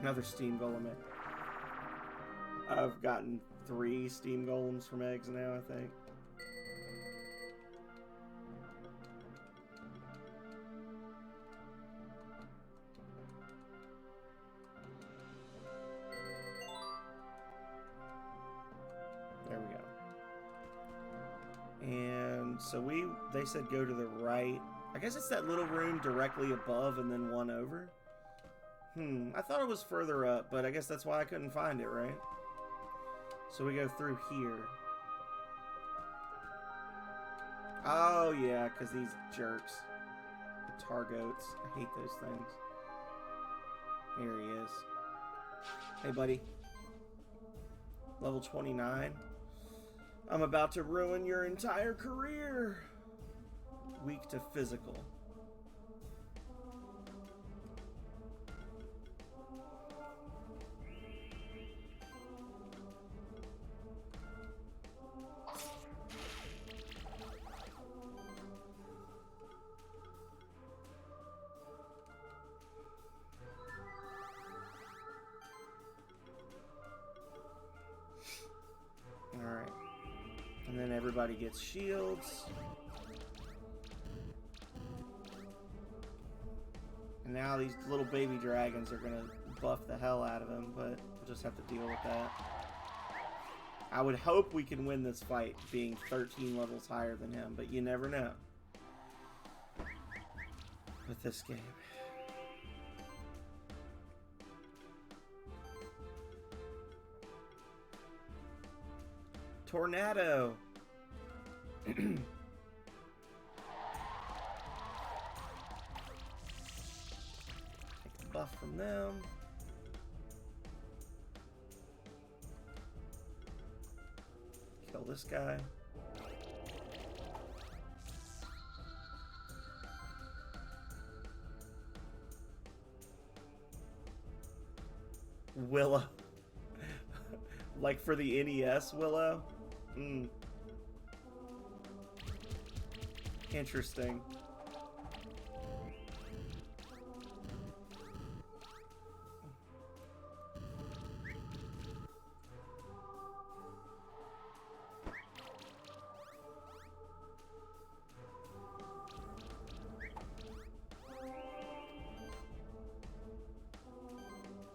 Another steam golem. I've gotten 3 steam golems from eggs now, I think. There we go. And so they said go to the right. I guess it's that little room directly above and then one over. I thought it was further up, but I guess that's why I couldn't find it, right? So we go through here. Oh, yeah, because these jerks. The Targoats. I hate those things. Here he is. Hey, buddy. Level 29. I'm about to ruin your entire career. Weak to physical. And then everybody gets shields. And now these little baby dragons are gonna buff the hell out of him, but we'll just have to deal with that. I would hope we can win this fight being 13 levels higher than him, but you never know with this game. Tornado. Take the buff from them. Kill this guy. Willow. Like for the NES Willow? Interesting.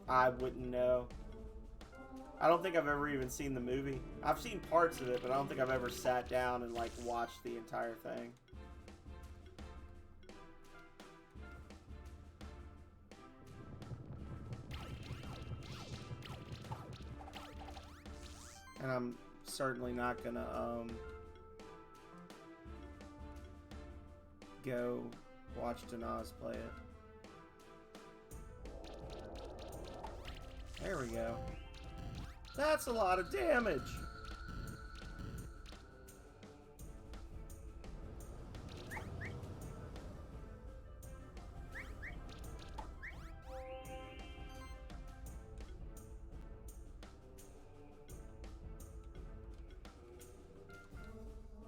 I wouldn't know. I don't think I've ever even seen the movie. I've seen parts of it, but I don't think I've ever sat down and like watched the entire thing. And I'm certainly not gonna go watch Danaz play it. There we go. That's a lot of damage.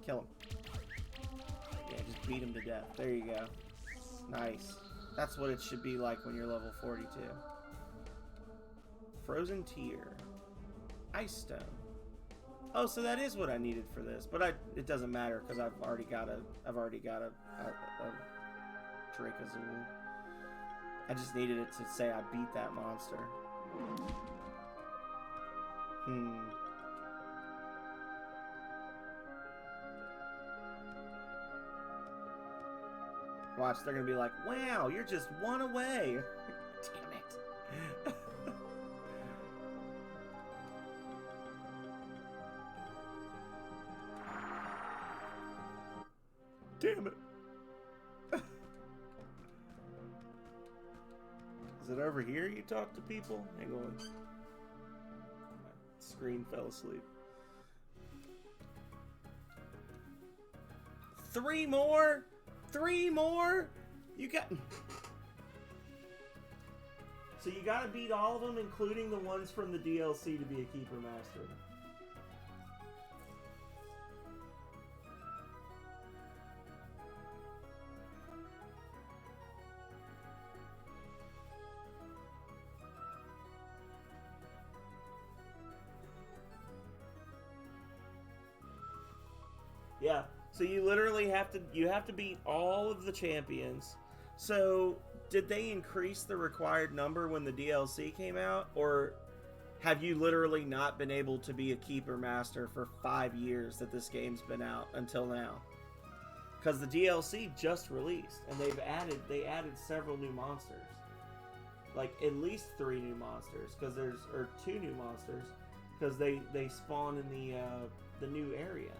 Kill him. Yeah, just beat him to death. There you go. Nice. That's what it should be like when you're level 42. Frozen Tear. Ice Stone. Oh, so that is what I needed for this, but it doesn't matter because I've already got a Drake Azul. I just needed it to say I beat that monster. Watch, they're gonna be like, "Wow, you're just one away." Damn it. Damn it. Is it over here you talk to people? Hang on. My screen fell asleep. 3 more? 3 more? You got... So you gotta beat all of them, including the ones from the DLC to be a Keeper Master. Yeah, so you literally have to beat all of the champions. So did they increase the required number when the DLC came out, or have you literally not been able to be a Keeper Master for 5 years that this game's been out until now? Because the DLC just released, and they added several new monsters, like at least 3 new monsters, or 2 new monsters, because they spawn in the new area.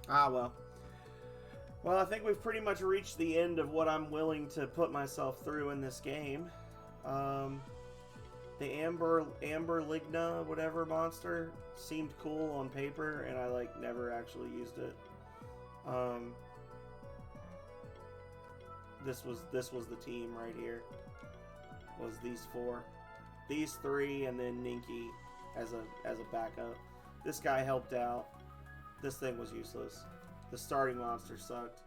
Ah, well. Well, I think we've pretty much reached the end of what I'm willing to put myself through in this game. The Amber Ligna, whatever monster, seemed cool on paper, and I, like, never actually used it. this was the team right here. Was these 4, these 3, and then Ninky as a backup. This guy helped out. This thing was useless. The starting monster sucked.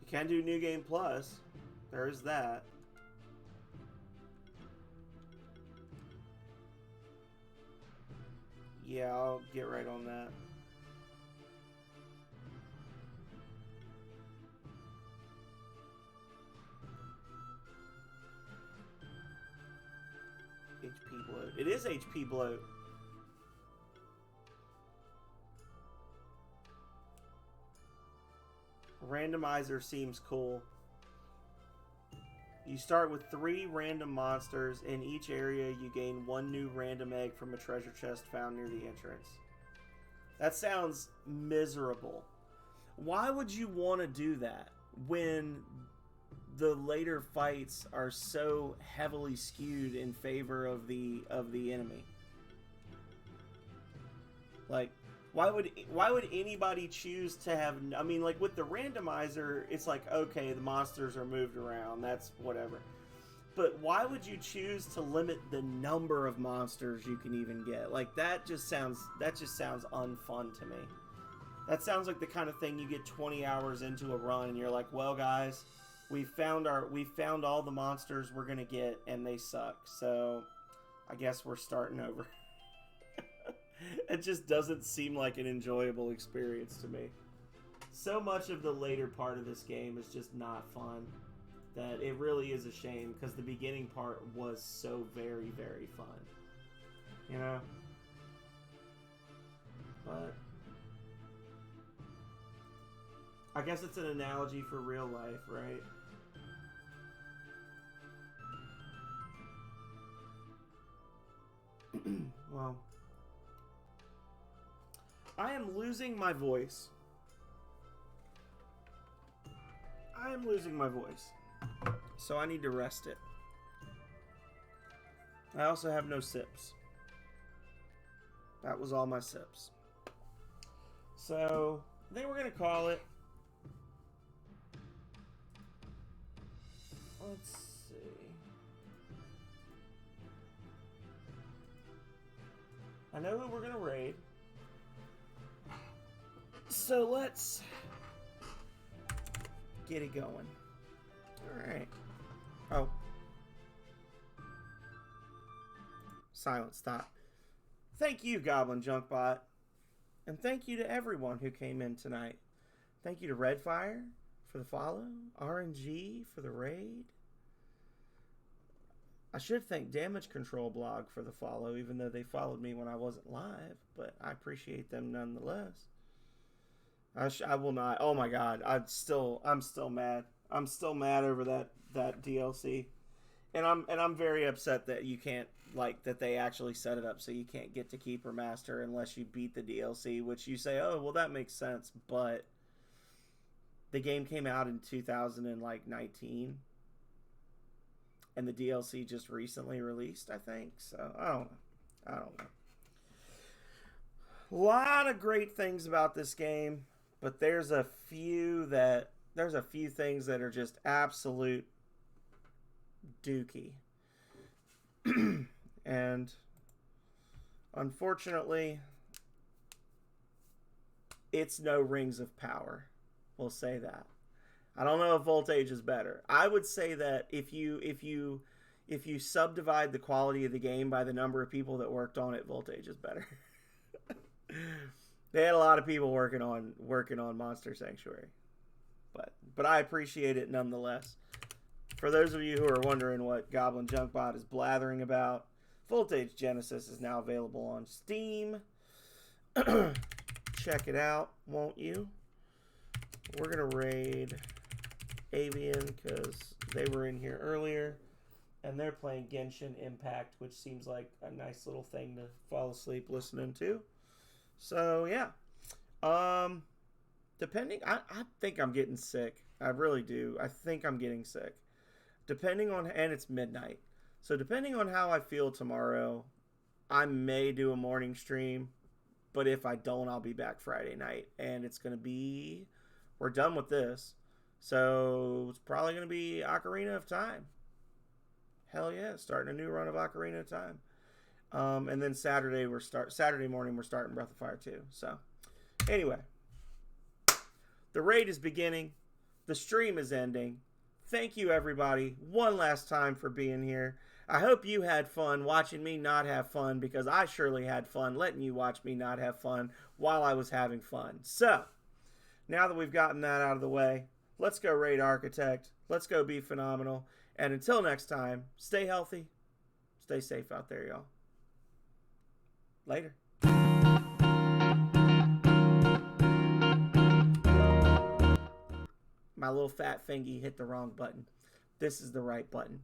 You can do New Game Plus. There is that. Yeah, I'll get right on that. HP bloat. It is HP bloat. Randomizer seems cool. You start with 3 random monsters. In each area, you gain 1 new random egg from a treasure chest found near the entrance. That sounds miserable. Why would you want to do that when the later fights are so heavily skewed in favor of the enemy? Like, why would anybody choose to have... I mean, like, with the randomizer, it's like, okay, the monsters are moved around. That's whatever. But why would you choose to limit the number of monsters you can even get? Like, that just sounds unfun to me. That sounds like the kind of thing you get 20 hours into a run and you're like, well, guys, we found all the monsters we're going to get and they suck. So I guess we're starting over. It just doesn't seem like an enjoyable experience to me. So much of the later part of this game is just not fun that it really is a shame, because the beginning part was so very, very fun. You know? But I guess it's an analogy for real life, right? Well, I am losing my voice. I am losing my voice. So I need to rest it. I also have no sips. That was all my sips. So I think we're going to call it. Let's see. I know who we're going to raid. So let's get it going. Alright. Oh. Silent stop. Thank you, Goblin Junkbot. And thank you to everyone who came in tonight. Thank you to Redfire for the follow. RNG for the raid. I should thank Damage Control Blog for the follow, even though they followed me when I wasn't live. But I appreciate them nonetheless. I will not. Oh my god, I'm still mad. I'm still mad over that DLC, and I'm very upset that you can't, like, that they actually set it up so you can't get to Keeper Master unless you beat the DLC. Which you say, oh well, that makes sense, but the game came out in 2019, and the DLC just recently released, I think. So I don't know. A lot of great things about this game. But there's a few things that are just absolute dookie. And unfortunately, it's no Rings of Power. We'll say that. I don't know if Voltage is better. I would say that if you subdivide the quality of the game by the number of people that worked on it, Voltage is better. They had a lot of people working on Monster Sanctuary, but I appreciate it nonetheless. For those of you who are wondering what Goblin Junkbot is blathering about, Voltage Genesis is now available on Steam. Check it out, won't you? We're gonna raid Avian because they were in here earlier, and they're playing Genshin Impact, which seems like a nice little thing to fall asleep listening to. So, yeah. Depending... I think I'm getting sick. I really do. I think I'm getting sick. Depending on... And it's midnight. So depending on how I feel tomorrow, I may do a morning stream. But if I don't, I'll be back Friday night. And it's going to be... We're done with this. So it's probably going to be Ocarina of Time. Hell yeah, starting a new run of Ocarina of Time. And then Saturday morning we're starting Breath of Fire 2. So anyway, the raid is beginning. The stream is ending. Thank you everybody one last time for being here. I hope you had fun watching me not have fun, because I surely had fun letting you watch me not have fun while I was having fun. So now that we've gotten that out of the way, let's go raid Architect. Let's go be phenomenal. And until next time, stay healthy. Stay safe out there, y'all. Later. My little fat fingy hit the wrong button. This is the right button.